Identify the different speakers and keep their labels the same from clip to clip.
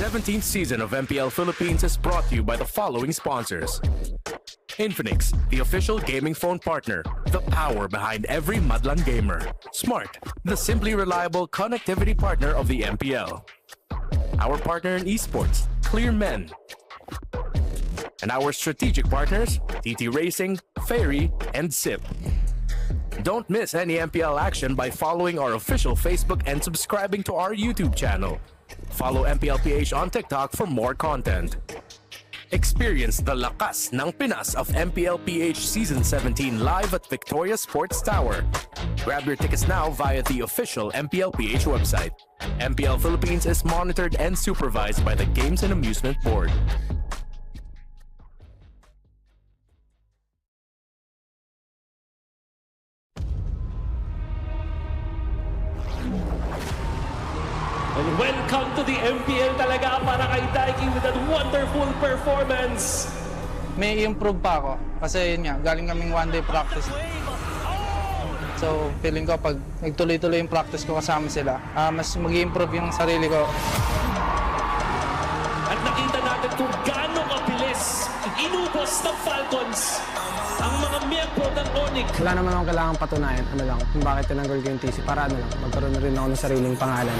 Speaker 1: 17th season of MPL Philippines is brought to you by the following sponsors. Infinix, the official gaming phone partner, the power behind every Madlang gamer. Smart, the simply reliable connectivity partner of the MPL. Our partner in esports, Clear Men. And our strategic partners, TT Racing, Ferry, and SIP. Don't miss any MPL action by following our official Facebook and subscribing to our YouTube channel. Follow MPL PH on TikTok for more content. Experience the lakas ng Pinas of MPL PH Season 17 live at Victoria Sports Tower. Grab your tickets now via the official MPL PH website. MPL Philippines is monitored and supervised by the Games and Amusement Board.
Speaker 2: And welcome to the MPL talaga para kay Taiki with that wonderful performance.
Speaker 3: May improve pa ako kasi yun nga, galing kaming one-day practice. So feeling ko pag nagtuloy-tuloy yung practice ko kasama sila, mas mag-improve yung sarili ko.
Speaker 2: At nakita natin kung gaano kabilis inubos ng Falcons ang mga miyembro ng Onyx.
Speaker 4: Wala naman akong kailangang patunayan, kung bakit tinanggol ko yung TC para magkaroon na rin ako ng sariling pangalan.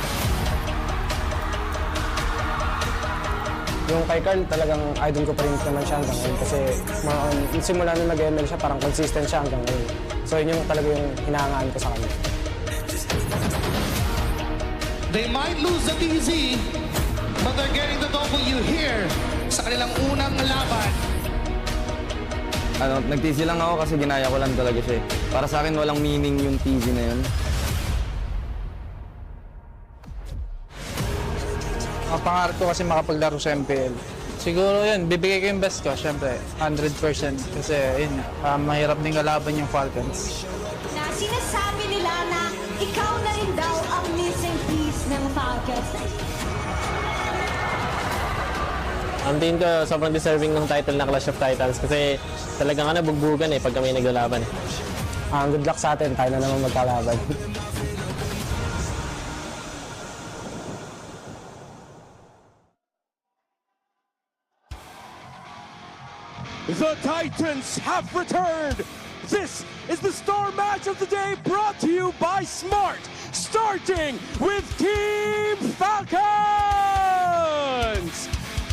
Speaker 4: Yung kay Carl, talagang idol ko pa rin naman siya hanggang ngayon kasi simula nung nag-ML siya, parang consistent siya hanggang ngayon. So yun yung talaga yung hinahangaan ko sa kanya.
Speaker 5: They might lose the TZ, but they're getting the W here sa kanilang unang laban.
Speaker 6: Nag-TZ lang ako kasi ginaya ko lang talaga siya. Para sa akin, walang meaning yung TZ na yun.
Speaker 3: Pangarap ko kasi makapaglaro sa MPL. Siguro yun, bibigay ko yung best ko, syempre, 100%. Kasi yun, mahirap din kalaban yung Falcons.
Speaker 7: Na sinasabi nila na ikaw na rin daw ang missing piece ng Falcons.
Speaker 8: Ang tingin ko, sobrang deserving ng title na Clash of Titans kasi talagang bugbugan pag kami naglalaban.
Speaker 4: Good luck sa atin, tayo na naman magkalaban.
Speaker 9: The Titans have returned! This is the star match of the day brought to you by Smart, starting with Team Falcons!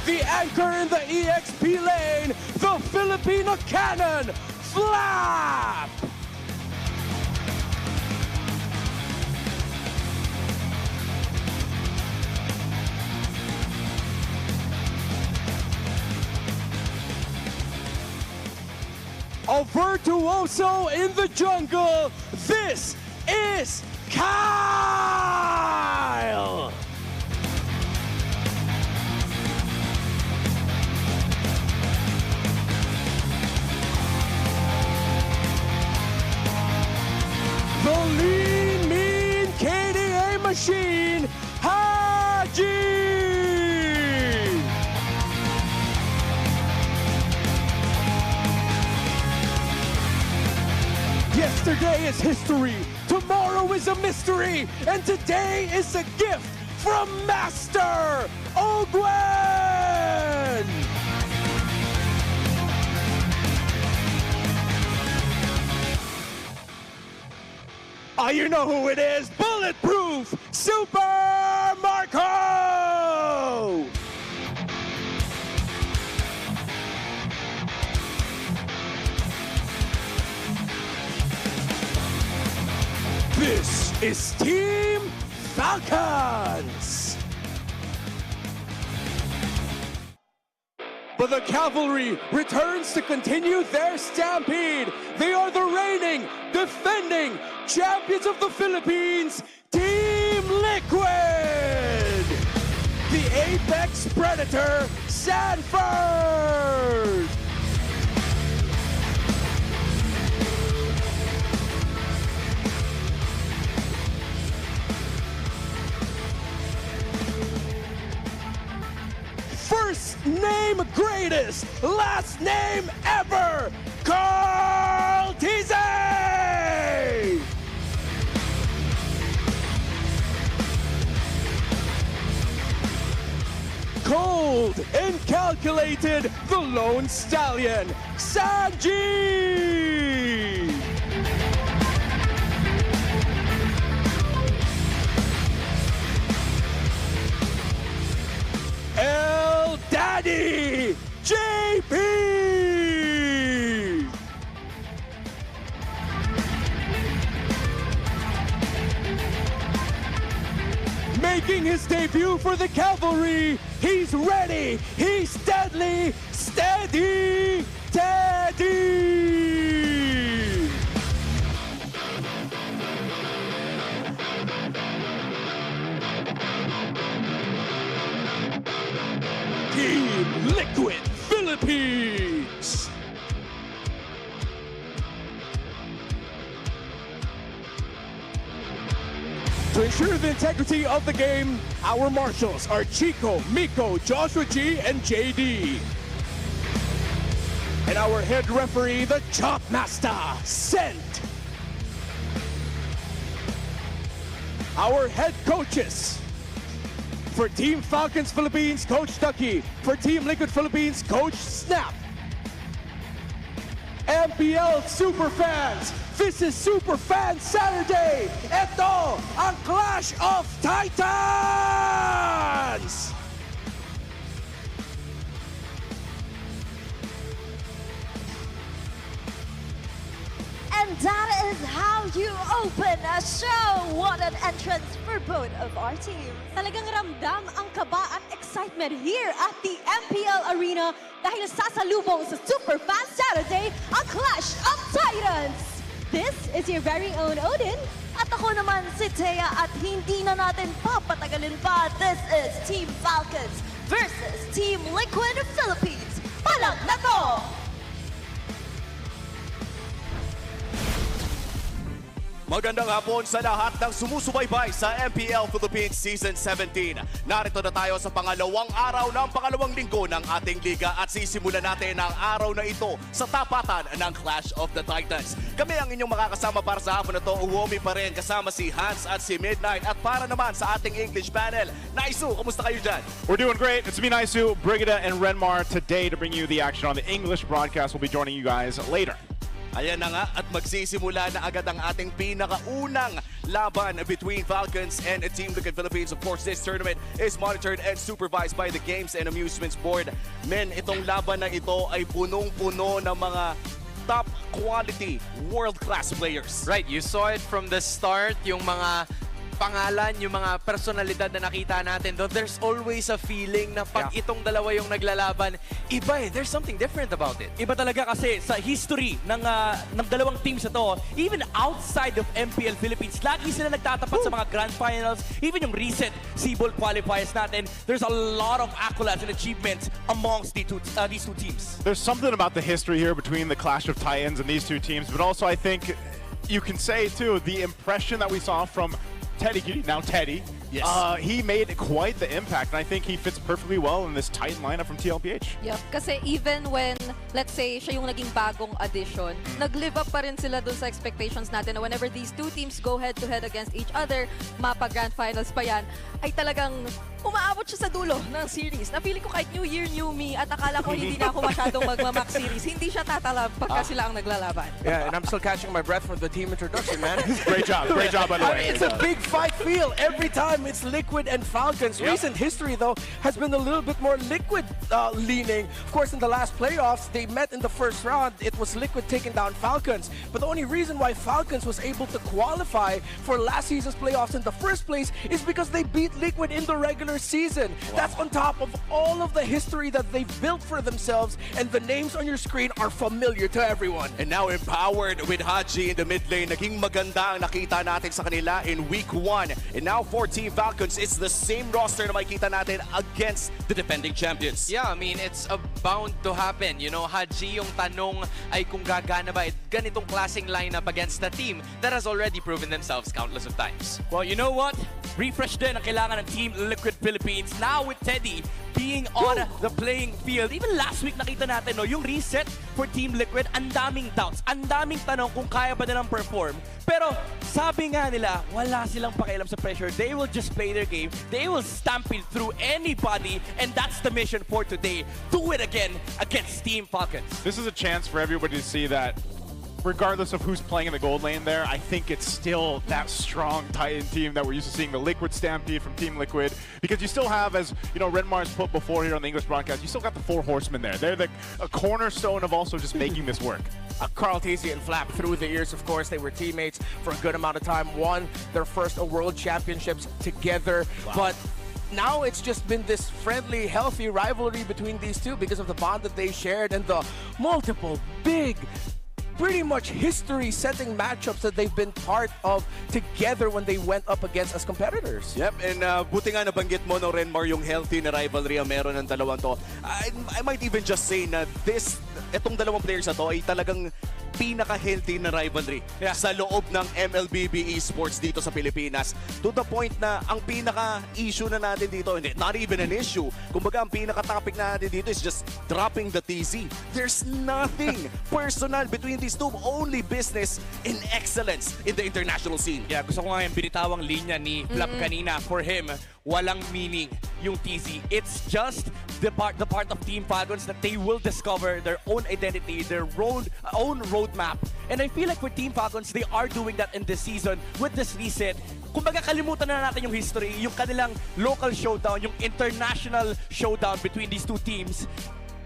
Speaker 9: The anchor in the EXP lane, the Filipino cannon, Flap! A virtuoso in the jungle, this is Kyle! The lean, mean KDA machine, Haji! Yesterday is history, tomorrow is a mystery, and today is a gift from Master Ogwen! You know who it is, Bulletproof Super Marco! This is Team Falcons! But the Cavalry returns to continue their stampede. They are the reigning, defending champions of the Philippines, Team Liquid! The Apex Predator, Sanford! First name greatest, last name ever, Carl Tize! cold and calculated, the lone stallion, Sanji! El Daddy, JP! Making his debut for the Cavalry, he's ready, he's deadly, steady, Teddy! Team Liquid Philippines! To ensure the integrity of the game, our marshals are Chico, Miko, Joshua G, and JD. And our head referee, the Chop Master, Sent. Our head coaches, for Team Falcons Philippines, Coach Ducky. For Team Liquid Philippines, Coach Snap. MPL Superfans, this is Superfan Saturday. Ito ang Clash of Titans!
Speaker 7: And that is how you open a show. What an entrance for both of our teams. Talagang ramdam ang kaba at excitement here at the MPL Arena dahil sasalubong sa Superfan Saturday ang Clash of Titans. This is your very own Odin. At ako naman si Thea at hindi na natin papatagalin pa. This is Team Falcons versus Team Liquid Philippines. Palag na to!
Speaker 10: Magandang hapon sa lahat ng sumusubaybay sa MPL Philippines Season 17. Narito na tayo sa pangalawang araw ng pangalawang linggo ng ating liga at sisimulan natin ang araw na ito sa tapatan ng Clash of the Titans. Kami ang inyong makakasama para sa hapon na ito. Uwomi pa rin kasama si Hans at si Midnight. At para naman sa ating English panel, Naisu, kumusta kayo dyan?
Speaker 11: We're doing great. It's me, Naisu, Brigida, and Renmar today to bring you the action on the English broadcast. We'll be joining you guys later.
Speaker 10: Ayan na nga at magsisimula na agad ang ating pinakaunang laban between Falcons and Team Liquid Philippines. Of course, this tournament is monitored and supervised by the Games and Amusements Board. Men, itong laban na ito ay punong-puno ng mga top quality world-class players.
Speaker 12: Right, you saw it from the start, yung mga pangalan, yung mga personalidad na nakita natin. Though there's always a feeling na pag itong dalawa yung naglalaban, iba eh. There's something different about it.
Speaker 13: Iba talaga kasi sa history ng dalawang teams na to, even outside of MPL Philippines, lagi sila nagtatapat sa mga grand finals. Even yung recent Seabold qualifiers natin, there's a lot of accolades and achievements amongst these two teams.
Speaker 11: There's something about the history here between the Clash of Titans and these two teams, but also I think you can say too, the impression that we saw from Teddy, now Teddy, yes. He made quite the impact, and I think he fits perfectly well in this Titan lineup from TLPH.
Speaker 14: Yep, kasi even when, let's say, siya yung naging bagong addition, nag-live up pa rin sila dun sa expectations natin na whenever these two teams go head-to-head against each other, mapa grand finals pa yan, ay talagang umaabot siya sa dulo ng series. Na-feeling ko kahit New Year, New Me, at akala ko hindi na ako masyadong magmamax series, hindi siya tatalab pagka sila ang naglalaban.
Speaker 15: Yeah, and I'm still catching my breath for the team introduction, man.
Speaker 11: Great job by the way.
Speaker 15: It's a big fight feel every time it's Liquid and Falcons. Yep. Recent history, though, has been a little bit more Liquid leaning. Of course, in the last playoffs, they met in the first round. It was Liquid taking down Falcons. But the only reason why Falcons was able to qualify for last season's playoffs in the first place is because they beat Liquid in the regular season. Wow. That's on top of all of the history that they've built for themselves, and the names on your screen are familiar to everyone.
Speaker 10: And now empowered with Haji in the mid lane. Naging maganda ang nakita natin sa kanila in week 1. And now for Team Falcons, it's the same roster na makikita natin against the defending champions.
Speaker 12: Yeah, I mean, it's bound to happen. You know, Haji, yung tanong ay kung gagana ba ganitong klaseng lineup against a team that has already proven themselves countless of times.
Speaker 13: Well, you know what? Refresh din ang kailangan ng Team Liquid Philippines. Now with Teddy being on the playing field. Even last week nakita natin, no, yung reset for Team Liquid, ang daming doubts, ang daming tanong kung kaya ba nilang perform. Pero sabi nga nila, wala silang pakialam sa pressure. They will just play their game. They will stampede through anybody, and that's the mission for today. Do it again against Team Falcons.
Speaker 11: This is a chance for everybody to see that regardless of who's playing in the gold lane there, I think it's still that strong Titan team that we're used to seeing, the Liquid Stampede from Team Liquid. Because you still have, as you know, Renmar's put before here on the English broadcast, you still got the 4 horsemen there. They're a cornerstone of also just making this work.
Speaker 15: Carl Tacey and Flap through the years, of course, they were teammates for a good amount of time, won their first World Championships together.
Speaker 13: Wow.
Speaker 15: But now it's just been this friendly, healthy rivalry between these two because of the bond that they shared and the multiple big, pretty much history-setting matchups that they've been part of together when they went up against as competitors.
Speaker 10: Yep, and buti nga nabanggit mo, no, Renmar, yung healthy na rivalry ang meron ng dalawang to. I might even just say na itong dalawang players na to ay talagang pinaka-healthy na rivalry sa loob ng MLBB esports dito sa Pilipinas. To the point na ang pinaka-issue na natin dito, not even an issue, kumbaga ang pinaka-topic na natin dito is just dropping the TZ. There's nothing personal between these two, only business and excellence in the international scene.
Speaker 13: Yeah, gusto ko nga yung binitawang linya ni Flap kanina. For him, walang meaning yung TZ. It's just the part of Team Falcons that they will discover their own identity, their own roadmap. And I feel like for Team Falcons, they are doing that in this season with this reset. Kumbaga kalimutan na natin yung history, yung kanilang local showdown, yung international showdown between these two teams.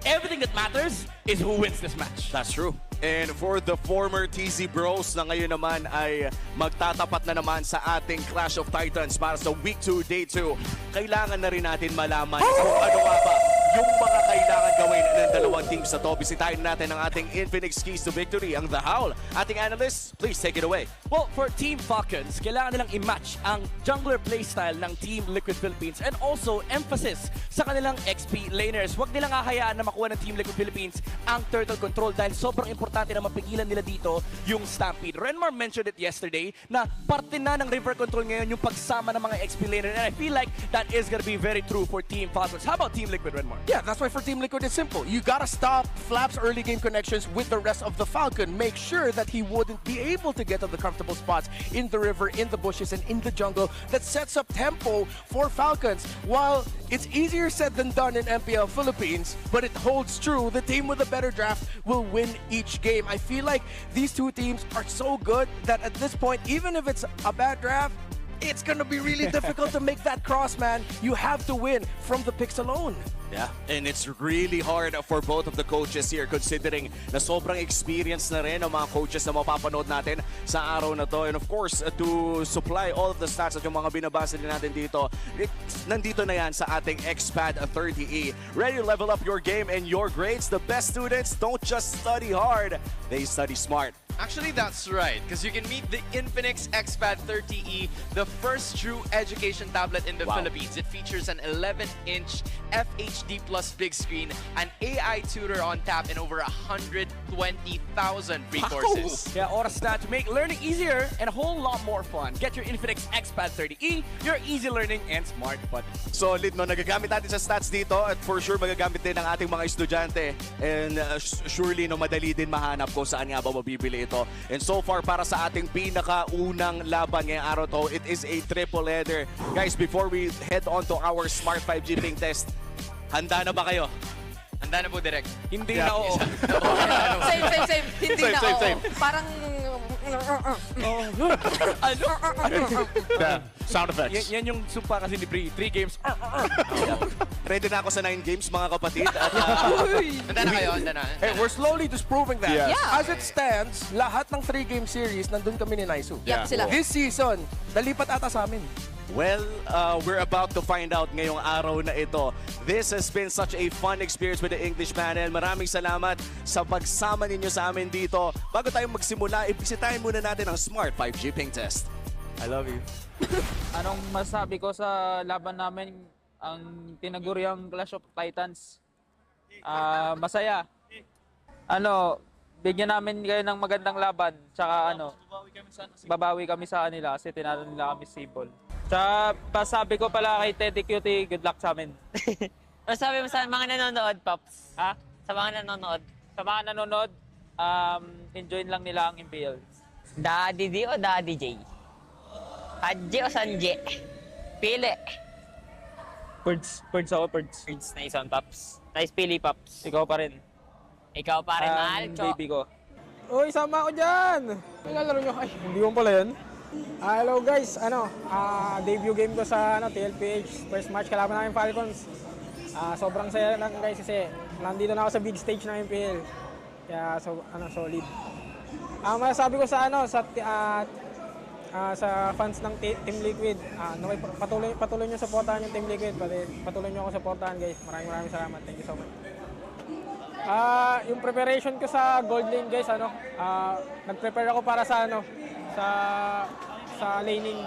Speaker 13: Everything that matters is who wins this match.
Speaker 10: That's true. And for the former TZ Bros na ngayon naman ay magtatapat na naman sa ating Clash of Titans para sa Week 2, Day 2, kailangan na rin natin malaman kung ano nga ba yung mga kailangan gawin ng dalawang teams na to. Bisitahin natin ang ating Infinix Keys to Victory, ang The Howl. Ating analyst, please take it away.
Speaker 13: Well, for Team Falcons, kailangan nilang i-match ang jungler playstyle ng Team Liquid Philippines and also emphasis sa kanilang XP laners. Huwag nilang hahayaan na makuha ng Team Liquid Philippines ang turtle control dahil sobrang importante na mapigilan nila dito yung Stampede. Renmar mentioned it yesterday na parte na ng river control ngayon yung pagsama ng mga XP laner, and I feel like that is gonna be very true for Team Falcons. How about Team Liquid, Renmar?
Speaker 15: Yeah, that's why for Team Liquid it's simple. You gotta stop Flap's early game connections with the rest of the Falcon. Make sure that he wouldn't be able to get to the comfortable spots in the river, in the bushes, and in the jungle. That sets up tempo for Falcons. While it's easier said than done in MPL Philippines, but it holds true. The team with a better draft will win each game. I feel like these two teams are so good that at this point, even if it's a bad draft, it's gonna be really difficult to make that cross, man. You have to win from the picks alone.
Speaker 10: Yeah, and it's really hard for both of the coaches here considering na sobrang experience na rin ang mga coaches na mapapanood natin sa araw na to. And of course, to supply all of the stats at yung mga binabasa din natin dito, nandito na yan sa ating XPAD 30E. Ready to level up your game and your grades? The best students don't just study hard, they study smart.
Speaker 12: Actually, that's right, because you can meet the Infinix XPAD 30E, the first true education tablet in the Philippines. It features an 11-inch FHD plus big screen, an AI tutor on tap, and over 120,000 free courses.
Speaker 13: Yeah, oras na to make learning easier and a whole lot more fun. Get your Infinix XPAD 30E, your easy learning and smart buddy.
Speaker 10: Solid, no? Nagagamit natin sa stats dito at for sure magagamit din ng ating mga estudyante. And surely, no, madali din mahanap kung saan nga ba mabibili ito. And so far, para sa ating pinakaunang laban ngayong araw to, it is a triple header. Guys, before we head on to our Smart 5G ping test, handa na ba kayo?
Speaker 12: Handa na po, direct.
Speaker 13: Hindi na, oo.
Speaker 14: Same. Hindi na, oo. Parang...
Speaker 11: Sound effects.
Speaker 13: Yan yung sumpa kasi ni Brie. 3 games.
Speaker 10: Ready na ako sa 9 games, mga kapatid. At,
Speaker 12: handa na kayo, handa na.
Speaker 15: Hey, we're slowly disproving that.
Speaker 14: Yes. Yeah.
Speaker 15: As it stands, lahat ng 3-game series, nandun kami ni Naisu.
Speaker 14: Yep, sila.
Speaker 15: This season, nalipat ata sa amin.
Speaker 10: Well, we're about to find out ngayong araw na ito. This has been such a fun experience with the English panel. Maraming salamat sa pagsama ninyo sa amin dito. Bago tayo magsimula, ibisitahin muna natin ang Smart 5G ping test.
Speaker 13: I love you.
Speaker 16: Anong masabi ko sa laban namin, ang tinaguriang Clash of Titans? Masaya. Bigyan namin kayo ng magandang laban, tsaka babawi kami sa kanila kasi tinalo nila kami Sable. Sa pasabi ko pala kay Teddy Cutie, good luck sa amin.
Speaker 17: Ano sabi mo sa mga nanonood, Pops?
Speaker 16: Ha?
Speaker 17: Sa mga nanonood?
Speaker 16: Sa mga nanonood, enjoy lang nila ang MPL.
Speaker 17: Daddy D o Daddy J? Adje o Sanje? Pili.
Speaker 16: Birds ako, birds.
Speaker 17: Birds, nice one, Pops. Nice pili, Pops.
Speaker 16: Ikaw pa rin.
Speaker 17: Ikaw pa rin, mahal ko.
Speaker 16: Baby ko.
Speaker 4: Uy, sama ako dyan! Naglalaro nyo. Ay, hindi mo pala yun. Hello guys, debut game ko sa TLPH. First match kalaban namin Falcons. Sobrang saya lang guys kasi nandito na ako sa big stage ng MPL. Kaya solid. Masasabi ko sa sa fans ng Team Liquid, patuloy niyo suportahan yung Team Liquid, patuloy niyo ako suportahan guys. Maraming salamat. Thank you so much. Yung preparation ko sa gold lane guys, nag-prepare ako para sa sa laning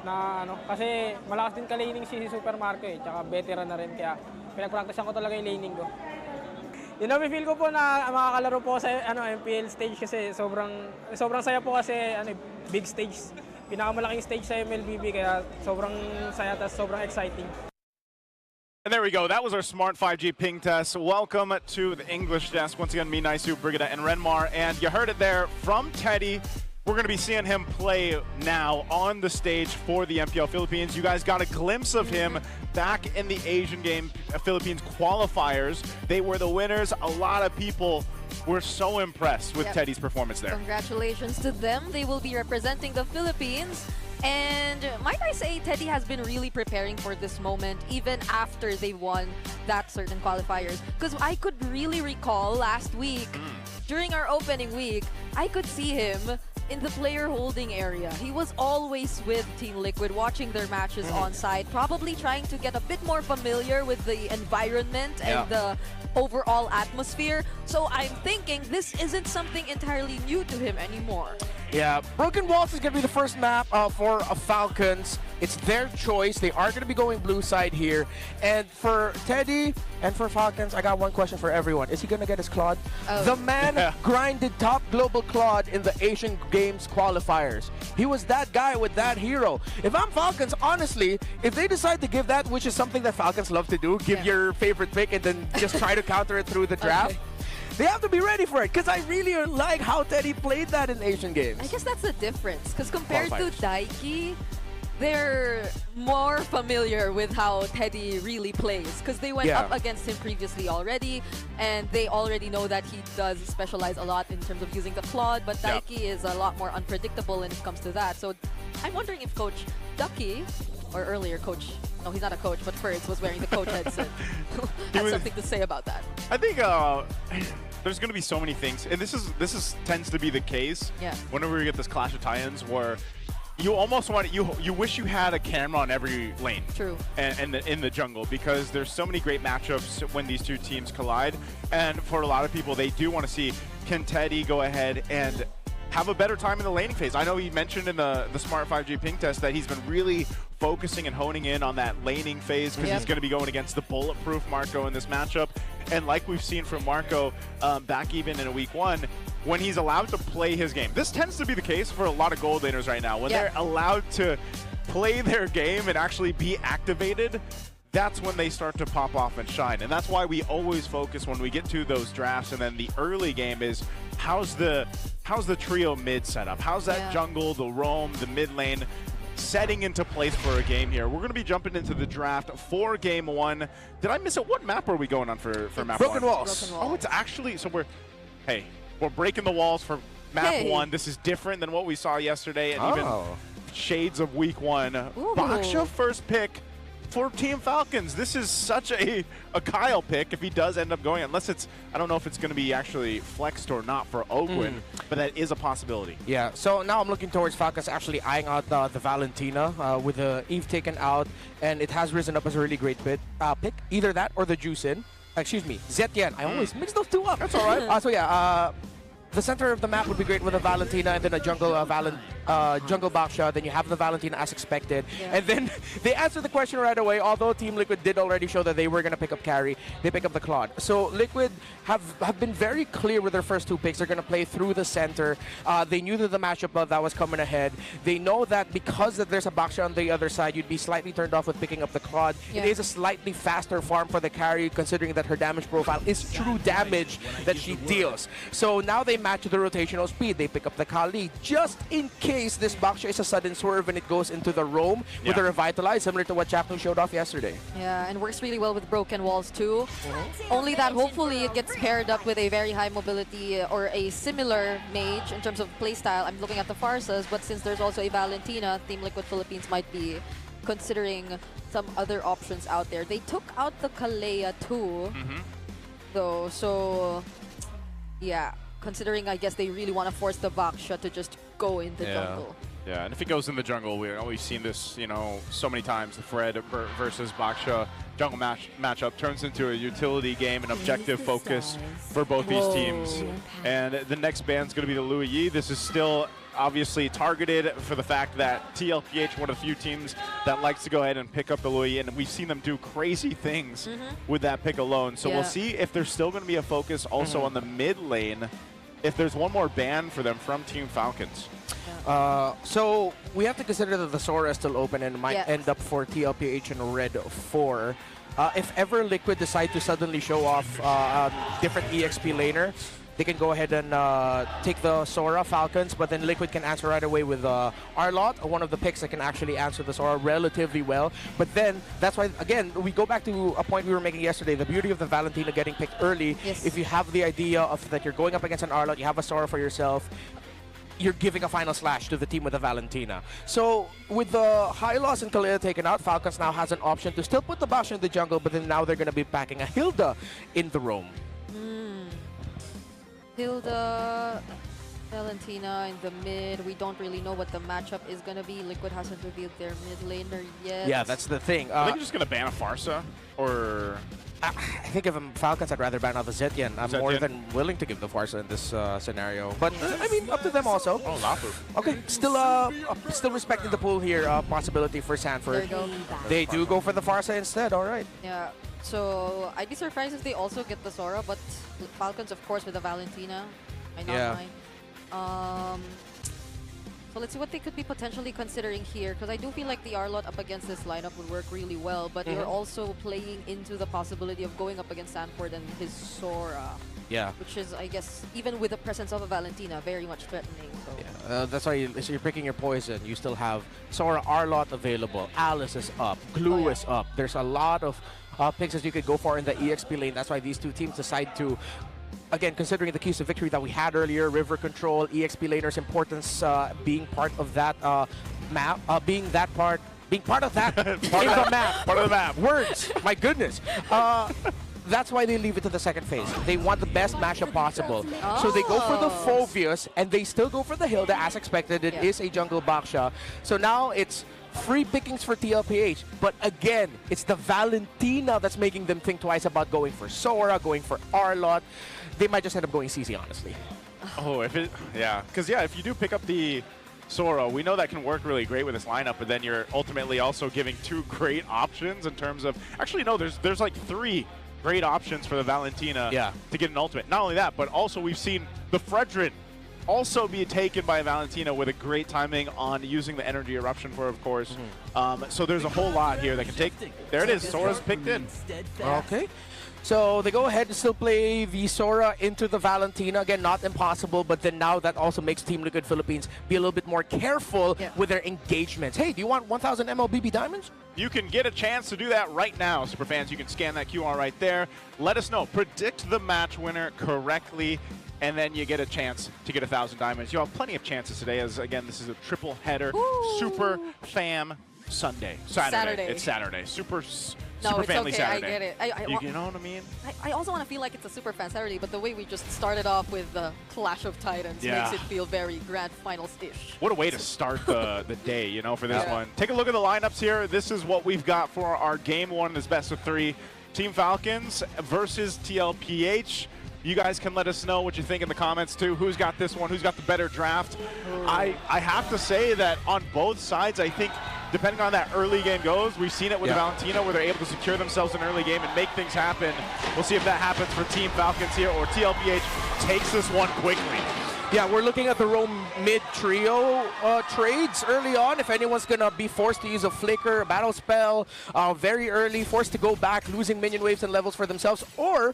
Speaker 4: na kasi malakas din ka-laning si Super Marco tsaka veteran na rin kaya pinag-practicean ko talaga yung laning ko. Feel ko po na makakalaro po sa MPL stage kasi sobrang saya po kasi big stage. Pinakamalaking stage sa MLBB kaya sobrang saya at sobrang exciting.
Speaker 11: And there we go. That was our Smart 5G ping test. Welcome to the English desk. Once again, me, Naisu, Brigida, and Renmar. And you heard it there from Teddy. We're going to be seeing him play now on the stage for the MPL Philippines. You guys got a glimpse of him back in the Asian Game Philippines qualifiers. They were the winners. A lot of people were so impressed with Teddy's performance there.
Speaker 14: Congratulations to them. They will be representing the Philippines. And might I say, Teddy has been really preparing for this moment even after they won that certain qualifiers. Because I could really recall last week, during our opening week, I could see him in the player holding area. He was always with Team Liquid, watching their matches on site, probably trying to get a bit more familiar with the environment and the overall atmosphere. So I'm thinking this isn't something entirely new to him anymore.
Speaker 15: Yeah, Broken Walls is going to be the first map for Falcons. It's their choice. They are going to be going blue side here. And for Teddy and for Falcons, I got one question for everyone. Is he going to get his Claude? The man grinded top global Claude in the Asian Games qualifiers. He was that guy with that hero. If I'm Falcons, honestly, if they decide to give that, which is something that Falcons love to do, give your favorite pick and then just try to counter it through the draft. They have to be ready for it, because I really like how Teddy played that in Asian Games.
Speaker 14: I guess that's the difference, because compared to Daiki, they're more familiar with how Teddy really plays, because they went up against him previously already, and they already know that he does specialize a lot in terms of using the Claude, but Daiki is a lot more unpredictable when it comes to that. So I'm wondering if Coach Ducky, or earlier Coach, no, he's not a coach, but Ferds was wearing the coach headset, has something to say about that.
Speaker 11: I think there's going to be so many things, and this tends to be the case whenever we get this Clash of Titans, where you almost want it, you wish you had a camera on every lane.
Speaker 14: True.
Speaker 11: And in the jungle, because there's so many great matchups when these two teams collide, and for a lot of people, they do want to see, can Teddy go ahead and have a better time in the laning phase? I know he mentioned in the Smart 5G ping test that he's been really focusing and honing in on that laning phase, because he's going to be going against the bulletproof Marco in this matchup. And like we've seen from Marco back even in week 1, when he's allowed to play his game. This tends to be the case for a lot of gold laners right now. When they're allowed to play their game and actually be activated, that's when they start to pop off and shine. And that's why we always focus when we get to those drafts, and then the early game is how's the trio mid setup? How's that jungle, the roam, the mid lane setting into place for a game here? We're going to be jumping into the draft for game 1. Did I miss it? What map are we going on for map 1?
Speaker 15: Broken Walls.
Speaker 11: Oh, it's actually, so we're breaking the walls for map 1. This is different than what we saw yesterday, and even shades of week 1. Baksha first pick for Team Falcons. This is such a Kyle pick if he does end up going, unless it's, I don't know if it's going to be actually flexed or not for Ogwin, but that is a possibility.
Speaker 15: Yeah, so now I'm looking towards Falcons actually eyeing out the Valentina with the Eve taken out, and it has risen up as a really great pick. Either that or the Juicin. Excuse me, Zetian. I always mix those two up. That's all right. So yeah, the center of the map would be great with a Valentina, and then a jungle
Speaker 18: Jungle Baksha, then you have the Valentina as expected. And then they answer the question right away, although Team Liquid did already show that they were going to pick up carry, they pick up the Claude. So Liquid have been very clear with their first two picks. They're going to play through the center. They knew that the matchup that was coming ahead. They know that because there's a Baksha on the other side, you'd be slightly turned off with picking up the Claude. It is a slightly faster farm for the carry, considering that her damage profile is true damage that she deals. So now they match the rotational speed. They pick up the Kali just in case this Baksha is a sudden swerve and it goes into the roam with a Revitalize, similar to what Chapter showed off yesterday.
Speaker 14: Yeah, and works really well with Broken Walls too. Only that hopefully it gets paired up with a very high mobility or a similar mage in terms of playstyle. I'm looking at the Farsas, but since there's also a Valentina, Team Liquid Philippines might be considering some other options out there. They took out the Kalea too, though, so yeah, considering I guess they really want to force the Baksha to just go in the jungle.
Speaker 11: Yeah, and if it goes in the jungle, we've always seen this, you know, so many times. The Fred versus Baksha jungle matchup turns into a utility game, an objective focus for both these teams. And the next ban's going to be the Louis Yi. This is still obviously targeted for the fact that TLPH, one of the few teams that likes to go ahead and pick up the Louis, and we've seen them do crazy things with that pick alone. So we'll see if there's still going to be a focus also on the mid lane, if there's one more ban for them from Team Falcons.
Speaker 18: So we have to consider that the Sora is still open and might end up for TLPH and Red 4. If ever Liquid decide to suddenly show off a different EXP laner, they can go ahead and take the Sora Falcons, but then Liquid can answer right away with Arlott, one of the picks that can actually answer the Sora relatively well. But then, that's why, again, we go back to a point we were making yesterday, the beauty of the Valentina getting picked early. If you have the idea of that you're going up against an Arlott, you have a Sora for yourself, you're giving a final slash to the team with the Valentina. So with the high loss and Kalea taken out, Falcons now has an option to still put the Baksha in the jungle, but then now they're going to be packing a Hilda in the roam.
Speaker 14: Hilda, Valentina in the mid. We don't really know what the matchup is going to be. Liquid hasn't revealed their mid laner yet.
Speaker 18: Yeah, that's the thing.
Speaker 11: I think you're just going to ban a Farsa, or...
Speaker 18: I think if I'm Falcons, I'd rather ban out the Zetian. I'm more than willing to give the Farsa in this scenario. But, I mean, up to them also.
Speaker 11: Oh, Lapu.
Speaker 18: Okay, still respecting the pool here. Possibility for Sanford.
Speaker 14: There you go.
Speaker 18: They do go for the Farsa instead, all right.
Speaker 14: Yeah, so I'd be surprised if they also get the Sora, but Falcons, of course, with the Valentina. Might not mind. So let's see what they could be potentially considering here, because I do feel like the Arlott up against this lineup would work really well, but you're also playing into the possibility of going up against Sanford and his Sora.
Speaker 18: Yeah.
Speaker 14: Which is, I guess, even with the presence of a Valentina, very much threatening. So.
Speaker 18: That's why you're picking your poison. You still have Sora, Arlott available, Alice is up, Glue is up. There's a lot of picks that you could go for in the EXP lane. That's why these two teams decide to, again, considering the keys to victory that we had earlier, river control, EXP laners' importance, being part of that map, being part of that part of the map. Words, my goodness. That's why they leave it to the second phase. They want the best matchup possible. So they go for the Phoveus, and they still go for the Hilda as expected. It is a jungle Baksha. So now it's free pickings for TLPH, but again, it's the Valentina that's making them think twice about going for Sora, going for Arlott. They might just end up going CC, honestly.
Speaker 11: Oh, if you do pick up the Sora, we know that can work really great with this lineup, but then you're ultimately also giving two great options in terms of, actually no, there's like three great options for the Valentina to get an ultimate. Not only that, but also we've seen the Fredrin also be taken by Valentina with a great timing on using the energy eruption for, of course. So there's a whole lot here that can take. There it is. Sora's picked in.
Speaker 18: Okay. So they go ahead and still play the Sora into the Valentina. Again, not impossible, but then now that also makes Team Liquid Philippines be a little bit more careful with their engagements. Hey, do you want 1,000 MLBB diamonds?
Speaker 11: You can get a chance to do that right now, Superfans. You can scan that QR right there. Let us know. Predict the match winner correctly, and then you get a chance to get 1,000 diamonds. You have plenty of chances today, as again, this is a triple header. Super Fam Saturday. It's Saturday. Super Family Saturday.
Speaker 14: I get it.
Speaker 11: You know what I mean?
Speaker 14: I also want to feel like it's a Superfan Saturday, but the way we just started off with the Clash of Titans makes it feel very grand finals-ish.
Speaker 11: What a way to start the day, you know, for this one. Take a look at the lineups here. This is what we've got for our game one, this best of three. Team Falcons versus TLPH. You guys can let us know what you think in the comments too. Who's got this one? Who's got the better draft? I have to say that on both sides, I think depending on that early game goes, we've seen it with Valentino where they're able to secure themselves in an early game and make things happen. We'll see if that happens for Team Falcons here or TLPH takes this one quickly.
Speaker 18: Yeah, we're looking at the roam mid-trio trades early on. If anyone's going to be forced to use a flicker, a battle spell, very early, forced to go back, losing minion waves and levels for themselves. Or,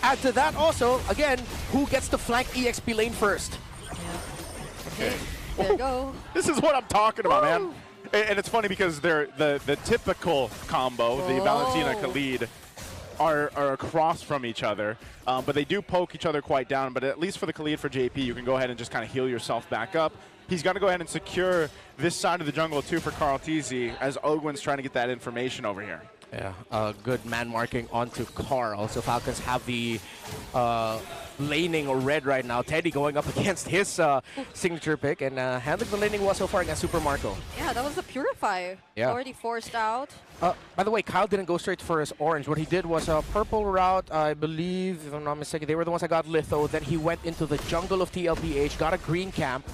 Speaker 18: add to that also, again, who gets to flank EXP lane first?
Speaker 14: Okay, there you go.
Speaker 11: This is what I'm talking about, man. And it's funny because they're the typical combo, the Valentina Khalid, are across from each other, but they do poke each other quite down. But at least for the Khalid for JP, you can go ahead and just kind of heal yourself back up. He's got to go ahead and secure this side of the jungle too for Carl TZ as Ogwen's trying to get that information over here.
Speaker 18: Yeah, good man marking onto Carl. So Falcons have the laning red right now. Teddy going up against his signature pick and handling the laning well so far against Super Marco.
Speaker 14: Yeah, that was the Purify.
Speaker 18: Yeah.
Speaker 14: Already forced out.
Speaker 18: By the way, Kyle didn't go straight for his orange. What he did was a purple route, I believe, if I'm not mistaken. They were the ones that got litho. Then he went into the jungle of TLPH, got a green camp,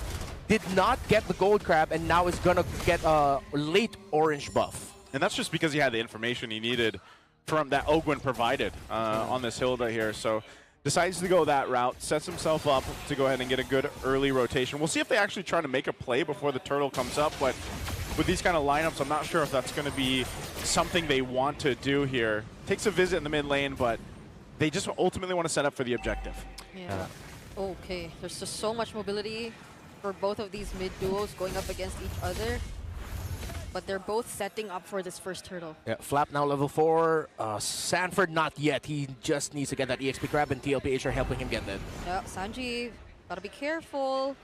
Speaker 18: did not get the gold crab, and now is going to get a late orange buff.
Speaker 11: And that's just because he had the information he needed from that Ogwen provided on this Hilda here. So decides to go that route, sets himself up to go ahead and get a good early rotation. We'll see if they actually try to make a play before the turtle comes up, but with these kind of lineups, I'm not sure if that's going to be something they want to do here. Takes a visit in the mid lane, but they just ultimately want to set up for the objective.
Speaker 14: Yeah. Okay, there's just so much mobility for both of these mid duos going up against each other. But they're both setting up for this first turtle.
Speaker 18: Yeah, Flap now level 4. Sanford not yet. He just needs to get that EXP grab, and TLPH are helping him get that.
Speaker 14: Yeah, Sanji, gotta be careful.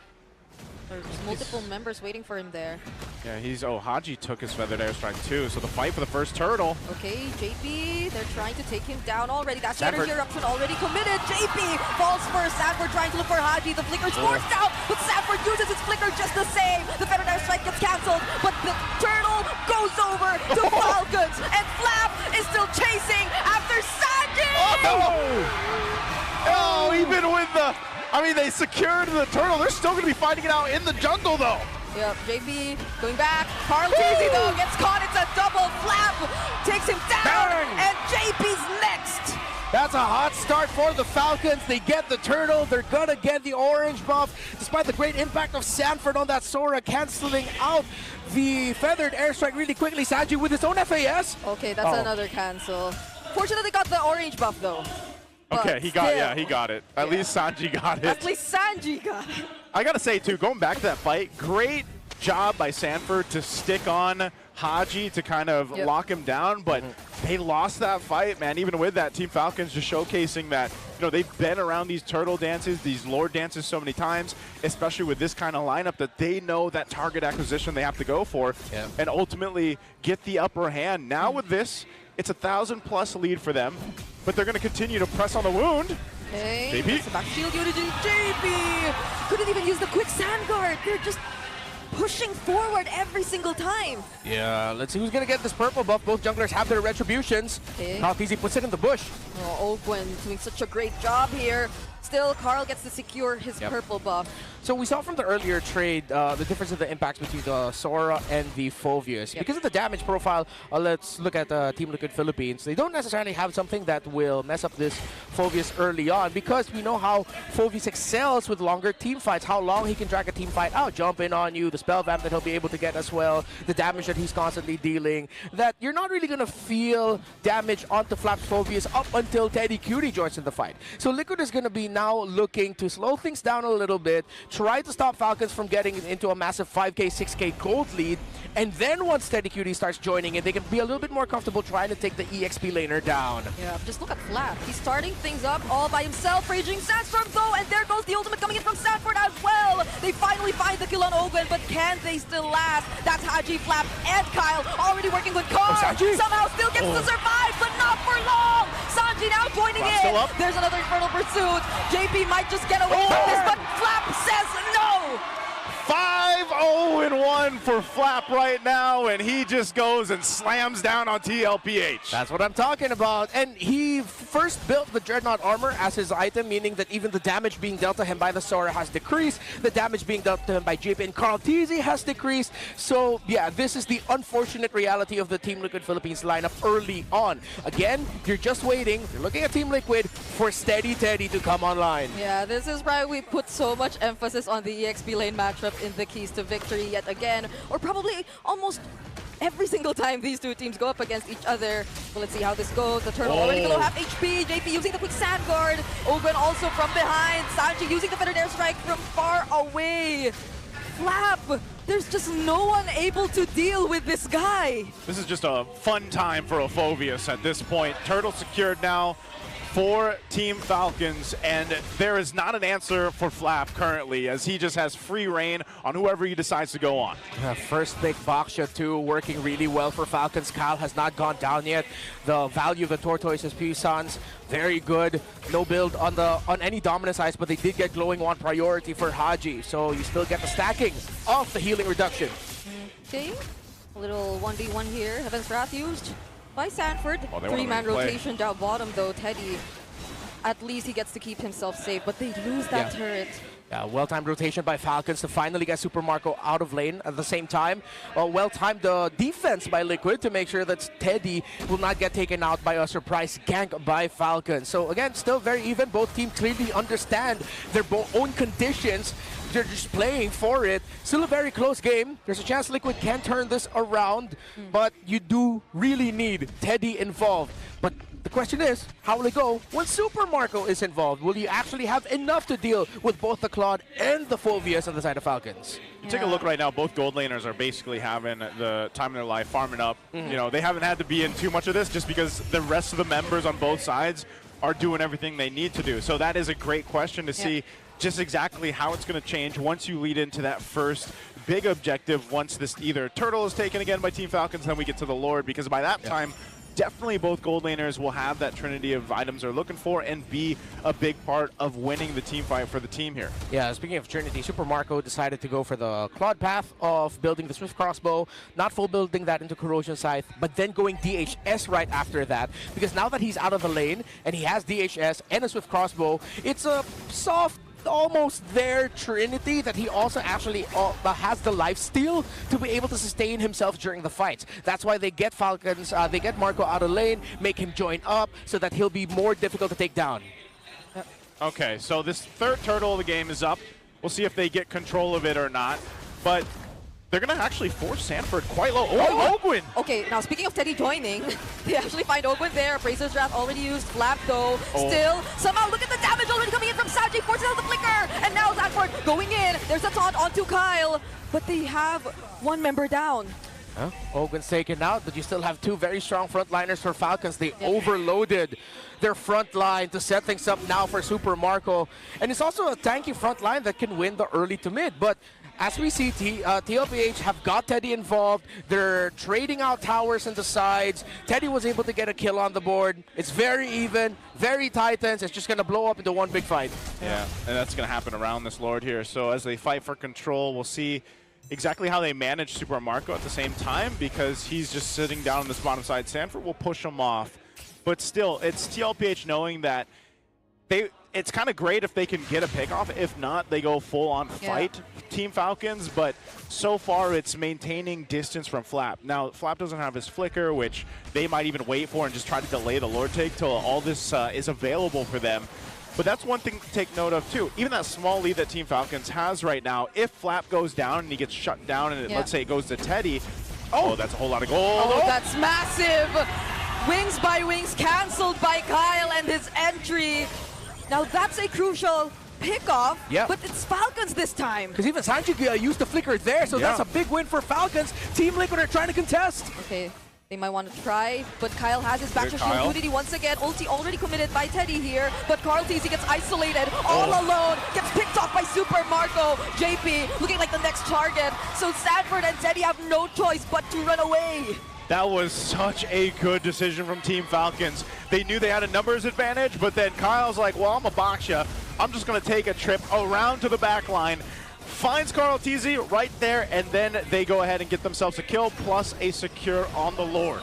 Speaker 14: There's multiple members waiting for him there.
Speaker 11: Yeah, Haji took his feathered airstrike too, so the fight for the first turtle.
Speaker 14: Okay, JP, they're trying to take him down already. That's the
Speaker 11: Sanford.
Speaker 14: energy eruption already committed. JP falls first. Sanford trying to look for Haji. The flicker's forced out, but Sanford uses his flicker just the same. The feathered airstrike gets cancelled, but the turtle goes over to Falcons, and Flap is still chasing after Sanji!
Speaker 11: Oh, even with the... I mean, they secured the turtle. They're still going to be fighting it out in the jungle, though.
Speaker 14: Yep, JP going back. Carl TZ, though, gets caught. It's a double Flap. Takes him down, and JP's next.
Speaker 18: That's a hot start for the Falcons. They get the turtle. They're going to get the orange buff. Despite the great impact of Sanford on that Sora, canceling out the feathered airstrike really quickly. Sanji with his own FAS.
Speaker 14: Okay, that's another cancel. Fortunately, got the orange buff, though.
Speaker 11: Okay, he got it. At least Sanji got it.
Speaker 14: At least Sanji got it.
Speaker 11: I gotta say too, going back to that fight, great job by Sanford to stick on Haji to kind of lock him down, but they lost that fight, man. Even with that, Team Falcons just showcasing that, you know, they've been around these turtle dances, these lord dances so many times, especially with this kind of lineup, that they know that target acquisition they have to go for and ultimately get the upper hand. Now with this, it's 1,000+ lead for them, but they're going to continue to press on the wound.
Speaker 14: Okay,
Speaker 11: JP.
Speaker 14: that's the back shield unit. JP couldn't even use the quick sand guard. They're just pushing forward every single time.
Speaker 18: Yeah, let's see who's going to get this purple buff. Both junglers have their retributions.
Speaker 14: Okay.
Speaker 18: How easy puts it in the bush.
Speaker 14: Oh, Ogwen doing such a great job here. Still, Carl gets to secure his purple buff.
Speaker 18: So we saw from the earlier trade the difference in the impacts between the Sora and the Phoveus. Because of the damage profile, let's look at Team Liquid Philippines. They don't necessarily have something that will mess up this Phoveus early on, because we know how Phoveus excels with longer team fights, how long he can drag a team fight out, jump in on you, the spell vamp that he'll be able to get as well, the damage that he's constantly dealing, that you're not really going to feel damage onto Flap's Phoveus up until Teddy Cutie joins in the fight. So Liquid is going to be now looking to slow things down a little bit, try to stop Falcons from getting into a massive 5K, 6K gold lead, and then once Teddy Cutie starts joining in, they can be a little bit more comfortable trying to take the EXP laner down.
Speaker 14: Yeah, just look at Flap. He's starting things up all by himself. Raging Sandstorm though, and there goes the ultimate coming in from Sanford as well. They finally find the kill on Ogwen, but can they still last? That's Haji, Flap, and Kyle already working with Carl. Somehow still gets to survive, but not for long. Sanji now joining in. There's another Infernal Pursuit. JP might just get away with this, but Flap says no.
Speaker 11: 5-0-1 for Flap right now, and he just goes and slams down on TLPH.
Speaker 18: That's what I'm talking about. And he first built the Dreadnought armor as his item, meaning that even the damage being dealt to him by the Sora has decreased. The damage being dealt to him by JP and Carl TZ has decreased. So, yeah, this is the unfortunate reality of the Team Liquid Philippines lineup early on. Again, you're just waiting. You're looking at Team Liquid for Steady Teddy to come online.
Speaker 14: Yeah, this is why we put so much emphasis on the EXP lane matchup in the keys to victory yet again, or probably almost every single time these two teams go up against each other. Well, let's see how this goes. The turtle already below half HP. JP using the quick sand guard. Ogun also from behind. Sanji using the feathered airstrike from far away. Flap, there's just no one able to deal with this guy.
Speaker 11: This is just a fun time for Ophovius at this point. Turtle secured now for Team Falcons, and there is not an answer for Flap currently, as he just has free reign on whoever he decides to go on.
Speaker 18: First pick, Baksha too, working really well for Falcons. Kyle has not gone down yet. The value of the Tortoises Puissance, very good. No build on any dominance eyes, but they did get glowing wand priority for Haji, so you still get the stacking of the healing reduction.
Speaker 14: Okay, a little 1v1 here. Heaven's Wrath used by Sanford.
Speaker 11: Oh,
Speaker 14: Three-man rotation down bottom though. Teddy, at least he gets to keep himself safe, but they lose that turret.
Speaker 18: Yeah, well-timed rotation by Falcons to finally get Super Marco out of lane at the same time. Well-timed defense by Liquid to make sure that Teddy will not get taken out by a surprise gank by Falcons. So again, still very even. Both teams clearly understand their own conditions. They're just playing for it. Still a very close game. There's a chance Liquid can turn this around, but you do really need Teddy involved. But the question is, how will it go when Super Marco is involved? Will you actually have enough to deal with both the Claude and the Phobius on the side of Falcons?
Speaker 11: Take a look right now. Both gold laners are basically having the time of their life, farming up. You know, they haven't had to be in too much of this just because the rest of the members on both sides are doing everything they need to do. So that is a great question to see just exactly how it's going to change once you lead into that first big objective. Once this either turtle is taken again by Team Falcons, then we get to the Lord, because by that time, definitely both gold laners will have that trinity of items they're looking for and be a big part of winning the team fight for the team here.
Speaker 18: Yeah, speaking of trinity, Super Marco decided to go for the Claude path of building the Swift Crossbow, not full building that into Corrosion Scythe, but then going DHS right after that, because now that he's out of the lane and he has DHS and a Swift Crossbow, it's a soft, almost there trinity that he also actually has the lifesteal to be able to sustain himself during the fights. That's why they get Falcons, they get Marco out of lane, make him join up so that he'll be more difficult to take down.
Speaker 11: Okay, so this third turtle of the game is up. We'll see if they get control of it or not, but they're going to actually force Sanford quite low. Oh, Ogwin!
Speaker 14: Okay, now speaking of Teddy joining, they actually find Ogwin there. Appraiser's Wrath already used. Flap though, still. Somehow look at the damage already coming in from Sanji. Forces out the flicker. And now Sanford going in. There's a taunt onto Kyle. But they have one member down.
Speaker 18: Ogwin's taken out, but you still have two very strong frontliners for Falcons. They overloaded their front line to set things up now for Super Marco. And it's also a tanky front line that can win the early to mid. But as we see, TLPH have got Teddy involved. They're trading out towers in the sides. Teddy was able to get a kill on the board. It's very even, very Titans. It's just going to blow up into one big fight.
Speaker 11: Yeah, and that's going to happen around this Lord here. So as they fight for control, we'll see exactly how they manage Super Marco at the same time, because he's just sitting down on this bottom side. Sanford will push him off. But still, it's TLPH knowing that it's kind of great if they can get a pick off. If not, they go full-on fight Team Falcons. But so far, it's maintaining distance from Flap. Now, Flap doesn't have his flicker, which they might even wait for and just try to delay the Lord take till all this is available for them. But that's one thing to take note of, too. Even that small lead that Team Falcons has right now, if Flap goes down and he gets shut down and let's say it goes to Teddy, that's a whole lot of gold.
Speaker 14: Oh, that's massive. Wings by wings canceled by Kyle and his entry. Now that's a crucial pickoff, but it's Falcons this time.
Speaker 18: Because even Sanji used the flicker there, so that's a big win for Falcons. Team Liquid are trying to contest.
Speaker 14: Okay, they might want to try, but Kyle has his back shield immunity once again. Ulti already committed by Teddy here, but Carl TZ gets isolated all alone, gets picked off by Super Marco. JP looking like the next target, so Sanford and Teddy have no choice but to run away.
Speaker 11: That was such a good decision from Team Falcons. They knew they had a numbers advantage, but then Kyle's like, well, I'm a Baksha. I'm just going to take a trip around to the back line, finds Carl TZ right there, and then they go ahead and get themselves a kill, plus a secure on the Lord.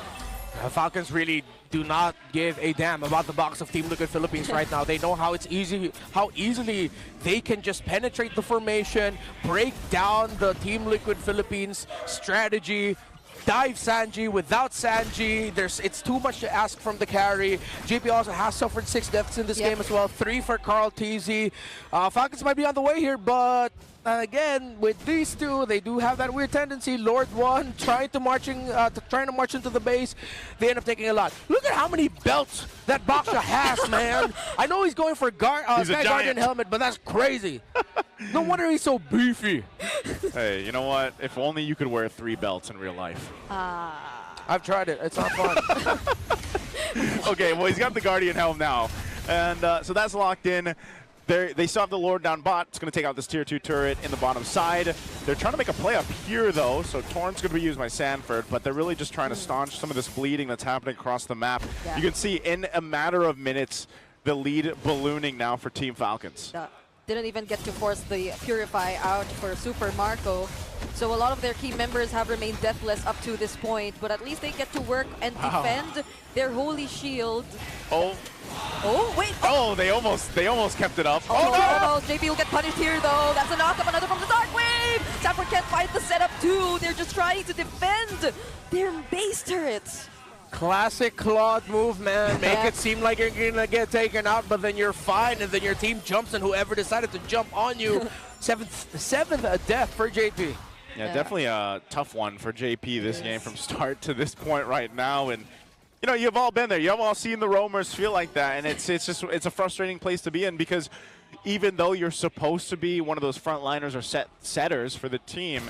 Speaker 18: Falcons really do not give a damn about the box of Team Liquid Philippines right now. They know how easily they can just penetrate the formation, break down the Team Liquid Philippines strategy, dive Sanji without Sanji. It's too much to ask from the carry. JP also has suffered 6 deaths in this game as well. 3 for Carl TZ. Falcons might be on the way here, but again, with these two, they do have that weird tendency. Lord 1 trying to march into the base. They end up taking a lot. Look at how many belts that Baksha has, man. I know he's going for Sky Guardian helmet, but that's crazy. No wonder he's so beefy.
Speaker 11: Hey, you know what? If only you could wear 3 belts in real life.
Speaker 18: I've tried it. It's not fun.
Speaker 11: Okay, well, he's got the Guardian helm now. And so that's locked in. They still have the Lord down bot. It's going to take out this tier 2 turret in the bottom side. They're trying to make a play up here, though, so Torn's going to be used by Sanford, but they're really just trying to staunch some of this bleeding that's happening across the map.
Speaker 14: Yeah.
Speaker 11: You can see in a matter of minutes, the lead ballooning now for Team Falcons.
Speaker 14: Didn't even get to force the Purify out for Super Marco. So a lot of their key members have remained deathless up to this point, but at least they get to work and defend their holy shield. Oh, wait.
Speaker 11: Oh, they almost kept it up.
Speaker 14: Oh, no. JP will get punished here, though. That's a knock-up, another from the Dark Wave. Sanford can't find the setup, too. They're just trying to defend their base turrets.
Speaker 18: Classic Claude move, man. Make it seem like you're gonna get taken out, but then you're fine, and then your team jumps, and whoever decided to jump on you. seventh death for JP.
Speaker 11: Yeah, definitely a tough one for JP this game from start to this point right now. And you know, you've all been there. You've all seen the roamers feel like that, and it's a frustrating place to be in, because even though you're supposed to be one of those frontliners or setters for the team,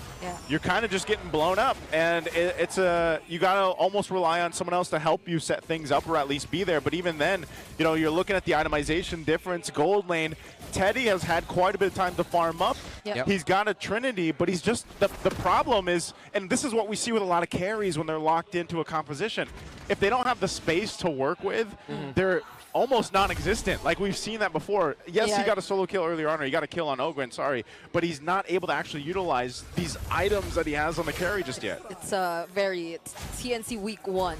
Speaker 11: you're kind of just getting blown up, and you gotta almost rely on someone else to help you set things up or at least be there. But even then, you know, you're looking at the itemization difference. Gold lane, Teddy has had quite a bit of time to farm up. He's got a Trinity, but he's just the problem is, and this is what we see with a lot of carries when they're locked into a composition. If they don't have the space to work with, they're almost non-existent. Like, we've seen that before. Yes, he got a solo kill earlier on, or he got a kill on Ogren, sorry, but he's not able to actually utilize these items that he has on the carry just yet.
Speaker 14: It's a very TNC week 1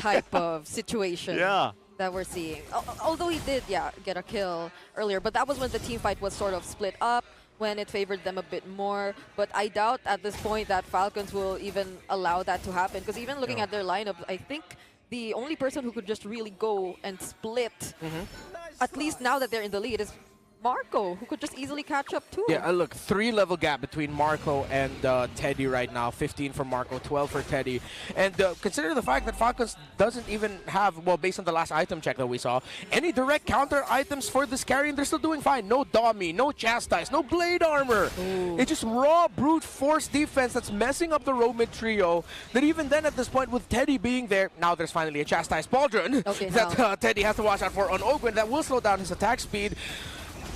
Speaker 14: type of situation that we're seeing. Although he did, get a kill earlier, but that was when the team fight was sort of split up, when it favored them a bit more. But I doubt at this point that Falcons will even allow that to happen, because even looking at their lineup, I think the only person who could just really go and split, at least now that they're in the lead, is Marco, who could just easily catch up too.
Speaker 18: Yeah, look, 3-level gap between Marco and Teddy right now. 15 for Marco, 12 for Teddy. And consider the fact that Falcons doesn't even have, well, based on the last item check that we saw, any direct counter items for this carry, and they're still doing fine. No Dommy, no Chastise, no Blade Armor. It's just raw brute force defense that's messing up the Roamid trio. That even then, at this point, with Teddy being there, now there's finally a Chastise Pauldron that Teddy has to watch out for on Ogren that will slow down his attack speed.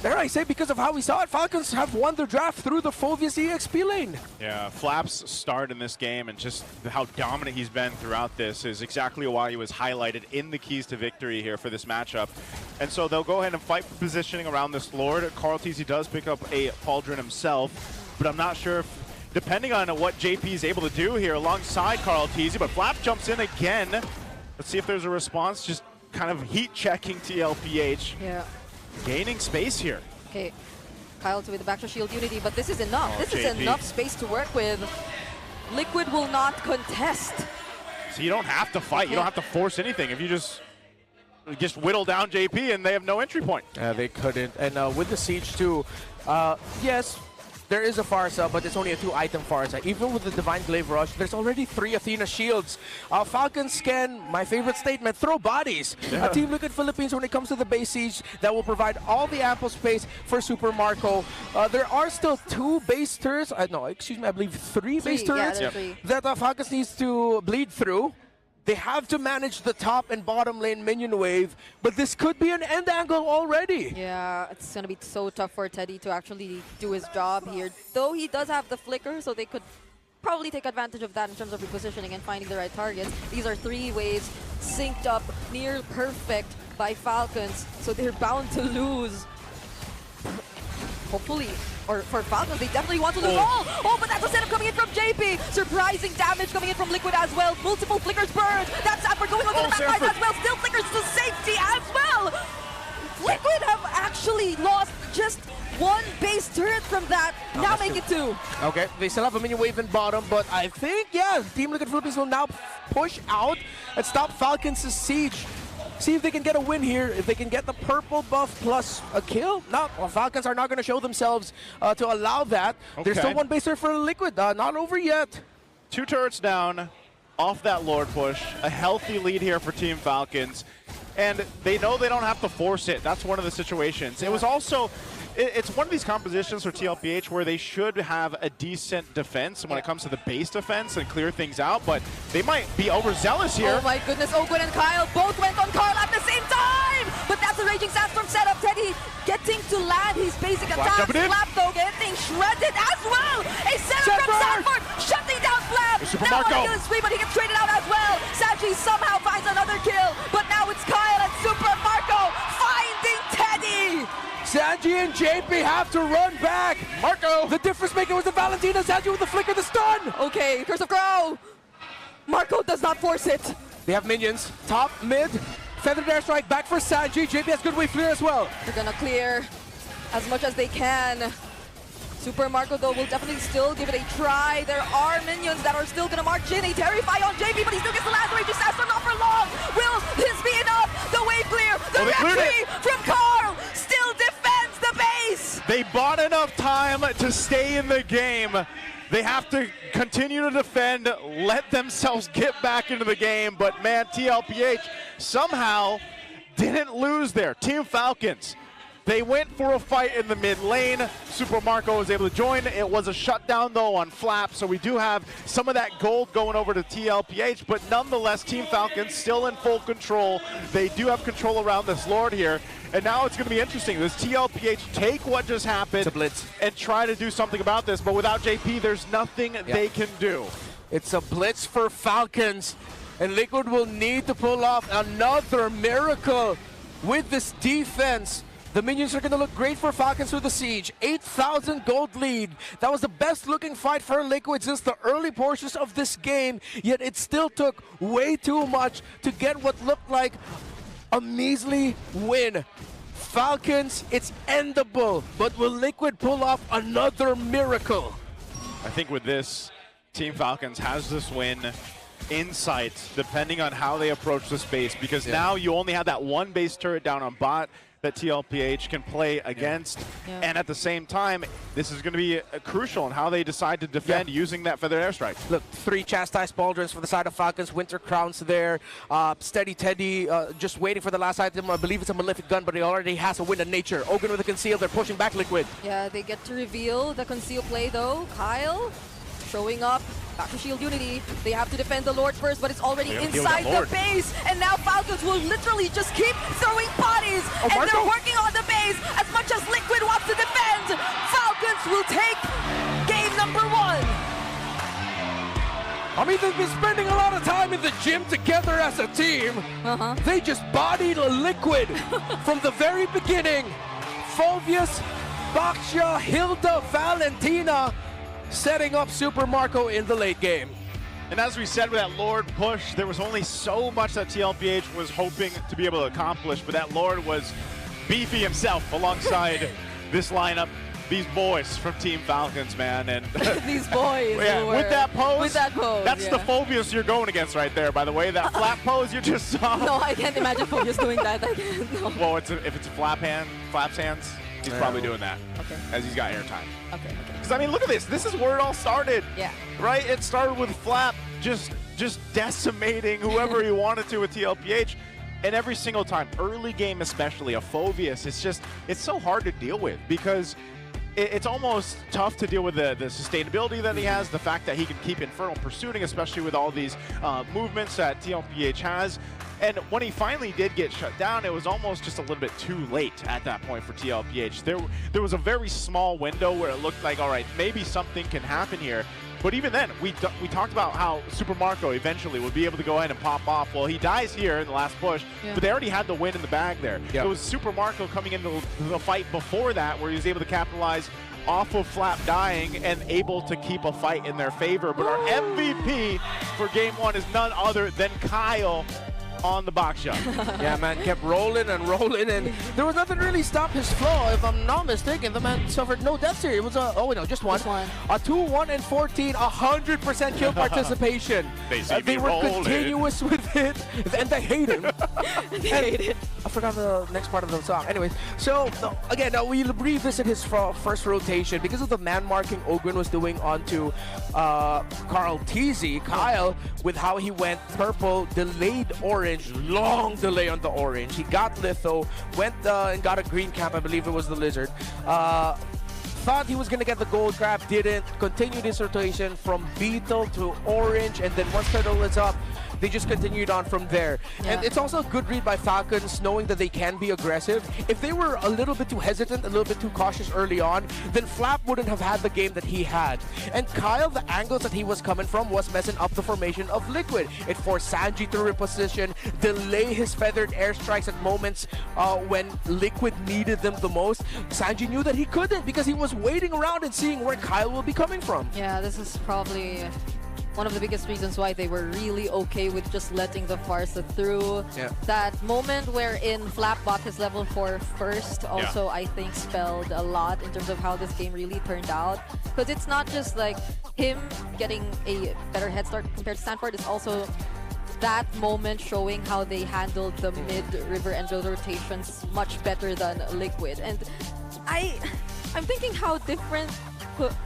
Speaker 18: Dare I say, because of how we saw it, Falcons have won the draft through the Phoveus EXP lane.
Speaker 11: Yeah, Flap's start in this game and just how dominant he's been throughout this is exactly why he was highlighted in the keys to victory here for this matchup. And so they'll go ahead and fight for positioning around this Lord. Carl TZ does pick up a Pauldron himself, but I'm not sure if, depending on what JP is able to do here alongside Carl TZ, but Flap jumps in again. Let's see if there's a response, just kind of heat checking TLPH.
Speaker 14: Yeah.
Speaker 11: Gaining space here.
Speaker 14: Okay, Kyle with the backshot shield unity, but this is enough. This is enough space to work with. Liquid will not contest.
Speaker 11: So you don't have to fight. You don't have to force anything. If you just whittle down JP and they have no entry point.
Speaker 18: They couldn't. And with the Siege too, yes, there is a Pharsa, but it's only a 2-item Pharsa. Even with the Divine Glaive Rush, there's already 3 Athena shields. Falcons can, my favorite statement, throw bodies. Team Liquid Philippines, when it comes to the base siege, that will provide all the ample space for Super Marco. There are still 2 base turrets, no, excuse me, I believe 3 base turrets that Falcons needs to bleed through. They have to manage the top and bottom lane minion wave, but this could be an end angle already.
Speaker 14: Yeah, it's going to be so tough for Teddy to actually do his job here. Though he does have the flicker, so they could probably take advantage of that in terms of repositioning and finding the right targets. These are 3 waves synced up, near perfect by Falcons, so they're bound to lose. hopefully, or for Falcons, they definitely want to lose all. Oh, but that's a setup coming in from JP. Surprising damage coming in from Liquid as well. Multiple flickers burned. That's Sanford going on to the backside as well. Still flickers to safety as well. Liquid have actually lost just one base turret from that. Now make it 2.
Speaker 15: Okay, they still have a minion wave in bottom, but I think, yeah, Team Liquid Philippines will now push out and stop Falcons' siege. See if they can get a win here, if they can get the purple buff plus a kill. No, well, Falcons are not going to show themselves to allow that. There's still one base turret for Liquid, not over yet.
Speaker 11: 2 turrets down off that Lord push. A healthy lead here for Team Falcons. And they know they don't have to force it. That's one of the situations. It was also, it's one of these compositions for TLPH where they should have a decent defense when it comes to the base defense and clear things out, but they might be overzealous here.
Speaker 14: Oh my goodness, Ogwen and Kyle both went on Carl at the same time! But that's a Raging Sandstorm setup. Teddy getting to land his basic attack. Flap though getting shredded as well! A setup from Sanford shutting down Flap! Now on the screen, but he gets traded out as well. Saji somehow finds another kill, but now it's Kyle and Super Marco finding Teddy!
Speaker 15: Sanji and JP have to run back. Marco! The difference maker was the Valentina. Sanji with the flicker, the stun!
Speaker 14: Okay, Curse of Crow! Marco does not force it.
Speaker 15: They have minions. Top, mid, Feathered Airstrike back for Sanji. JP has good wave clear as well.
Speaker 14: They're gonna clear as much as they can. Super Marco, though, will definitely still give it a try. There are minions that are still gonna march in. A Terrify on JP, but he still gets the last Rage Disaster, not for long. Will this be enough? The wave clear. The retry from Carl still defends the base.
Speaker 11: They bought enough time to stay in the game. They have to continue to defend, let themselves get back into the game. But man, TLPH somehow didn't lose there. Team Falcons, they went for a fight in the mid lane. Super Marco was able to join. It was a shutdown though on Flap, so we do have some of that gold going over to TLPH, but nonetheless, Team Falcons still in full control. They do have control around this Lord here, and now it's going to be interesting. Does TLPH take what just happened and try to do something about this? But without JP, there's nothing they can do.
Speaker 15: It's a blitz for Falcons, and Liquid will need to pull off another miracle with this defense. The minions are going to look great for Falcons through the siege. 8,000 gold lead. That was the best looking fight for Liquid since the early portions of this game, yet it still took way too much to get what looked like a measly win. Falcons, it's endable, but will Liquid pull off another miracle?
Speaker 11: I think with this, Team Falcons has this win in sight, depending on how they approach the space, because now you only have that one base turret down on bot that TLPH can play against, and at the same time, this is going to be crucial in how they decide to defend using that Feather Airstrike.
Speaker 15: Look, 3 Chastised Pauldrons for the side of Falcons, Winter Crowns there, Steady Teddy just waiting for the last item. I believe it's a Malefic Gun, but he already has a Wind of Nature. Ogun with a Conceal, they're pushing back Liquid.
Speaker 14: Yeah, they get to reveal the Conceal play though. Kyle showing up. Back to Shield Unity. They have to defend the Lord first, but it's already inside the base. And now Falcons will literally just keep throwing bodies. And they're working on the base as much as Liquid wants to defend. Falcons will take game number 1.
Speaker 15: I mean, they've been spending a lot of time in the gym together as a team. They just bodied Liquid from the very beginning. Phobius, Baksha, Hilda, Valentina, setting up Super Marco in the late game.
Speaker 11: And as we said with that Lord push, there was only so much that TLPH was hoping to be able to accomplish, but that Lord was beefy himself alongside this lineup. These boys from Team Falcons, man. And
Speaker 14: these boys.
Speaker 11: With that pose, that's the
Speaker 14: yeah.
Speaker 11: Phobius you're going against right there, by the way. That flap pose you just saw.
Speaker 14: No, I can't imagine Phobius doing that. No.
Speaker 11: Well, if it's a flaps hands, he's probably doing that.
Speaker 14: Okay.
Speaker 11: As he's got airtime.
Speaker 14: Okay.
Speaker 11: Because, I mean, look at this. This is where it all started.
Speaker 14: Yeah.
Speaker 11: Right? It started with Flap just decimating whoever he wanted to with TLPH. And every single time, early game especially, a Phobius, it's so hard to deal with because it's almost tough to deal with the sustainability that he has, the fact that he can keep Infernal pursuing, especially with all these movements that TLPH has. And when he finally did get shut down, it was almost just a little bit too late at that point for TLPH. There was a very small window where it looked like, all right, maybe something can happen here. But even then, we talked about how Super Marco eventually would be able to go ahead and pop off. Well, he dies here in the last push, but they already had the win in the bag there. It was Super Marco coming into the fight before that where he was able to capitalize off of Flap dying and able to keep a fight in their favor. But our MVP for game 1 is none other than Kyle on the box shot.
Speaker 15: Yeah, man, kept rolling and rolling, and there was nothing really stop his flow. If I'm not mistaken, the man suffered no deaths here. It was a, oh no, just one. A 2-1-14, 100% kill participation. They were continuous with it, and they hate him. They hate it. I forgot the next part of the song. Anyways, so again, we'll revisit his first rotation because of the man marking Ogren was doing onto Carl TZ, Kyle, with how he went purple, delayed orange, long delay on the orange. He got litho, went and got a green cap, I believe it was the lizard. Thought he was gonna get the gold grab, didn't. Continued his rotation from beetle to orange, and then once turtle was up, they just continued on from there. And it's also a good read by Falcons, knowing that they can be aggressive. If they were a little bit too hesitant, a little bit too cautious early on, then Flap wouldn't have had the game that he had. And Kyle, the angles that he was coming from was messing up the formation of Liquid. It forced Sanji to reposition, delay his feathered airstrikes at moments when Liquid needed them the most. Sanji knew that he couldn't because he was waiting around and seeing where Kyle will be coming from.
Speaker 14: Yeah, this is probably one of the biggest reasons why they were really okay with just letting the Farsa through. That moment wherein Flap bought his level 4 first also I think spelled a lot in terms of how this game really turned out. Because it's not just like him getting a better head start compared to Stanford, it's also that moment showing how they handled the mid-river and build rotations much better than Liquid. And I'm thinking how different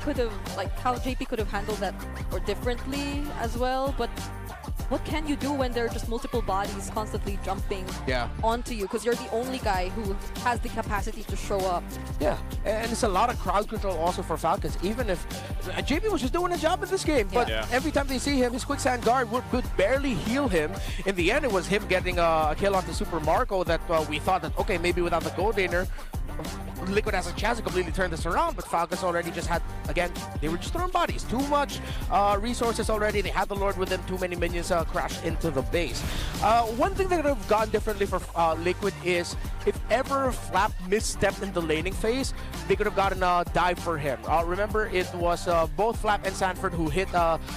Speaker 14: could have, like how JP could have handled that or differently as well, but what can you do when there are just multiple bodies constantly jumping onto you because you're the only guy who has the capacity to show up? Yeah, and it's a lot of crowd control also for Falcons, even if JP was just doing a job in this game, but every time they see him, his quicksand guard would barely heal him. In the end, it was him getting a kill onto Super Marco that we thought that, okay, maybe without the gold laner, Liquid has a chance to completely turn this around, but Falcons already just had, again, they were just throwing bodies. Too much resources already. They had the Lord with them. Too many minions crashed into the base. One thing that could have gone differently for Liquid is if ever Flap misstepped in the laning phase, they could have gotten a dive for him. Remember, it was both Flap and Sanford who hit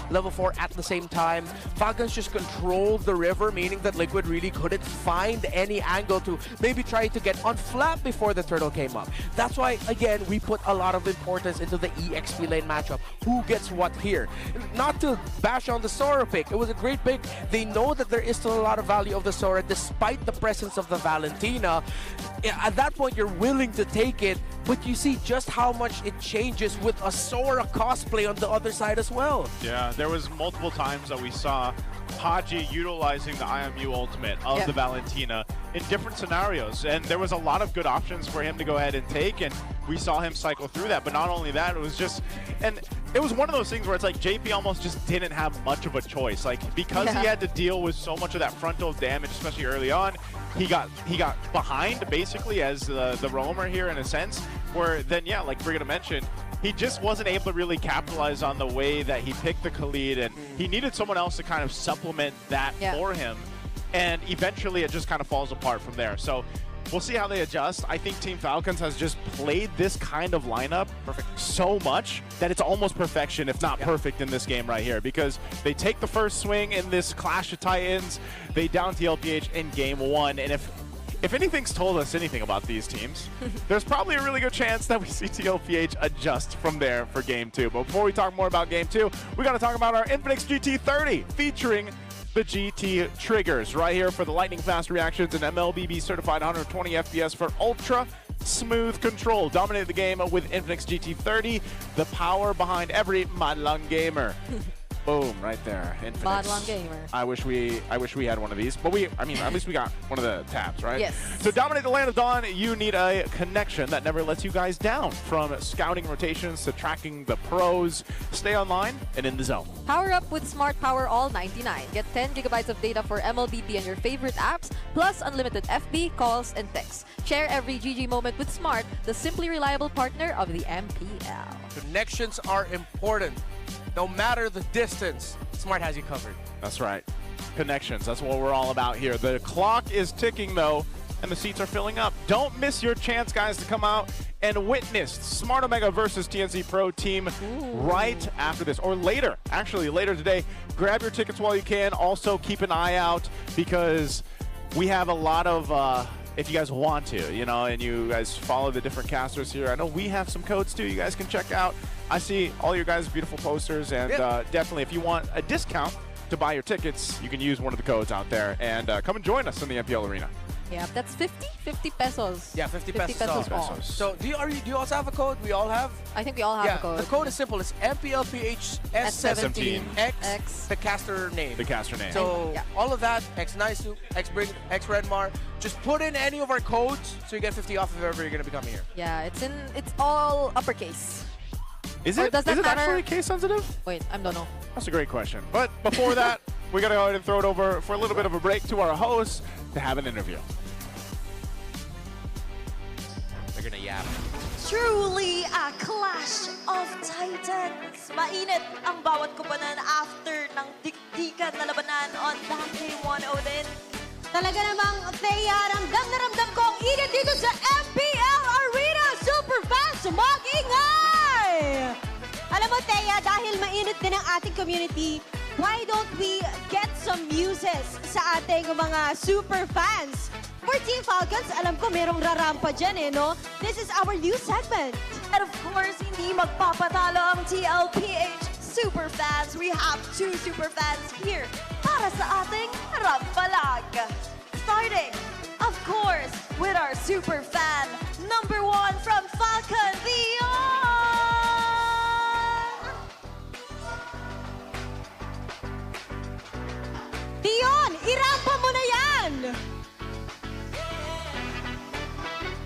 Speaker 14: level 4 at the same time. Falcons just controlled the river, meaning that Liquid really couldn't find any angle to maybe try to get on Flap before the turtle came up. That's why, again, we put a lot of importance into the EXP lane matchup. Who gets what here? Not to bash on the Sora pick. It was a great pick. They know that there is still a lot of value of the Sora despite the presence of the Valentina. At that point, you're willing to take it, but you see just how much it changes with a Sora cosplay on the other side as well.
Speaker 11: Yeah, there was multiple times that we saw Haji utilizing the IMU ultimate of the Valentina in different scenarios, and there was a lot of good options for him to go ahead and take, and we saw him cycle through that. But not only that, it was just, and it was one of those things where it's like JP almost just didn't have much of a choice, like because he had to deal with so much of that frontal damage, especially early on. He got behind basically as the roamer here in a sense, where then like Brigitte mentioned, he just wasn't able to really capitalize on the way that he picked the Khalid, and he needed someone else to kind of supplement that for him. And eventually it just kind of falls apart from there. So we'll see how they adjust. I think Team Falcons has just played this kind of lineup so much that it's almost perfection, if not perfect in this game right here, because they take the first swing in this Clash of Titans, they down TLPH in game 1, and if anything's told us anything about these teams, there's probably a really good chance that we see TLPH adjust from there for Game 2. But before we talk more about Game 2, we got to talk about our Infinix GT30 featuring the GT triggers right here for the lightning fast reactions and MLBB certified 120 FPS for ultra smooth control. Dominate the game with Infinix GT30, the power behind every Madlang gamer. Boom, right there. Infinix.
Speaker 14: Madlang gamer.
Speaker 11: I wish we had one of these, but I mean, at least we got one of the tabs, right?
Speaker 14: Yes.
Speaker 11: To dominate the land of Dawn, you need a connection that never lets you guys down. From scouting rotations to tracking the pros, stay online and in the zone.
Speaker 14: Power up with Smart Power All 99. Get 10 gigabytes of data for MLBB and your favorite apps, plus unlimited FB, calls, and texts. Share every GG moment with Smart, the simply reliable partner of the MPL.
Speaker 19: Connections are important. No matter the distance, Smart has you covered.
Speaker 11: That's right. Connections, that's what we're all about here. The clock is ticking, though, and the seats are filling up. Don't miss your chance, guys, to come out and witness Smart Omega versus TNC Pro Team right after this, or later. Actually, later today. Grab your tickets while you can. Also, keep an eye out because we have a lot of... if you guys want to, you know, and you guys follow the different casters here. I know we have some codes too you guys can check out. I see all your guys' beautiful posters, and definitely if you want a discount to buy your tickets, you can use one of the codes out there and come and join us in the MPL Arena.
Speaker 14: Yeah, that's 50 pesos.
Speaker 19: Yeah, 50 pesos.
Speaker 14: 50 pesos.
Speaker 19: So do you also have a code? We all have?
Speaker 14: I think we all have a code.
Speaker 19: The code is simple. It's MPL PH S17 X the caster name.
Speaker 11: The caster name.
Speaker 19: So all of that, X Naisu, X Bring, X Redmar, just put in any of our codes so you get 50 off if ever you're gonna be coming here.
Speaker 14: Yeah, it's all uppercase.
Speaker 11: Is
Speaker 14: Or
Speaker 11: it?
Speaker 14: does that
Speaker 11: Is it
Speaker 14: matter?
Speaker 11: actually case sensitive?
Speaker 14: Wait, I don't know.
Speaker 11: That's a great question. But before that, we gotta go ahead and throw it over for a little bit of a break to our host to have an interview.
Speaker 12: They're gonna yap.
Speaker 7: Truly a clash of titans. Mainit ang bawat kubanan after ng dikdikan na labanan on Dante 1-0 din. Talaga namang, Thea, ramdam na ramdam ko ang init dito sa MPL Arena. Superfan, sumag-ingay! Alam mo, Thea, dahil mainit din ang ating community, why don't we get some muses sa ating mga superfans? For Team Falcons, alam ko merong rarampa dyan no? This is our new segment. And of course, hindi magpapatalo ang TLPH Superfans. We have 2 Superfans here para sa ating rampalag. Starting, of course, with our Superfan number 1 from Falcon, Dion, irampa mo na yan!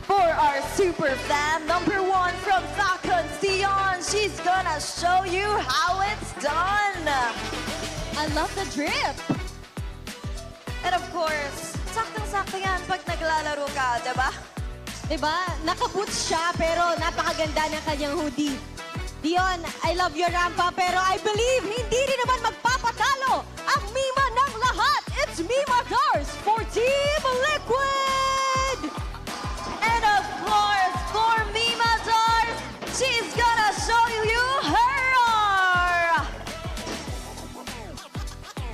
Speaker 7: For our super fan, number 1 from Falcons, Dion, she's gonna show you how it's done. I love the drip. And of course, saktong-sakto yan pag naglalaro ka, diba? Diba? Naka-boots siya, pero napakaganda ng kanyang hoodie. Dion, I love your rampa, pero I believe hindi rin naman magpapatalo ang Mima ng lahat. It's Mima Dars for Team Liquid! And of course, for Mima Dars, she's gonna show you her roar!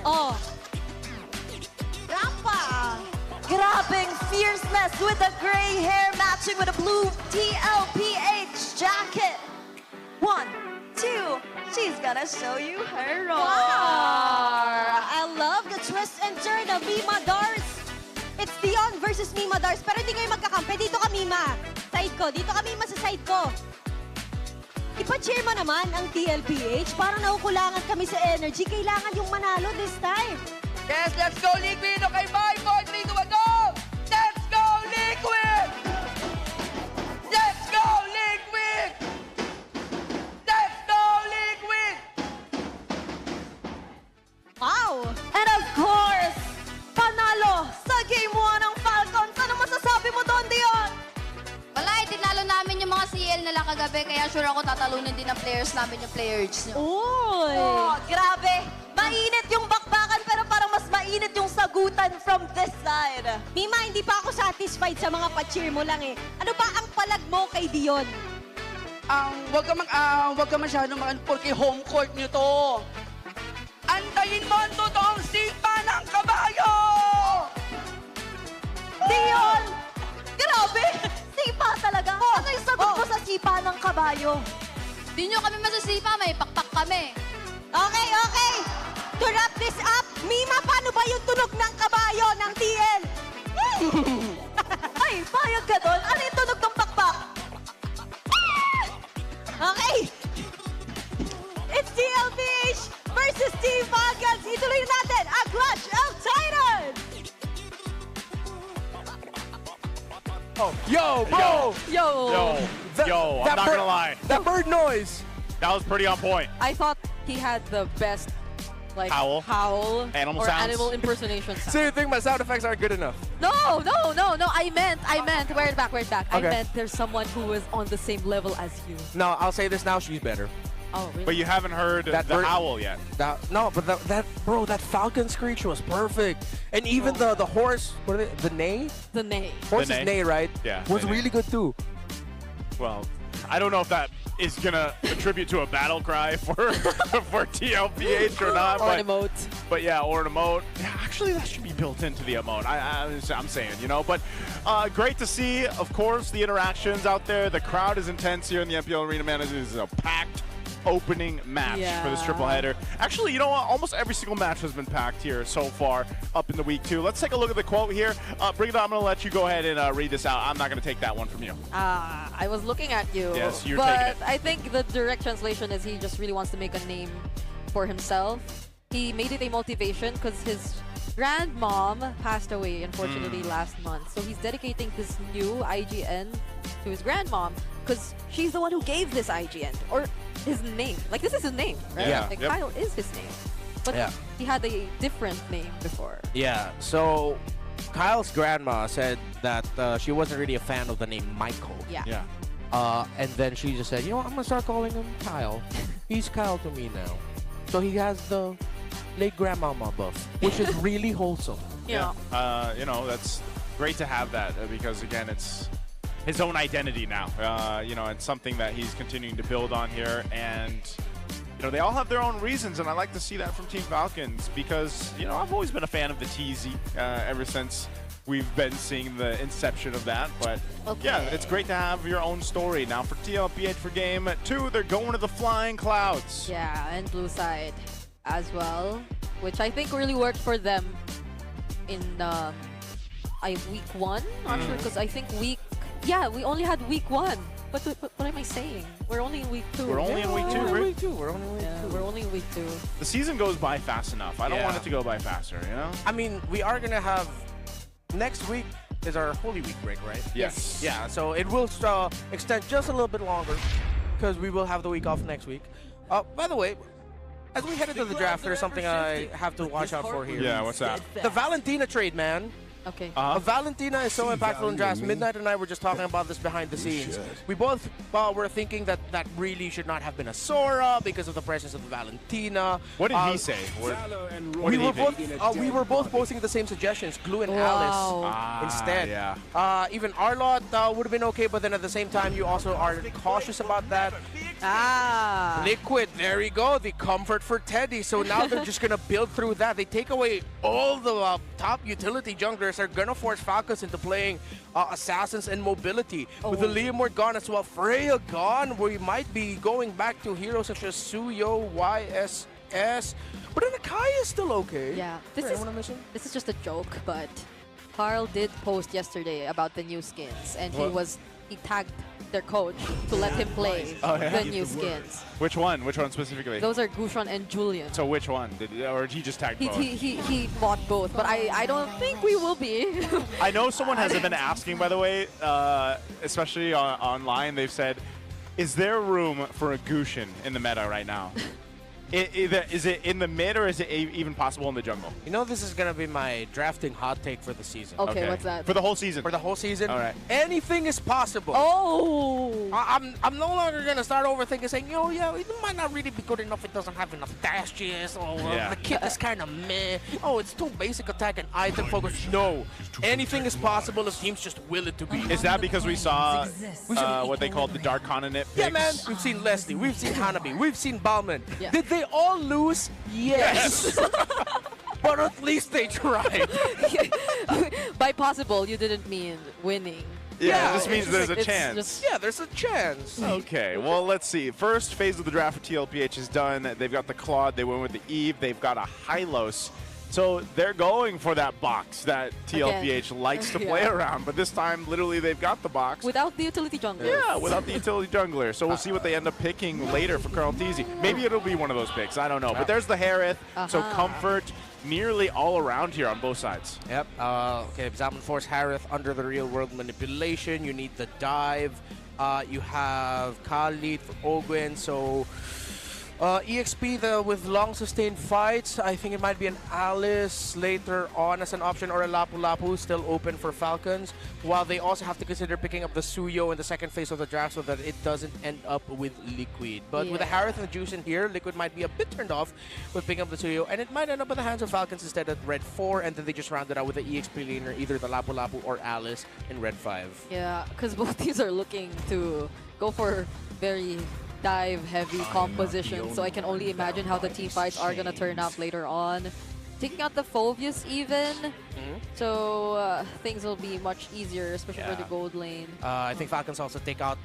Speaker 7: Oh. Rampa! Grabing fierceness with the gray hair matching with a blue TLPH jacket. 1, 2, she's gonna show you her roar. Wow. I love the twist and turn of Mima Dars. It's Dion versus Mima Dars, pero hindi kayo magkakampi. Dito ka, Mima. Side ko. Dito ka, Mima, sa side ko. Ipa-cheer mo naman ang TLPH. Parang nakukulangan kami sa energy. Kailangan yung manalo this time.
Speaker 20: Yes, let's go, Liquid! Okay, 5, 4, 3, 2, 1, go! Let's go, Liquid! Let's go, Liquid! Let's go, Liquid!
Speaker 7: Wow! And of course, panalo sa Game 1 ng Falcons. Ano masasabi mo doon, Dion?
Speaker 21: Wala, tinalo namin yung mga CL nila kagabi, kaya sure ako tatalunin din ng players namin yung players nyo.
Speaker 7: Uy! Oh, grabe! Mainit yung bakbakan, pero parang mas mainit yung sagutan from this side. Mima, hindi pa ako satisfied sa mga pa-cheer mo lang eh. Ano ba ang palag mo kay Dion?
Speaker 20: Wag ka masyadong porque home court nyo to. Antayin mo ang totoong sipa ng kabayo!
Speaker 7: Dion! Grabe! Sipa talaga! Ano yung sagot mo sa sipa ng kabayo?
Speaker 21: Di nyo kami masasipa, may pakpak kami.
Speaker 7: Okay, okay! To wrap this up, Mima, paano ba yung tunog ng kabayo ng TL? Ay, payag ka doon? Ano yung tunog ng pakpak? Okay! It's TLPH versus Team Falcons, ituloy natin ang Clash of Titans!
Speaker 19: Oh, yo, bro!
Speaker 14: Yo!
Speaker 11: I'm not gonna lie.
Speaker 19: That bird noise!
Speaker 11: That was pretty on point.
Speaker 14: I thought he had the best
Speaker 11: howl, animal
Speaker 14: or
Speaker 11: sounds.
Speaker 14: animal impersonation sound.
Speaker 19: So you think my sound effects aren't good enough?
Speaker 14: No. I meant. Wear it back.
Speaker 19: Okay.
Speaker 14: I meant there's someone who is on the same level as you.
Speaker 19: No, I'll say this now, she's better.
Speaker 14: Oh, really?
Speaker 11: But you haven't heard the howl yet.
Speaker 19: No, but that Falcon screech was perfect. And even the horse, what are they, the neigh?
Speaker 14: The neigh.
Speaker 19: Horse's
Speaker 11: The neigh.
Speaker 19: neigh, right?
Speaker 11: Yeah.
Speaker 19: Was
Speaker 11: the neigh.
Speaker 19: really good too.
Speaker 11: Well, I don't know if that is gonna attribute to a battle cry for TLPH or not.
Speaker 14: Or an emote.
Speaker 11: But yeah, or an emote. Yeah, actually, that should be built into the emote. I'm saying, you know. But great to see, of course, the interactions out there. The crowd is intense here in the MPL Arena, man. This is a packed opening match for this triple header. Actually, you know what? Almost every single match has been packed here so far up in the week 2. Let's take a look at the quote here. Bring it on. I'm going to let you go ahead and read this out. I'm not going to take that one from you.
Speaker 14: I was looking at you.
Speaker 11: Yes, you're
Speaker 14: but
Speaker 11: taking it.
Speaker 14: I think the direct translation is he just really wants to make a name for himself. He made it a motivation because his grandmom passed away, unfortunately, last month. So he's dedicating this new IGN to his grandmom because she's the one who gave this IGN. Or his name. Like, this is his name, right?
Speaker 19: Yeah.
Speaker 14: Like, Kyle is his name. But he had a different name before.
Speaker 18: Yeah, so Kyle's grandma said that she wasn't really a fan of the name Michael.
Speaker 14: Yeah.
Speaker 18: And then she just said, you know what, I'm going to start calling him Kyle. He's Kyle to me now. So he has the late grandmama buff, which is really wholesome.
Speaker 14: Yeah.
Speaker 11: You know, that's great to have that because, again, it's his own identity now. You know, it's something that he's continuing to build on here. And, you know, they all have their own reasons. And I like to see that from Team Falcons because, you know, I've always been a fan of the TZ ever since we've been seeing the inception of that. But, yeah, it's great to have your own story. Now for TLPH for Game 2, they're going to the Flying Clouds.
Speaker 14: Yeah, and Blue Side as well, which I think really worked for them in week 1. Not sure, because I think we only had week 1. But what am I saying? We're only in week 2.
Speaker 11: We're only in week 2, right?
Speaker 19: We're only in week 2.
Speaker 14: We're only in week 2.
Speaker 11: The season goes by fast enough. I don't want it to go by faster, you know?
Speaker 19: I mean, we are going to have next week is our Holy Week break, right?
Speaker 11: Yes.
Speaker 19: Yeah, so it will extend just a little bit longer because we will have the week off next week. By the way, as we head into the draft, there's something I have to watch out for here.
Speaker 11: Yeah, what's that?
Speaker 19: The Valentina trade, man.
Speaker 14: Okay.
Speaker 19: Valentina is so impactful in drafts. Midnight and I were just talking about this behind the scenes. We both were thinking that really should not have been a Sora because of the presence of the Valentina.
Speaker 11: What did he say?
Speaker 19: We were both posting the same suggestions, Glue and Alice instead.
Speaker 11: Yeah.
Speaker 19: Even Arlott would have been okay, but then at the same time, you also are cautious about that. Liquid, there you go, the comfort for Teddy. So now they're just going to build through that. They take away all the top utility junglers, are going to force Falcons into playing Assassins and Mobility. With the Leomord gone as well, Freya gone, we might be going back to heroes such as Suyo, YSS. But then Akai is still okay.
Speaker 14: Yeah, this is just a joke, but Carl did post yesterday about the new skins, and he tagged their coach to let him play the new skins.
Speaker 11: Which one? Which one specifically?
Speaker 14: Those are Gushon and Julian.
Speaker 11: So which one? Or he just tagged both?
Speaker 14: He bought both, but I don't think we will be.
Speaker 11: I know someone has been asking, by the way, especially online, they've said, is there room for a Gushon in the meta right now? Is it in the mid or is it even possible in the jungle?
Speaker 19: You know, this is going to be my drafting hot take for the season.
Speaker 14: Okay, what's that?
Speaker 11: For the whole season?
Speaker 19: For the whole season?
Speaker 11: All right.
Speaker 19: Anything is possible.
Speaker 14: Oh!
Speaker 19: I'm no longer going to start overthinking, saying, it might not really be good enough. It doesn't have enough dashes. Or the kit is kind of meh. Oh, it's too basic attack and item focus. No. Anything is possible if teams just will it to be.
Speaker 11: Is that because we saw what they called the Dark Continent picks?
Speaker 19: Yeah, man. We've seen Leslie. We've seen Hanabi. We've seen Balman. Yeah. Did they all lose? Yes. But at least they tried.
Speaker 14: By possible, you didn't mean winning.
Speaker 11: Yeah, this means there's a chance.
Speaker 19: Yeah, there's a chance.
Speaker 11: Okay, well, let's see. First phase of the draft for TLPH is done. They've got the Claude. They went with the Eve. They've got a Hylos So they're going for that box that TLPH likes to play around, but this time, literally, they've got the box.
Speaker 14: Without the utility jungler.
Speaker 11: Yeah, without the utility jungler. So we'll see what they end up picking later for Carl Teasy. Maybe it'll be one of those picks. I don't know. But there's the Harith. So comfort nearly all around here on both sides.
Speaker 18: Yep. Okay, Zaman Force Harith under the real world manipulation. You need the dive. You have Khalid for Ogwen. So EXP with long sustained fights. I think it might be an Alice later on as an option, or a Lapu Lapu still open for Falcons. While they also have to consider picking up the Suyo in the second phase of the draft so that it doesn't end up with Liquid. But with the Harith and the Juice in here, Liquid might be a bit turned off with picking up the Suyo, and it might end up in the hands of Falcons instead at Red 4, and then they just round it out with the EXP laner, either the Lapu Lapu or Alice in Red 5.
Speaker 14: Yeah, because both teams are looking to go for very dive-heavy composition, so I can only imagine how the team fights are going to turn out later on. Taking out the Phobius even, so things will be much easier, especially for the gold lane.
Speaker 18: I think Falcons also take out,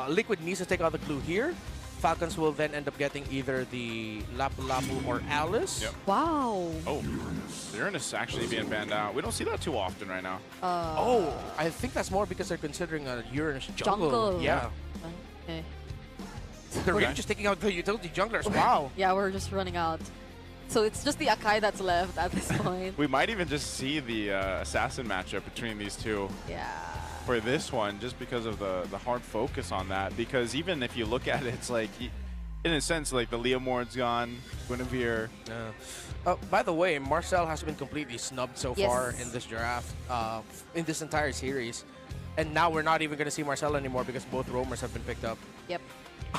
Speaker 18: Liquid needs to take out the glue here. Falcons will then end up getting either the Lapu Lapu or Alice.
Speaker 11: Yep.
Speaker 14: Wow.
Speaker 11: Oh, Uranus actually being banned out. We don't see that too often right now.
Speaker 18: Oh, I think that's more because they're considering a Uranus jungle. Yeah.
Speaker 14: Okay.
Speaker 18: They're really just taking out the utility junglers. Wow.
Speaker 14: Yeah, we're just running out. So it's just the Akai that's left at this point.
Speaker 11: We might even just see the assassin matchup between these two.
Speaker 14: Yeah.
Speaker 11: For this one, just because of the hard focus on that. Because even if you look at it, it's like, in a sense, like the Leomord's gone, Guinevere.
Speaker 18: By the way, Marcel has been completely snubbed so far in this draft, in this entire series. And now we're not even going to see Marcel anymore because both roamers have been picked up.
Speaker 14: Yep.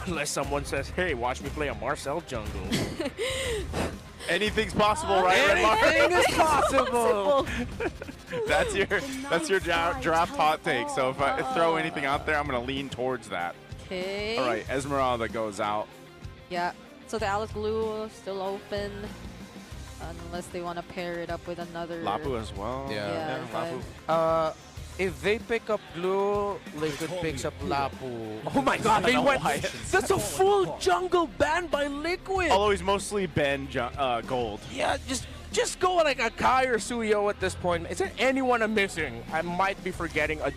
Speaker 18: Unless someone says, hey, watch me play a Marcel jungle.
Speaker 11: Anything's possible, right?
Speaker 18: Anything is possible.
Speaker 11: that's your draft hot take. So if I throw anything out there, I'm going to lean towards that.
Speaker 14: Okay.
Speaker 11: All right, Esmeralda goes out.
Speaker 14: Yeah. So the Alice Glue still open. Unless they want to pair it up with another.
Speaker 11: Lapu as well.
Speaker 14: Yeah,
Speaker 11: Lapu.
Speaker 18: If they pick up Blue, Liquid picks up Lapu.
Speaker 15: Oh my god, they went. That's a full jungle ban by Liquid.
Speaker 11: Although he's mostly Ben gold.
Speaker 18: Yeah, just go like Akai or Suyo at this point. Is there anyone I'm missing? I might be forgetting a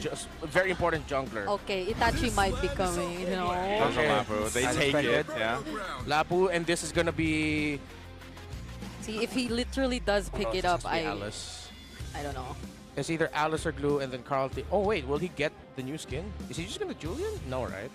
Speaker 18: very important jungler.
Speaker 14: Okay, Itachi might be coming, you know.
Speaker 11: Okay. Lapu. They take it, yeah.
Speaker 18: Lapu, and this is going to be...
Speaker 14: See, if he literally does pick it up,
Speaker 18: Alice.
Speaker 14: I don't know.
Speaker 18: It's either Alice or Glue, and then Carl. Oh wait, will he get the new skin? Is he just gonna Julian? No, right?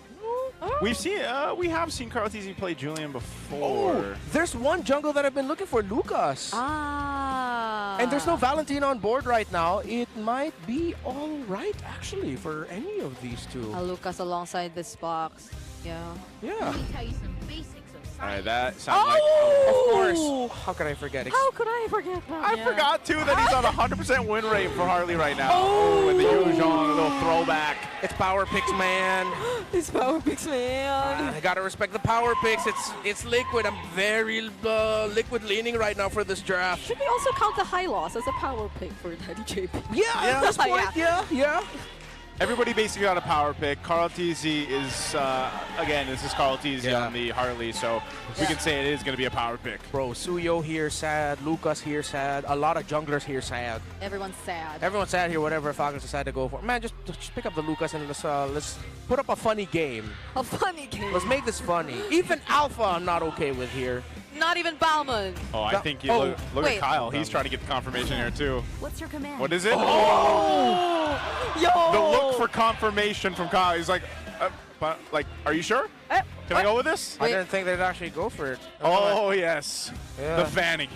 Speaker 11: We have seen Carl Teasy play Julian before.
Speaker 18: Oh, there's one jungle that I've been looking for, Lucas. And there's no Valentine on board right now. It might be all right actually for any of these two.
Speaker 14: Lucas alongside this box. Yeah.
Speaker 18: Yeah.
Speaker 21: Let me tell you some basics of
Speaker 11: All right,
Speaker 21: science.
Speaker 11: that sounds like...
Speaker 18: Of course. How could I forget?
Speaker 14: How could I forget that?
Speaker 11: I forgot, too, that he's on a 100% win rate for Harley right now. Oh, with the Yuzhong, a little throwback.
Speaker 18: It's power picks, man.
Speaker 14: It's power picks, man.
Speaker 18: I gotta respect the power picks. It's Liquid. I'm very Liquid leaning right now for this draft.
Speaker 14: Should we also count the high loss as a power pick for Daddy JP?
Speaker 18: Yeah, at this point, yeah.
Speaker 11: Everybody basically got a power pick. Carl Teasy is, again, this is Carl Teasy on the Harley, so we can say it is going to be a power pick.
Speaker 18: Bro, Suyo here sad, Lucas here sad, a lot of junglers here sad.
Speaker 14: Everyone's sad.
Speaker 18: Everyone's sad here, whatever Falcons decide to go for. Man, just pick up the Lucas and let's put up a funny game.
Speaker 14: A funny game.
Speaker 18: Let's make this funny. Even Alpha I'm not okay with here.
Speaker 14: Not even Bauman.
Speaker 11: Oh, I think you look at Kyle. He's trying to get the confirmation here, too.
Speaker 21: What's your command?
Speaker 11: What is it?
Speaker 14: Yo!
Speaker 11: The look for confirmation from Kyle. He's like, are you sure? Can I go with this?
Speaker 18: I didn't think they'd actually go for it.
Speaker 11: Oh, yes.
Speaker 18: Yeah.
Speaker 11: The fanning.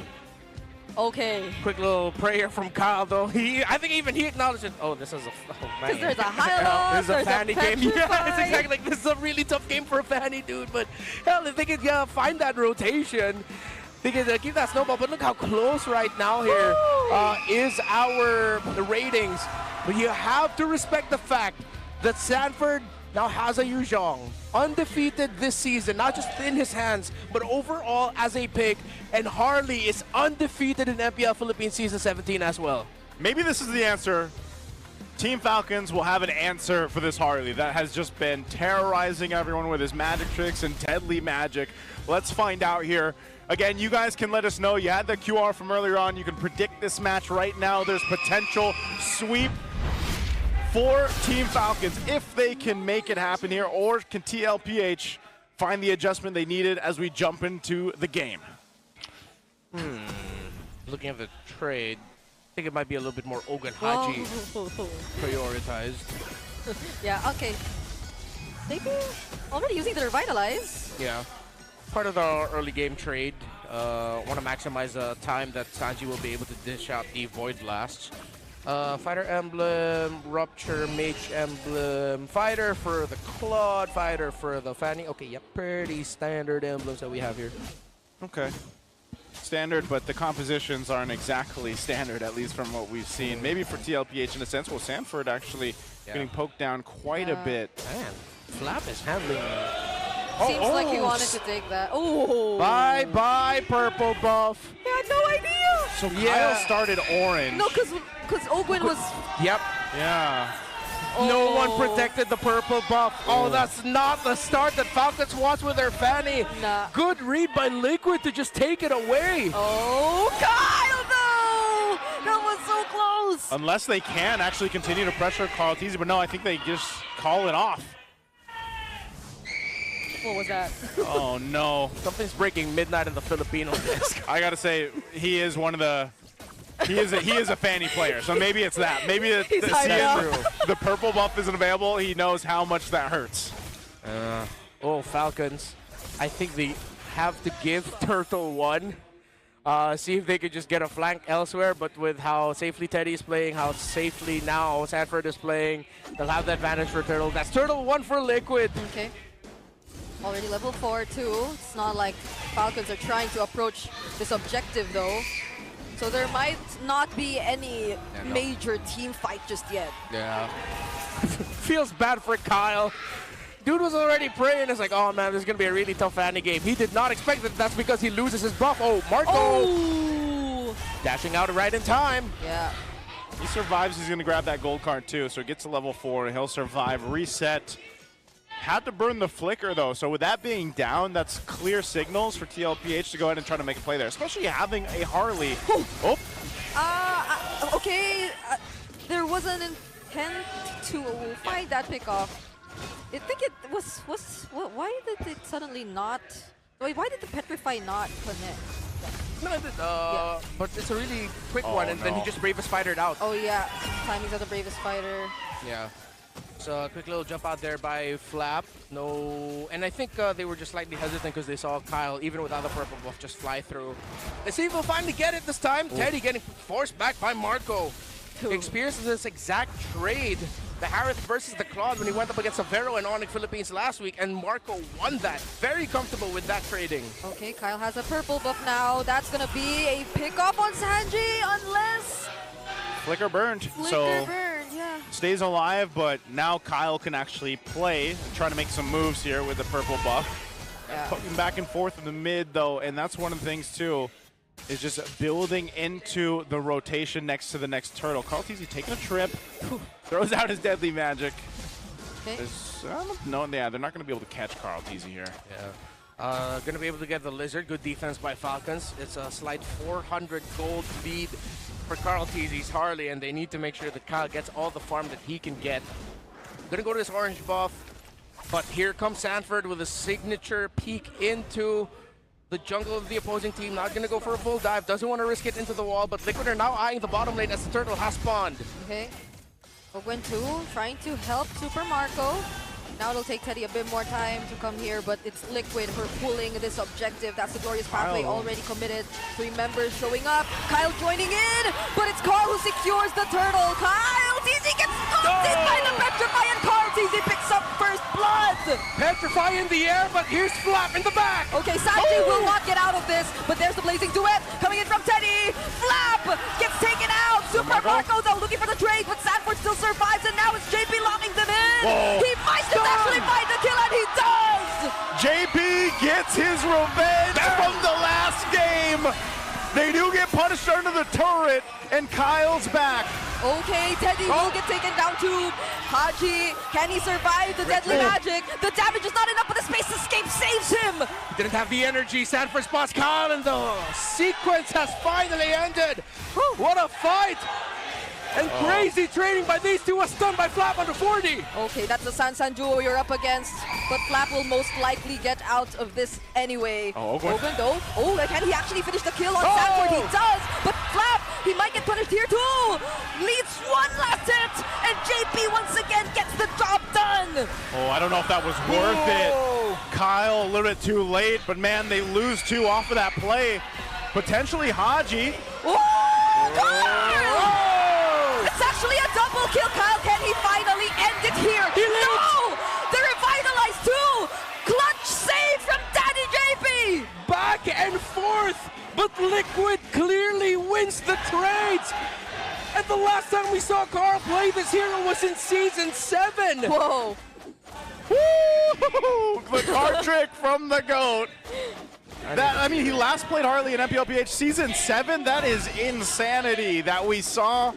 Speaker 14: Okay.
Speaker 18: Quick little prayer from Kyle, though. I think even he acknowledged it. Oh, this is
Speaker 14: Because there's a high loss,
Speaker 18: this is a fanny game. Yeah, it's
Speaker 14: Petrify.
Speaker 18: exactly like this is a really tough game for a fanny, dude. But hell, if they could find that rotation, they can keep that snowball. But look how close right now here is our ratings. But you have to respect the fact that Sanford now has a Yuzhong. Undefeated this season, not just in his hands, but overall as a pick. And Harley is undefeated in MPL Philippines Season 17 as well.
Speaker 11: Maybe this is the answer Team Falcons will have an answer for this Harley that has just been terrorizing everyone with his magic tricks and deadly magic. Let's find out here. Again, you guys can let us know. You had the QR from earlier on. You can predict this match right now. There's potential sweep for Team Falcons if they can make it happen here, or can TLPH find the adjustment they needed as we jump into the game?
Speaker 19: Looking at the trade, I think it might be a little bit more Ogun Haji prioritized.
Speaker 14: Yeah, okay. Maybe already using the Revitalize.
Speaker 19: Yeah. Part of the early game trade. Want to maximize the time that Sanji will be able to dish out the Void Blasts. Fighter Emblem, Rupture, Mage Emblem, Fighter for the Claude, Fighter for the Fanny. Okay, yep, pretty standard emblems that we have here.
Speaker 11: Okay. Standard, but the compositions aren't exactly standard, at least from what we've seen. Maybe for TLPH in a sense. Well, Sanford actually getting poked down quite a bit.
Speaker 19: Man, Flap is handling...
Speaker 14: Seems like he wanted to take that. Oh!
Speaker 19: Bye-bye, purple buff.
Speaker 14: I had no idea!
Speaker 11: So Kyle started orange.
Speaker 14: No, because Ogwin was...
Speaker 19: Yep.
Speaker 11: Yeah.
Speaker 19: No one protected the purple buff. Oh, that's not the start that Falcons wants with their Fanny.
Speaker 14: Nah.
Speaker 19: Good read by Liquid to just take it away.
Speaker 14: Oh, Kyle, no! That was so close.
Speaker 11: Unless they can actually continue to pressure Carl Teasy, but no, I think they just call it off.
Speaker 14: What was that?
Speaker 11: Oh, no.
Speaker 19: Something's breaking midnight in the Filipino disc.
Speaker 11: I got to say, he is one of the... He is a Fanny player, so maybe it's that. Maybe the purple buff isn't available. He knows how much that hurts.
Speaker 19: Falcons. I think they have to give Turtle one. See if they could just get a flank elsewhere, but with how safely Teddy is playing, how safely now Sanford is playing, they'll have the advantage for Turtle. That's Turtle 1 for Liquid.
Speaker 14: Okay. Already level 4 too. It's not like Falcons are trying to approach this objective though. So there might not be any major team fight just yet.
Speaker 19: Yeah. Feels bad for Kyle. Dude was already praying. It's like, oh man, this is going to be a really tough Fanny game. He did not expect that. That's because he loses his buff. Oh, Marco.
Speaker 14: Oh!
Speaker 19: Dashing out right in time.
Speaker 14: Yeah.
Speaker 11: He survives. He's going to grab that gold card too. So he gets to level 4. He'll survive. Reset. Had to burn the flicker though. So with that being down, that's clear signals for TLPH to go ahead and try to make a play there, especially having a Harley. Oh.
Speaker 14: Okay. There was an intent to find that pickoff. I think it was why did it suddenly not? Why did the Petrify not connect?
Speaker 19: No, but it's a really quick one, and then he just Bravest Spidered out.
Speaker 14: Oh yeah, timings of the Bravest Spider.
Speaker 19: Yeah. So a quick little jump out there by Flap. No, and I think they were just slightly hesitant because they saw Kyle, even without the purple buff, just fly through. Let's see if we'll finally get it this time. Ooh. Teddy getting forced back by Marco. Experiences this exact trade, the Harith versus the Claude, when he went up against Severo and Onyx Philippines last week, and Marco won that. Very comfortable with that trading.
Speaker 14: Okay, Kyle has a purple buff now. That's gonna be a pick-off on Sanji, unless...
Speaker 11: Flicker burned.
Speaker 14: Flicker burned, yeah.
Speaker 11: Stays alive, but now Kyle can actually play, try to make some moves here with the purple buff.
Speaker 14: Yeah.
Speaker 11: Poking back and forth in the mid, though, and that's one of the things, too, is just building into the rotation next to the next turtle. Carl Teasy taking a trip, throws out his deadly magic.
Speaker 14: Okay.
Speaker 11: No, yeah, they're not going to be able to catch Carl Teasy here.
Speaker 19: Yeah. Going to be able to get the Lizard. Good defense by Falcons. It's a slight 400 gold lead for Carl Teasy's Harley, and they need to make sure that Kyle gets all the farm that he can get. Going to go to this orange buff, but here comes Sanford with a signature peek into the jungle of the opposing team. Not going to go for a full dive. Doesn't want to risk it into the wall, but Liquid are now eyeing the bottom lane as the turtle has spawned.
Speaker 14: Okay. Ogwen 2 trying to help Super Marco. Now it'll take Teddy a bit more time to come here, but it's Liquid for pulling this objective. That's the Glorious Pathway already committed. 3 members showing up. Kyle joining in, but it's Carl who secures the turtle. Kyle Teasy gets stopped in by the Petrify, and Carl Teasy picks up first blood.
Speaker 19: Petrify in the air, but here's Flap in the back.
Speaker 14: Okay, Sanji will not get out of this, but there's the Blazing Duet coming in from Teddy. Flap gets taken out. Super Marco though looking for the trade, but Sanford still survives, and now it's JP locking them in.
Speaker 11: Whoa.
Speaker 14: He might just actually find the kill, and he does!
Speaker 11: JP gets his revenge from the last game. They do get punished under the turret, and Kyle's back.
Speaker 14: Okay, Teddy will get taken down too. Haji, can he survive the deadly magic? The damage is not enough, but the space escape saves him.
Speaker 19: He didn't have the energy. Sanford spots Kyle, and the sequence has finally ended. What a fight! And crazy training by these two was stunned by Flap under 40.
Speaker 14: Okay, that's the Sansan duo you're up against, but Flap will most likely get out of this anyway. Ogun though. Oh, can he actually finish the kill on Sanford? He does, but Flap, he might get punished here too. Leads one last hit, and JP once again gets the job done.
Speaker 11: Oh, I don't know if that was worth it. Kyle a little bit too late, but man, they lose two off of that play. Potentially Haji.
Speaker 14: It's actually a double kill. Kyle, can he finally end it here? No! They're revitalized too! Clutch save from Daddy JP!
Speaker 15: Back and forth, but Liquid clearly wins the trades. And the last time we saw Carl play this hero was in Season 7.
Speaker 14: Whoa.
Speaker 11: Woo! The card trick from the GOAT. I mean, he last played Harley in MPL PH Season 7. That is insanity that we saw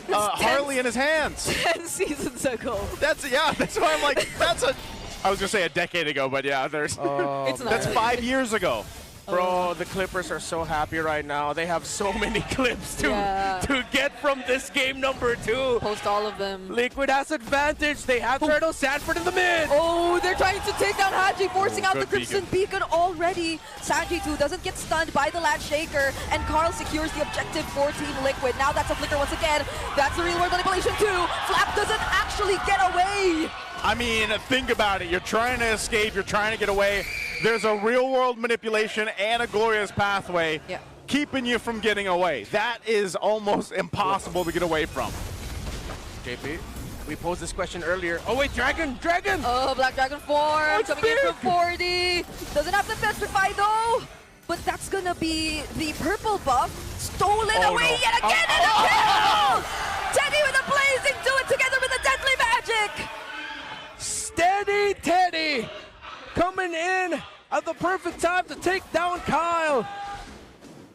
Speaker 11: Harley in his hands.
Speaker 14: 10 seasons ago.
Speaker 11: That's why I'm like, I was going to say a decade ago, but yeah, that's 5 years ago.
Speaker 19: Bro, the Clippers are so happy right now. They have so many clips to get from this game number 2.
Speaker 14: Post all of them.
Speaker 19: Liquid has advantage. They have Turtle Sanford in the mid.
Speaker 14: Oh, they're trying to take down Haji, forcing out the Crimson Beacon already. Sanji too doesn't get stunned by the Land Shaker, and Carl secures the objective for Team Liquid. Now that's a flicker once again. That's the real world manipulation too. Flap doesn't actually get away.
Speaker 11: I mean, think about it. You're trying to escape. You're trying to get away. There's a real-world manipulation and a glorious pathway keeping you from getting away. That is almost impossible to get away from.
Speaker 19: JP, we posed this question earlier. Oh, wait, Dragon!
Speaker 14: Oh, Black Dragon form coming in from 40. Doesn't have to petrify, though. But that's going to be the purple buff stolen away yet again in a kill! Teddy with a blazing do it together with a deadly magic!
Speaker 15: Steady Teddy coming in at the perfect time to take down Kyle.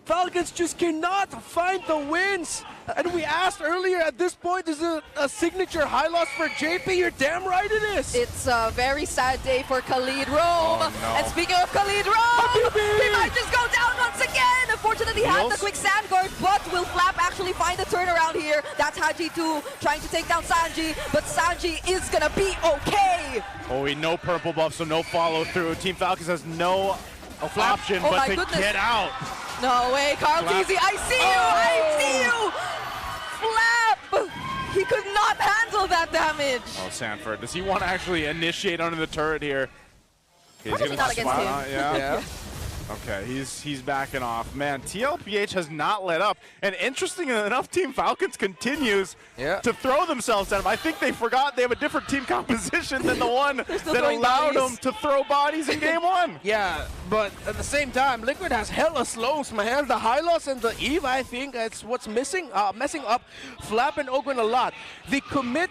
Speaker 15: Falcons just cannot find the wins. And we asked earlier, at this point, is it a signature high loss for JP? You're damn right it is.
Speaker 14: It's a very sad day for Khalid Rome. And speaking of Khalid Rome, he might just go down once again. Unfortunately, he had the quick sand guard, but will Flap actually find a turnaround here? That's Haji too, trying to take down Sanji, but Sanji is gonna be okay.
Speaker 11: Oh, no purple buff, so no follow through. Team Falcons has no option but to get out.
Speaker 14: No way, Carl Teasy, I see you, I see you! Flap! He could not handle that damage.
Speaker 11: Oh, Sanford, does he want to actually initiate under the turret here?
Speaker 14: He's gonna not against him.
Speaker 11: Yeah. Okay, he's backing off. Man, TLPH has not let up. And interesting enough, Team Falcons continues to throw themselves at him. I think they forgot they have a different team composition than the one that allowed them to throw bodies in game 1.
Speaker 19: Yeah, but at the same time, Liquid has hella slows, man. The high loss and the Eve, I think, it's what's messing up Flap and Ogun a lot. They commit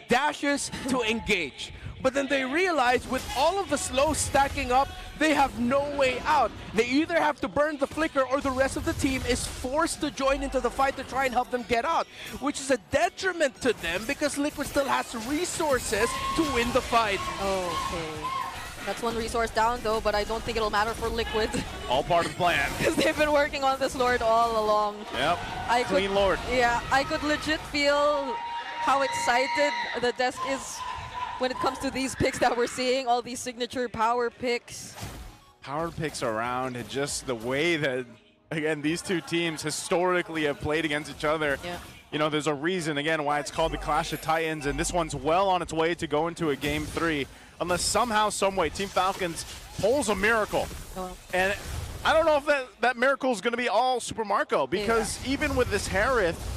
Speaker 19: dashes to engage. But then they realize with all of the slows stacking up, they have no way out. They either have to burn the flicker or the rest of the team is forced to join into the fight to try and help them get out, which is a detriment to them because Liquid still has resources to win the fight.
Speaker 14: Okay. That's one resource down though, but I don't think it'll matter for Liquid.
Speaker 11: All part of the plan.
Speaker 14: Because they've been working on this Lord all along.
Speaker 11: Yep, clean Lord.
Speaker 14: Yeah, I could legit feel how excited the desk is when it comes to these picks that we're seeing, all these signature power picks.
Speaker 11: Power picks around, and just the way that, again, these two teams historically have played against each other.
Speaker 14: Yeah.
Speaker 11: You know, there's a reason, again, why it's called the Clash of Titans, and this one's well on its way to go into a Game 3, unless somehow, someway, Team Falcons pulls a miracle. And I don't know if that miracle is going to be all Super Marco, because even with this Harith,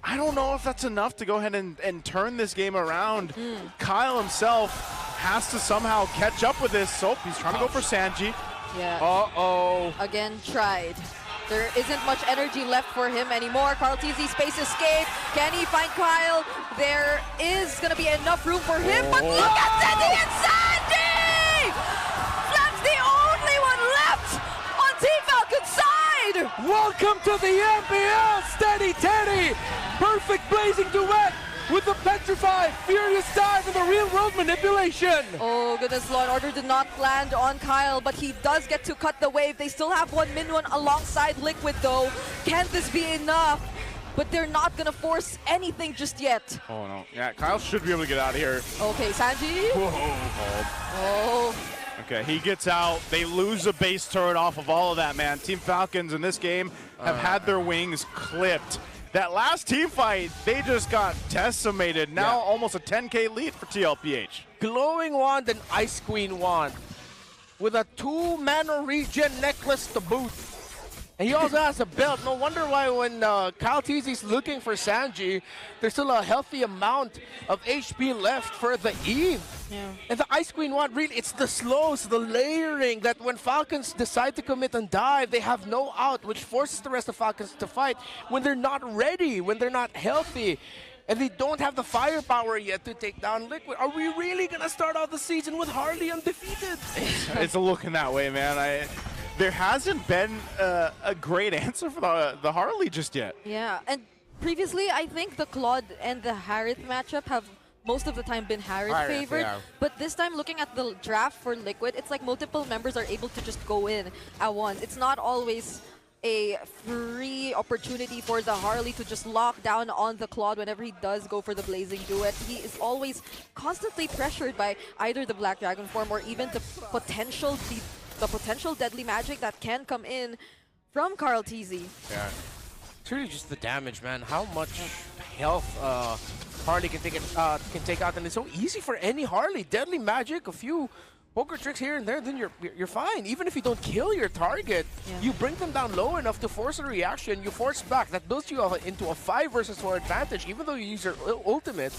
Speaker 11: I don't know if that's enough to go ahead and turn this game around. Kyle himself has to somehow catch up with this. So he's trying to go for Sanji.
Speaker 14: Yeah.
Speaker 11: Uh-oh.
Speaker 14: Again, tried. There isn't much energy left for him anymore. Carl TZ space escape. Can he find Kyle? There is going to be enough room for him, but look at Teddy and Sanji! That's the only one left on Team Falcon's side!
Speaker 15: Welcome to the MPL, Steady Teddy! perfect blazing duet with the petrified, furious dive and the real-world manipulation.
Speaker 14: Oh, goodness, Law & Order did not land on Kyle, but he does get to cut the wave. They still have one min-1 alongside Liquid, though. Can this be enough? But they're not gonna force anything just yet.
Speaker 11: Oh, no. Yeah, Kyle should be able to get out of here.
Speaker 14: Okay, Sanji. Oh.
Speaker 11: Okay, he gets out. They lose a base turret off of all of that, man. Team Falcons in this game have had their wings clipped. That last team fight, they just got decimated. Now almost a 10K lead for TLPH.
Speaker 19: Glowing Wand and Ice Queen Wand with a 2-mana regen necklace to boot. And he also has a belt. No wonder why when Kyle TZ's looking for Sanji, there's still a healthy amount of HP left for the Eve.
Speaker 14: Yeah.
Speaker 19: And the Ice Queen one, really, it's the slows, the layering, that when Falcons decide to commit and dive, they have no out, which forces the rest of Falcons to fight when they're not ready, when they're not healthy. And they don't have the firepower yet to take down Liquid. Are we really going to start out the season with Harley undefeated?
Speaker 11: It's looking that way, man. There hasn't been a great answer for the Harley just yet.
Speaker 14: Yeah, and previously, I think the Claude and the Harith matchup have most of the time been Harith favored.
Speaker 19: Yeah.
Speaker 14: But this time, looking at the draft for Liquid, it's like multiple members are able to just go in at once. It's not always a free opportunity for the Harley to just lock down on the Claude whenever he does go for the Blazing Duet. He is always constantly pressured by either the Black Dragon form or even the potential deadly magic that can come in from Carl TZ.
Speaker 19: Yeah. It's really just the damage, man. How much health Harley can take out, and it's so easy for any Harley. Deadly magic, a few poker tricks here and there, then you're fine. Even if you don't kill your target, you bring them down low enough to force a reaction, you force back. That builds you into a 5 versus 4 advantage, even though you use your ultimate.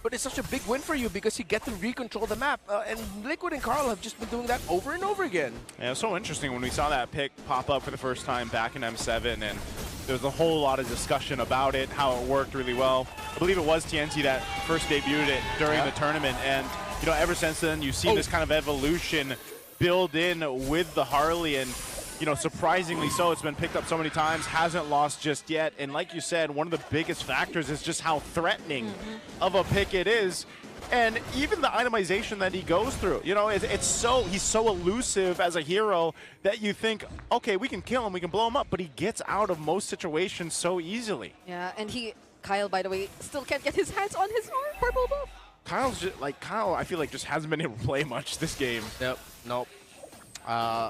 Speaker 19: But it's such a big win for you because you get to recontrol the map. And Liquid and Carl have just been doing that over and over again.
Speaker 11: Yeah, it was so interesting when we saw that pick pop up for the first time back in M7, and there was a whole lot of discussion about it, how it worked really well. I believe it was TNT that first debuted it during the tournament, and you know, ever since then, you've seen this kind of evolution build in with the Harley, and you know, surprisingly so, it's been picked up so many times, hasn't lost just yet. And like you said, one of the biggest factors is just how threatening of a pick it is. And even the itemization that he goes through, you know, he's so elusive as a hero that you think, okay, we can kill him, we can blow him up, but he gets out of most situations so easily.
Speaker 14: Yeah, and Kyle, by the way, still can't get his hands on his purple buff.
Speaker 11: Kyle, I feel like just hasn't been able to play much this game.
Speaker 19: Yep, nope.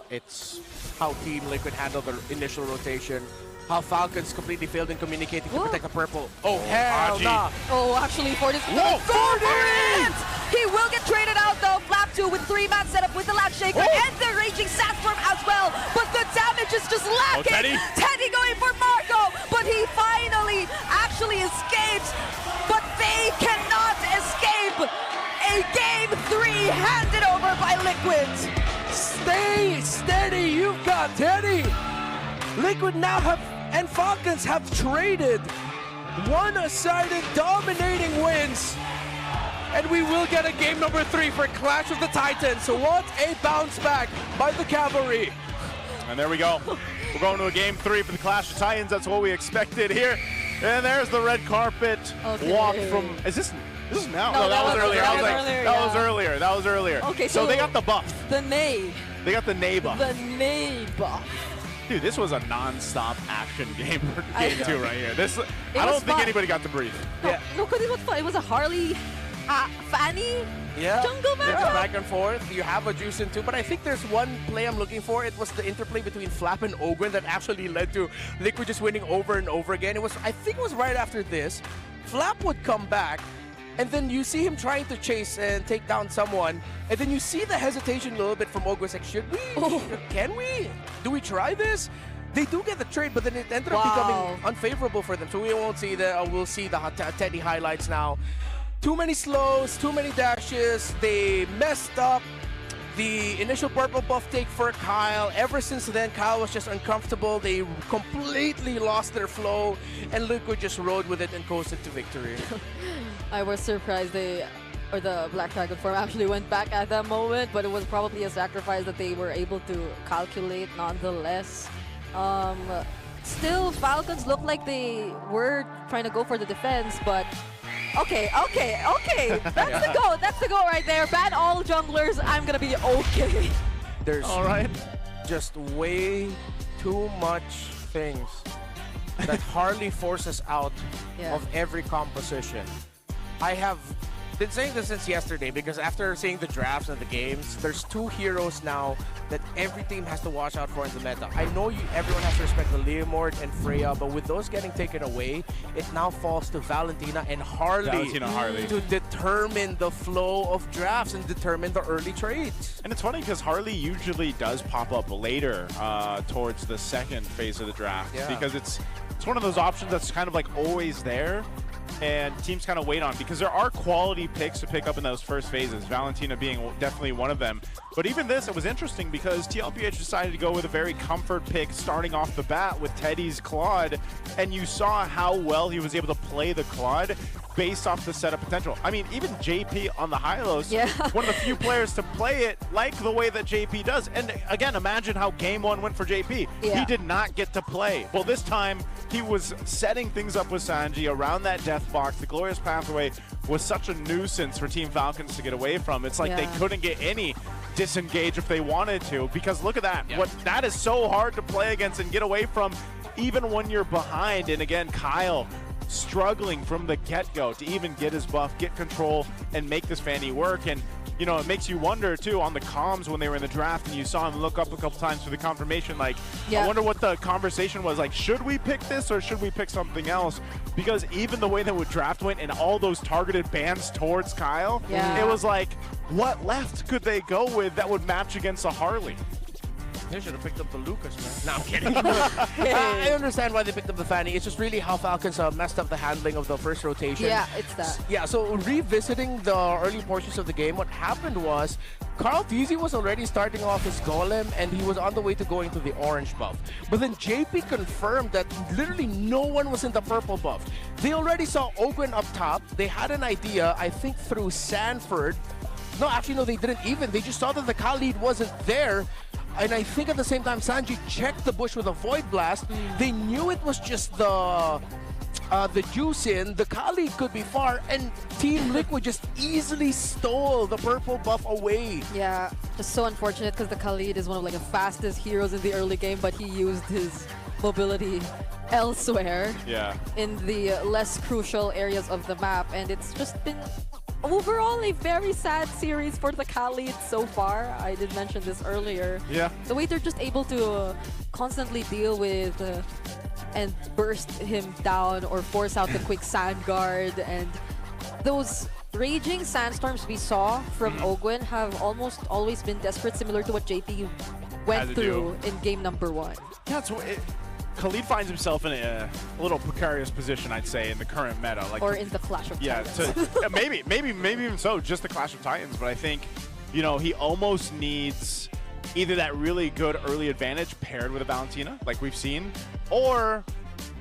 Speaker 19: It's how Team Liquid handled the initial rotation. How Falcons completely failed in communicating to protect the purple. Oh, hell nah.
Speaker 14: Oh, actually, Fortis.
Speaker 19: Whoa,
Speaker 14: Fortis! He will get traded out, though. Flap 2 with 3-man setup with the Lat Shaker and the Raging Sandstorm as well. But the damage is just lacking. Teddy going for Marco, but he finally actually escapes. But they cannot escape a Game 3 handed over by Liquid.
Speaker 15: Stay steady, you've got Teddy. Liquid now and Falcons have traded one-sided dominating wins. And we will get a game number 3 for Clash of the Titans. So what a bounce back by the Cavalry.
Speaker 11: And there we go. We're going to a game 3 for the Clash of Titans. That's what we expected here. And there's the red carpet walk from, is this now? No, that was earlier. That was earlier.
Speaker 14: Okay,
Speaker 11: so they got the buff.
Speaker 14: The Nay.
Speaker 11: They got the Nay buff.
Speaker 14: The Nay buff.
Speaker 11: Dude, this was a non-stop action game for game 2 right here. I don't think anybody got to breathe.
Speaker 14: No, because it was fun. It was a Harley, Fanny, jungle matchup.
Speaker 19: Yeah, back and forth. You have a juice in 2, but I think there's one play I'm looking for. It was the interplay between Flap and Ogren that actually led to Liquid just winning over and over again. I think it was right after this. Flap would come back, and then you see him trying to chase and take down someone, and then you see the hesitation a little bit from Ogre. It's like, should we? Can we? Do we try this? They do get the trade, but then it ended up becoming unfavorable for them. So we won't see we'll see the Teddy highlights now. Too many slows, too many dashes. They messed up the initial purple buff take for Kyle. Ever since then, Kyle was just uncomfortable. They completely lost their flow, and Liquid just rode with it and coasted to victory.
Speaker 14: I was surprised the Black Dragon form actually went back at that moment, but it was probably a sacrifice that they were able to calculate nonetheless. still, Falcons look like they were trying to go for the defense, but okay. That's the go. That's the go right there. Ban all junglers. I'm gonna be okay.
Speaker 19: There's just way too much things that Harley forces out of every composition. I have been saying this since yesterday because after seeing the drafts and the games, there's two heroes now that every team has to watch out for in the meta. I know everyone has to respect the Leomord and Freya, but with those getting taken away, it now falls to Valentina and Harley to determine the flow of drafts and determine the early trades.
Speaker 11: And it's funny because Harley usually does pop up later towards the second phase of the draft because it's one of those options that's kind of like always there. And teams kind of wait on because there are quality picks to pick up in those first phases, Valentina being definitely one of them. But even this, it was interesting because TLPH decided to go with a very comfort pick starting off the bat with Teddy's Claude, and you saw how well he was able to play the Claude based off the setup potential. I mean, even JP on the Hylos, one of the few players to play it like the way that JP does. And again, imagine how game one went for JP. He did not get to play. Well, this time he was setting things up with Sanji around that death box. The Glorious Pathway was such a nuisance for Team Falcons to get away from. It's like they couldn't get any disengage if they wanted to, because look at that. That is so hard to play against and get away from even when you're behind. And again, Kyle struggling from the get-go to even get his buff, get control, and make this Fanny work. And you know, it makes you wonder too on the comms when they were in the draft and you saw him look up a couple times for the confirmation, like, I wonder what the conversation was, like, should we pick this or should we pick something else? Because even the way that the draft went and all those targeted bans towards Kyle, it was like, what left could they go with that would match against a Harley?
Speaker 19: They should have picked up the Lucas, man. No, I'm kidding. I understand why they picked up the Fanny. It's just really how Falcons messed up the handling of the first rotation.
Speaker 14: Yeah, it's that.
Speaker 19: Yeah, so revisiting the early portions of the game, what happened was Carl Teasy was already starting off his Golem, and he was on the way to going to the orange buff. But then JP confirmed that literally no one was in the purple buff. They already saw Ogwen up top. They had an idea, I think through Sanford. No, actually, no, they didn't even. They just saw that the Khalid wasn't there. And I think at the same time, Sanji checked the bush with a Void Blast. They knew it was just the juice in. The Kali could be far, and Team Liquid just easily stole the purple buff away.
Speaker 14: Yeah, just so unfortunate because the Khalid is one of like the fastest heroes in the early game, but he used his mobility elsewhere in the less crucial areas of the map, and it's just been overall a very sad series for the Khalid so far. I did mention this earlier.
Speaker 11: Yeah.
Speaker 14: The way they're just able to constantly deal with and burst him down or force out the quick sand guard, and those raging sandstorms we saw from Ogwen have almost always been desperate, similar to what JP went through in game number 1.
Speaker 11: Yeah, so Khalid finds himself in a little precarious position, I'd say, in the current meta. Like,
Speaker 14: or in the Clash of Titans.
Speaker 11: maybe even so, just the Clash of Titans. But I think, you know, he almost needs either that really good early advantage paired with a Valentina, like we've seen, or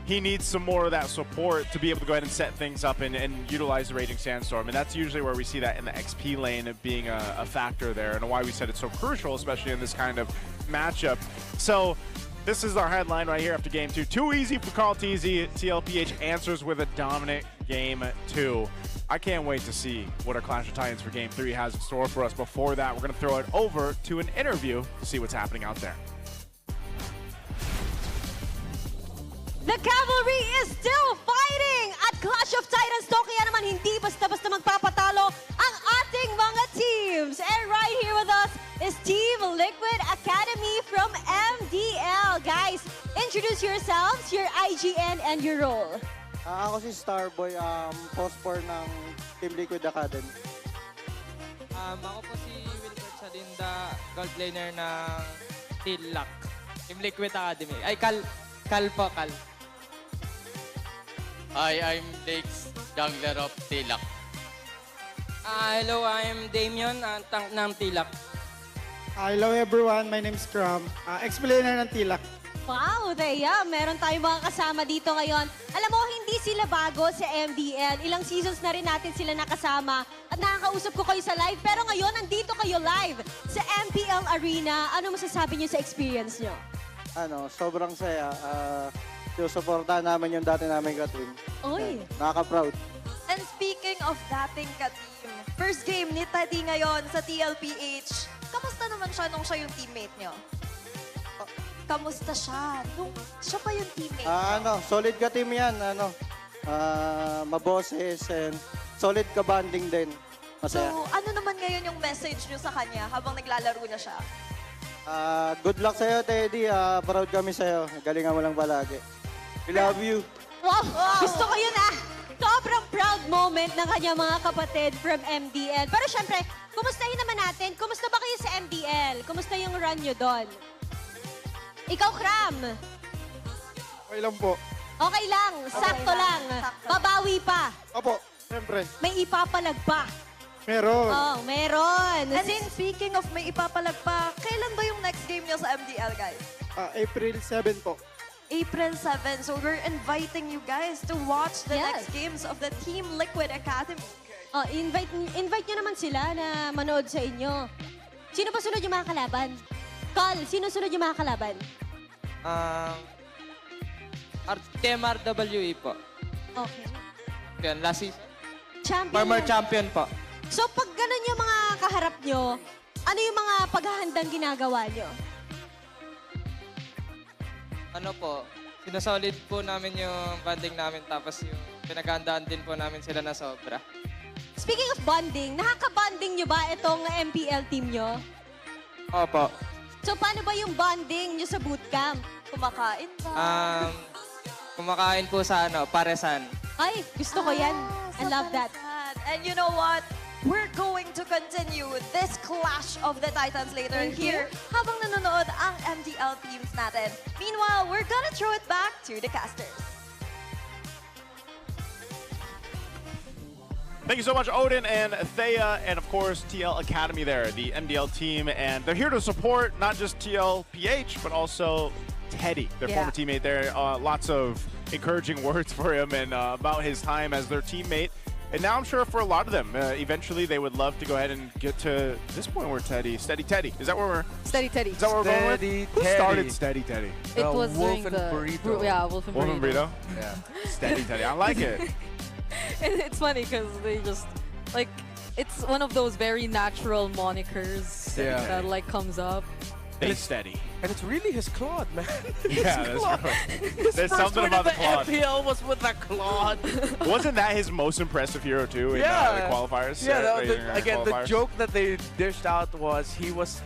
Speaker 11: he needs some more of that support to be able to go ahead and set things up and utilize the Raging Sandstorm. And that's usually where we see that in the XP lane of being a factor there, and why we said it's so crucial, especially in this kind of matchup. So this is our headline right here after game 2. Too easy for Carl TZ. TLPH answers with a dominant game 2. I can't wait to see what our Clash of Titans for game 3 has in store for us. Before that, we're going to throw it over to an interview to see what's happening out there.
Speaker 7: The Cavalry is still fighting at Clash of Titans. Kaya naman hindi basta-basta magpapatalo ang ating mga teams. And right here with us is Team Liquid Academy from MDL. Guys, introduce yourselves, your IGN, and your role.
Speaker 1: Ako si Starboy, post-4 ng Team Liquid Academy.
Speaker 22: Ako po si Wilbert Sadinda, gold laner ng TLAC. Team Liquid Academy. Ay, Cal po, Cal.
Speaker 23: Hi, I'm Dex, jungler of TLAC.
Speaker 22: Hello, I'm Damien, tank ng TLAC.
Speaker 1: Hello everyone, my name is Cram, explainer ng TLAC.
Speaker 7: Wow, Thea, meron tayong mga kasama dito ngayon. Alam mo, hindi sila bago sa MDL. Ilang seasons na rin natin sila nakasama at nakakausap ko kayo sa live. Pero ngayon, nandito kayo live sa MPL Arena. Ano masasabi niyo sa experience niyo?
Speaker 1: Sobrang saya. Susuportahan namin yung dati namin ka-team.
Speaker 7: Uy.
Speaker 1: Nakaka-proud.
Speaker 7: And speaking of dating ka-team, first game ni Teddy ngayon sa TLPH. Kamusta naman siya nung siya yung teammate niyo? Kamusta siya nung siya pa yung teammate niyo?
Speaker 1: Solid ka-team yan. Maboses and solid ka-banding din.
Speaker 7: So,
Speaker 1: Masaya.
Speaker 7: ano naman ngayon yung message niyo sa kanya habang naglalaro na siya?
Speaker 1: Good luck sa'yo, Teddy. Proud kami sa'yo. Galingan mo lang palagi. We love you.
Speaker 2: Wow! Gusto ko yun Sobrang proud moment ng kanyang mga kapatid from MDL. Pero syempre, kumustahin naman natin. Kumusta ba kayo sa MDL? Kumusta yung run nyo doon? Ikaw, Kram.
Speaker 5: Okay lang po.
Speaker 2: Okay lang. Sakto lang. Babawi pa.
Speaker 5: Opo, siyempre.
Speaker 2: May ipapalag pa.
Speaker 5: Meron.
Speaker 2: Oh, meron.
Speaker 7: And then, speaking of may ipapalag pa, kailan ba yung next game niyo sa MDL, guys?
Speaker 5: April 7 po.
Speaker 7: April 7. So we're inviting you guys to watch the
Speaker 2: Yes.
Speaker 7: next games of the Team Liquid Academy.
Speaker 2: Oh, invite nyo naman sila na manood sa inyo. Sino ba sunod yung mga kalaban? Call, sino sunod yung mga kalaban?
Speaker 22: Team RWE po.
Speaker 2: Okay.
Speaker 22: Yan, last season.
Speaker 2: Champion.
Speaker 22: Former champion po.
Speaker 2: So pag ganun yung mga kaharap nyo, ano yung mga paghahandang ginagawa nyo?
Speaker 22: Ano po, sinasolid po namin yung banding namin tapos yung pinaghandaan din po namin sila na sobra.
Speaker 2: Speaking of bonding, nakaka-bonding nyo ba itong MPL team nyo?
Speaker 22: Opo.
Speaker 2: So paano ba yung bonding nyo sa bootcamp?
Speaker 7: Kumakain ba?
Speaker 22: Kumakain po sa paresan.
Speaker 2: Ay, gusto ko yan. I love that.
Speaker 7: And you know what? We're going to continue this clash of the Titans later here habang nanonood ang MDL teams natin. Meanwhile, we're gonna throw it back to the casters.
Speaker 11: Thank you so much, Odin and Thea, and of course, TL Academy there, the MDL team. And they're here to support not just TLPH, but also Teddy, their former teammate there. Lots of encouraging words for him and about his time as their teammate. And now I'm sure for a lot of them, eventually they would love to go ahead and get to this point where Steady Teddy. Is that where we're?
Speaker 14: Steady Teddy.
Speaker 11: Is that where we're going with? Who started Steady Teddy?
Speaker 14: It was
Speaker 18: Wolf
Speaker 14: during
Speaker 18: and
Speaker 14: the
Speaker 18: Burrito.
Speaker 14: Yeah, Wolf and
Speaker 11: Wolf and
Speaker 14: Burrito.
Speaker 11: Burrito? Yeah. Steady Teddy. I like it.
Speaker 14: And it's funny because they just like it's one of those very natural monikers that like comes up.
Speaker 11: Stay steady.
Speaker 19: And it's really his Claude, man.
Speaker 11: Yeah, that's true. There's something about the Claude.
Speaker 19: MPL was with that Claude.
Speaker 11: Wasn't that his most impressive hero too in the qualifiers?
Speaker 19: Yeah, again, the joke that they dished out was he was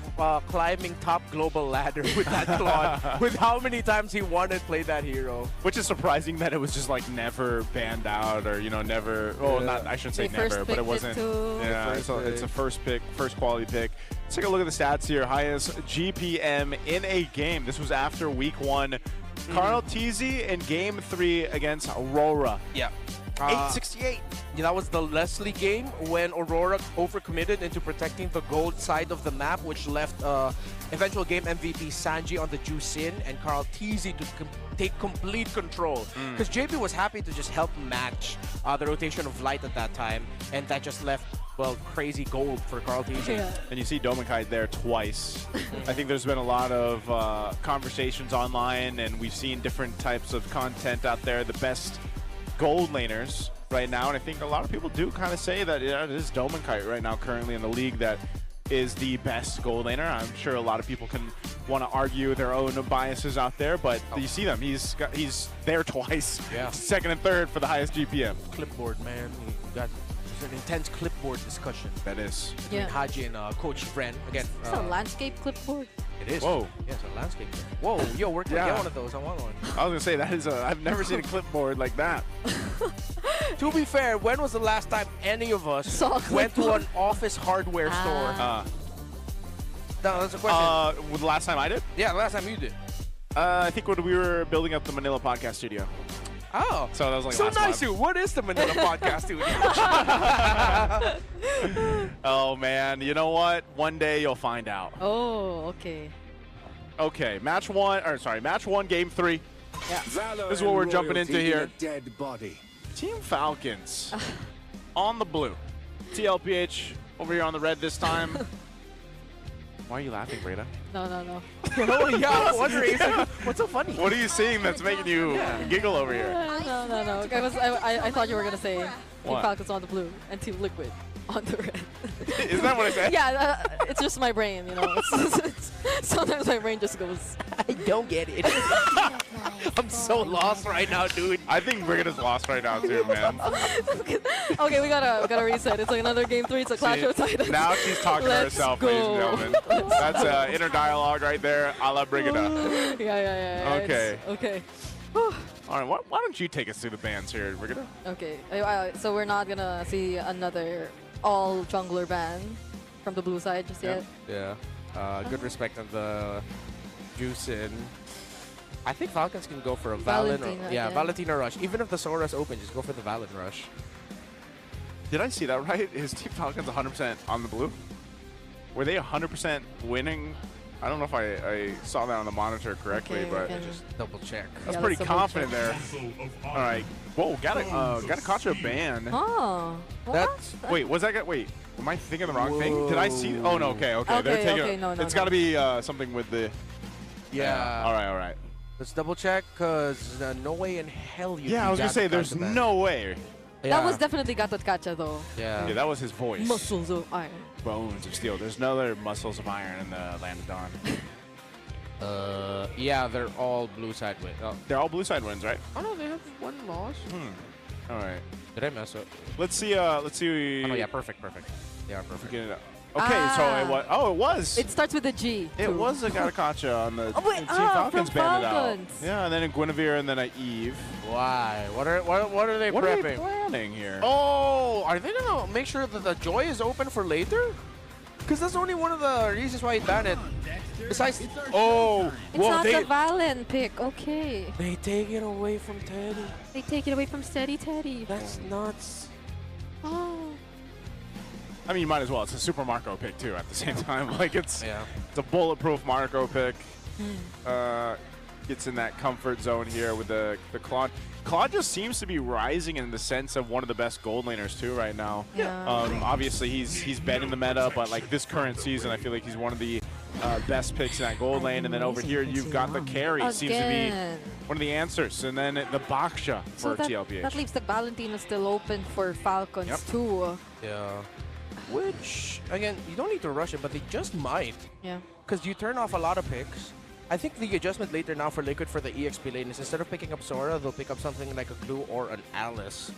Speaker 19: climbing top global ladder with that Claude. With how many times he wanted to play that hero.
Speaker 11: Which is surprising that it was just like never banned out or, you know, never, well, not, I shouldn't say never, but it wasn't. Yeah, so it's a first pick, first quality pick. Let's take a look at the stats here. Highest GPM in a game. This was after week 1. Carl Teasy in game 3 against RORA.
Speaker 19: Yeah.
Speaker 11: 868.
Speaker 19: Yeah, that was the Leslie game when Aurora overcommitted into protecting the gold side of the map, which left eventual game MVP Sanji on the juice in and Carl Teasy to take complete control. Because JP was happy to just help match the rotation of light at that time, and that just left, well, crazy gold for Carl Teasy.
Speaker 11: Yeah. And you see Dominkite there twice. I think there's been a lot of conversations online, and we've seen different types of content out there. The best gold laners right now, and I think a lot of people do kind of say that it is Dominkite right now currently in the league that is the best gold laner. I'm sure a lot of people can want to argue their own biases out there, but you see them. He's there twice.
Speaker 19: Yeah.
Speaker 11: Second and third for the highest GPM.
Speaker 19: Clipboard, man. There's an intense clipboard discussion.
Speaker 11: That is.
Speaker 19: Between Haji and Coach Friend. Again,
Speaker 14: It's a landscape clipboard.
Speaker 19: it is.
Speaker 11: Whoa.
Speaker 19: Yeah, it's a landscape. Whoa, yo, we're gonna get one of those. I want one.
Speaker 11: I was going to say, that is I've never seen a clipboard like that.
Speaker 19: To be fair, when was the last time any of us went to an office hardware store? No, that's a question.
Speaker 11: The last time I did?
Speaker 19: Yeah, the last time you did.
Speaker 11: I think when we were building up the Manila podcast studio.
Speaker 19: Oh.
Speaker 11: So that was like
Speaker 19: So
Speaker 11: last
Speaker 19: nice,
Speaker 11: month.
Speaker 19: you. What is the Manila podcast studio?
Speaker 11: Oh, man. You know what? One day you'll find out.
Speaker 14: Oh, okay.
Speaker 11: Okay, match 1, game 3.
Speaker 14: Yeah.
Speaker 11: This is what we're jumping into here.
Speaker 6: Dead body.
Speaker 11: Team Falcons on the blue. TLPH over here on the red this time. Why are you laughing, Breda?
Speaker 14: No, no, no.
Speaker 18: Oh, yeah, I was wondering. It's like, what's so funny?
Speaker 11: What are you seeing that's making you giggle over here?
Speaker 14: No, no, no. I thought you were going to say Team
Speaker 11: What?
Speaker 14: Falcons on the blue and Team Liquid on the red.
Speaker 11: Isn't that what I said?
Speaker 14: Yeah, it's just my brain, you know. Sometimes my brain just goes,
Speaker 18: I don't get it. I'm so lost right now, dude.
Speaker 11: I think Brigida's lost right now too, man.
Speaker 14: Okay, we gotta reset. It's like another game 3. It's a Clash of Titans.
Speaker 11: Now she's talking to herself,
Speaker 14: go.
Speaker 11: ladies and gentlemen. That's inner dialogue right there, a la Brigida.
Speaker 14: Yeah.
Speaker 11: Okay.
Speaker 14: Okay.
Speaker 11: All right, why don't you take us through the bans here, Brigida?
Speaker 14: Okay. So we're not gonna see another all jungler ban from the blue side just yet.
Speaker 18: Yeah. Good respect on the Juicin. I think Falcons can go for a
Speaker 14: Valentina,
Speaker 18: yeah,
Speaker 14: yeah.
Speaker 18: Valentina rush. Even if the Sora's open, just go for the Valen rush.
Speaker 11: Did I see that right? Is Team Falcons 100% on the blue? Were they 100% winning? I don't know if I saw that on the monitor correctly, but
Speaker 18: just double check.
Speaker 11: That's pretty confident there. All right. Whoa, got a Contra ban.
Speaker 14: Oh.
Speaker 18: That's
Speaker 11: wait. Was that? Wait. Am I thinking the wrong thing? Did I see? Oh no. Okay. They're taking.
Speaker 14: No,
Speaker 11: it's got to be something with the.
Speaker 18: Yeah.
Speaker 11: All right.
Speaker 18: Let's double check, cause no way in hell you.
Speaker 11: Yeah, I was gonna say there's no way.
Speaker 14: That was definitely Gatot Kacha though.
Speaker 11: Yeah, that was his voice.
Speaker 14: Muscles of iron.
Speaker 11: Bones of steel. There's no other muscles of iron in the Land of Dawn.
Speaker 18: Yeah, they're all blue side wins. Oh.
Speaker 11: They're all blue side wins, right?
Speaker 18: Oh no, they have one loss.
Speaker 11: All right.
Speaker 18: Did I mess up?
Speaker 11: Let's see. Let's see.
Speaker 18: Oh no, yeah, perfect. They are perfect.
Speaker 11: Get it up. Okay, so it was. Oh, it was.
Speaker 14: It starts with a G.
Speaker 11: It was a Garakacha on the
Speaker 14: wait,
Speaker 11: Team Falcons
Speaker 14: from
Speaker 11: banded out.
Speaker 14: Falcons.
Speaker 11: Yeah, and then a Guinevere and then a Eve.
Speaker 18: Why? What are they
Speaker 11: What
Speaker 18: prepping?
Speaker 11: are they planning here?
Speaker 18: Oh, are they gonna make sure that the Joy is open for later? Because that's only one of the reasons why he banned it. Besides,
Speaker 14: It's not the Valen pick. Okay.
Speaker 18: They take it away from Teddy.
Speaker 14: They take it away from Steady Teddy.
Speaker 18: That's nuts.
Speaker 14: Oh.
Speaker 11: I mean, you might as well. It's a Super Marco pick too. At the same time, like it's a bulletproof Marco pick. Gets in that comfort zone here with the Claude. Claude just seems to be rising in the sense of one of the best gold laners too right now.
Speaker 14: Yeah.
Speaker 11: Obviously, he's been in the meta, but like this current season, I feel like he's one of the best picks in that gold lane. And then over here, you've got the carry. Seems to be one of the answers. And then the Baksha for TLPH.
Speaker 14: That leaves the Valentina still open for Falcons too.
Speaker 18: Yeah. Which, again, you don't need to rush it, but they just might.
Speaker 14: Yeah.
Speaker 18: Because you turn off a lot of picks. I think the adjustment later now for Liquid for the EXP lane is instead of picking up Sora, they'll pick up something like a Glue or an Alice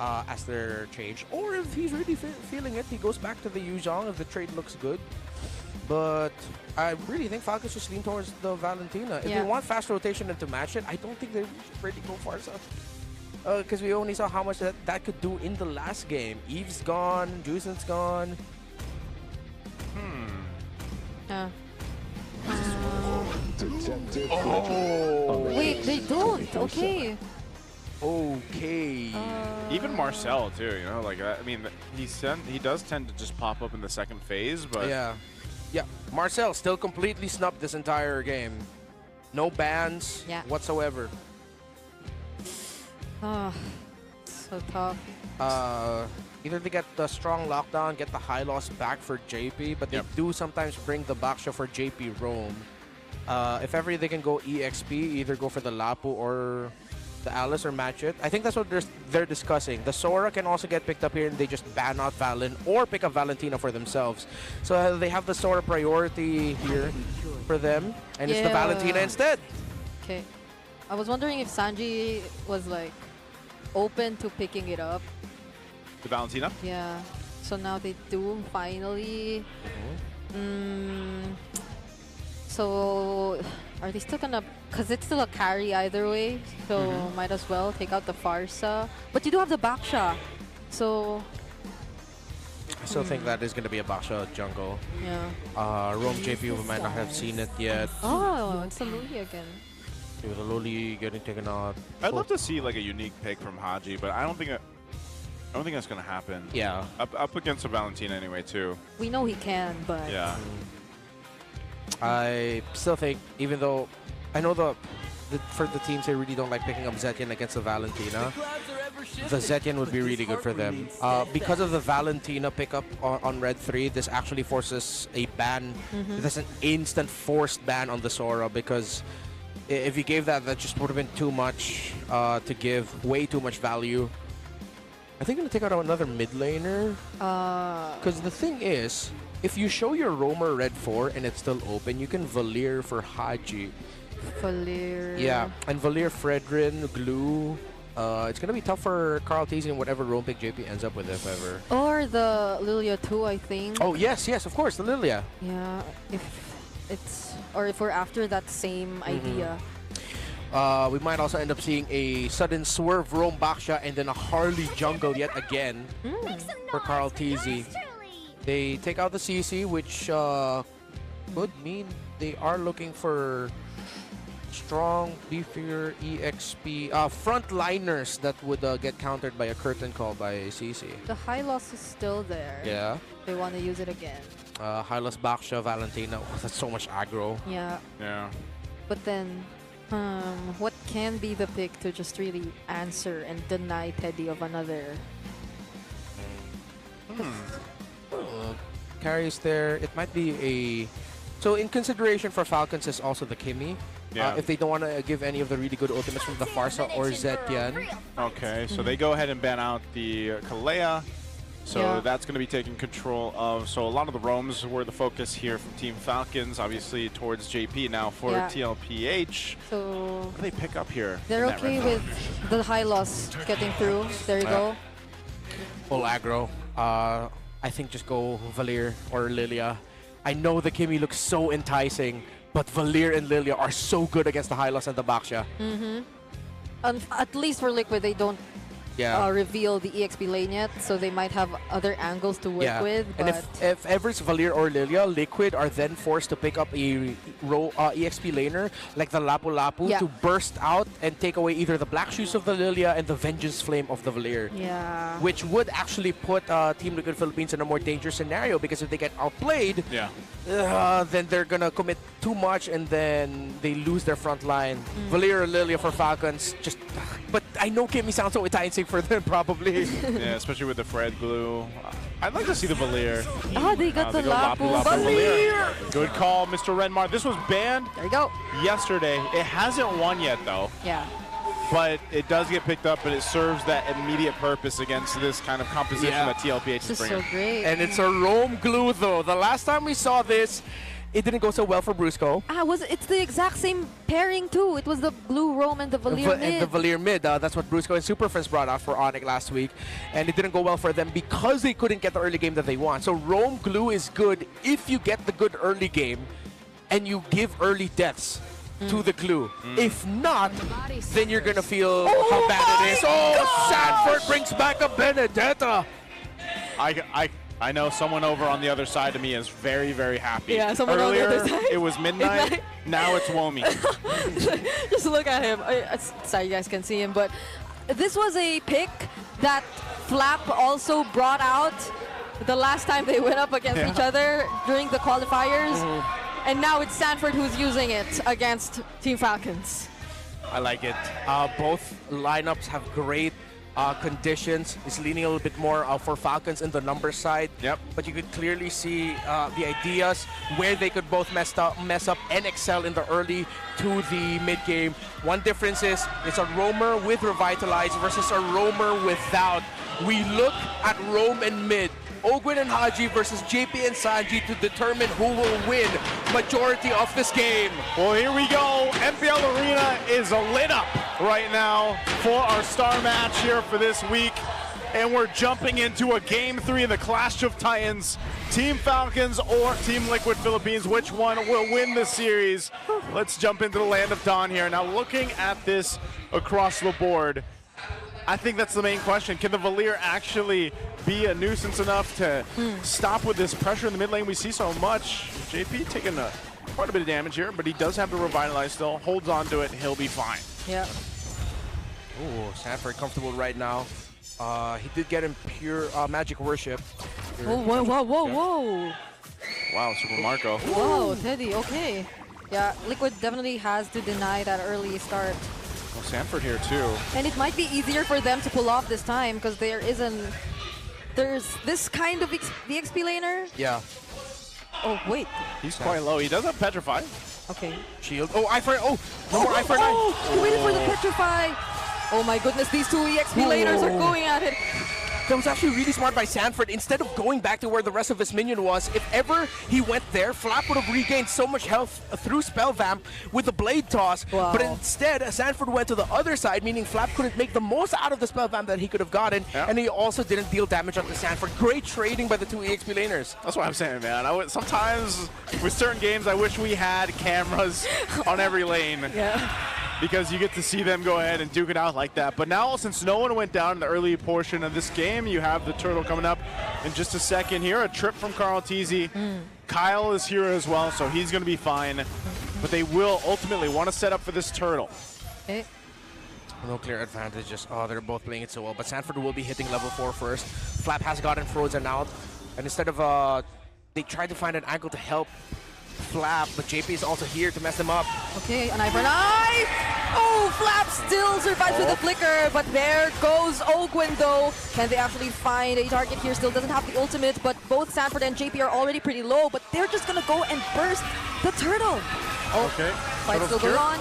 Speaker 18: as their change. Or if he's really feeling it, he goes back to the Yuzhong if the trade looks good. But I really think Falcons just lean towards the Valentina. If they want fast rotation and to match it, I don't think they should really go Farsa. Because we only saw how much that could do in the last game. Eve's gone, Juicin's gone.
Speaker 14: Wait, they don't. Okay.
Speaker 18: Okay.
Speaker 11: Even Marcel too, you know, like I mean, he does tend to just pop up in the second phase, but
Speaker 18: yeah. Marcel still completely snubbed this entire game. No bans whatsoever.
Speaker 14: Oh, so tough.
Speaker 18: Either they get the strong lockdown, get the high loss back for JP, but they do sometimes bring the Baksha for JP roam. If ever they can go EXP, either go for the Lapu or the Alice or match it. I think that's what they're discussing. The Sora can also get picked up here and they just ban out Valen or pick up Valentina for themselves. So they have the Sora priority here for them, and it's the Valentina instead.
Speaker 14: Okay. I was wondering if Sanji was like open to picking it up.
Speaker 11: The Valentina?
Speaker 14: Yeah. So now they do finally. So are they still gonna? Cause it's still a carry either way. So might as well take out the Farsa. But you do have the Baksha. So.
Speaker 18: I still think that is gonna be a Baksha jungle.
Speaker 14: Yeah.
Speaker 18: Roam JP, we might not have seen it yet.
Speaker 14: Oh, it's a Luli again.
Speaker 18: With the Luli getting taken out.
Speaker 11: I'd love to see like a unique pick from Haji, but I don't think that's gonna happen.
Speaker 18: Yeah.
Speaker 11: Up against a Valentina anyway too.
Speaker 14: We know he can, but
Speaker 11: yeah.
Speaker 18: I still think, even though I know for the teams they really don't like picking up Zetian against the Valentina, the Zetian would be really good for them. Because of the Valentina pickup on Red 3, this actually forces a ban. There's an instant forced ban on the Sora because if you gave that just would have been too much to give, way too much value. I think I'm going to take out another mid laner. Because the thing is, if you show your Roamer Red 4 and it's still open, you can Valir for Haji.
Speaker 14: Valir.
Speaker 18: Yeah, and Valir, Fredrin, Glue. It's going to be tough for Carl Teasing and whatever roam pick JP ends up with, if ever.
Speaker 14: Or the Lilia too, I think.
Speaker 18: Oh, yes, of course, the Lilia.
Speaker 14: Yeah, if we're after that same idea.
Speaker 18: We might also end up seeing a sudden swerve roam Baksha and then a Harley jungle yet again for Carl Teasy. They take out the CC, which could mean they are looking for strong, beefier, EXP, frontliners that would get countered by a curtain call by CC.
Speaker 14: The high loss is still there.
Speaker 18: Yeah.
Speaker 14: They want to use it again.
Speaker 18: High loss Baksha, Valentina. Oh, that's so much aggro.
Speaker 14: Yeah.
Speaker 11: Yeah.
Speaker 14: But then, what can be the pick to just really answer and deny Teddy of another?
Speaker 18: Carries there. It might be a... So in consideration for Falcons is also the Kimmy.
Speaker 11: Yeah.
Speaker 18: If they don't want to give any of the really good ultimates from the Farsa or Zetian.
Speaker 11: Okay, so they go ahead and ban out the Kalea. So that's going to be taking control of. So a lot of the roams were the focus here from Team Falcons, obviously towards JP now for TLPH.
Speaker 14: So
Speaker 11: what do they pick up here?
Speaker 14: They're okay with the high loss getting through. There you go.
Speaker 18: Full aggro. I think just go Valir or Lilia. I know the Kimmy looks so enticing, but Valir and Lilia are so good against the high loss and the Baksha.
Speaker 14: At least for Liquid, they don't reveal the EXP lane yet, so they might have other angles to work with.
Speaker 18: And if ever it's Valir or Lilia, Liquid are then forced to pick up a EXP laner like the Lapu Lapu to burst out and take away either the Black Shoes of the Lilia and the Vengeance Flame of the Valir.
Speaker 14: Yeah.
Speaker 18: Which would actually put Team Liquid Philippines in a more dangerous scenario because if they get outplayed, then they're gonna commit too much and then they lose their front line. Valir or Lilia for Falcons, but I know Kimmy sounds so enticing for them probably.
Speaker 11: Yeah, especially with the Fred Glue. I'd like to see the Valir.
Speaker 14: They got the
Speaker 11: go
Speaker 14: Lapu.
Speaker 11: Valir. Good call, Mr. Renmar. This was banned yesterday. It hasn't won yet though.
Speaker 14: Yeah.
Speaker 11: But it does get picked up, and it serves that immediate purpose against this kind of composition that TLPH is bringing.
Speaker 14: So great.
Speaker 18: And it's a roam glue though. The last time we saw this, it didn't go so well for Brusco.
Speaker 14: It's the exact same pairing too. It was the blue roam and the Valir mid.
Speaker 18: And the Valir mid. That's what Brusco and Superfans brought out for Onyx last week. And it didn't go well for them because they couldn't get the early game that they want. So roam glue is good if you get the good early game and you give early deaths to the glue. If not, then you're going to feel how bad it is. Oh, Sanford brings back a Benedetta.
Speaker 11: I know someone over on the other side of me is very, very happy.
Speaker 14: Yeah, someone
Speaker 11: Earlier,
Speaker 14: on the other side.
Speaker 11: it was midnight. Now it's Womi.
Speaker 14: Just look at him. Sorry, you guys can see him, but this was a pick that Flap also brought out the last time they went up against each other during the qualifiers. And now it's Sanford who's using it against Team Falcons.
Speaker 18: I like it. Both lineups have great conditions. It's leaning a little bit more for Falcons in the number side. But you could clearly see the ideas where they could both mess up and excel in the early to the mid game. One difference is it's a roamer with Revitalize versus a roamer without. We look at roam and mid. Ogwin and Haji versus JP and Sanji to determine who will win majority of this game.
Speaker 11: Well, here we go. MPL Arena is lit up right now for our star match here for this week. And we're jumping into a Game 3 of the Clash of Titans. Team Falcons or Team Liquid Philippines, which one will win the series? Let's jump into the Land of Dawn here. Now, looking at this across the board, I think that's the main question. Can the Valir actually be a nuisance enough to stop with this pressure in the mid lane? We see so much. JP taking quite a bit of damage here, but he does have the Revitalize still. Holds on to it. He'll be fine.
Speaker 14: Yeah.
Speaker 18: Ooh, Sanford comfortable right now. He did get him pure Magic Worship.
Speaker 14: Oh, whoa.
Speaker 11: Wow, Super Marco.
Speaker 14: Whoa, Teddy, okay. Yeah, Liquid definitely has to deny that early start.
Speaker 11: Well, Sanford here too.
Speaker 14: And it might be easier for them to pull off this time because there's this kind of the XP laner.
Speaker 19: Yeah.
Speaker 14: Oh, wait.
Speaker 11: He's quite low. He does have Petrify.
Speaker 14: Okay.
Speaker 19: Shield. Oh, I for oh, no more I for 9.
Speaker 14: Oh, he waited for the Petrify. Oh my goodness, these two EXP laners are going at it.
Speaker 19: That was actually really smart by Sanford. Instead of going back to where the rest of his minion was, if ever he went there, Flap would have regained so much health through Spell Vamp with the Blade Toss.
Speaker 14: Wow.
Speaker 19: But instead, Sanford went to the other side, meaning Flap couldn't make the most out of the Spell Vamp that he could have gotten, and he also didn't deal damage onto Sanford. Great trading by the two EXP laners.
Speaker 11: That's what I'm saying, man. Sometimes with certain games, I wish we had cameras on every lane.
Speaker 14: Yeah.
Speaker 11: Because you get to see them go ahead and duke it out like that. But now, since no one went down in the early portion of this game, you have the turtle coming up in just a second here. A trip from Carl Teasy. Kyle is here as well, so he's going to be fine. But they will ultimately want to set up for this turtle.
Speaker 14: Okay.
Speaker 19: No clear advantages. Oh, they're both playing it so well. But Sanford will be hitting level 4 first. Flap has gotten frozen out. And instead of, they tried to find an angle to help Flap, but JP is also here to mess them up.
Speaker 14: Okay, an eye for an eye! Oh, Flap still survives with the flicker, but there goes Ogwin though. Can they actually find a target here? Still doesn't have the ultimate, but both Sanford and JP are already pretty low, but they're just gonna go and burst the turtle. Oh,
Speaker 11: okay.
Speaker 14: Fight still going on.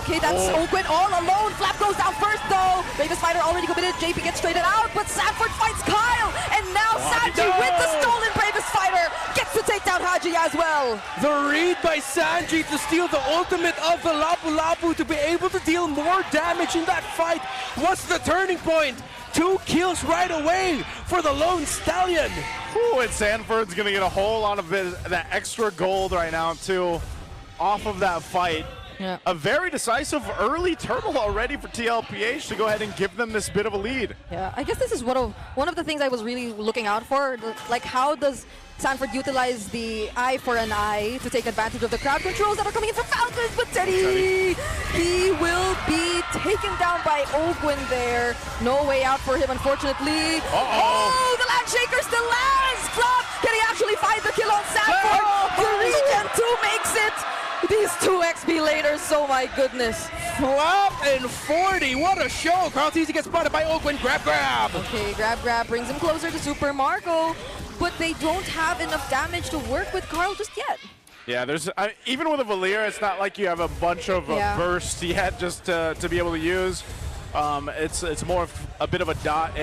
Speaker 14: Okay, that's Ogwin all alone. Flap goes down first though. Bravest Fighter already committed. JP gets traded out, but Sanford fights Kyle. And now Sanji with the stolen Bravest Fighter gets to take down Haji as well.
Speaker 15: The read by Sanji to steal the ultimate of the Lapu Lapu to be able to deal more damage in that fight was the turning point. 2 kills right away for the Lone Stallion.
Speaker 11: Ooh, and Sanford's going to get a whole lot of that extra gold right now too off of that fight.
Speaker 14: Yeah.
Speaker 11: A very decisive early turtle already for TLPH to go ahead and give them this bit of a lead.
Speaker 14: Yeah, I guess this is one of the things I was really looking out for. Like, how does Sanford utilize the eye for an eye to take advantage of the crowd controls that are coming in from Falcons? But Teddy, he will be taken down by Ogwin there. No way out for him, unfortunately. Oh, the Landshaker still lands! Flop! Can he actually find the kill on Sanford? The Regen 2 makes it! These two XP laners, oh my goodness.
Speaker 15: Flop and 40, what a show! Carl Teasy gets spotted by Ogwin, grab!
Speaker 14: Okay, grab brings him closer to Super Marco, but they don't have enough damage to work with Carl just yet.
Speaker 11: Yeah, there's even with a Valir, it's not like you have a bunch of bursts yet just to be able to use. It's more of a bit of a dot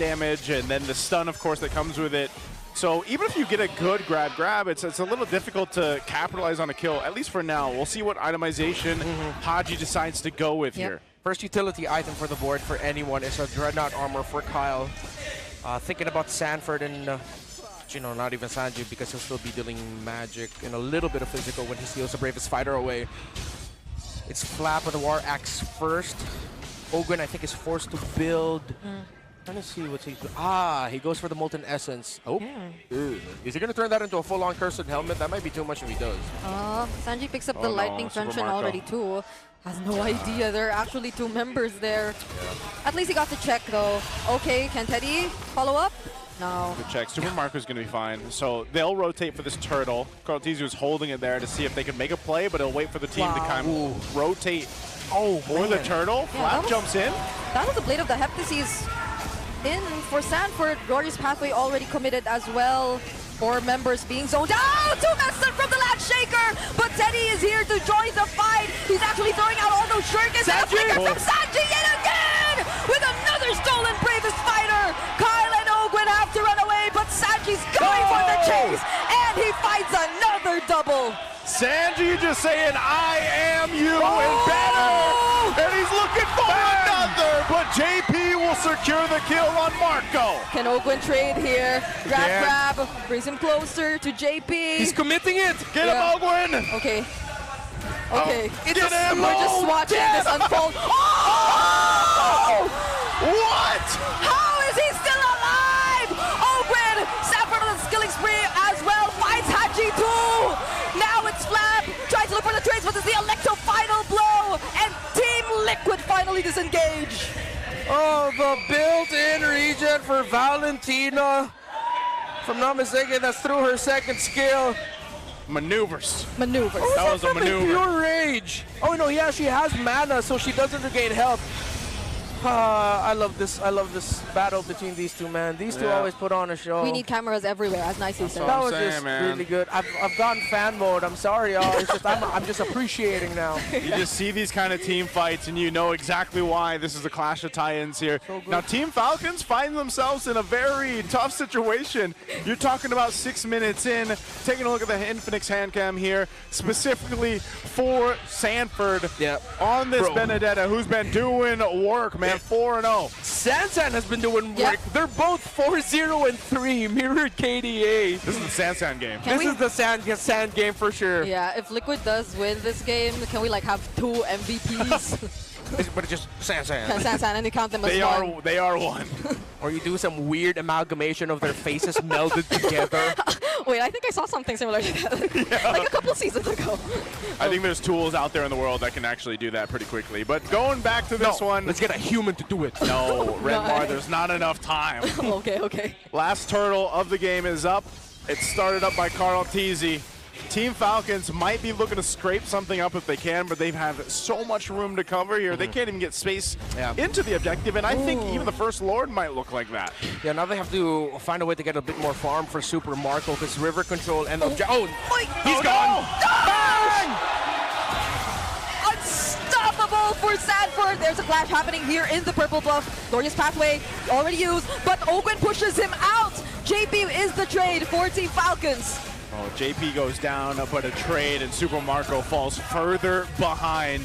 Speaker 11: damage, and then the stun, of course, that comes with it. So even if you get a good grab, it's a little difficult to capitalize on a kill, at least for now. We'll see what itemization Haji decides to go with here.
Speaker 19: First utility item for the board for anyone is a Dreadnought armor for Kyle. Thinking about Sanford and, not even Sanji, because he'll still be dealing magic and a little bit of physical when he steals the Bravest Fighter away. It's Flap with the War Axe first. Ogwin, I think, is forced to build. Trying to see what's he goes for the Molten Essence. Oh, is he going to turn that into a full-on Cursed Helmet? That might be too much if he does.
Speaker 14: Sanji picks up the Lightning Truncheon already too. Has no idea there are actually 2 members there. At least he got the check though. Okay, can Teddy follow up? No.
Speaker 11: Good check. Super Marco's going to be fine. So they'll rotate for this turtle. Carl Teasy was holding it there to see if they could make a play, but he'll wait for the team to kind of rotate for the turtle. Flap jumps in.
Speaker 14: That was the Blade of the Heptases in for Sanford. Glorious Pathway already committed as well. 4 members being zoned out. 2 Messon from the Landshaker, but Teddy is here to join the fight. He's actually throwing out all those shurikens and a flicker from Sanji yet again with another stolen Bravest Fighter. Kyle and Ogwin have to run away, but Sanji's going for the chase, and he fights another double.
Speaker 11: Sanji just saying, I am you and better. And he's looking for another, but JP will secure the kill on Marco.
Speaker 14: Can Ogwin trade here? Grab, brings him closer to JP.
Speaker 15: He's committing it.
Speaker 11: Get him, Ogwin.
Speaker 14: Okay.
Speaker 11: We're
Speaker 14: just watching this unfold.
Speaker 11: What?
Speaker 14: How is he still alive? Ogwin, Sanford on the skilling spree as well, fights Haji too. Now it's Flap, tries to look for the trades, but it's the Electro final blow, and Team Liquid finally disengage.
Speaker 15: Oh, the built-in regen for Valentina. If I'm not mistaken, that's through her second skill.
Speaker 11: Maneuvers.
Speaker 14: Maneuvers.
Speaker 15: Oh,
Speaker 11: That was a maneuver.
Speaker 15: Pure rage. Oh no, yeah, she has mana, so she doesn't regain health. I love this. I love this battle between these two, man. These two always put on a show.
Speaker 14: We need cameras everywhere, as Nicely said.
Speaker 15: That was just really good. I've gone fan mode. I'm sorry, y'all. It's just I'm just appreciating now.
Speaker 11: You just see these kind of team fights, and you know exactly why this is a Clash of Titans here. Now, Team Falcons find themselves in a very tough situation. You're talking about 6 minutes in, taking a look at the Infinix hand cam here, specifically for Sanford on this Benedetta, who's been doing work, man. 4-0.
Speaker 15: Sansan has been doing work. They're both 4-0 and 3, mirrored KDA.
Speaker 11: This is the Sansan game.
Speaker 15: This is the Sand game for sure.
Speaker 14: Yeah, if Liquid does win this game, can we like have 2 MVPs?
Speaker 15: But it's just Sansan.
Speaker 14: Sansan, and you count them as one.
Speaker 11: They are one.
Speaker 15: Or you do some weird amalgamation of their faces melded together.
Speaker 14: Wait, I think I saw something similar to that. Like a couple seasons ago.
Speaker 11: I think there's tools out there in the world that can actually do that pretty quickly. But going back to this one.
Speaker 15: Let's get a human to do it.
Speaker 11: No, Redmar, there's not enough time.
Speaker 14: Okay.
Speaker 11: Last turtle of the game is up. It's started up by Carl Teasy. Team Falcons might be looking to scrape something up if they can, but they've had so much room to cover here. They can't even get space into the objective, and I think even the First Lord might look like that.
Speaker 15: Yeah, now they have to find a way to get a bit more farm for Super Marco, because River Control and he's gone!
Speaker 14: Bang! Unstoppable for Sanford. There's a clash happening here in the purple buff. Glorious Pathway already used, but Owen pushes him out. JP is the trade for Team Falcons.
Speaker 11: Oh, JP goes down, but a trade, and Super Marco falls further behind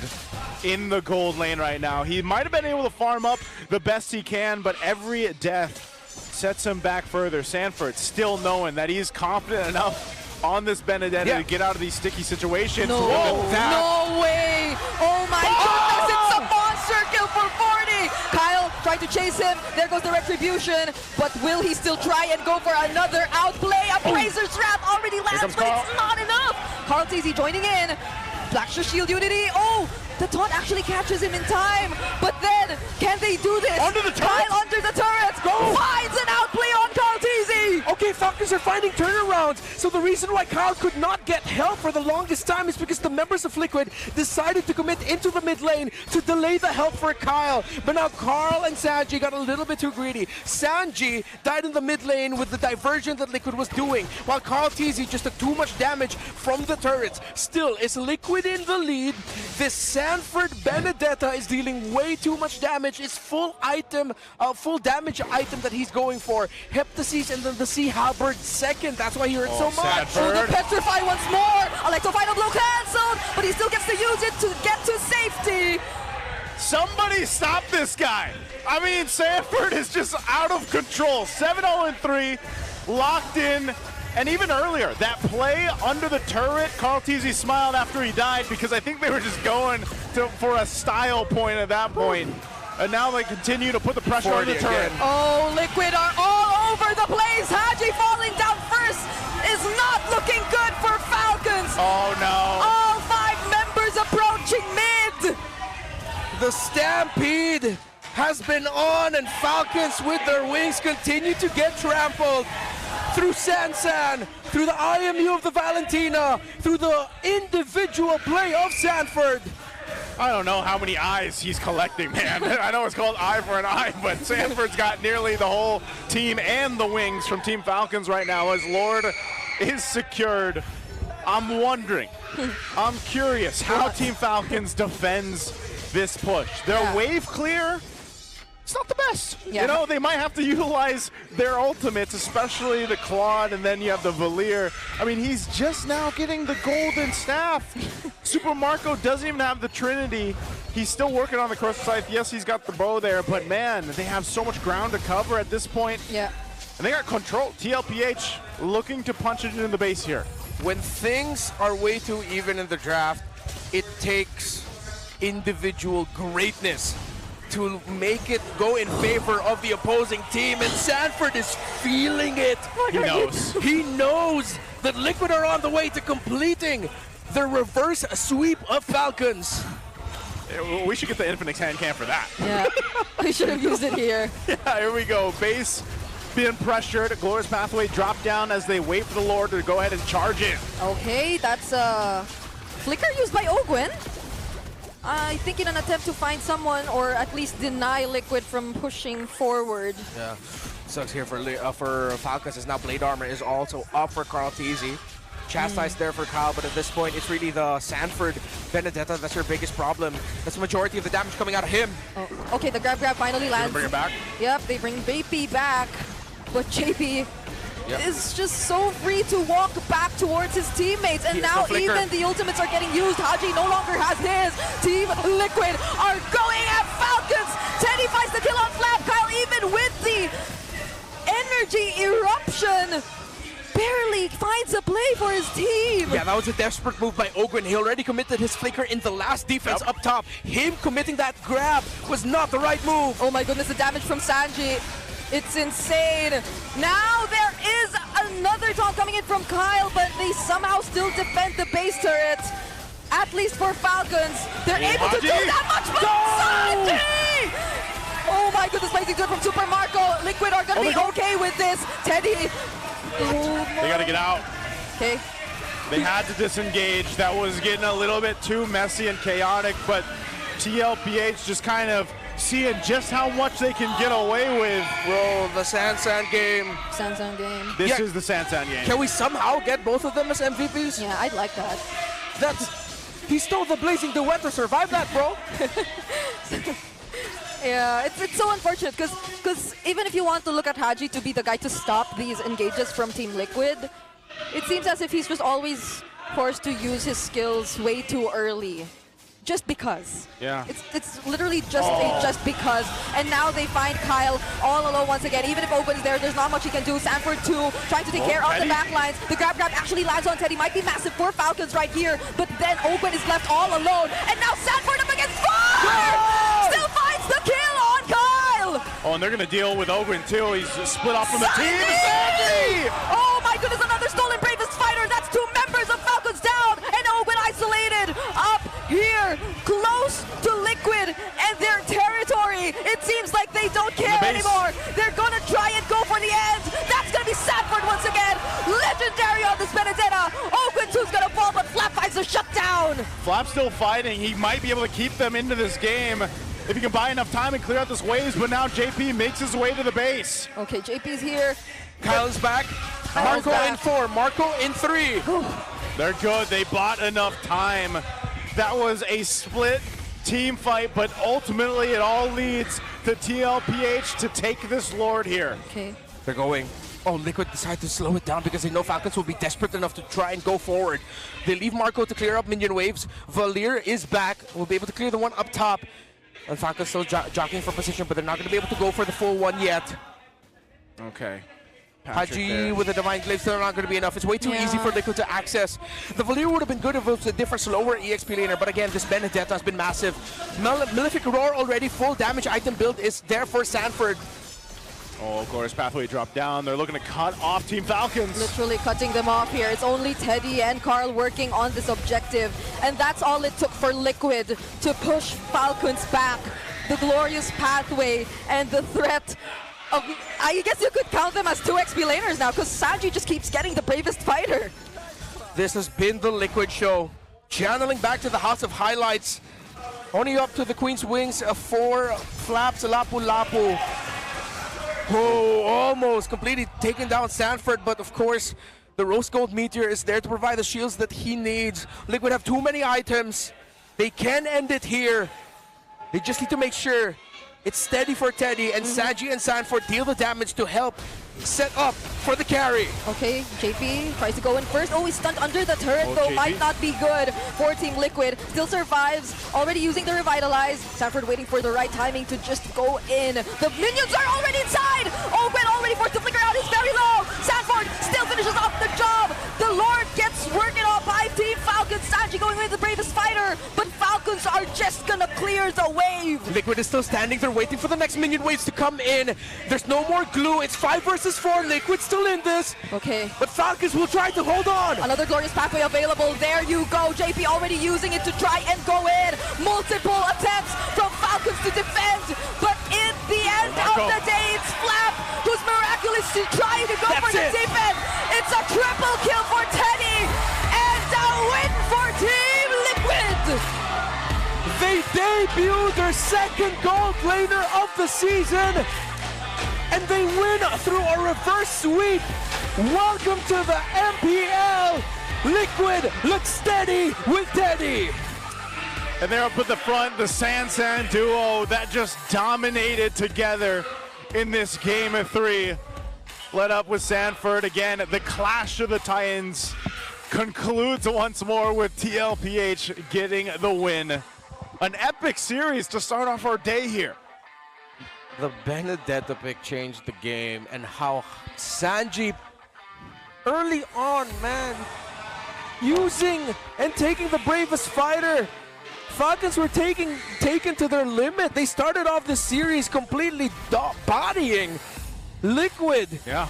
Speaker 11: in the gold lane right now. He might have been able to farm up the best he can, but every death sets him back further. Sanford still knowing that he's confident enough on this Benedetta to get out of these sticky situations.
Speaker 14: No, no way! Oh my goodness, it's a monster kill for 40! Kyle tried to chase him, there goes the retribution, but will he still try and go for another outplay? A Razor Trap already lands, but it's not enough! Carl Teasy joining in, Flash Shield Unity, the taunt actually catches him in time, but then, can they do this?
Speaker 15: Under the turret!
Speaker 14: Kyle under the turret! Finds an outplay on Carl Teasy!
Speaker 15: Okay, Falcons are finding turnarounds. So the reason why Kyle could not get help for the longest time is because the members of Liquid decided to commit into the mid lane to delay the help for Kyle. But now Carl and Sanji got a little bit too greedy. Sanji died in the mid lane with the diversion that Liquid was doing, while Carl Teasy just took too much damage from the turrets. Still, is Liquid in the lead? This Sanford Benedetta is dealing way too much damage. It's full damage item that he's going for. Heptasis and then the Sea Halberd second. That's why he hurt so much.
Speaker 14: The Petrify once more. Electro final blow cancelled, but he still gets to use it to get to safety.
Speaker 11: Somebody stop this guy. I mean, Sanford is just out of control. 7-0-3, locked in. And even earlier, that play under the turret, Carl Teasy smiled after he died because I think they were just going for a style point at that point. And now they continue to put the pressure on the turret.
Speaker 14: Oh, Liquid are all over the place. Haji falling down first is not looking good for Falcons.
Speaker 11: Oh, no.
Speaker 14: All 5 members approaching mid.
Speaker 15: The Stampede has been on, and Falcons with their wings continue to get trampled. Through Sansan, through the IMU of the Valentina, through the individual play of Sanford.
Speaker 11: I don't know how many eyes he's collecting, man. I know it's called eye for an eye, but Sanford's got nearly the whole team and the wings from Team Falcons right now as Lord is secured. I'm wondering, I'm curious how Team Falcons defends this push. Their wave clear, it's not the best. You know, they might have to utilize their ultimates, especially the Claude, and then you have the Valir. I mean, he's just now getting the golden staff. Super Marco doesn't even have the Trinity. He's still working on the Crystal Scythe. Yes, he's got the bow there, but man, they have so much ground to cover at this point.
Speaker 14: Yeah.
Speaker 11: And they got control. TLPH looking to punch it into the base here.
Speaker 15: When things are way too even in the draft, it takes individual greatness to make it go in favor of the opposing team, and Sanford is feeling it.
Speaker 11: He knows.
Speaker 15: He knows that Liquid are on the way to completing the reverse sweep of Falcons.
Speaker 11: We should get the Infinix hand cam for that.
Speaker 14: Yeah, we should have used it here.
Speaker 11: Yeah, here we go. Base been pressured. Glorious Pathway drop down as they wait for the Lord to go ahead and charge in.
Speaker 14: Okay, that's a flicker used by Ogwen. I think in an attempt to find someone or at least deny Liquid from pushing forward.
Speaker 19: Yeah, sucks here for Falcons as now Blade Armor is also up for Carl TZ. Chastise there for Kyle, but at this point, it's really the Sanford Benedetta that's your biggest problem. That's the majority of the damage coming out of him.
Speaker 14: Oh, okay, the grab finally lands.
Speaker 19: Bring it back.
Speaker 14: Yep, they bring JP back, but JP is just so free to walk back towards his teammates, and now even the ultimates are getting used. Haji no longer has his. Team Liquid are going at Falcons. Teddy finds the kill on Flap. Kyle, even with the energy eruption, barely finds a play for his team.
Speaker 19: Yeah, that was a desperate move by Ogwen. He already committed his flicker in the last defense up top. Him committing that grab was not the right move.
Speaker 14: Oh my goodness, the damage from Sanji. It's insane. Now there is another taunt coming in from Kyle, but they somehow still defend the base turret. At least for Falcons. They're able to do that much more. Sanji! Oh my goodness, amazing good from Super Marco. Liquid are going to be okay with this. Teddy.
Speaker 11: They got to get out.
Speaker 14: Okay.
Speaker 11: They had to disengage. That was getting a little bit too messy and chaotic, but TLPH just kind of seeing just how much they can get away with.
Speaker 19: Bro, the Sansan game.
Speaker 14: Sansan game.
Speaker 11: This is the Sansan game.
Speaker 19: Can we somehow get both of them as MVPs?
Speaker 14: Yeah, I'd like that.
Speaker 19: He stole the Blazing Duet to survive that, bro.
Speaker 14: Yeah, it's so unfortunate because even if you want to look at Haji to be the guy to stop these engages from Team Liquid, it seems as if he's just always forced to use his skills way too early. Just because.
Speaker 11: Yeah.
Speaker 14: It's literally just just because. And now they find Kyle all alone once again. Even if Open is there's not much he can do. Sanford too, trying to take care of the back lines. The grab actually lands on Teddy. Might be massive for Falcons right here. But then Open is left all alone. And now Sanford up against Fire! Still finds the kill on Kyle!
Speaker 11: Oh, and they're going to deal with Ogren too. He's split off from the team.
Speaker 14: Sandy! Oh my goodness, another stolen Bravest Fighter. That's 2 members of Falcons down. And Ogren isolated up here, close to Liquid and their territory. It seems like they don't care anymore. They're gonna try and go for the end. That's gonna be Sanford once again. Legendary on this Benedetta. Ogren 2's gonna fall, but Flap finds a shutdown.
Speaker 11: Flap's still fighting. He might be able to keep them into this game if he can buy enough time and clear out this waves, but now JP makes his way to the base.
Speaker 14: Okay, JP's here.
Speaker 19: Kyle's back. Marco in 4, Marco in 3.
Speaker 11: They're good. They bought enough time. That was a split team fight, but ultimately it all leads to TLPH to take this Lord here.
Speaker 14: Okay.
Speaker 19: They're going. Oh, Liquid decided to slow it down because they know Falcons will be desperate enough to try and go forward. They leave Marco to clear up minion waves. Valir is back. Will be able to clear the one up top. And Falcons still jockeying for position, but they're not going to be able to go for the full one yet.
Speaker 11: Okay.
Speaker 19: Haji with the Divine Glaive still not going to be enough. It's way too easy for Liquid to access. The Valir would have been good if it was a different, slower EXP laner, but again, this Benedetta has been massive. Malefic Roar already, full damage item build is there for Sanford.
Speaker 11: Oh, of course, Pathway dropped down. They're looking to cut off Team Falcons.
Speaker 14: Literally cutting them off here. It's only Teddy and Carl working on this objective, and that's all it took for Liquid to push Falcons back. The Glorious Pathway and the threat of, I guess you could count them as 2 XP laners now, because Sanji just keeps getting the Bravest Fighter.
Speaker 19: This has been the Liquid Show. Channeling back to the House of Highlights. Only up to the Queen's Wings, 4 Flaps, Lapu Lapu. Oh, almost completely taken down Sanford, but of course, the Rose Gold Meteor is there to provide the shields that he needs. Liquid have too many items. They can end it here. They just need to make sure it's steady for Teddy, and Sanji and Sanford deal the damage to help set up for the carry.
Speaker 14: Okay, JP tries to go in first. Oh, he's stunned under the turret, though.
Speaker 19: JP.
Speaker 14: Might not be good for Team Liquid. Still survives, already using the Revitalize. Sanford waiting for the right timing to just go in. The minions are already inside! Open already forced to flicker out. He's very low. Sanford still finishes off the job. The Lord gets working on by Team Falcons. Sanji going with the Bravest Fighter, but Falcons are just gonna clear the wave.
Speaker 19: Liquid is still standing there waiting for the next minion waves to come in. There's no more glue. It's 5 versus 4. Liquid still in this.
Speaker 14: Okay.
Speaker 19: But Falcons will try to hold on.
Speaker 14: Another Glorious Pathway available. There you go. JP already using it to try and go in. Multiple attempts from Falcons to defend. But in the end of the day, it's Flap who's miraculously
Speaker 20: He's trying to go
Speaker 9: That's
Speaker 20: for the
Speaker 9: it.
Speaker 20: deep end. It's a triple kill for Teddy. And a win for Team Liquid.
Speaker 9: They debut their second gold laner of the season, and they win through a reverse sweep. Welcome to the MPL. Liquid looks steady with Teddy. And they're up at the front, the San duo that just dominated together in this game of 3. Led up with Sanford again. The clash of the Titans concludes once more with TLPH getting the win. An epic series to start off our day here.
Speaker 19: The Benedetta pick changed the game, and how Sanji early on, man, using and taking the bravest fighter. Falcons were taken to their limit. They started off the series completely bodying Liquid.
Speaker 11: Yeah.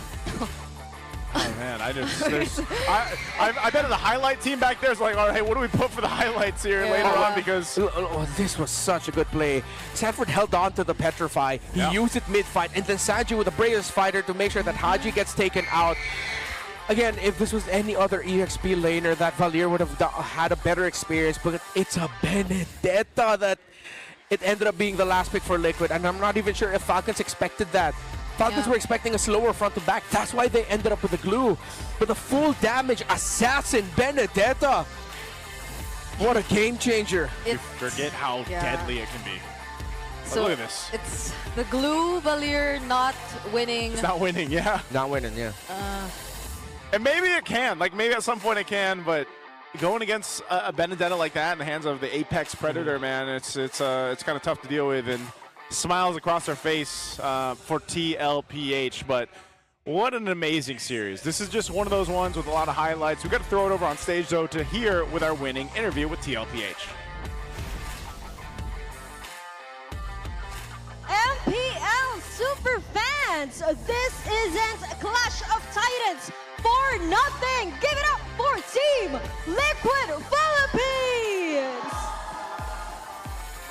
Speaker 11: Oh man, I bet the highlight team back there is like, all right, what do we put for the highlights here later on? Because
Speaker 19: this was such a good play. Sanford held on to the Petrify. He used it mid-fight, and then Sanji with the bravest fighter to make sure that Haji gets taken out. Again, if this was any other EXP laner, that Valier would have had a better experience, but it's a Benedetta that it ended up being the last pick for Liquid, and I'm not even sure if Falcons expected that. Falcons were expecting a slower front to back. That's why they ended up with the glue. But the full damage assassin Benedetta. What a game changer.
Speaker 11: You forget how deadly it can be.
Speaker 14: So
Speaker 11: look at this.
Speaker 14: It's the glue Valier not winning.
Speaker 11: It's not winning, yeah.
Speaker 19: Not winning, yeah.
Speaker 11: And maybe it can. Like, maybe at some point it can, but going against a Benedetta like that in the hands of the Apex Predator, man, it's kind of tough to deal with. And smiles across their face for TLPH, but what an amazing series. This is just one of those ones with a lot of highlights. We've got to throw it over on stage, though, to hear with our winning interview with TLPH.
Speaker 2: MPL Superfans, this isn't a Clash of Titans for nothing. Give it up for Team Liquid Philippines!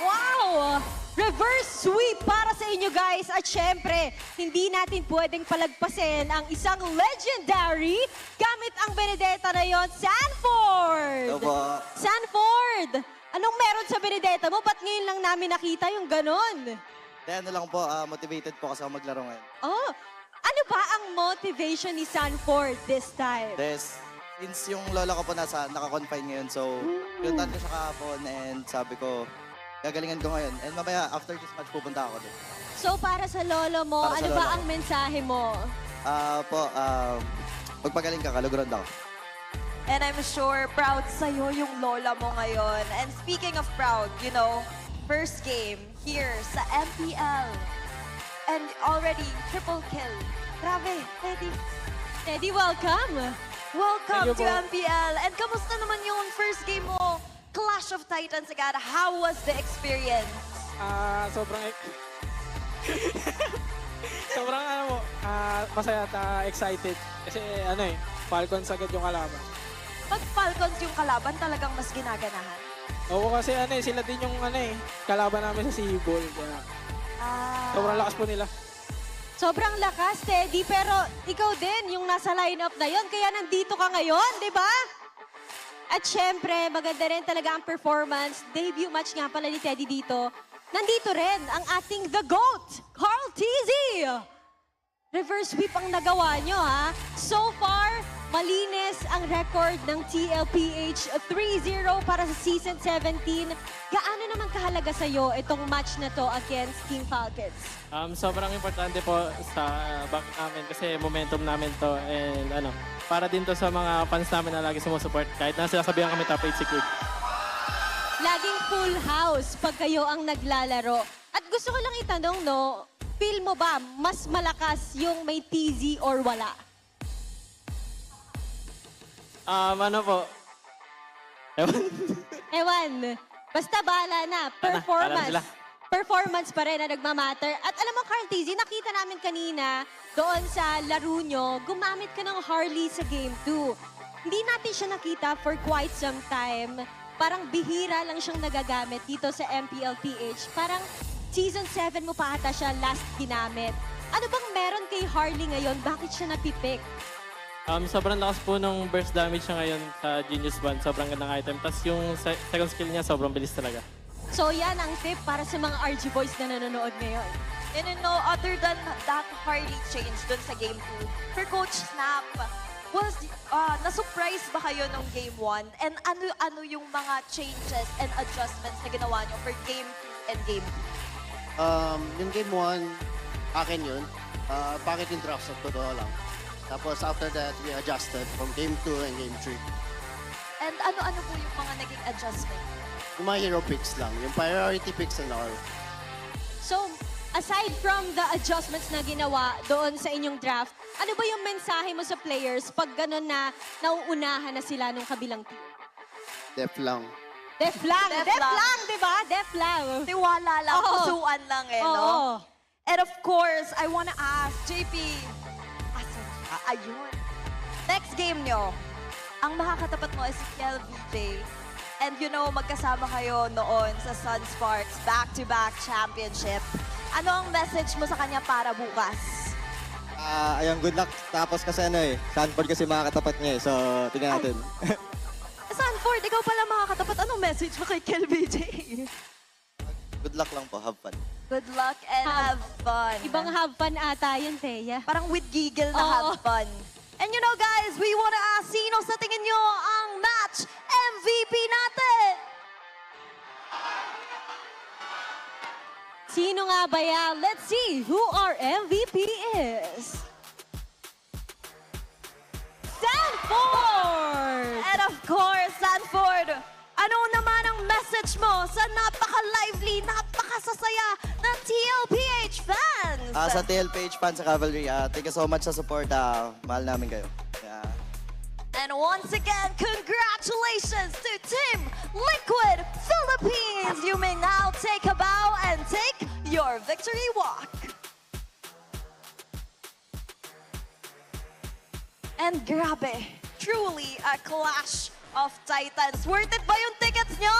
Speaker 2: Wow! Reverse sweep para sa inyo guys. At syempre, hindi natin pwedeng palagpasin ang isang legendary gamit ang Benedetta na yon, Sanford!
Speaker 1: Opo.
Speaker 2: Sanford! Anong meron sa Benedetta mo? Ba't ngayon lang namin nakita yung ganon?
Speaker 1: Ano lang po, motivated po kasi ako maglaro ngayon.
Speaker 2: Oh, ano ba ang motivation ni Sanford this time?
Speaker 1: Since yung lola ko po naka-confine ngayon, so pinuntahan ko siya kahapon and sabi ko, gagalingan ko ngayon. And mamaya, after this match, pupunta ako doon.
Speaker 2: So, para sa lolo mo,
Speaker 1: Para sa
Speaker 2: ano
Speaker 1: lolo
Speaker 2: ba
Speaker 1: ko.
Speaker 2: ang mensahe mo?
Speaker 1: Magpagaling ka, kaluguran daw.
Speaker 7: And I'm sure proud sa'yo yung lola mo ngayon. And speaking of proud, you know, first game here sa MPL. And already triple kill. Grabe, Teddy.
Speaker 2: Teddy, welcome.
Speaker 7: Welcome
Speaker 2: Thank
Speaker 7: to
Speaker 2: you po.
Speaker 7: MPL. And kamusta naman yung first game mo? Clash of Titans agad. How was the experience?
Speaker 4: Sobrang masaya at excited. Kasi Falcons agad yung kalaban.
Speaker 7: Pag Falcons yung kalaban, talagang mas ginaganahan.
Speaker 4: Oo, kasi sila din yung kalaban namin sa Seaball. Kaya sobrang lakas po nila.
Speaker 2: Sobrang lakas, Teddy, pero ikaw din yung nasa lineup na yon, kaya nandito ka ngayon, di ba? At syempre, maganda rin talaga ang performance. Debut match nga pala ni Teddy dito. Nandito rin ang ating The GOAT, Carl TZ. Reverse sweep ang nagawa nyo, ha? So far, malinis ang record ng TLPH 3-0 para sa Season 17. Gaano naman kahalaga sa'yo itong match na to against Team Falcons?
Speaker 4: Sobrang importante po sa back namin kasi momentum namin to and para din to sa mga fans namin na lagi sumusupport kahit na sinasabihan kami top 8 si Kid.
Speaker 2: Laging full house pag kayo ang naglalaro. At gusto ko lang itanong, no, feel mo ba mas malakas yung may TZ or wala? Ewan. Basta bahala na. Performance pa rin na nagmamatter. At alam mo, Carl TZ, nakita namin kanina doon sa laro nyo, gumamit ka ng Harley sa Game 2. Hindi natin siya nakita for quite some time. Parang bihira lang siyang nagagamit dito sa MPL PH. Parang Season 7 mo pa ata siya last ginamit. Ano bang meron kay Harley ngayon? Bakit siya napipick?
Speaker 3: Sobrang lakas po nung burst damage niya ngayon sa Genius Band. Sobrang gandang item. Tapos yung second skill niya, sobrang bilis talaga.
Speaker 2: So yan ang tip para sa mga RG boys na nanonood ngayon.
Speaker 7: And you know, other than that Harley change dun sa Game 2, for Coach Snap, na-surprise ba kayo nung Game 1? And ano yung mga changes and adjustments na ginawa nyo for Game 2 and Game 2?
Speaker 6: Yung Game 1, akin yun. Bakit yung drafts at totoo lang. Tapos after that, we adjusted from Game 2 and Game 3.
Speaker 7: And ano po yung mga naging adjustment?
Speaker 6: Yung mga hero picks lang. Yung priority picks and all.
Speaker 2: So, aside from the adjustments na ginawa doon sa inyong draft, ano ba yung mensahe mo sa players pag gano'n na nauunahan na sila nung kabilang team?
Speaker 6: Def lang.
Speaker 2: Def lang, di ba? Def lang.
Speaker 7: Tiwala lang,
Speaker 2: Oo.
Speaker 7: pusuan lang eh, no?
Speaker 2: Oo.
Speaker 7: And of course, I wanna ask, JP, ayun. Next game nyo, ang makakatapat mo is si TLPH. And you know, magkasama kayo noon sa Sunsparks back-to-back championship. Ano ang message mo sa kanya para bukas?
Speaker 1: Ayun, good luck. Tapos kasi Sanford kasi makakatapat niya So, tingnan natin.
Speaker 7: Sanford, ikaw pala makakatapat. Anong message mo kay KLBJ?
Speaker 1: Good luck lang po. Have fun.
Speaker 7: Good luck and have fun.
Speaker 2: Ibang have fun ata yun, Thea.
Speaker 7: Parang with giggle na have fun. And you know guys, we wanna ask, sino sa tingin nyo ang match MVP natin?
Speaker 2: Sino nga ba yan? Let's see who our MVP is. Sanford!
Speaker 7: And of course, Sanford, ano naman ang message mo sa napaka-lively, napaka-sasaya ng TLPH fans?
Speaker 1: Sa TLPH fans sa Cavalry, thank you so much sa support. Mahal namin kayo.
Speaker 7: And once again, congratulations to Team Liquid Philippines! You may now take a bow and take your victory walk. And grabe, truly a clash of Titans. Worth it ba yung tickets nyo?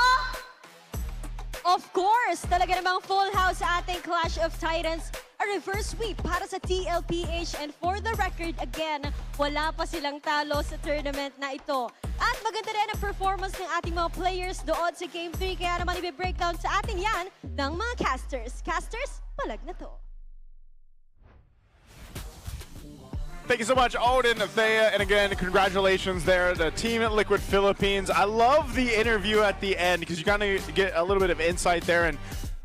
Speaker 2: Of course! Talaga namang full house sa ating Clash of Titans. A reverse sweep para sa TLPH. And for the record, again, wala pa silang talo sa tournament na ito. At maganda rin ang performance ng ating mga players doon sa Game 3. Kaya naman i-breakdown sa atin yan ng mga casters. Casters, palag na to.
Speaker 11: Thank you so much, Odin, Thea, and again, congratulations there, the team at Liquid Philippines. I love the interview at the end because you kind of get a little bit of insight there, and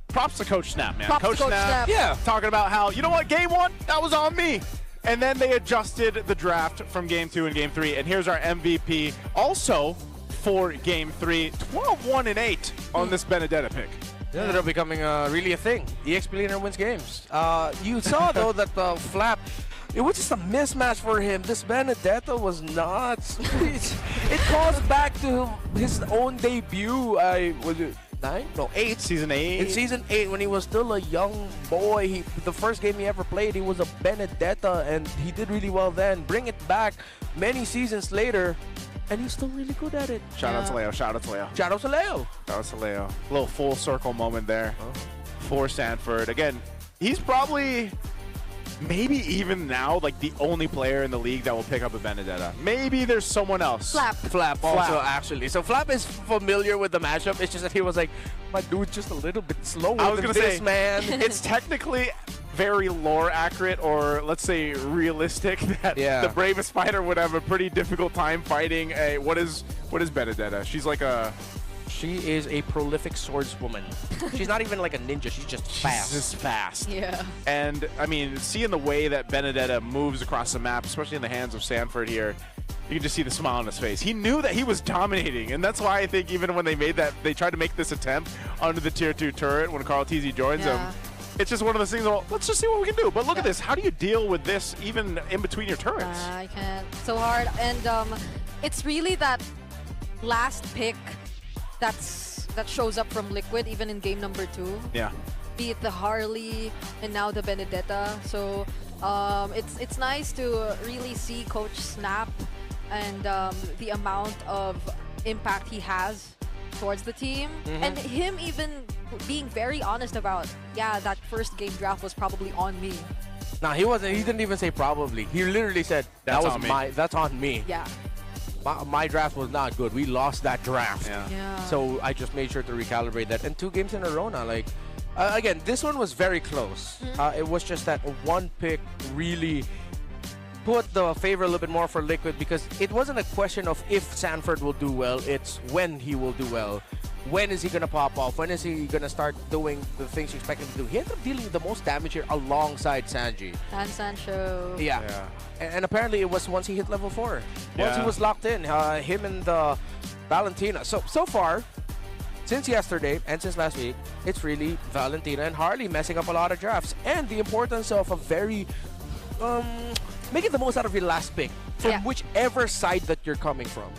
Speaker 11: props to Coach Snap, man.
Speaker 19: Props to Coach Snap.
Speaker 11: Yeah, talking about how, you know what, Game 1, that was on me. And then they adjusted the draft from Game 2 and Game 3, and here's our MVP also for Game 3, 12-1-8 on this Benedetta pick.
Speaker 19: Yeah, they're becoming really a thing. EXP leader wins games. You saw, though, that Flap, it was just a mismatch for him. This Benedetta was nuts. It calls back to his own debut. Was it 9? No, 8.
Speaker 11: Season 8.
Speaker 19: In Season 8, when he was still a young boy, the first game he ever played, he was a Benedetta, and he did really well then. Bring it back many seasons later, and he's still really good at it.
Speaker 11: Shout out to Leo, shout out to Leo.
Speaker 19: Shout out to Leo.
Speaker 11: Shout out to Leo. A little full circle moment there for Sanford. Again, he's probably, maybe even now, like the only player in the league that will pick up a Benedetta. Maybe there's someone else.
Speaker 19: Flap also, actually. So Flap is familiar with the matchup. It's just that he was like, my dude's just a little bit slower
Speaker 11: I was
Speaker 19: than
Speaker 11: gonna
Speaker 19: this,
Speaker 11: say,
Speaker 19: man.
Speaker 11: It's technically very lore accurate, or let's say realistic, that the bravest fighter would have a pretty difficult time fighting a, what is Benedetta? She's like a...
Speaker 19: She is a prolific swordswoman. She's not even like a ninja. She's just fast.
Speaker 11: She's just fast.
Speaker 14: Yeah.
Speaker 11: And, I mean, seeing the way that Benedetta moves across the map, especially in the hands of Sanford here, you can just see the smile on his face. He knew that he was dominating, and that's why I think even when they made that, they tried to make this attempt under the Tier 2 turret when Carl TZ joins him. It's just one of those things, well, let's just see what we can do. But look at this. How do you deal with this even in between your turrets?
Speaker 14: I can't. So hard. And it's really that last pick that shows up from Liquid, even in game number 2.
Speaker 11: Yeah.
Speaker 14: Be it the Harley and now the Benedetta. So it's nice to really see Coach Snap and the amount of impact he has towards the team. And him even being very honest about, yeah, that first game draft was probably on me.
Speaker 19: No, he wasn't. He didn't even say probably. He literally said
Speaker 11: That's
Speaker 19: that was
Speaker 11: on me."
Speaker 19: That's on me.
Speaker 14: Yeah.
Speaker 19: My draft was not good. We lost that draft.
Speaker 14: Yeah.
Speaker 19: So I just made sure to recalibrate that. And 2 games in a row now. Like, again, this one was very close. It was just that one pick really put the favor a little bit more for Liquid, because it wasn't a question of if Sanford will do well. It's when he will do well. When is he going to pop off? When is he going to start doing the things you expect him to do? He ended up dealing with the most damage here alongside Sanji.
Speaker 14: And Sancho.
Speaker 19: Yeah. And apparently it was once he hit level 4. Once he was locked in, him and Valentina. So far, since yesterday and since last week, it's really Valentina and Harley messing up a lot of drafts. And the importance of a very... making the most out of your last pick from whichever side that you're coming from.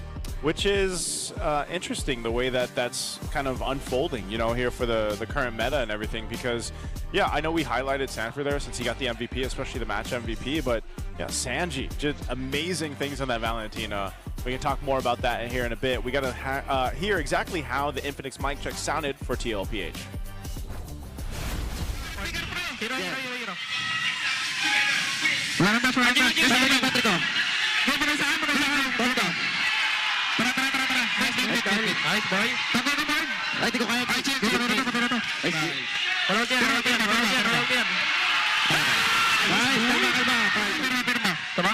Speaker 11: Which is interesting, the way that that's kind of unfolding, you know, here for the current meta and everything. Because, yeah, I know we highlighted Sanford there since he got the MVP, especially the match MVP. But, yeah, Sanji, just amazing things on that Valentina. We can talk more about that here in a bit. We got to hear exactly how the Infinix mic check sounded for TLPH.
Speaker 20: Nice, boy. Ay, di ko kaya. Roll yan. Kalma. Tama?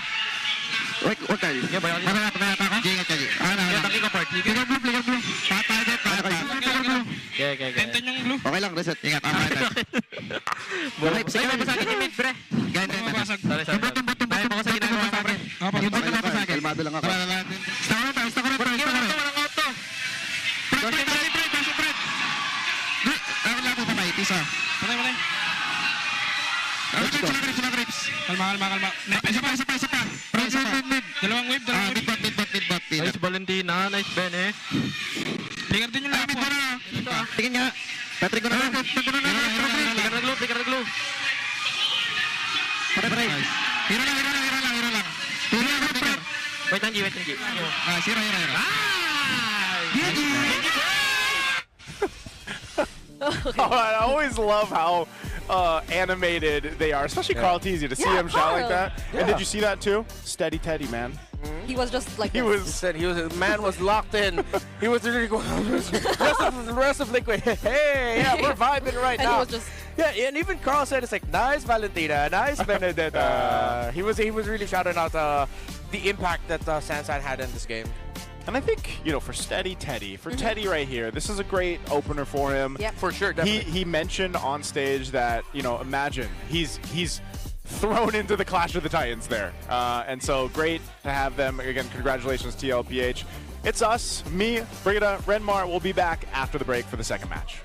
Speaker 20: Wait, tayo. Yan ba? Pamaya ako? Ingat kayo. Taki ko, part. Flicker blue. Patay din. Genten yung blue. Okay lang, reset. Ingat. Sige mo sa akin yung mid, pre. Genten. Sorry. Kaya mo ko sa ginagawa sa akin. Yung button lang sa akin. Kalmado lang ako. Stop ko na. Isa. Patay. Sila grips. Kalma. Isa pa. Dalawang wave. Mid. Nice Valentina. Nice Bene. Flicker din yung lapo. Tingin nga. Patrick ko na. Flicker na glue. Patay. Hero lang. Wait, Tanji. Hero.
Speaker 11: I always love how animated they are, especially Carl Teasy, to see him shout like that.
Speaker 19: Yeah.
Speaker 11: And did you see that too? Steady Teddy, man.
Speaker 14: He was just like
Speaker 19: He was locked in. He was really going the rest of Liquid. Hey, yeah, we're vibing right now.
Speaker 14: He was just
Speaker 19: and even Carl said it's like nice Valentina, nice Benedetta. He was really shouting out the impact that Sansan had in this game.
Speaker 11: And I think, you know, for Steady Teddy, Teddy right here, this is a great opener for him.
Speaker 14: Yep.
Speaker 19: For sure, definitely.
Speaker 11: He mentioned on stage that, you know, imagine he's thrown into the Clash of the Titans there. And so great to have them. Again, congratulations, TLPH. It's us, me, Brigida, Renmar. We'll be back after the break for the second match.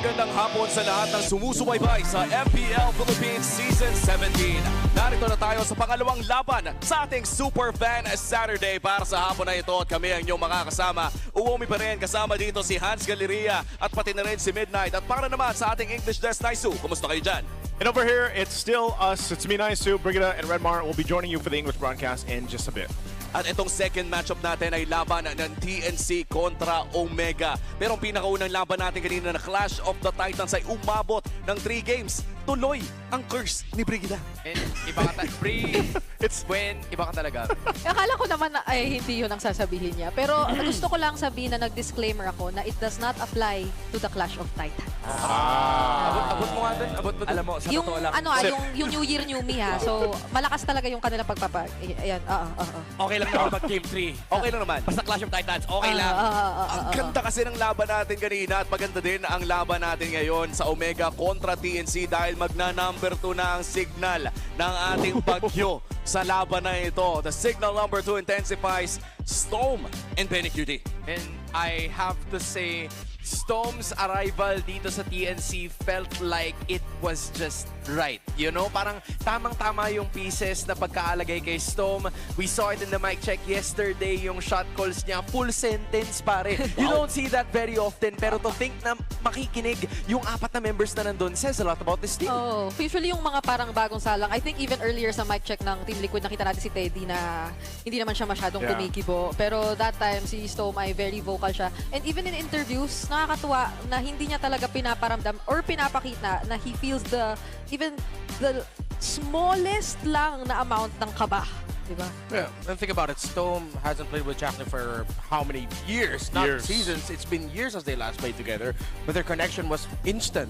Speaker 8: Magandang hapon sa lahat ng sumusubaybay sa MPL Philippines Season 17. Narito na tayo sa pangalawang laban sa ating Superfan Saturday para sa hapon na ito at kami ang inyong makakasama. Uwumi pa rin kasama dito si Hans Galeria at pati na rin si Midnight. At para naman sa ating English desk, Naisu, kumusta kayo dyan?
Speaker 11: And over here, it's still us. It's me, Naisu, Brigida, and Redmar. We'll be joining you for the English broadcast in just a bit.
Speaker 8: At itong second matchup natin ay laban ng TNC kontra Omega. Pero ang pinakaunang laban natin kanina na Clash of the Titans ay umabot ng 3 games. Tuloy ang curse ni Brigida.
Speaker 12: And iba ka iba ka talaga.
Speaker 14: Akala ko naman na ay hindi yun ang sasabihin niya. Pero gusto ko lang sabihin na nag-disclaimer ako na it does not apply to the Clash of Titans.
Speaker 12: Abot mo nga dun. Abot mo dun. Alam mo, sa
Speaker 14: Yung,
Speaker 12: totoo lang.
Speaker 14: yung New Year, New Me ha. So, malakas talaga yung kanilang pagpapag. Ayan,
Speaker 12: Okay lang naman mag-game 3.
Speaker 8: Okay lang naman.
Speaker 12: Basta Clash of Titans, okay lang.
Speaker 8: Ang ganda kasi ng laban natin kanina at maganda din ang laban natin ngayon sa Omega kontra TNC dahil magna-number 2 na ang signal ng ating bagyo sa laban na ito. The signal number 2 intensifies Storm and Benny QT.
Speaker 12: And I have to say, Storm's arrival dito sa TNC felt like it was just right. You know, parang tamang-tama yung pieces na pagkaalagay kay Storm. We saw it in the mic check yesterday, yung shot calls niya, full sentence pare. You don't see that very often, pero to think na makikinig yung 4 na members na nandun says a lot about this team.
Speaker 14: Oh, usually yung mga parang bagong salang, I think even earlier sa mic check ng Team Liquid, nakita natin si Teddy na hindi naman siya masyadong kumikibo. Pero that time, si Storm ay very vocal siya. And even in interviews, nakakatuwa na hindi niya talaga pinaparamdam or pinapakita na he feels even the smallest lang na amount ng kaba. Diba?
Speaker 18: Yeah, and think about it. Storm hasn't played with Jackson for how many years? Not seasons. It's been years since they last played together, but their connection was instant.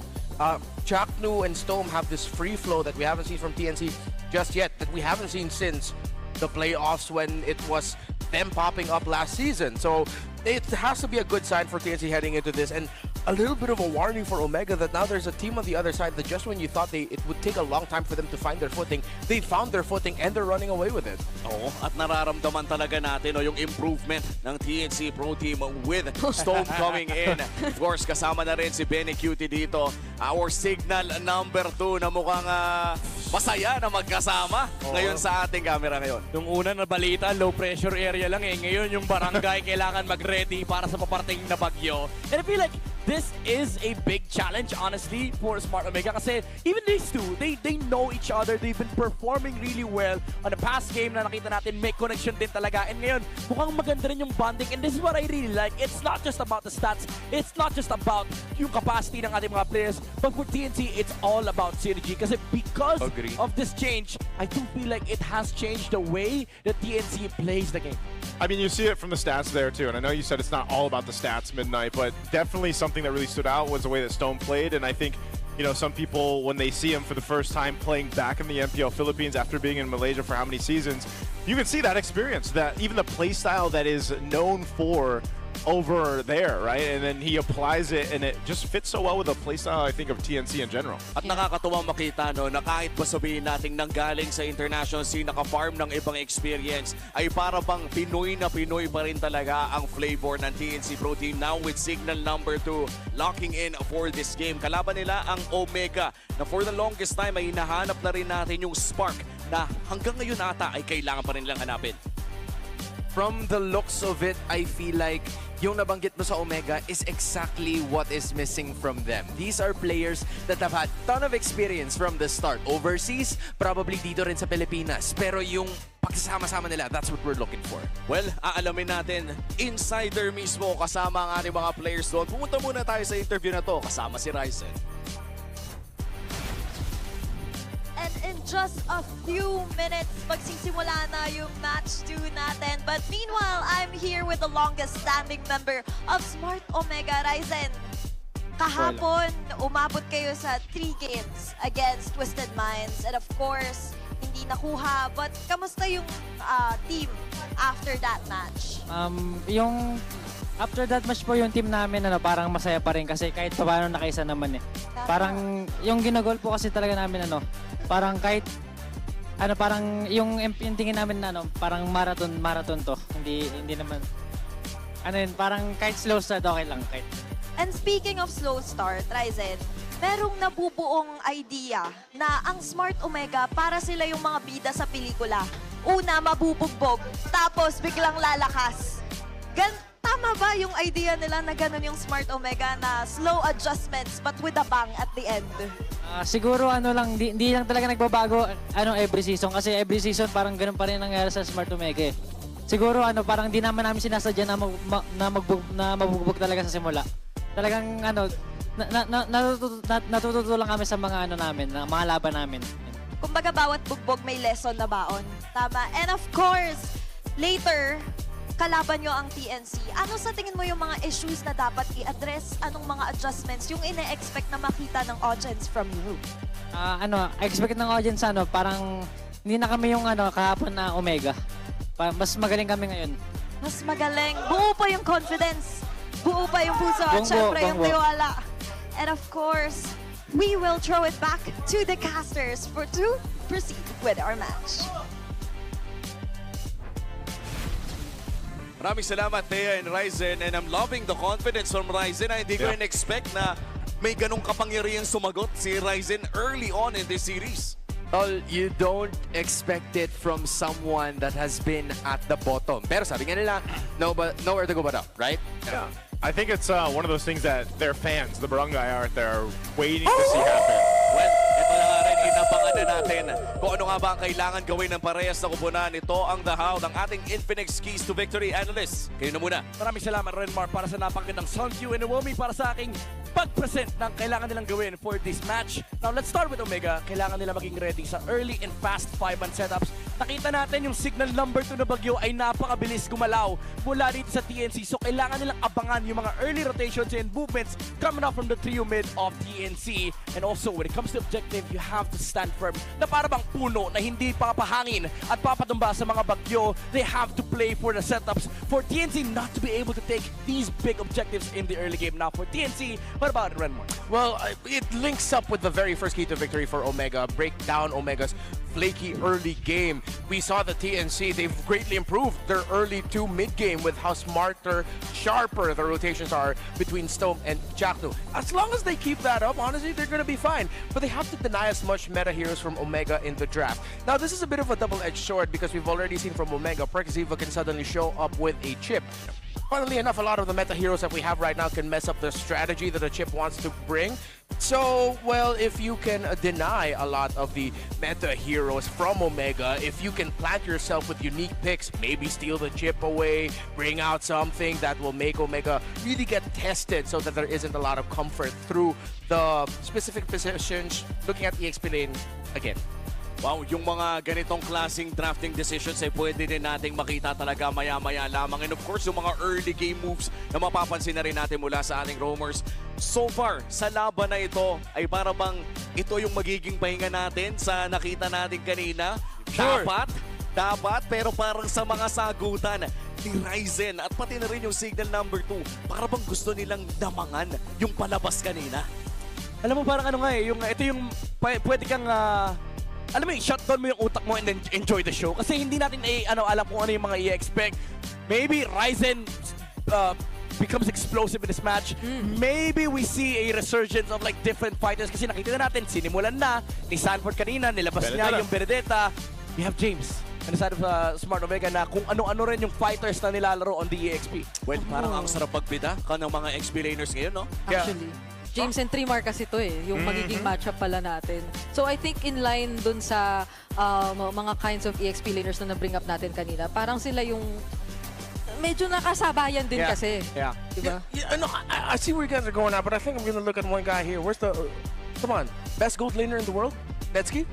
Speaker 18: Jacknu and Storm have this free flow that we haven't seen from TNC just yet, that we haven't seen since the playoffs when it was them popping up last season. So it has to be a good sign for TNC heading into this, and a little bit of a warning for Omega that now there's a team on the other side that just when you thought it would take a long time for them to find their footing, they found their footing and they're running away with it.
Speaker 8: Oo, at nararamdaman talaga natin yung improvement ng TNC Pro Team with Storm coming in. Of course, kasama na rin si Benny Cutie dito. Our signal number 2 na mukhang masaya na magkasama ngayon sa ating camera ngayon.
Speaker 10: Yung una na balita, low pressure area lang eh. Ngayon yung barangay kailangan mag-ready para sa paparting na bagyo. And I feel like this is a big challenge, honestly, for Smart Omega. Kasi even these two, they know each other. They've been performing really well. On the past game na nakita natin, may connection din talaga. And ngayon, mukhang maganda rin yung bonding. And this is what I really like. It's not just about the stats. It's not just about yung capacity ng ating mga players. But for TNC, it's all about synergy. Kasi because of this change, I do feel like it has changed the way that TNC plays the game.
Speaker 11: I mean, you see it from the stats there, too. And I know you said it's not all about the stats, Midnight, but definitely something that really stood out was the way that Stone played. And I think, you know, some people, when they see him for the first time playing back in the MPL Philippines after being in Malaysia for how many seasons, you can see that experience, that even the play style that is known for over there, right? And then he applies it, and it just fits so well with the playstyle, I think, of TNC in general.
Speaker 8: At nakakatuwang makita, no, na kahit pa sabihin natin nanggaling sa international scene, naka-farm ng ibang experience, ay para bang Pinoy na Pinoy pa rin talaga ang flavor ng TNC Pro Team now with signal number 2 locking in for this game. Kalaban nila ang Omega na for the longest time ay hinahanap na rin natin yung spark na hanggang ngayon ata ay kailangan pa rin lang hanapin.
Speaker 12: From the looks of it, I feel like yung nabanggit mo sa Omega is exactly what is missing from them. These are players that have had ton of experience from the start. Overseas, probably dito rin sa Pilipinas. Pero yung pagsasama-sama nila, that's what we're looking for.
Speaker 8: Well, aalamin natin, insider mismo kasama ang ating mga players doon. Pumunta muna tayo sa interview na to kasama si Ryzen.
Speaker 7: And in just a few minutes, magsisimula na yung match 2 natin. But meanwhile, I'm here with the longest standing member of Smart Omega, Ryzen. Kahapon, umabot kayo sa 3 games against Twisted Minds. And of course, hindi nakuha. But kamusta yung team after that match?
Speaker 13: Yung after that match po yung team namin parang masaya pa rin kasi kahit paano nakaisa naman eh. Parang yung ginagol po kasi talaga namin parang kahit parang yung tingin namin parang marathon to. Hindi naman parang kahit slow start okay lang kahit.
Speaker 7: And speaking of slow start, Ryzen, merong nabubuong idea na ang Smart Omega para sila yung mga bida sa pelikula. Una, mabubugbog, tapos biglang lalakas. Tama ba yung idea nila na ganun yung Smart Omega na slow adjustments but with a bang at the end?
Speaker 13: Siguro di lang talaga nagbabago every season kasi every season parang ganun pa rin nangyari sa Smart Omega eh. Siguro parang di naman namin sinasadya na mabugbog talaga sa simula. Talagang natututo lang kami sa mga mga laban namin.
Speaker 7: Kumbaga bawat bugbog may lesson na baon. Tama. And of course, later, kalaban nyo ang TNC. Ano sa tingin mo yung mga issues na dapat i-address? Anong mga adjustments yung ine-expect na makita ng audience from you?
Speaker 13: Expect ng audience parang hindi na kami yung kahapon na Omega. Mas magaling kami ngayon.
Speaker 7: Mas magaling. Buo pa yung confidence. Buo pa yung puso at syempre yung tiwala. And of course, we will throw it back to the casters to proceed with our match.
Speaker 8: Maraming salamat, Thea and Ryzen. And I'm loving the confidence from Ryzen. Hindi ko in-expect na may ganong kapangyarihan sumagot si Ryzen early on in this series.
Speaker 12: Well, you don't expect it from someone that has been at the bottom. Pero sabi nga nila, nowhere to go but up, right?
Speaker 11: Yeah. I think it's one of those things that their fans, the barangay out there, are waiting to see happen.
Speaker 8: Well, ito na nga rin, inabangan na natin kung ano nga ba ang kailangan gawin ng parehas na kupunan. Ito ang The How ng ating Infinix Keys to Victory analyst. Kayo na muna.
Speaker 10: Maraming salamat, Renmar, para sa napakagandang Sunkyu and Naomi para sa aking pag-present ng kailangan nilang gawin for this match. Now, let's start with Omega. Kailangan nila maging ready sa early and fast 5-man setups. Nakita natin yung signal number 2 na bagyo ay napakabilis gumalaw mula dito sa TNC. So, kailangan nilang abangan yung mga early rotations and movements coming up from the trio mid of TNC. And also, when it comes to objective, you have to stand firm na para bang puno na hindi papahangin at papatumba sa mga bagyo. They have to play for the setups for TNC not to be able to take these big objectives in the early game. Now, for TNC, what about Renmar?
Speaker 18: Well, it links up with the very first key to victory for Omega. Break down Omega's flaky early game. We saw the TNC, they've greatly improved their early to mid game with how smarter, sharper the rotations are between Stone and Jackdo. As long as they keep that up, honestly, they're going to be fine. But they have to deny as much meta heroes from Omega in the draft. Now, this is a bit of a double-edged sword because we've already seen from Omega, Perkziva can suddenly show up with a chip. Funnily enough, a lot of the meta heroes that we have right now can mess up the strategy that the chip wants to bring. So, well, if you can deny a lot of the meta heroes from Omega, if you can plant yourself with unique picks, maybe steal the chip away, bring out something that will make Omega really get tested so that there isn't a lot of comfort through the specific positions, looking at EXP lane again.
Speaker 8: Wow, yung mga ganitong klaseng drafting decisions ay pwede din nating makita talaga maya-maya lamang. And of course, yung mga early game moves na mapapansin na rin natin mula sa ating roamers. So far, sa laban na ito, ay para bang ito yung magiging pahinga natin sa nakita natin kanina?
Speaker 10: Sure.
Speaker 8: Dapat, pero parang sa mga sagutan ni Ryzen at pati na rin yung signal number 2, para bang gusto nilang damangan yung palabas kanina.
Speaker 10: Alam mo, parang ito yung pwede kang alam mo, shutdown mo yung utak mo and then enjoy the show. Kasi hindi natin alam kung ano yung mga i-expect. Maybe Ryzen becomes explosive in this match. Maybe we see a resurgence of like different fighters. Kasi nakita na natin, sinimulan na ni Sanford kanina, nilabas niya yung Benedetta. We have James on the side of Smart Omega na kung ano-ano rin yung fighters na nilalaro on the EXP.
Speaker 8: Well, parang ang sarap pagbida ka ng mga XP laners ngayon, no?
Speaker 14: Actually. James and Trimar kasi to yung magiging matchup pala natin. So I think in line dun sa mga kinds of EXP laners na na-bring up natin kanina, parang sila yung medyo nakasabayan din kasi.
Speaker 18: Yeah.
Speaker 14: Diba?
Speaker 18: I see where you guys are going at, but I think I'm going to look at one guy here. Where's the... come on. Best gold laner in the world? Netsky?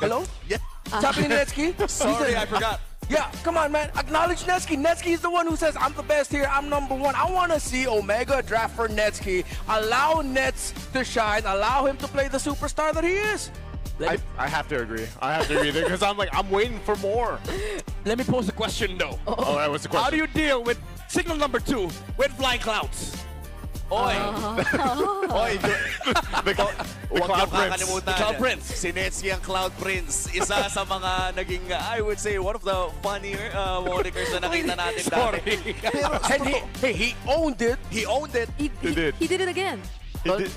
Speaker 18: Hello?
Speaker 8: Yeah.
Speaker 18: Top lane Netsky?
Speaker 8: Sorry, I forgot.
Speaker 18: Yeah, come on, man. Acknowledge Netsky. Netsky is the one who says, I'm the best here. I'm number one. I want to see Omega draft for Netsky. Allow Nets to shine. Allow him to play the superstar that he is.
Speaker 11: I have to agree. I have to agree because I'm waiting for more.
Speaker 10: Let me pose a question, though.
Speaker 11: All right, what's the question?
Speaker 10: How do you deal with signal number 2 with flying clouds?
Speaker 8: Oy! Oy! Huwag
Speaker 11: Cloud
Speaker 8: yung
Speaker 11: Prince.
Speaker 8: kakalimutan.
Speaker 10: Cloud Prince.
Speaker 8: Si Netski ang Cloud Prince. Isa sa mga naging, I would say, one of the funnier monikers na nakita natin dati.
Speaker 15: And he owned it.
Speaker 8: He owned it.
Speaker 14: He did it again.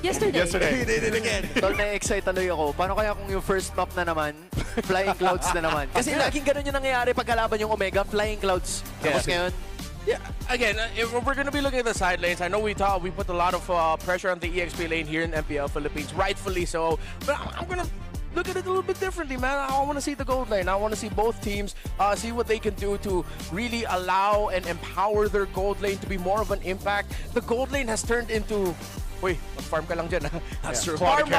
Speaker 14: Yesterday.
Speaker 8: He did it again.
Speaker 12: Tol, na-excite tuloy ako. Paano kaya kung yung first map na naman, Flying Clouds na naman? Kasi laging ganun yung nangyayari pag kalaban yung Omega, Flying Clouds. Tapos ngayon,
Speaker 15: Yeah, again, if we're going to be looking at the side lanes, I know we put a lot of pressure on the EXP lane here in MPL Philippines, rightfully so. But I'm going to look at it a little bit differently, man. I want to see the gold lane. I want to see both teams see what they can do to really allow and empower their gold lane to be more of an impact. The gold lane has turned into... Uy, mag-farm ka lang dyan, ha?
Speaker 8: That's true.
Speaker 15: Farm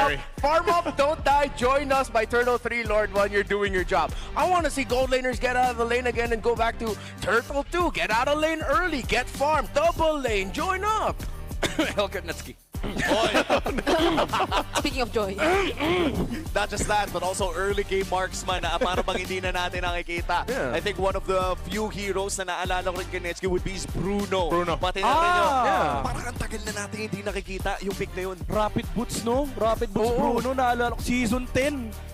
Speaker 15: up, don't die. Join us by Turtle 3 Lord while you're doing your job. I want to see gold laners get out of the lane again and go back to Turtle 2. Get out of lane early. Get farm. Double lane. Join up.
Speaker 10: Helker Netski.
Speaker 14: Speaking of joy.
Speaker 8: Not just that, but also early game marksman na para bang hindi na natin nakikita.
Speaker 15: Yeah.
Speaker 8: I think one of the few heroes na naalala ko rin kay Netski would be Bruno. Pati na rin parang ang tagal na natin hindi nakikita yung pick na yun.
Speaker 10: Rapid Boots, no? Rapid Boots Bruno, naalala ko, season 10.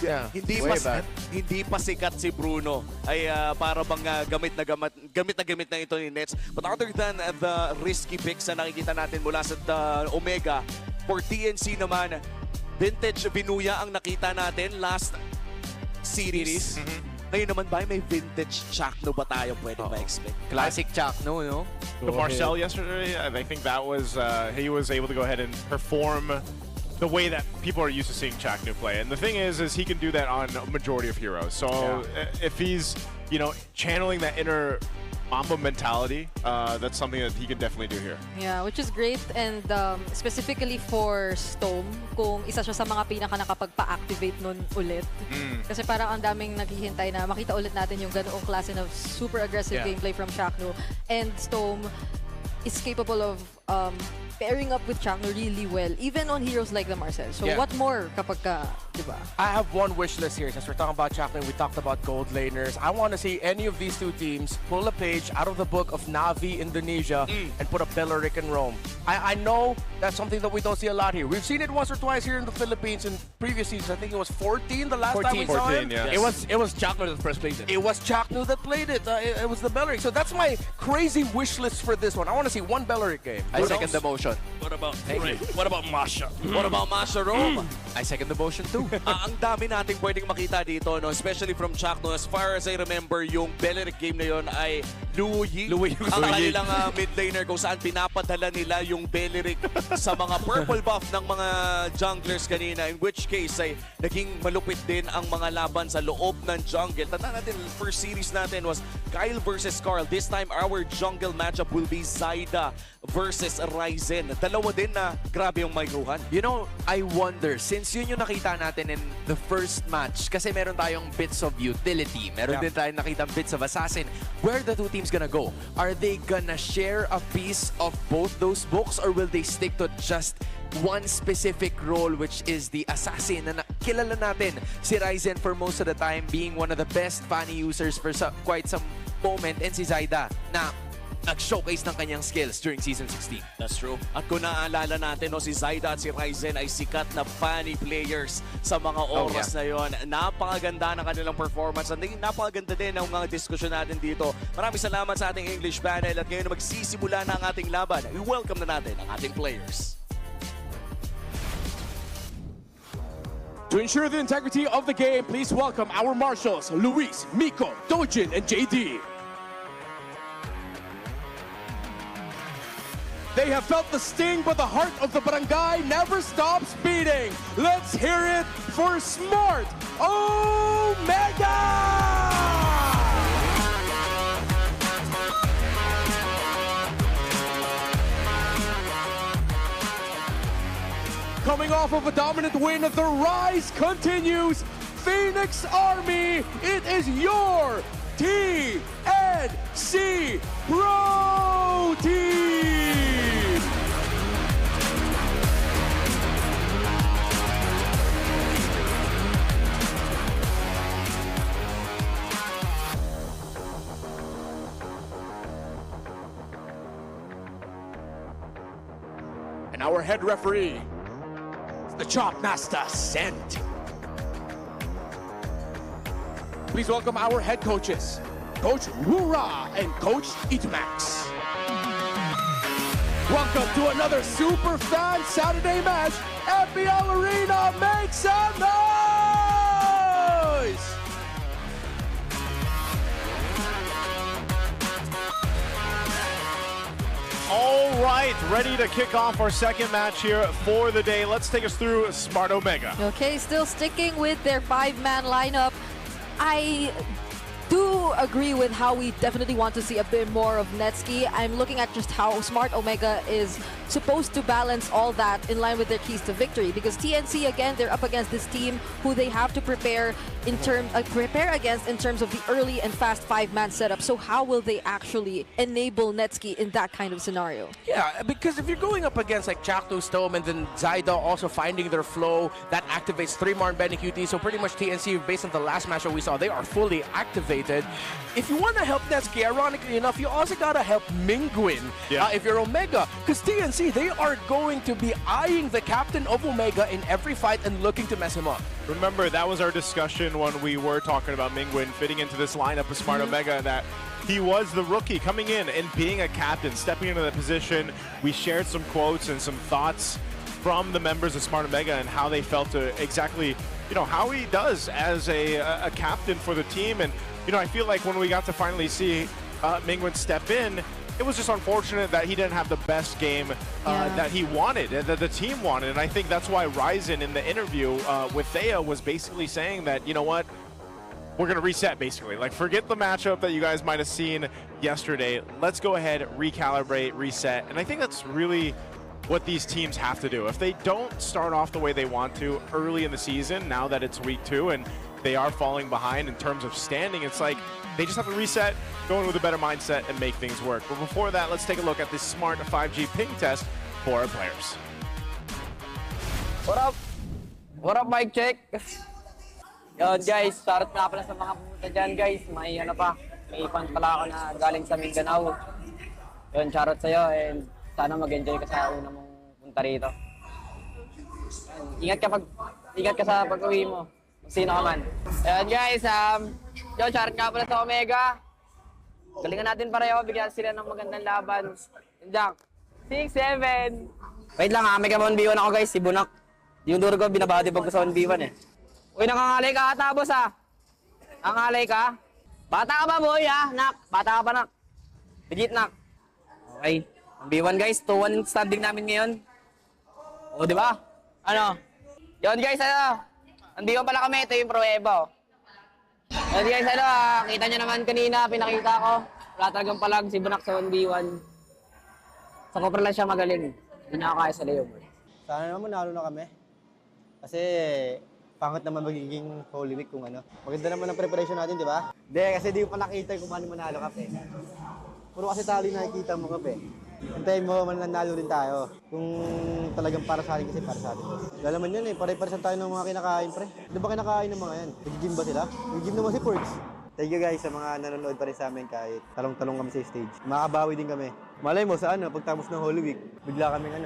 Speaker 15: Yeah,
Speaker 8: hindi pa sikat si Bruno ay para bang gamit na ito ni Nets. But other than the risky picks na nakikita natin mula sa Omega, for TNC naman, vintage Binuya ang nakita natin last series. Ngayon naman ba may vintage Chakno ba tayo pwede ma-expect?
Speaker 12: classic Chakno, no?
Speaker 11: The Marcel yesterday, I think that was, he was able to go ahead and perform the way that people are used to seeing Chaknu play. And the thing is he can do that on a majority of heroes. So if he's, channeling that inner Mamba mentality, that's something that he can definitely do here.
Speaker 14: Yeah, which is great. And specifically for Storm, kung isa siya sa mga pinaka nakapagpa-activate nun ulit. Kasi parang ang daming naghihintay na makita ulit natin yung ganoong klase ng super aggressive gameplay from Chaknu. And Storm is capable of pairing up with Chakno really well, even on heroes like the Marcel. So what more kapag ka, diba?
Speaker 15: I have one wish list here. Since we're talking about Chakno, we talked about gold laners. I want to see any of these two teams pull a page out of the book of Navi Indonesia and put a Belleric in Rome. I know that's something that we don't see a lot here. We've seen it once or twice here in the Philippines in previous seasons. I think it was 14 the last time we saw him.
Speaker 11: Yeah.
Speaker 10: It was Chakno that first played it.
Speaker 15: It was Chakno that played it. It was the Belleric. So that's my crazy wish list for this one. I want to see one Belleric game.
Speaker 12: I second the motion.
Speaker 10: What about What about Masha?
Speaker 8: What about Masha Rome?
Speaker 12: I second the motion too.
Speaker 8: Ang dami nating pwedeng makita dito, no? Especially from Chakno. As far as I remember, yung Belleric game na yon ay Luo Yi. Ang kanilang mid laner kung saan pinapadala nila yung Belleric sa mga purple buff ng mga junglers kanina. In which case ay naging malupit din ang mga laban sa loob ng jungle. Tandaan natin, first series natin was Kyle versus Carl. This time, our jungle matchup will be Zyda versus Ryzen. Dalawa din na grabe yung microhan.
Speaker 12: You know, I wonder, since yun yung nakita natin in the first match, kasi meron tayong bits of utility, meron din tayong nakita bits of assassin, where the two teams gonna go? Are they gonna share a piece of both those books or will they stick to just one specific role, which is the assassin? Na kilala natin si Ryzen for most of the time being one of the best Fanny users for quite some moment, and si Zyda na nag-showcase ng kanyang skills during Season 16.
Speaker 8: That's true. At kung naaalala natin, no, si Zyda at si Ryzen ay sikat na Fanny players sa mga oras na yon. Napakaganda ng kanilang performance. At napakaganda din ang mga diskusyon natin dito. Maraming salamat sa ating English panel. At ngayon na magsisimula na ang ating laban, i-welcome na natin ang ating players.
Speaker 9: To ensure the integrity of the game, please welcome our marshals, Luis, Miko, Dojin, and JD. They have felt the sting, but the heart of the barangay never stops beating. Let's hear it for Smart Omega! Coming off of a dominant win, the rise continues. Phoenix Army, it is your TNC Pro Team! our head referee, the Chop Master Sent. Please welcome our head coaches, Coach RORA and Coach Itmax. Welcome to another Superfan Saturday match. MPL Arena, make some noise!
Speaker 11: All right, ready to kick off our second match here for the day. Let's take us through Smart Omega.
Speaker 14: Okay, still sticking with their 5-man lineup. I do agree with how we definitely want to see a bit more of Netsky. I'm looking at just how Smart Omega is supposed to balance all that in line with their keys to victory, because TNC, again, they're up against this team who they have to prepare against in terms of the early and fast 5-man setup. So how will they actually enable Netsky in that kind of scenario?
Speaker 19: Yeah, because if you're going up against like Chakto, Stome, and then Zyda also finding their flow, that activates 3 more Benny QT. So pretty much TNC, based on the last match that we saw, they are fully activated. If you want to help Netsky, ironically enough, you also got to help Mingwin if you're Omega. Because TNC, they are going to be eyeing the captain of Omega in every fight and looking to mess him up.
Speaker 11: Remember, that was our discussion when we were talking about Mingwin fitting into this lineup of Smart Omega, that he was the rookie coming in and being a captain, stepping into the position. We shared some quotes and some thoughts from the members of Smart Omega and how they felt to exactly, how he does as a captain for the team. And, I feel like when we got to finally see Mingwin step in, it was just unfortunate that he didn't have the best game that he wanted, that the team wanted. And I think that's why Ryzen in the interview with Thea was basically saying that, you know what, we're going to reset, basically. Like, forget the matchup that you guys might have seen yesterday. Let's go ahead, recalibrate, reset. And I think that's really what these teams have to do. If they don't start off the way they want to early in the season, now that it's week 2 and they are falling behind in terms of standing, it's like they just have to reset, go in with a better mindset, and make things work. But before that, let's take a look at this smart 5G ping test for our players.
Speaker 16: What up? What up, mic check? Yun guys, shoutout nga pala sa mga pumunta dyan guys. May fan pala ako na galing sa Mindanao. Yun, shoutout sa'yo and sana mag-enjoy ka sa una mong punta rito. Ingat ka sa pag-uwi mo. Sino ka man. Ayan guys, yun, shoutout nga pala sa Omega. Galingan natin pareho, bigyan sila ng magandang laban. Jack, 6-7. Wait lang may ka 1v1 ako guys, si Bunak. Yung duro ko, binabati pag sa 1v1 eh. Uy, nakangalay ka ata, boss Nangalay ka? Bata ka ba, boy Nak? Bata ka pa, nak? Legit, nak. Okay. 1v1 guys, 2-1 standing namin ngayon. O, di ba? Ano? Yun guys, Nandito pala kami, ito yung pruweba. Yun guys, kita nyo naman kanina, pinakita ko. Wala talagang palag, si Bunak sa 1v1. Sa Copper lang siya magaling. Hindi nakakaya sa Leo.
Speaker 17: Sana naman manalo na kami. Kasi pangit naman magiging Holy Week kung ano. Maganda naman ang preparation natin, di ba? Hindi, kasi di ko pa nakita kung paano manalo kape. Puro kasi talo yung nakikita mo kape. Hintayin mo, mananalo rin tayo. Kung talagang para sa atin kasi para sa atin. Wala naman yun pare-paresan tayo ng mga kinakain, pre. Di ba kinakain ng mga yan? Nag-gym ba sila? Nag-gym naman si Porks. Thank you guys sa mga nanonood pa rin sa amin kahit talong-talong kami sa stage. Makabawi din kami. Malay mo sa pagtapos ng Holy Week, bigla kaming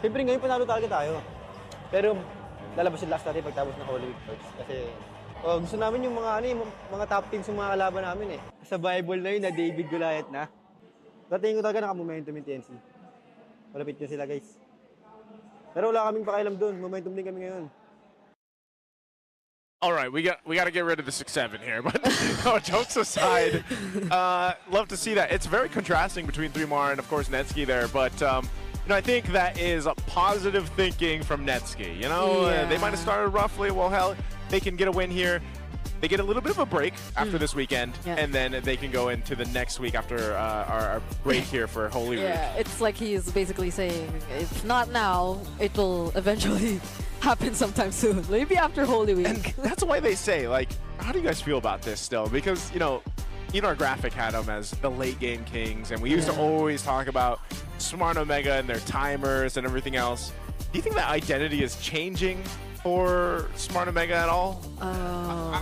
Speaker 17: Siyempre ngayon panalo talaga tayo. Pero lalabas yung last natin pagtapos ng Holy Week first. Kasi gusto namin yung mga top teams yung mga kalaban namin Sa Bible na yun na David Goliath na. Dating ko talaga naka-momentum yung TNC. Malapit nyo sila guys. Pero wala kaming pakialam doon. Momentum din kami ngayon.
Speaker 11: All right, we got to get rid of the 6-7 here, but no, jokes aside, love to see that. It's very contrasting between 3MAR and of course Netsky there, but I think that is a positive thinking from Netsky. They might have started roughly. Well, hell, they can get a win here. They get a little bit of a break after this weekend, and then they can go into the next week after our break here for Holy Week.
Speaker 14: Yeah, it's like he's basically saying, if not now, it will eventually happen sometime soon. Maybe after Holy Week.
Speaker 11: And that's why they say, like, how do you guys feel about this still? Because, our graphic had them as the late game kings, and we used to always talk about Smart Omega and their timers and everything else. Do you think that identity is changing for Smart Omega at all?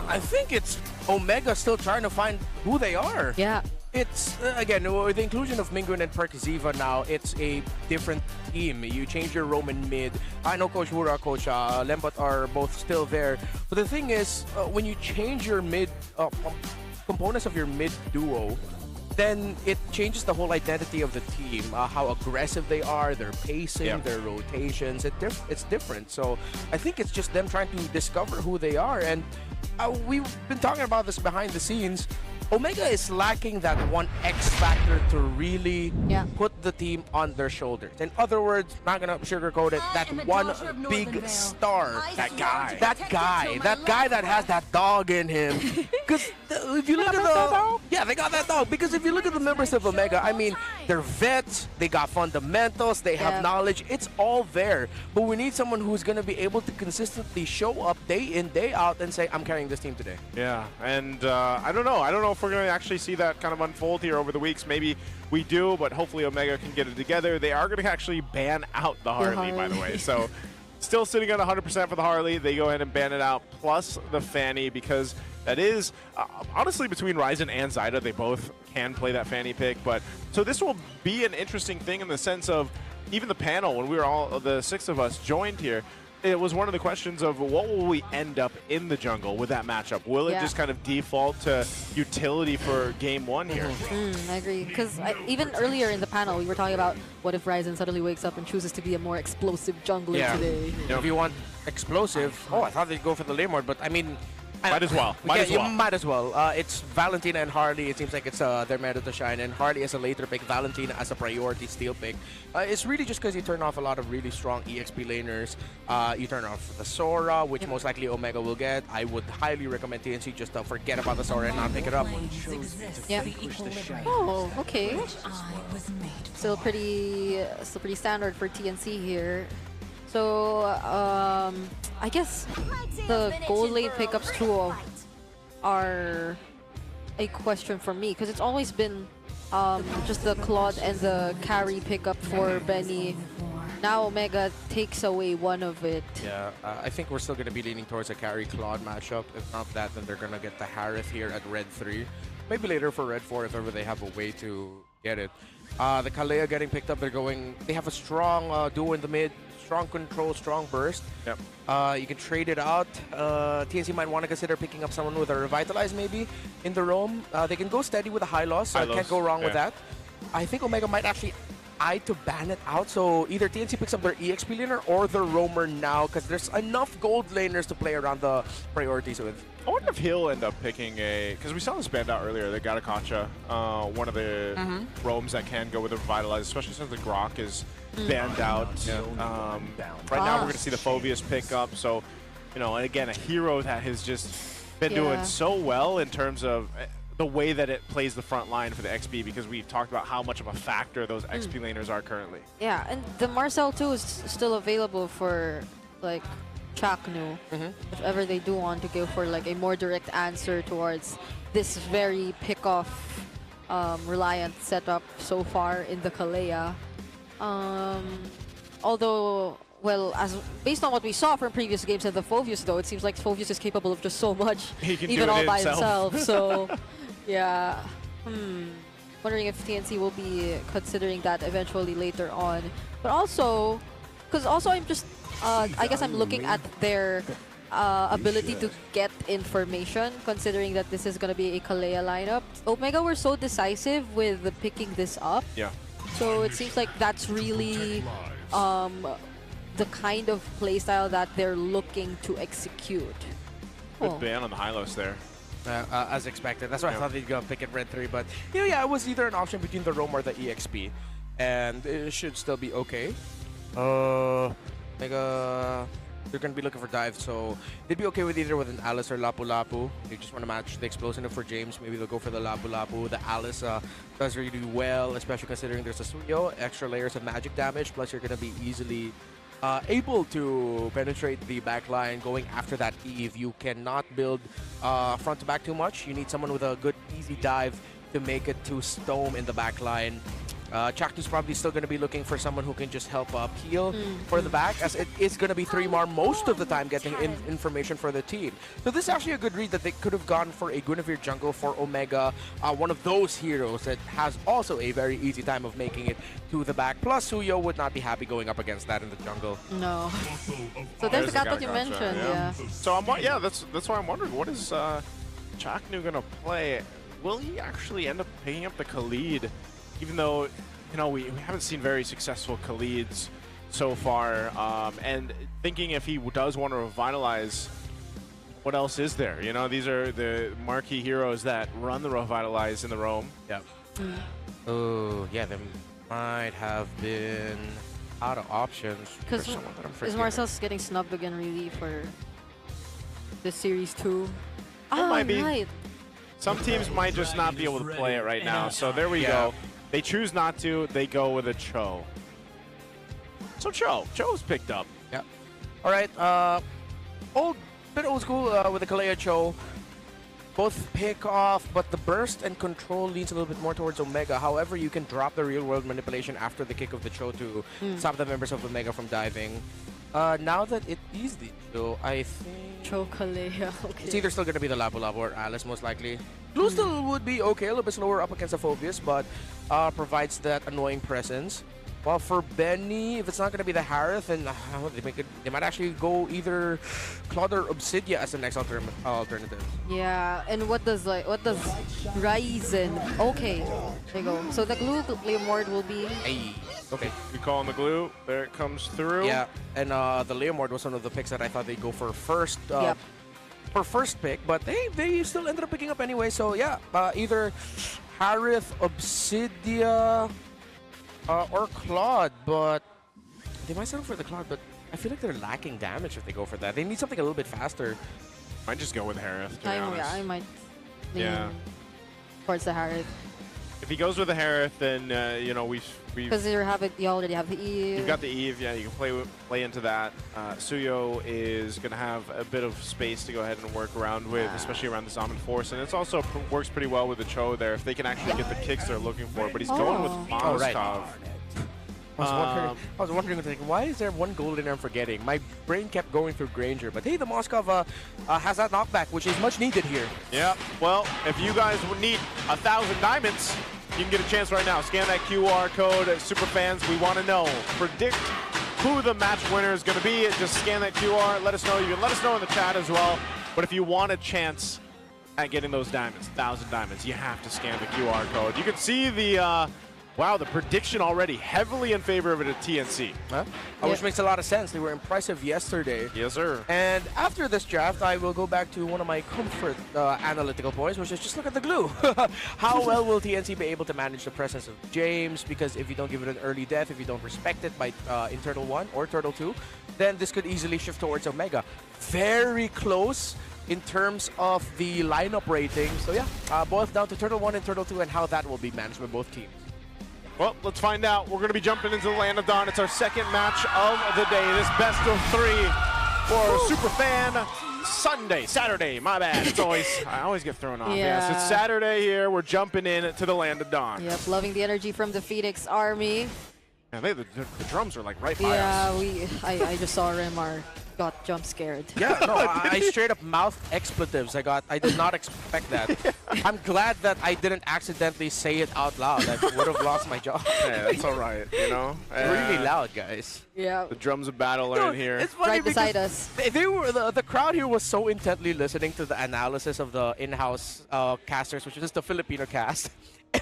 Speaker 19: I think it's Omega still trying to find who they are.
Speaker 14: Yeah.
Speaker 19: It's, again, with the inclusion of Mingun and Perkiziva now, it's a different team. You change your Roman mid. I know Coach Wura, Coach Lembot are both still there. But the thing is, when you change your mid, components of your mid duo, then it changes the whole identity of the team. How aggressive they are, their pacing, their rotations. It's different. So I think it's just them trying to discover who they are. And we've been talking about this behind the scenes. Omega is lacking that one X factor to really put the team on their shoulders. In other words, not gonna sugarcoat it, that one big star. That guy that has that dog in him. Because if you look at they got that dog. Because if you look at the members of Omega, I mean, they're vets, they got fundamentals, they have knowledge. It's all there. But we need someone who's gonna be able to consistently show up day in, day out, and say, I'm carrying this team today.
Speaker 11: Yeah, and I don't know if we're going to actually see that kind of unfold here over the weeks. Maybe we do, but hopefully Omega can get it together. They are going to actually ban out the Harley, by the way. So still sitting at 100% for the Harley. They go ahead and ban it out, plus the Fanny, because that is, honestly, between Ryzen and Zyda, they both can play that Fanny pick. But so this will be an interesting thing in the sense of even the panel, when we were all, the 6 of us joined here, it was one of the questions of what will we end up in the jungle with that matchup? Will it just kind of default to utility for game 1 here?
Speaker 14: I agree, because even earlier in the panel, we were talking about what if Ryzen suddenly wakes up and chooses to be a more explosive jungler today?
Speaker 19: If you want explosive, I thought they'd go for the lane ward, but I mean,
Speaker 11: might as well.
Speaker 19: Might as well. It's Valentina and Harley. It seems like it's their meta to shine. And Harley as a later pick, Valentina as a priority steal pick. It's really just because you turn off a lot of really strong EXP laners. You turn off the Sora, which most likely Omega will get. I would highly recommend TNC just to forget about the Sora and not pick it up.
Speaker 14: Oh, okay. Still pretty standard for TNC here. So, I guess the gold lane pickups too are a question for me, because it's always been just the Claude and the carry pickup for Benny. Now Omega takes away one of it.
Speaker 19: Yeah, I think we're still going to be leaning towards a carry Claude matchup. If not that, then they're going to get the Harith here at Red 3. Maybe later for Red 4 if ever they have a way to get it. The Kalea getting picked up. They have a strong duo in the mid. Strong control, strong burst.
Speaker 11: Yep.
Speaker 19: You can trade it out. TNC might want to consider picking up someone with a Revitalize maybe in the roam. They can go steady with a high loss. Can't go wrong with that. I think Omega might actually eye to ban it out. So either TNC picks up their EXP laner or their roamer now, because there's enough gold laners to play around the priorities with.
Speaker 11: I wonder if he'll end up picking a, because we saw this banned out earlier, the Gatakacha, one of the roams that can go with a Revitalize, especially since the Grok is banned out. Right now we're going to see the Phoveus pick up. So, you know, again, a hero that has just been doing so well in terms of the way that it plays the front line for the XP, because we've talked about how much of a factor those XP laners are currently.
Speaker 14: Yeah, and the Marcel too is still available for like Chaknu, if ever they do want to go for like a more direct answer towards this very pick-off reliant setup so far in the Kalea. Although, well, based on what we saw from previous games and the Phoveus though, it seems like Phoveus is capable of just so much, even all by himself. So, yeah. Wondering if TNC will be considering that eventually later on. But also, because also I'm just, I guess I'm looking at their ability to get information, considering that this is going to be a Kalea lineup. Omega were so decisive with picking this up.
Speaker 11: Yeah.
Speaker 14: So it seems like that's really the kind of playstyle that they're looking to execute.
Speaker 11: Good ban on the Hylos there.
Speaker 19: As expected. That's why I thought they'd go pick at Red 3. But, you know, yeah, it was either an option between the Roam or the EXP. And it should still be okay. Mega, they're going to be looking for dive, so they'd be okay with either with an Alice or Lapu Lapu. They just want to match the explosive for James. Maybe they'll go for the Lapu Lapu. The Alice does really well, especially considering there's a Suyo, extra layers of magic damage, plus you're going to be easily able to penetrate the back line going after that Eve. You cannot build front to back too much. You need someone with a good, easy dive to make it to Stone in the back line.
Speaker 18: Chaknu's probably still going to be looking for someone who can just help peel for the back, as it is going to be 3mar most of the time getting information for the team. So this is actually a good read that they could have gone for a Guinevere jungle for Omega, one of those heroes that has also a very easy time of making it to the back. Plus, Suyo would not be happy going up against that in the jungle.
Speaker 14: No. So there's the cat that you mentioned, yeah.
Speaker 11: So that's why I'm wondering, what is Chaknu gonna play? Will he actually end up picking up the Khalid, even though, you know, we haven't seen very successful Khalids so far, and thinking if he does want to revitalize, what else is there? You know, these are the marquee heroes that run the revitalize in the roam.
Speaker 18: Yep. Oh, yeah, they might have been out of options.
Speaker 14: Because is Marcel's getting snubbed again really for the series 2?
Speaker 11: It might be.
Speaker 14: Right.
Speaker 11: Some teams might just not be able to play it right now. So there we go. They choose not to. They go with a Cho. So Cho's picked up.
Speaker 18: Yeah. All right. Bit old school with the Kalea Cho. Both pick off, but the burst and control leans a little bit more towards Omega. However, you can drop the real-world manipulation after the kick of the Cho to stop the members of Omega from diving. Now that it is the Cho, I think...
Speaker 14: Cho Kalea, okay.
Speaker 18: It's either still going to be the Labu Labu or Alice, most likely. Blue still would be okay, a little bit slower up against the Phobius, but provides that annoying presence. Well, for Benny, if it's not going to be the Harith, then they might actually go either Claude or Obsidia as the next alternative.
Speaker 14: Yeah, and what does Ryzen? Okay, there you go. So the glue Leomord will be.
Speaker 18: Hey, okay.
Speaker 11: You call on the glue. There it comes through.
Speaker 18: Yeah, and the Leomord was one of the picks that I thought they'd go for first. For first pick, but they still ended up picking up anyway. So yeah, either Harith, Obsidia. Or Claude, but they might settle for the Claude, but I feel like they're lacking damage if they go for that. They need something a little bit faster.
Speaker 11: Might just go with Harith, to be
Speaker 14: Yeah,
Speaker 11: honest.
Speaker 14: I might lean towards the Harith.
Speaker 11: If he goes with the Harith, then, you know, we've...
Speaker 14: Because you already have the Eve.
Speaker 11: You've got the Eve, yeah, you can play into that. Suyo is going to have a bit of space to go ahead and work around with, especially around the Zaman Force. And it also works pretty well with the Cho there, if they can actually get the kicks they're looking for. But he's going with Moskov.
Speaker 18: I was wondering, like, why is there one gold in there I'm forgetting? My brain kept going through Granger, but hey, the Moskov has that knockback, which is much needed here.
Speaker 11: Yeah, well, if you guys would need 1,000 diamonds, you can get a chance right now. Scan that QR code. Superfans, we want to know. Predict who the match winner is going to be. Just scan that QR. Let us know. You can let us know in the chat as well. But if you want a chance at getting those diamonds, 1,000 diamonds, you have to scan the QR code. You can see the... wow, the prediction already heavily in favor of it at TNC.
Speaker 18: Which makes a lot of sense. They were impressive yesterday.
Speaker 11: Yes, sir.
Speaker 18: And after this draft, I will go back to one of my comfort analytical points, which is just look at the glue. How well will TNC be able to manage the presence of James? Because if you don't give it an early death, if you don't respect it by in Turtle 1 or Turtle 2, then this could easily shift towards Omega. Very close in terms of the lineup rating. So yeah, boils down to Turtle 1 and Turtle 2 and how that will be managed by both teams.
Speaker 11: Well, let's find out. We're going to be jumping into the Land of Dawn. It's our second match of the day. This best of 3 for Superfan Saturday. My bad. I always get thrown off.
Speaker 14: Yeah.
Speaker 11: Yes, it's Saturday here. We're jumping in to the Land of Dawn.
Speaker 14: Yep, loving the energy from the Phoenix Army.
Speaker 11: Man, the drums are like right by us.
Speaker 14: Yeah, I just saw Remar got jump scared.
Speaker 18: Yeah, no, I straight up mouthed expletives. I did not expect that. I'm glad that I didn't accidentally say it out loud. I would have lost my job.
Speaker 11: Yeah, that's all right, you know?
Speaker 18: Really loud, guys.
Speaker 14: Yeah.
Speaker 11: The drums of battle are in here.
Speaker 18: It's funny
Speaker 14: right beside us.
Speaker 18: They were the crowd here was so intently listening to the analysis of the in-house casters, which is the Filipino cast.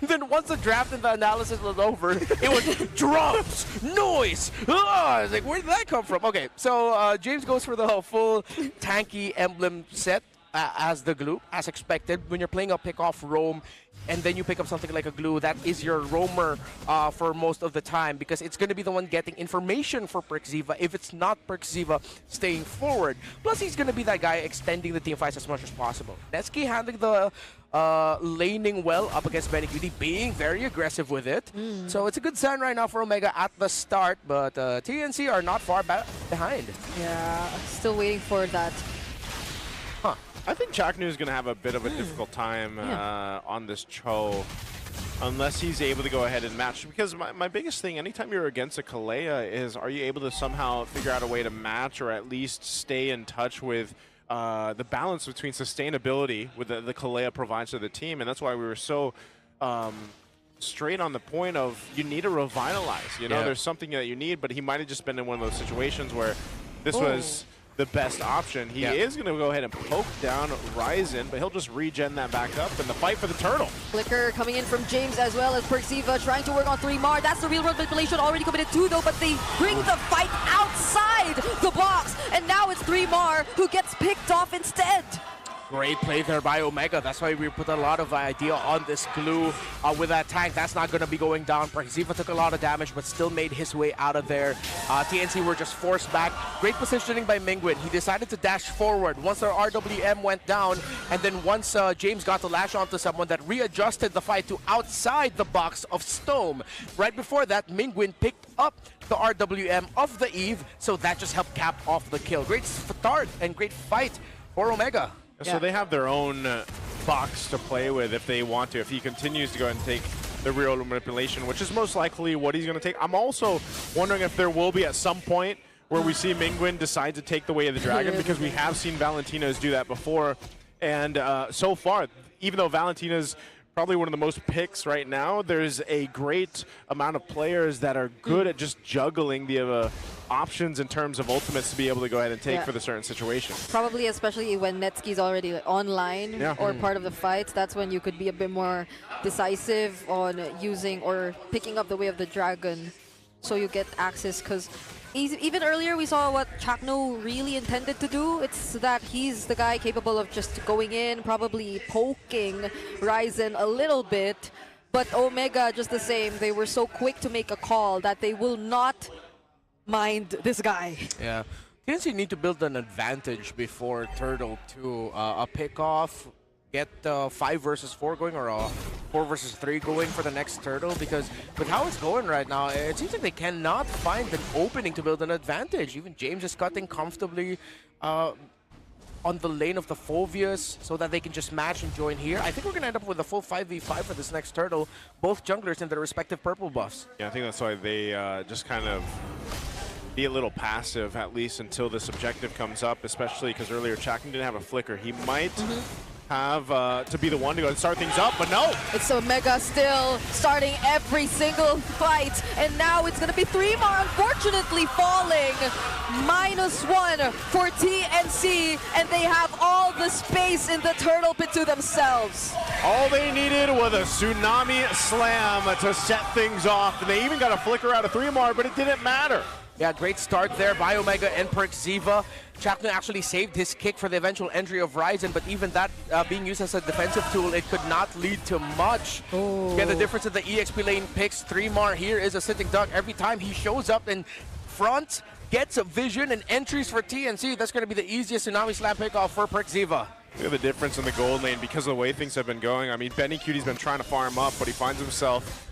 Speaker 18: And then once the draft and the analysis was over, it was drums, noise. I was like, where did that come from? Okay, so James goes for the full tanky emblem set as the glue, as expected. When you're playing a pick-off roam, and then you pick up something like a glue, that is your roamer for most of the time, because it's going to be the one getting information for Perkziva if it's not Perkziva staying forward. Plus, he's going to be that guy extending the team fights as much as possible. Nesky handling the laning well up against Benny Cutie, being very aggressive with it. So it's a good sign right now for Omega at the start, but TNC are not far behind.
Speaker 14: Yeah, still waiting for that.
Speaker 11: I think Chaknu is going to have a bit of a difficult time on this Cho. unless he's able to go ahead and match. Because my biggest thing, anytime you're against a Kalea, is are you able to somehow figure out a way to match or at least stay in touch with the balance between sustainability with the Kalea provides to the team. And that's why we were so straight on the point of you need to revitalize. You know, there's something that you need, but he might have just been in one of those situations where this was the best option. He is going to go ahead and poke down Ryzen, but he'll just regen that back up in the fight for the turtle.
Speaker 14: Flicker coming in from James as well as Perxiva trying to work on 3mar. That's the real world manipulation already committed 2 though, but they bring the fight outside the box. And now it's 3mar who gets picked off instead.
Speaker 18: Great play there by Omega. That's why we put a lot of idea on this glue with that tank. That's not going to be going down. Perxiva took a lot of damage, but still made his way out of there. TNC were just forced back. Great positioning by Mingwin. He decided to dash forward once their RWM went down, and then once James got to lash onto someone, that readjusted the fight to outside the box of Stome. Right before that, Mingwin picked up the RWM of the Eve, so that just helped cap off the kill. Great start and great fight for Omega.
Speaker 11: So they have their own box to play with if they want to. If he continues to go ahead and take the real manipulation, which is most likely what he's going to take. I'm also wondering if there will be at some point where we see Mingwin decide to take the way of the dragon, because we have seen Valentina's do that before. And so far, even though Valentina's probably one of the most picks right now, there's a great amount of players that are good at just juggling the options in terms of ultimates to be able to go ahead and take for the certain situation.
Speaker 14: Probably especially when Netsky's already online or part of the fights, that's when you could be a bit more decisive on using or picking up the way of the dragon so you get access, because even earlier we saw what Chakno really intended to do. It's that he's the guy capable of just going in, probably poking Ryzen a little bit, but Omega just the same. They were so quick to make a call that they will not mind this guy.
Speaker 18: Yeah. TNC need to build an advantage before Turtle to a pick-off, get 5 versus 4 going, or a 4 versus 3 going for the next Turtle, because with how it's going right now, it seems like they cannot find an opening to build an advantage. Even James is cutting comfortably on the lane of the Phoveus so that they can just match and join here. I think we're going to end up with a full 5v5 for this next Turtle, both junglers in their respective purple buffs.
Speaker 11: Yeah, I think that's why they just kind of be a little passive, at least until this objective comes up, especially because earlier Chakin didn't have a flicker. He might have to be the one to go and start things up, but no!
Speaker 14: It's Omega still starting every single fight, and now it's going to be 3mar unfortunately falling. -1 for TNC, and they have all the space in the turtle pit to themselves.
Speaker 11: All they needed was a tsunami slam to set things off, and they even got a flicker out of 3mar, but it didn't matter.
Speaker 18: Yeah, great start there by Omega and Perxiva. Chapman actually saved his kick for the eventual entry of Ryzen, but even that being used as a defensive tool, it could not lead to much. Yeah, the difference in the EXP lane picks. 3mar here is a sitting duck. Every time he shows up in front, gets a vision and entries for TNC, that's going to be the easiest tsunami slam pickoff for Perxiva.
Speaker 11: Look at the difference in the gold lane because of the way things have been going. I mean, Benny Cutie's been trying to farm up, but he finds himself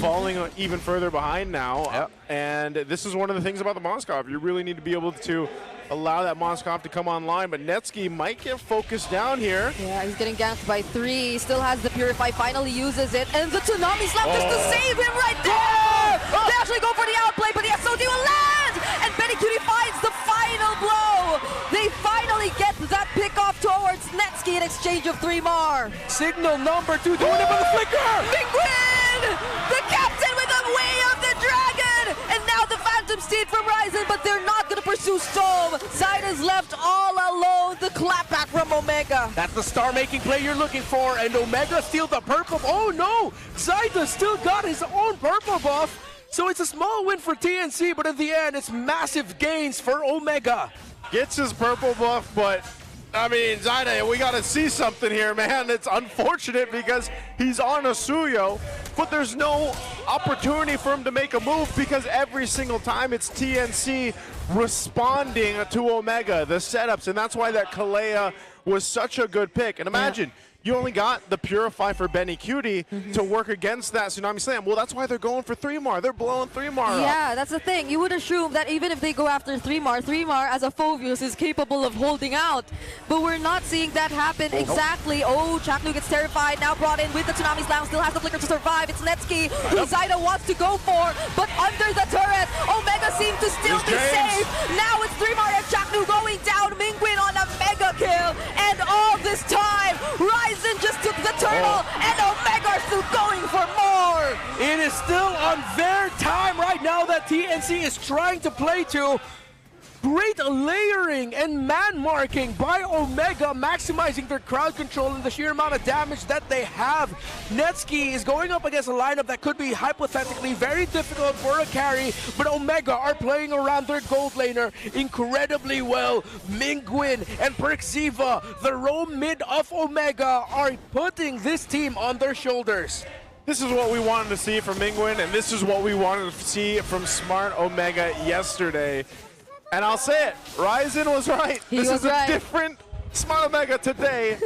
Speaker 11: falling even further behind now. And this is one of the things about the Moskov. You really need to be able to allow that Moskov to come online, but Netsky might get focused down here.
Speaker 14: Yeah, he's getting ganked by 3. Still has the Purify, finally uses it, and the Tsunami Slap just to save him right there! They actually go for the outplay, but the SOD will land! And Benny Cutie finds the final blow! They finally get that pick off towards Netsky in exchange of 3mar.
Speaker 15: Signal number 2 doing it for the flicker!
Speaker 14: Mingwin! The captain with the way of the dragon! And now the Phantom Steed from Ryzen, but they're not going to pursue Storm. Side is left all alone. The clapback from Omega.
Speaker 18: That's the star-making play you're looking for, and Omega steals the purple. Oh no! Zyda still got his own purple buff, so it's a small win for TNC, but in the end, it's massive gains for Omega.
Speaker 11: Gets his purple buff, but I mean, Zyda, we got to see something here, man. It's unfortunate because he's on a Suyo, but there's no opportunity for him to make a move because every single time it's TNC responding to Omega, the setups, and that's why that Kalea was such a good pick. And imagine, you only got the Purify for Benny Cutie to work against that Tsunami Slam. Well, that's why they're going for 3-Mar. They're blowing 3-Mar up.
Speaker 14: Yeah, that's the thing. You would assume that even if they go after 3-Mar, 3-Mar as a Phoveus is capable of holding out. But we're not seeing that happen exactly. Oh, Chaknu gets terrified, now brought in with the Tsunami Slam, still has the flicker to survive. It's Netsky, who Zyda wants to go for, but under the turret, Omega seems to still be safe. Now it's 3-Mar and Chaknu going down, Mingwin on a mega kill, and all this time, Ryzen just took the turtle, and Omega are still going for more.
Speaker 15: It is still on their time right now that TNC is trying to play to. Great layering and man marking by Omega, maximizing their crowd control and the sheer amount of damage that they have. Netsky is going up against a lineup that could be hypothetically very difficult for a carry, but Omega are playing around their gold laner incredibly well. Mingwin and Perkziva, the roam mid of Omega, are putting this team on their shoulders.
Speaker 11: This is what we wanted to see from Mingwin, and this is what we wanted to see from Smart Omega yesterday. And I'll say it, Ryzen was right. This is a different Smart Omega today,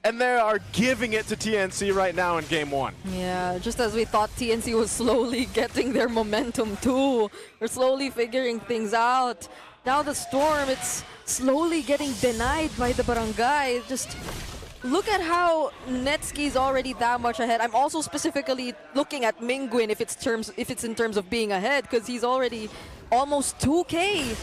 Speaker 11: and they are giving it to TNC right now in Game 1.
Speaker 14: Yeah, just as we thought TNC was slowly getting their momentum too. They're slowly figuring things out. Now the Storm, it's slowly getting denied by the Barangay. Just look at how Netsky's already that much ahead. I'm also specifically looking at Mingwin if it's in terms of being ahead, because he's already almost 2K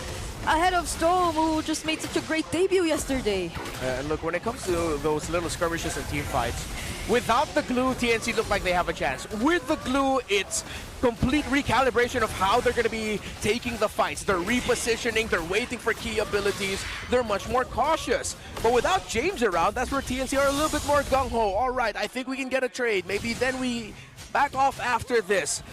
Speaker 14: ahead of Storm, who just made such a great debut yesterday.
Speaker 19: And look, when it comes to those little skirmishes and team fights, without the glue, TNC look like they have a chance. With the glue, it's complete recalibration of how they're going to be taking the fights. They're repositioning, they're waiting for key abilities, they're much more cautious. But without James around, that's where TNC are a little bit more gung-ho. All right, I think we can get a trade. Maybe then we back off after this.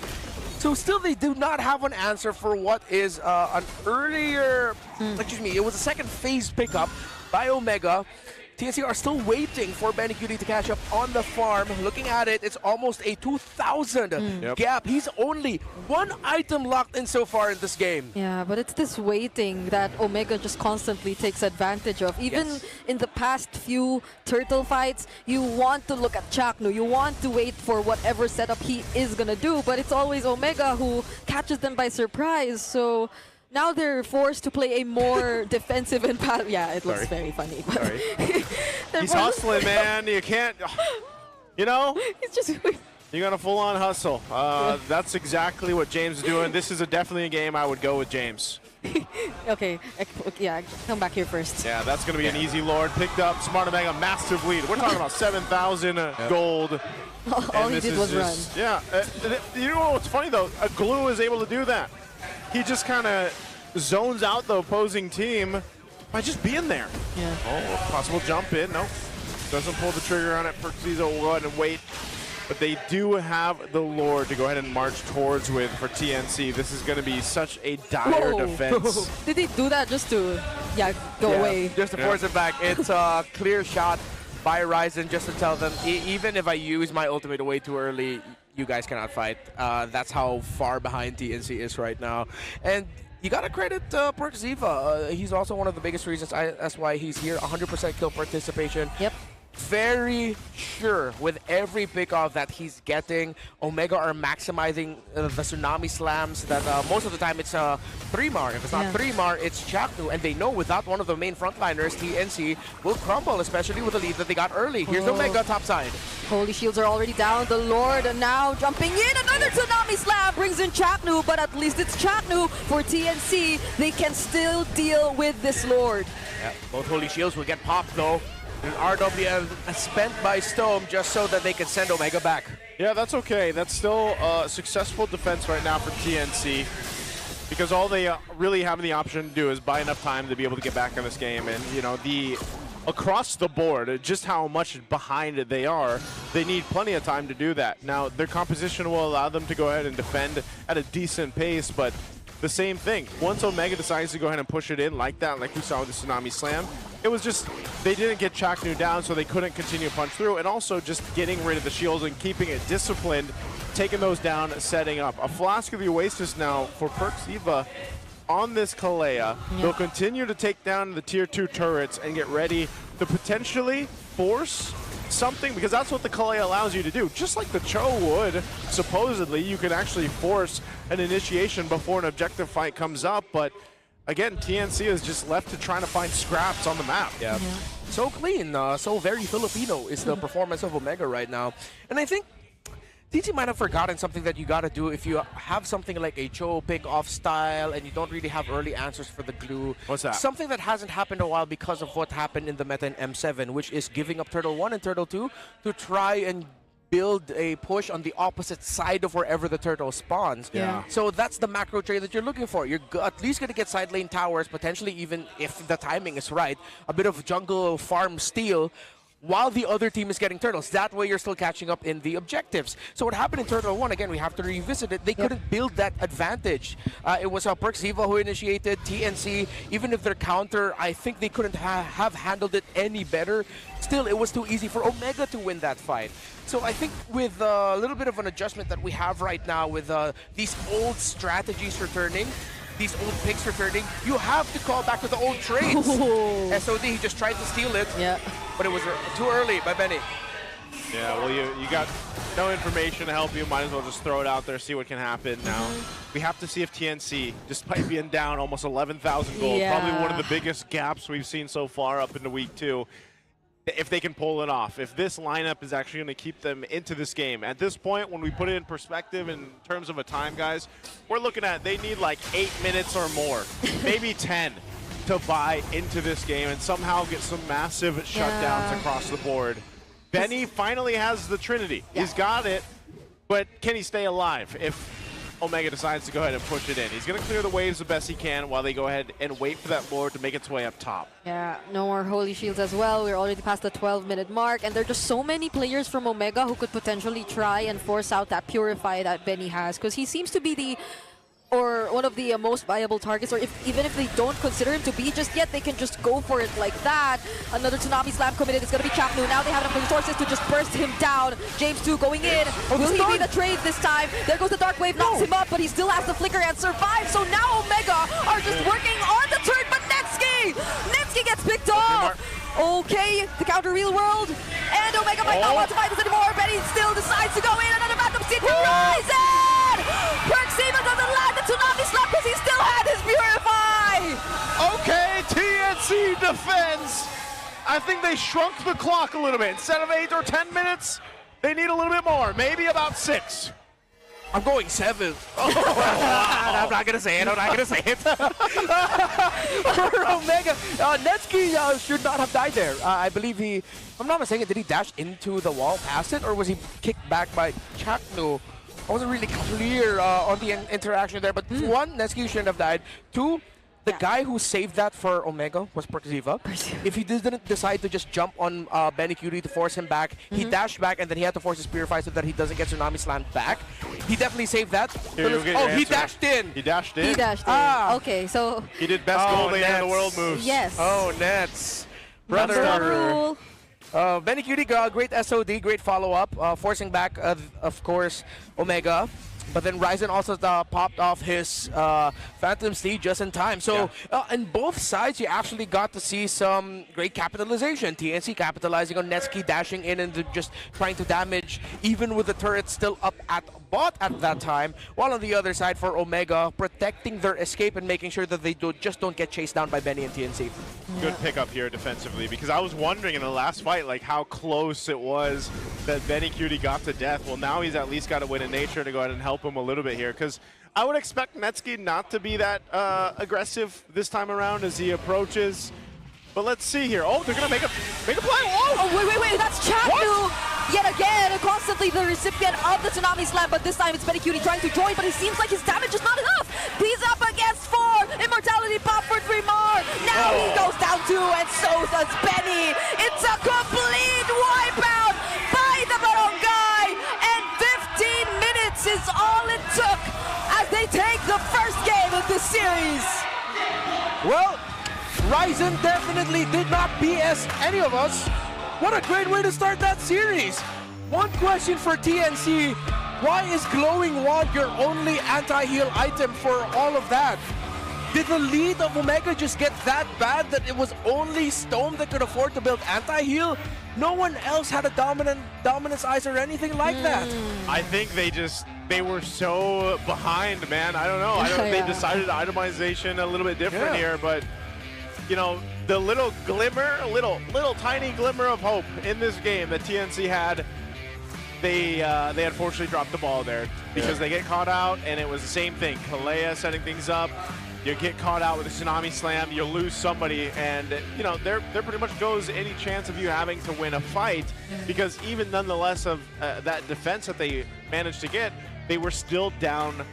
Speaker 19: So still they do not have an answer for what is an earlier, it was a second phase pickup by Omega. TNC are still waiting for Benny Cutie to catch up on the farm. Looking at it, it's almost a 2,000 gap. He's only one item locked in so far in this game.
Speaker 14: Yeah, but it's this waiting that Omega just constantly takes advantage of. Even in the past few turtle fights, you want to look at Chaknu. You want to wait for whatever setup he is going to do, but it's always Omega who catches them by surprise. So now they're forced to play a more defensive and it looks very funny.
Speaker 11: Sorry. He's hustling, man. You can't, you know?
Speaker 14: He's just
Speaker 11: you got to full-on hustle. That's exactly what James is doing. This is definitely a game I would go with James.
Speaker 14: Okay, yeah, come back here first.
Speaker 11: Yeah, that's going to be an easy Lord. Picked up Smart Omega, massive lead. We're talking about 7,000 gold.
Speaker 14: All he did was run.
Speaker 11: Yeah, you know what's funny though? A glue is able to do that. He just kind of zones out the opposing team by just being there.
Speaker 14: Yeah.
Speaker 11: Oh, possible jump in. No, doesn't pull the trigger on it. Perkziva will go ahead and wait. But they do have the Lord to go ahead and march towards with for TNC. This is going to be such a dire defense.
Speaker 14: Did he do that just to, go away?
Speaker 19: Just to force it back. It's a clear shot by Ryzen just to tell them, even if I use my ultimate way too early, you guys cannot fight. That's how far behind TNC is right now. And you gotta credit Perkziva. He's also one of the biggest reasons that's why he's here. 100% kill participation.
Speaker 14: Yep.
Speaker 19: Very sure with every pickoff that he's getting, Omega are maximizing the Tsunami Slams that most of the time it's 3-Mar. If it's not 3-Mar, it's Chaknu. And they know without one of the main frontliners, TNC will crumble, especially with the lead that they got early. Here's Omega topside.
Speaker 14: Holy shields are already down. The Lord now jumping in. Another Tsunami Slam brings in Chaknu, but at least it's Chaknu for TNC. They can still deal with this Lord.
Speaker 19: Yeah, both Holy Shields will get popped though. An RWM spent by Stone just so that they can send Omega back.
Speaker 11: Yeah, that's okay. That's still a successful defense right now for TNC because all they really have the option to do is buy enough time to be able to get back in this game. And, you know, across the board, just how much behind they are, they need plenty of time to do that. Now, their composition will allow them to go ahead and defend at a decent pace, but the same thing. Once Omega decides to go ahead and push it in like that, like we saw with the Tsunami Slam, it was just, they didn't get Chaknu down, so they couldn't continue to punch through, and also just getting rid of the shields and keeping it disciplined, taking those down, setting up. A Flask of the Oasis now for Perkziva on this Kalea. Yeah. They'll continue to take down the tier 2 turrets and get ready to potentially force something, because that's what the Kale allows you to do. Just like the Cho would, supposedly, you can actually force an initiation before an objective fight comes up, but again, TNC is just left to trying to find scraps on the map.
Speaker 19: Yeah. So clean, so very Filipino is the performance of Omega right now. And I think TNC might have forgotten something that you gotta do if you have something like a Cho pick-off style and you don't really have early answers for the glue.
Speaker 11: What's that?
Speaker 19: Something that hasn't happened in a while because of what happened in the meta in M7, which is giving up Turtle 1 and Turtle 2 to try and build a push on the opposite side of wherever the turtle spawns.
Speaker 11: Yeah.
Speaker 19: So that's the macro trade that you're looking for. You're at least going to get side lane towers, potentially even if the timing is right, a bit of jungle farm steal, while the other team is getting turtles. That way you're still catching up in the objectives. So what happened in Turtle 1, again, we have to revisit it. They couldn't build that advantage. It was Perxiva who initiated, TNC. Even if their counter, I think they couldn't have handled it any better. Still, it was too easy for Omega to win that fight. So I think with a little bit of an adjustment that we have right now with these old strategies returning, these old picks returning, you have to call back to the old trades. SOD, he just tried to steal it, but it was too early by Benny.
Speaker 11: Yeah, well, you got no information to help you. Might as well just throw it out there, see what can happen. Now, we have to see if TNC, despite being down almost 11,000 gold, probably one of the biggest gaps we've seen so far up into week 2, if they can pull it off, if this lineup is actually going to keep them into this game. At this point, when we put it in perspective in terms of a time, guys, we're looking at they need like 8 minutes or more, maybe 10, to buy into this game and somehow get some massive shutdowns across the board. Benny finally has the Trinity. He's got it, but can he stay alive if Omega decides to go ahead and push it in? He's going to clear the waves the best he can while they go ahead and wait for that Lord to make its way up top.
Speaker 14: Yeah, no more Holy Shields as well. We're already past the 12-minute mark, and there are just so many players from Omega who could potentially try and force out that Purify that Benny has, because he seems to be the one of the most viable targets, or even if they don't consider him to be just yet, they can just go for it like that. Another Tsunami Slam committed. It's going to be Chapnu. Now they have enough resources to just burst him down. James 2 going in. Will he be the trade this time? There goes the Dark Wave, knocks him up, but he still has the flicker and survives. So now Omega are just working on the turn, but Netsky gets picked off. Okay, the counter real world, and Omega might not want to fight this anymore, but he still decides to go in. Another backup seat from Ryzen! Perxiva doesn't land the Tsunami Slap because he still had his Purify!
Speaker 11: Okay, TNC defends. I think they shrunk the clock a little bit. Instead of 8 or 10 minutes, they need a little bit more, maybe about 6.
Speaker 19: I'm going 7. I'm not gonna say it. I'm not gonna say it. For Omega, Netsky should not have died there. I believe if I'm not mistaken, did he dash into the wall past it, or was he kicked back by Chapnu? I wasn't really clear on the interaction there. But 1, Netsky shouldn't have died. 2, the guy who saved that for Omega was Perxiva. If he didn't decide to just jump on Benny Cutie to force him back, he dashed back and then he had to force his Purify so that he doesn't get Tsunami Slammed back. He definitely saved that. He dashed in.
Speaker 11: He dashed in.
Speaker 14: He dashed in. Okay, so
Speaker 11: he did best goal later in the world moves.
Speaker 14: Yes.
Speaker 19: Oh, Nets. Brother. Benny Cutie, great SOD, great follow-up, forcing back, of course, Omega. But then Ryzen also popped off his Phantom Steed just in time. So on both sides, you actually got to see some great capitalization. TNC capitalizing on Netsky dashing in and just trying to damage, even with the turret still up at bot at that time. While on the other side for Omega, protecting their escape and making sure that they just don't get chased down by Benny and TNC.
Speaker 11: Good pickup here defensively, because I was wondering in the last fight like how close it was that Benny Cutie got to death. Well, now he's at least got a win in nature to go ahead and help him a little bit here, because I would expect Netsky not to be that aggressive this time around as he approaches. But let's see here. Oh, they're gonna make a play. Whoa!
Speaker 14: Oh, wait, that's Chapnu! Yet again, constantly the recipient of the Tsunami Slam, but this time it's Benny Cutie trying to join, but it seems like his damage is not enough. He's up against 4. Immortality pop for 3 more. Now he goes down 2, and so does Benny. It's a complete wipeout by the Barangay, and 15 minutes is all it took as they take the first game of the series.
Speaker 19: Well, Ryzen definitely did not BS any of us. What a great way to start that series. One question for TNC. Why is Glowing Wand your only anti-heal item for all of that? Did the lead of Omega just get that bad that it was only Stone that could afford to build anti-heal?
Speaker 15: No one else had a dominance eyes or anything like that.
Speaker 11: I think they were so behind, man. I don't know. They decided itemization a little bit different here, but you know, the little glimmer, little tiny glimmer of hope in this game that TNC had, they unfortunately dropped the ball there because they get caught out, and it was the same thing. Kalea setting things up. You get caught out with a Tsunami Slam, you lose somebody, and you know, there pretty much goes any chance of you having to win a fight, because even nonetheless of that defense that they managed to get, they were still down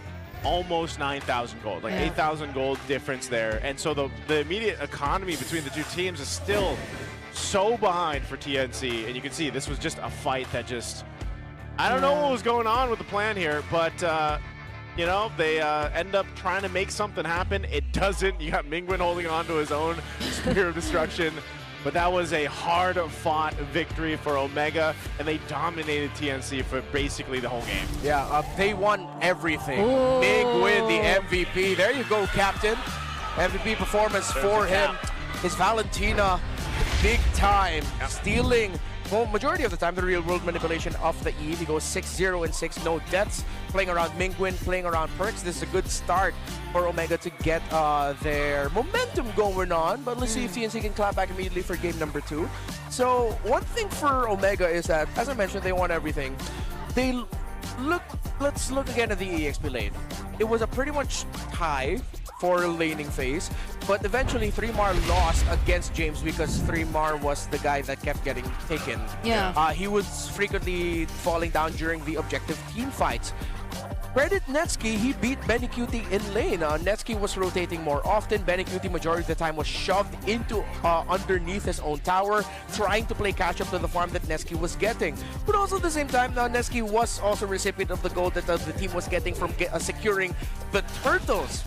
Speaker 11: almost 9,000 gold, like 8,000 gold difference there. And so the immediate economy between the two teams is still so behind for TNC, and you can see this was just a fight that just, I don't know what was going on with the plan here, but you know, they end up trying to make something happen. It doesn't. You got Mingwen holding on to his own Spear of Destruction. But that was a hard-fought victory for Omega, and they dominated TNC for basically the whole game.
Speaker 19: Yeah, they won everything. Mingwen, the MVP. There you go, Captain. MVP performance for him. His Valentina, big time, stealing. Well, majority of the time, the real-world manipulation of the Eve. He goes 6-0 and 6, no deaths. Playing around Mingwen, playing around Perks. This is a good start for Omega to get their momentum going on. But let's see if TNC can clap back immediately for game number 2. So one thing for Omega is that, as I mentioned, they won everything. Let's look again at the EXP lane. It was a pretty much tie for laning phase, but eventually 3mar lost against James because 3mar was the guy that kept getting taken. He was frequently falling down during the objective team fights. Credit Netsky, he beat Benecutie in lane. Netsky was rotating more often. Benecutie majority of the time was shoved into underneath his own tower, trying to play catch up to the farm that Netsky was getting. But also at the same time, Netsky was also recipient of the gold that the team was getting from securing the turtles.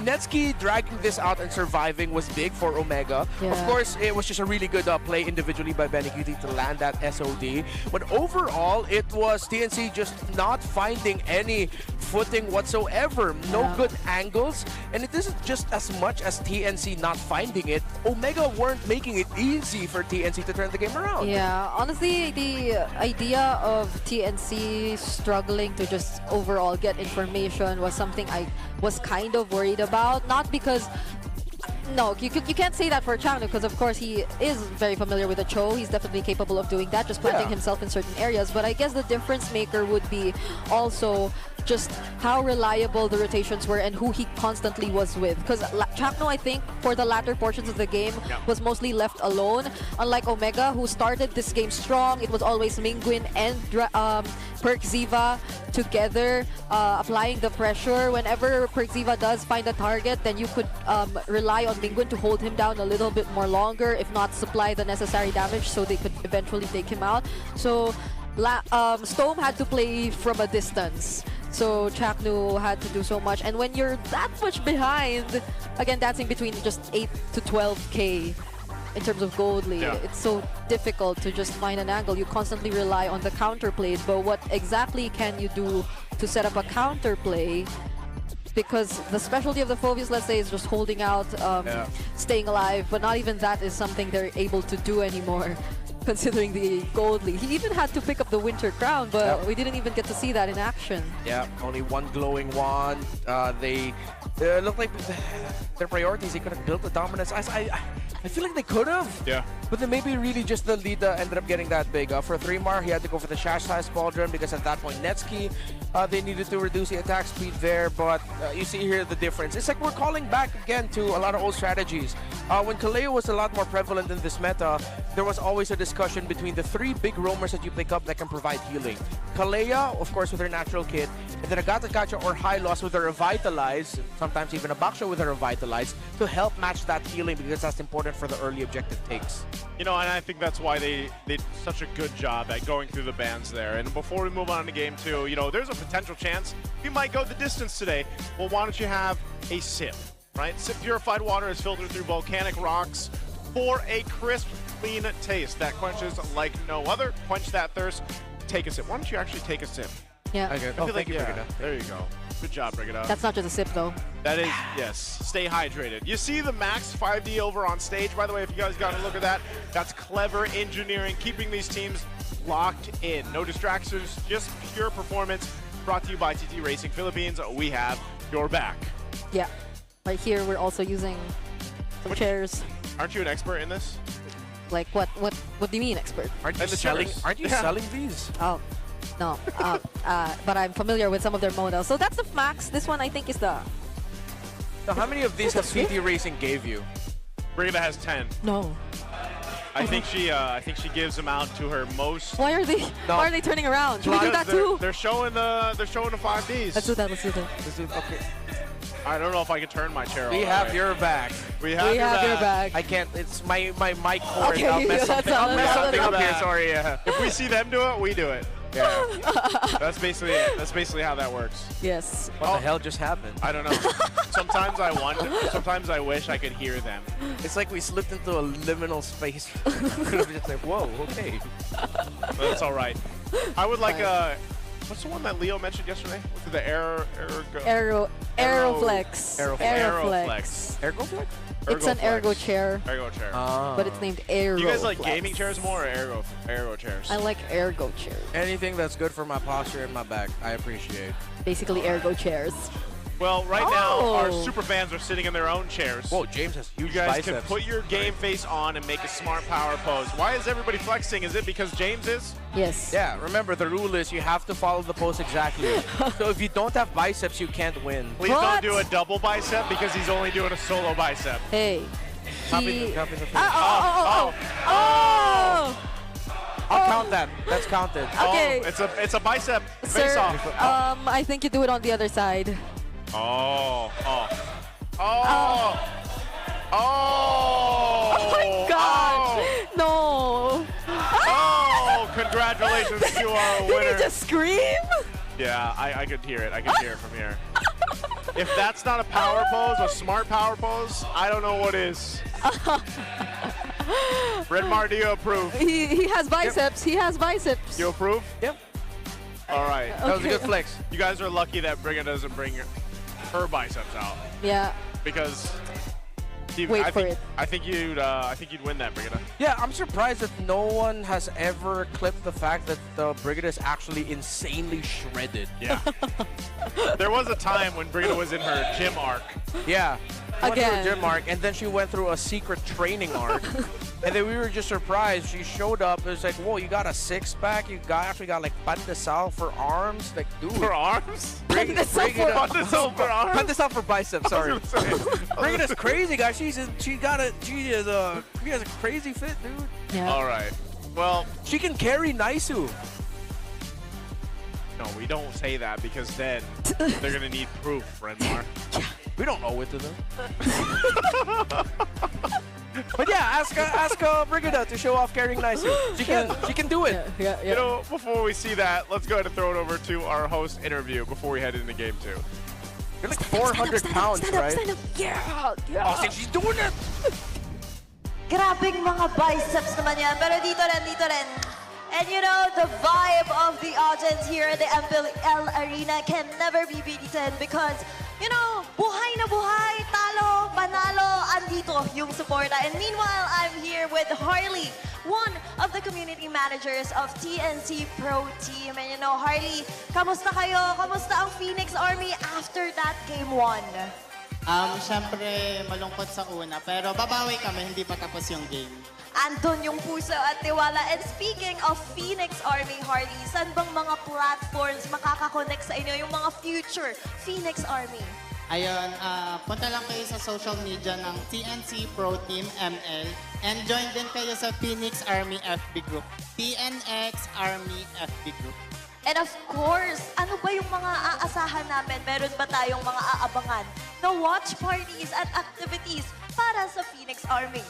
Speaker 19: Netsky dragging this out and surviving was big for Omega. Of course, it was just a really good play individually by Benecutie to land that SOD. But overall, it was TNC just not finding any footing whatsoever. No good angles. And it isn't just as much as TNC not finding it. Omega weren't making it easy for TNC to turn the game around.
Speaker 14: Yeah, honestly, the idea of TNC struggling to just overall get information was something I was kind of worried about. Not because... No, you can't say that for Changno because, of course, he is very familiar with the Cho. He's definitely capable of doing that, just planting himself in certain areas. But I guess the difference maker would be also just how reliable the rotations were and who he constantly was with. Because Changno, I think, for the latter portions of the game, was mostly left alone. Unlike Omega, who started this game strong, it was always Mingwen and Perkziva together, applying the pressure. Whenever Perkziva does find a target, then you could rely on Mingwen to hold him down a little bit more longer, if not supply the necessary damage so they could eventually take him out. So Stome had to play from a distance. So Changno had to do so much. And when you're that much behind, again, dancing between just 8 to 12k in terms of gold lead, it's so difficult to just find an angle. You constantly rely on the counter plays, but what exactly can you do to set up a counter play? Because the specialty of the Phobius, let's say, is just holding out, staying alive, but not even that is something they're able to do anymore, considering the gold lead. He even had to pick up the Winter Crown, but we didn't even get to see that in action.
Speaker 19: Yeah, only one glowing wand. They look like their priorities, they could have built the dominance. I feel like they could have.
Speaker 11: Yeah.
Speaker 19: But then maybe really just the lead ended up getting that big. For 3mar, he had to go for the Shash-size Pauldron because at that point, Netsky, they needed to reduce the attack speed there. But you see here the difference. It's like we're calling back again to a lot of old strategies. When Kaleo was a lot more prevalent in this meta, there was always a discussion between the 3 big roamers that you pick up that can provide healing. Kalea, of course, with her natural kit, and then Agata Kacha or High Loss with her Revitalize, sometimes even a Baksha with her Revitalize, to help match that healing because that's important for the early objective takes.
Speaker 11: You know, and I think that's why they did such a good job at going through the bans there. And before we move on to game 2, you know, there's a potential chance you might go the distance today. Well, why don't you have a sip, right? Sip purified water is filtered through volcanic rocks for a crisp, clean taste that quenches like no other. Quench that thirst. Take a sip. Why don't you actually take a sip?
Speaker 14: Yeah.
Speaker 11: Okay. I feel like, there you go. Good job, Brigida.
Speaker 14: That's not just a sip, though.
Speaker 11: That is, yes. Stay hydrated. You see the Max 5D over on stage. By the way, if you guys got to look at that, that's clever engineering, keeping these teams locked in. No distractions, just pure performance. Brought to you by TT Racing Philippines. We have your back.
Speaker 14: Yeah. Right here, we're also using some chairs.
Speaker 11: Aren't you an expert in this?
Speaker 14: Like what do you mean, expert?
Speaker 19: Aren't you selling these?
Speaker 14: Oh, no. But I'm familiar with some of their models. So that's the Max. This one I think is the...
Speaker 19: So how many of these has TT Racing gave you?
Speaker 11: Brigida has 10.
Speaker 14: No.
Speaker 11: I think she gives them out to her most.
Speaker 14: Why are they turning around? Should we do that too?
Speaker 11: They're showing the 5Ds.
Speaker 14: Let's do that.
Speaker 11: Okay. I don't know if I can turn my chair.
Speaker 19: We have your back.
Speaker 11: We have your back.
Speaker 19: I can't. It's my mic cord.
Speaker 14: Okay,
Speaker 19: I'll mess something up here. Sorry.
Speaker 11: If we see them do it, we do it. Yeah. That's basically it. That's basically how that works.
Speaker 14: Yes.
Speaker 19: What the hell just happened?
Speaker 11: I don't know. Sometimes I wonder. Sometimes I wish I could hear them.
Speaker 19: It's like we slipped into a liminal space. Just like, whoa, okay.
Speaker 11: That's all right. I would like what's the one that Leo mentioned yesterday? What's it, the
Speaker 14: Aeroflex.
Speaker 19: Ergoflex. Ergoflex?
Speaker 14: It's an ergo chair.
Speaker 11: Ergo chair.
Speaker 14: But it's named Aeroflex.
Speaker 11: You guys like gaming chairs more or ergo chairs?
Speaker 14: I like ergo chairs.
Speaker 19: Anything that's good for my posture and my back, I appreciate.
Speaker 14: Basically ergo chairs.
Speaker 11: Well, right now, our super fans are sitting in their own chairs.
Speaker 19: Whoa, James has huge
Speaker 11: You guys
Speaker 19: biceps.
Speaker 11: can put your game face on and make a smart power pose. Why is everybody flexing? Is it because James is?
Speaker 14: Yes.
Speaker 19: Yeah, remember, the rule is you have to follow the pose exactly. So if you don't have biceps, you can't win.
Speaker 11: Please don't do a double bicep because he's only doing a solo bicep.
Speaker 14: Hey.
Speaker 19: Copy the I'll count that. That's counted.
Speaker 14: Okay.
Speaker 11: Oh, it's a bicep
Speaker 14: Sir,
Speaker 11: face-off.
Speaker 14: I think you do it on the other side.
Speaker 11: Oh
Speaker 14: my God! No!
Speaker 11: Oh, congratulations, you are a winner.
Speaker 14: Did he just scream?
Speaker 11: Yeah, I could hear it. I could hear it from here. If that's not a power pose, a smart power pose, I don't know what is. Redmar, do you approve?
Speaker 14: He has biceps. He has biceps.
Speaker 11: You approve?
Speaker 19: Yep.
Speaker 11: All right.
Speaker 19: That was a good flex.
Speaker 11: You guys are lucky that Brigida doesn't bring her biceps out.
Speaker 14: Yeah.
Speaker 11: Because
Speaker 14: Wait for it.
Speaker 11: I think you'd win that, Brigida.
Speaker 19: Yeah, I'm surprised that no one has ever clipped the fact that Brigida is actually insanely shredded.
Speaker 11: Yeah. There was a time when Brigida was in her gym arc.
Speaker 19: Yeah. Went through
Speaker 14: Again.
Speaker 19: a gym arc, and then she went through a secret training arc. And then we were just surprised. She showed up. It was like, whoa, you got a six-pack? You actually got like pandesal for arms? Like, dude.
Speaker 11: For arms?
Speaker 19: Pandesal
Speaker 11: for arms?
Speaker 19: Pandesal for biceps, sorry. Brigida's crazy, guys. She has a crazy fit, dude.
Speaker 14: Yeah.
Speaker 11: All right. Well,
Speaker 19: she can carry Naisu.
Speaker 11: No, we don't say that because then they're gonna need proof, Renmar.
Speaker 19: We don't owe it to them. But yeah, ask Brigida to show off carrying Naisu. She can do it.
Speaker 14: Yeah.
Speaker 11: You know, before we see that, let's go ahead and throw it over to our host interview before we head into game 2.
Speaker 19: You're like 400 pounds, right?
Speaker 7: Stand up. Yeah.
Speaker 19: Oh, see, she's doing it.
Speaker 7: Grabing mga biceps naman yan. Pero dito rin. And you know, the vibe of the audience here at the MPL Arena can never be beaten because, you know, buhay na buhay, talo, panalo, andito yung suporta. And meanwhile, I'm here with Harley, one of the community managers of TNC Pro Team. And you know, Harley, kamusta kayo? Kamusta ang Phoenix Army after that Game 1?
Speaker 5: Siyempre, malungkot sa una, pero babawi kami, hindi pa tapos yung game.
Speaker 7: Andun yung puso at tiwala. And speaking of Phoenix Army, Harley, saan bang mga platforms makakakonect sa inyo yung mga future Phoenix Army?
Speaker 5: Ayun, punta lang kayo sa social media ng TNC Pro Team ML and join din kayo sa Phoenix Army FB Group, PNX Army FB Group.
Speaker 7: And of course, ano ba yung mga aasahan namin? Meron ba tayong mga aabangan na watch parties at activities para sa Phoenix Army?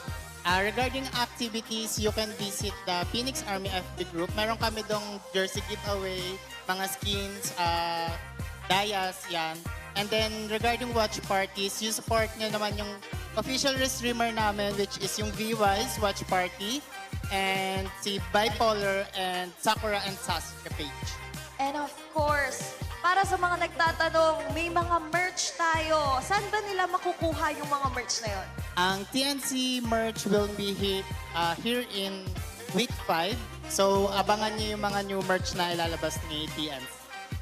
Speaker 5: Regarding activities, you can visit the Phoenix Army FB Group. Meron kami dong jersey giveaway, mga skins, dayas, yan. And then regarding watch parties, you support nyo naman yung official streamer namin, which is yung VY's Watch Party, and si Bipolar, and Sakura and Sasuke page.
Speaker 7: And of course, para sa mga nagtatanong, may mga merch tayo. Saan ba nila makukuha yung mga merch na yon?
Speaker 5: Ang TNC merch will be here in week 5. So, abangan niyo yung mga new merch na ilalabas ni TNC.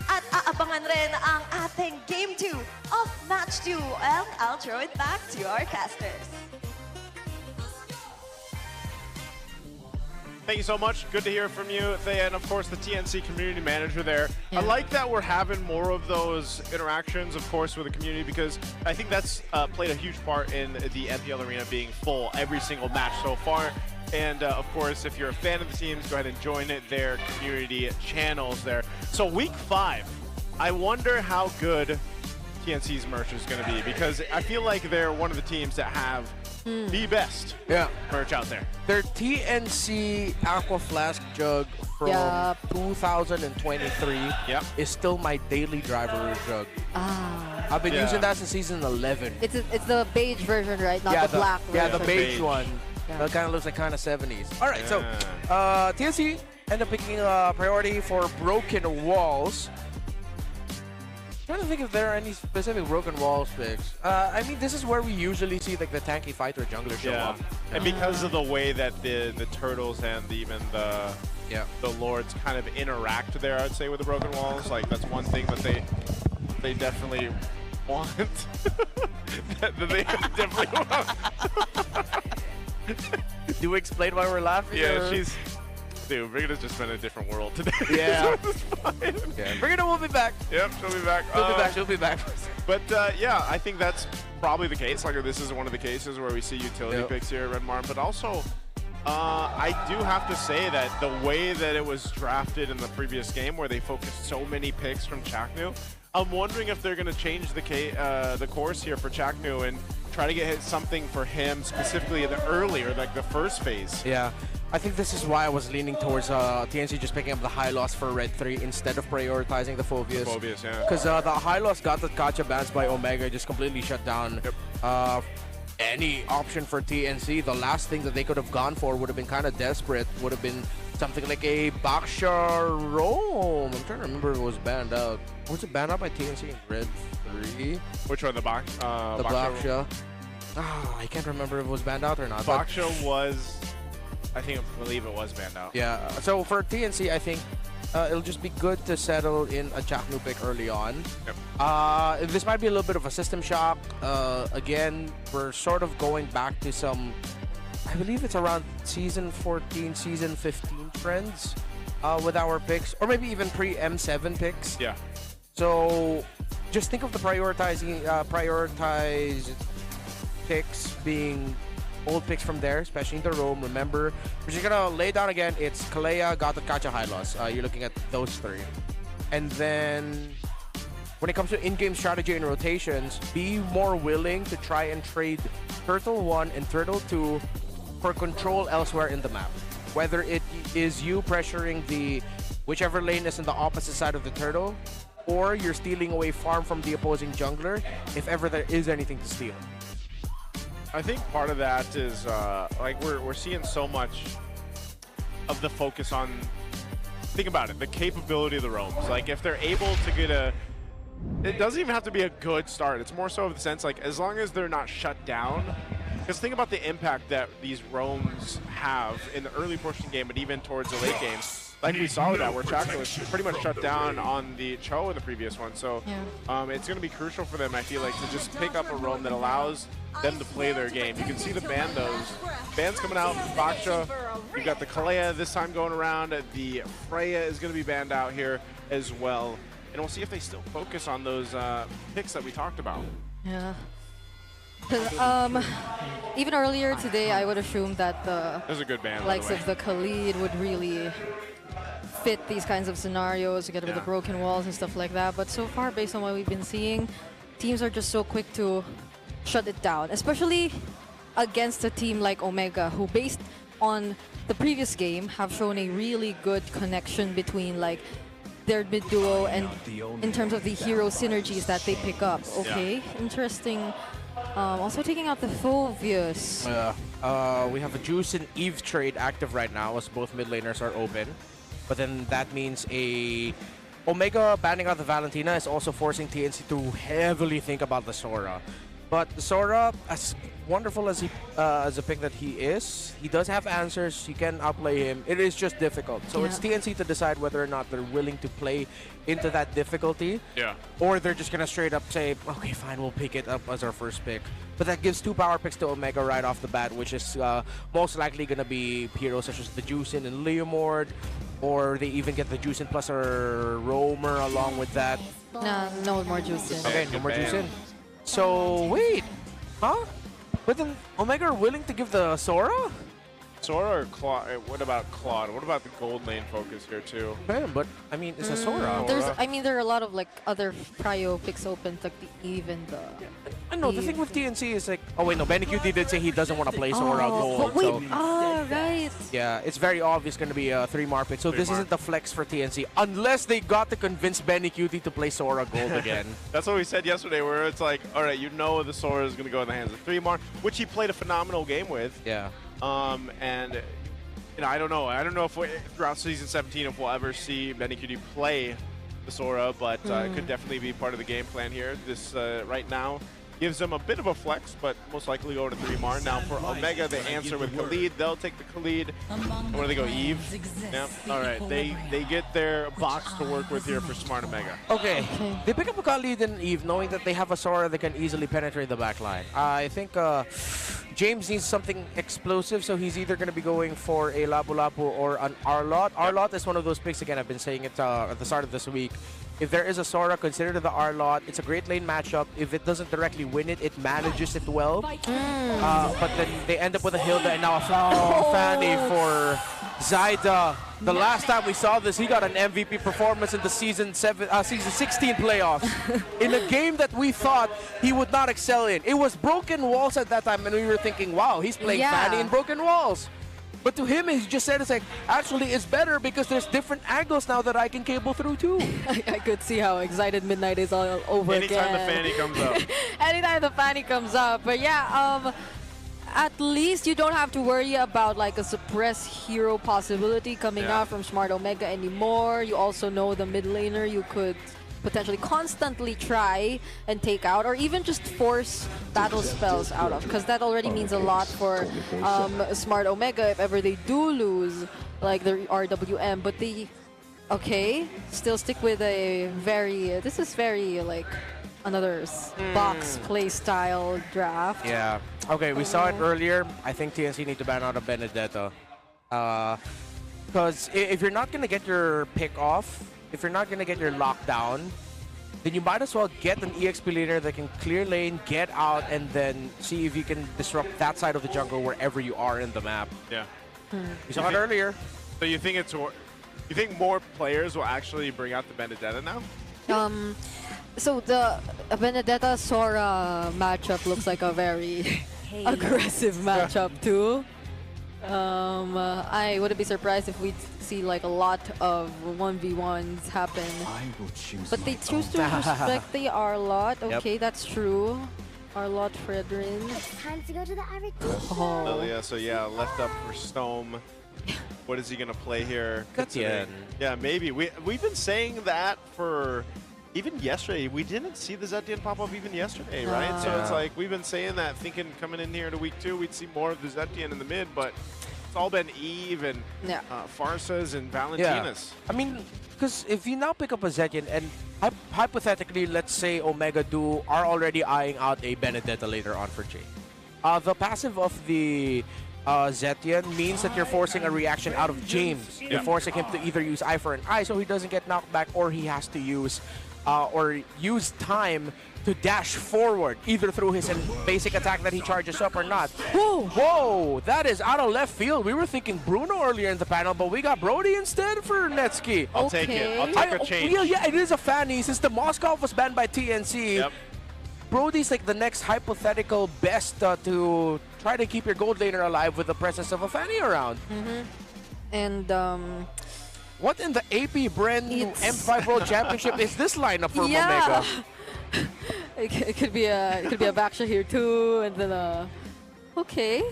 Speaker 7: At aabangan rin ang ating Game 2 of Match 2. And I'll throw it back to our casters.
Speaker 11: Thank you so much. Good to hear from you, Thea, and of course the TNC community manager there. I like that we're having more of those interactions, of course, with the community, because I think that's played a huge part in the MPL arena being full every single match so far. And of course, if you're a fan of the teams, go ahead and join their community channels there. So week 5, I wonder how good TNC's merch is going to be, because I feel like they're one of the teams that have the best merch out there.
Speaker 19: Their TNC Aqua Flask jug from 2023 is still my daily driver jug. I've been using that since season 11.
Speaker 14: It's the beige version, right? Not the black version.
Speaker 19: Yeah, the beige one. That kind of looks like kind of 70s. All right, so TNC ended up picking a priority for broken walls. I'm trying to think if there are any specific broken walls picks. I mean, this is where we usually see like the tanky fighter jungler show up.
Speaker 11: And because of the way that the turtles and even the lords kind of interact there, I'd say, with the broken walls, like that's one thing that they definitely want. that they definitely want.
Speaker 19: Do we explain why we're laughing?
Speaker 11: Yeah, dude, Brigida's just been in a different world today.
Speaker 19: Yeah.
Speaker 11: So it's fine.
Speaker 19: Brigida will be back.
Speaker 11: Yep, she'll be back.
Speaker 19: She'll be back.
Speaker 11: But yeah, I think that's probably the case. Like, this is one of the cases where we see utility picks here at Red Marn. But also, I do have to say that the way that it was drafted in the previous game, where they focused so many picks from Chaknu, I'm wondering if they're going to change the course here for Chaknu and try to get something for him specifically in the earlier, like the first phase.
Speaker 19: Yeah. I think this is why I was leaning towards TNC just picking up the high loss for Red 3 instead of prioritizing the Phobius.
Speaker 11: Phobius, yeah.
Speaker 19: Because the high loss got the Gacha bans by Omega, just completely shut down any option for TNC. The last thing that they could have gone for would have been kind of desperate, would have been something like a Baksha Roam. I'm trying to remember if it was banned out. Was it banned out by TNC in Red 3?
Speaker 11: Which one, the Baksha?
Speaker 19: The Baksha. I can't remember if it was banned out or not.
Speaker 11: Baksha was... I believe it was banned out.
Speaker 19: Yeah, so for TNC, I think it'll just be good to settle in a Chaknu pick early on.
Speaker 11: Yep.
Speaker 19: This might be a little bit of a system shock. Again, we're sort of going back to some, I believe it's around Season 14, Season 15 trends with our picks, or maybe even pre-M7 picks.
Speaker 11: Yeah.
Speaker 19: So just think of the prioritized picks being old picks from there, especially in the roam. Remember, we're just gonna lay down again. It's Kalea, Gata, Kacha, high loss. You're looking at those 3. And then when it comes to in-game strategy and rotations, be more willing to try and trade Turtle 1 and Turtle 2 for control elsewhere in the map. Whether it is you pressuring the whichever lane is on the opposite side of the turtle, or you're stealing away farm from the opposing jungler, if ever there is anything to steal.
Speaker 11: I think part of that is like we're seeing so much of the focus on, think about it, the capability of the roams. Like if they're able to get it doesn't even have to be a good start. It's more so of the sense like as long as they're not shut down. Because think about the impact that these roams have in the early portion of the game, but even towards the late game. Like we saw with that, where Chakra was pretty much shut down on the Cho in the previous one. So it's going to be crucial for them, I feel like, to just pick up a roam that allows them to play their game. You can see the bandos. Bans coming out, Baksha. You've got the Kalea this time going around. The Freya is going to be banned out here as well. And we'll see if they still focus on those picks that we talked about.
Speaker 14: Yeah. Even earlier today, I would assume that the
Speaker 11: There's a good ban,
Speaker 14: likes of the Khalid would really fit these kinds of scenarios, together with the broken walls and stuff like that. But so far, based on what we've been seeing, teams are just so quick to shut it down, especially against a team like Omega, who based on the previous game have shown a really good connection between like their mid duo and in terms of the hero synergies that they pick up. Okay, interesting. Also taking out the Phobius.
Speaker 19: We have a Juice and Eve trade active right now as both mid laners are open. But then that means a
Speaker 18: Omega banning out the Valentina is also forcing TNC to heavily think about the Sora. But the Sora, as wonderful as a pick that he is, he does have answers. You can outplay him. It is just difficult. So it's TNC to decide whether or not they're willing to play into that difficulty.
Speaker 11: Yeah.
Speaker 18: Or they're just going to straight up say, okay, fine, we'll pick it up as our first pick. But that gives 2 power picks to Omega right off the bat, which is most likely going to be heroes such as the Juicin and Leomord, or they even get the Juicin plus a Roamer along with that.
Speaker 14: Nah, no more Juicin.
Speaker 18: Okay, no more Juicin. So, wait. Huh? But then Omega are willing to give the Sora?
Speaker 11: Sora or Claude? What about Claude? What about the gold lane focus here too?
Speaker 18: Man, but I mean, it's a Sora.
Speaker 14: There are a lot of like other prio picks open, like the Eve and the.
Speaker 18: I know the thing with TNC is like, oh wait, no, Benny QT did say he doesn't want to play Sora gold.
Speaker 14: But wait,
Speaker 18: so
Speaker 14: right.
Speaker 18: yeah, it's very obvious going to be a 3-mar pick. So this isn't the flex for TNC unless they got to convince Benny QT to play Sora gold again.
Speaker 11: That's what we said yesterday, where it's like, all right, you know the Sora is going to go in the hands of 3-mar, which he played a phenomenal game with.
Speaker 18: Yeah.
Speaker 11: And you know, I don't know if throughout season 17 if we'll ever see Benny QT play the Sora, but it could definitely be part of the game plan here. This right now gives them a bit of a flex, but most likely go to 3-mar. Now for Omega, they answer with Khalid. They'll take the Khalid. Where do they go? Eve? Yeah. All right. They get their box to work with here for Smart Omega.
Speaker 18: Okay. They pick up a Khalid and Eve, knowing that they have a Sora that can easily penetrate the back line. I think James needs something explosive, so he's either going to be going for a Lapu Lapu or an Arlot. Arlot is one of those picks, again, I've been saying it at the start of this week. If there is a Sora, consider the Arlot. It's a great lane matchup. If it doesn't directly win it, it manages it well. But then they end up with a Hilda and now a Fanny for Zyda. The last time we saw this, he got an MVP performance in the season 16 playoffs in a game that we thought he would not excel in. It was Broken Walls at that time, and we were thinking, wow, he's playing Fanny in Broken Walls. But to him, he just said, it's like, actually, it's better because there's different angles now that I can cable through too.
Speaker 14: I could see how excited Midnight is all over
Speaker 11: Anytime
Speaker 14: again.
Speaker 11: the Fanny comes up.
Speaker 14: Anytime the Fanny comes up. But yeah, at least you don't have to worry about like a suppressed hero possibility coming out from Smart Omega anymore. You also know the mid laner you could potentially constantly try and take out, or even just force battle spells out of, because that already means a lot for Smart Omega if ever they do lose like the RWM. But they, still stick with a this is very like another box play style draft.
Speaker 18: Yeah. Okay, we saw it earlier. I think TNC need to ban out a Benedetta. Because if you're not going to get your pick off, if you're not going to get your lockdown, then you might as well get an EXP laner that can clear lane, get out, and then see if you can disrupt that side of the jungle wherever you are in the map.
Speaker 11: Yeah.
Speaker 18: We saw it earlier.
Speaker 11: So you think more players will actually bring out the Benedetta now?
Speaker 14: So the Benedetta Sora matchup looks like a very aggressive matchup too. I wouldn't be surprised if we see like a lot of 1v1s happen. But they choose to respect the Arlot. Okay, that's true. Arlot Fredrin.
Speaker 21: It's time to go to the Irish.
Speaker 11: Lilia, so yeah, left up for Stome. What is he gonna play here?
Speaker 18: Zetian.
Speaker 11: Yeah, maybe. We've been saying that for even yesterday. We didn't see the Zetian pop up even yesterday, right? So it's like we've been saying that, thinking coming in here to week 2, we'd see more of the Zetian in the mid, but it's all been Eve and Farsas and Valentinas.
Speaker 18: I mean, because if you now pick up a Zetian and hypothetically, let's say Omega are already eyeing out a Benedetta later on for Jay. The passive of the Zetian means that you're forcing a reaction out of James. You're forcing him to either use eye for an eye so he doesn't get knocked back, or he has to use time to dash forward, either through his basic attack that he charges up or not. Whoa, that is out of left field. We were thinking Bruno earlier in the panel, but we got Brody instead for Netsky.
Speaker 11: I'll take it. I'll take a change.
Speaker 18: Yeah, it is a Fanny. Since the Moskov was banned by TNC, Brody's like the next hypothetical best to try to keep your gold laner alive with the presence of a Fanny around.
Speaker 14: And
Speaker 18: what in the AP brand new M5 World Championship is this lineup for Omega?
Speaker 14: It could be a Baksha here too, and then okay.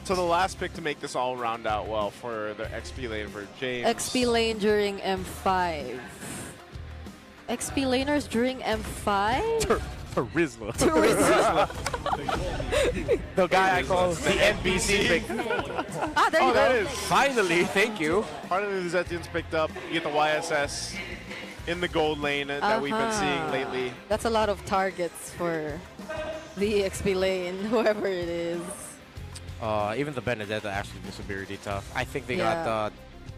Speaker 11: So the last pick to make this all round out well for the XP lane for James.
Speaker 14: XP lane during M5. XP laners during M5?
Speaker 18: Turisla.
Speaker 19: The guy I call the NBC pick.
Speaker 14: Ah, there you go.
Speaker 19: Finally, thank you.
Speaker 11: Finally, the Zetians picked up. You get the YSS in the gold lane that we've been seeing lately.
Speaker 14: That's a lot of targets for the XP lane, whoever it is.
Speaker 18: Even the Benedetta actually is really tough. I think they got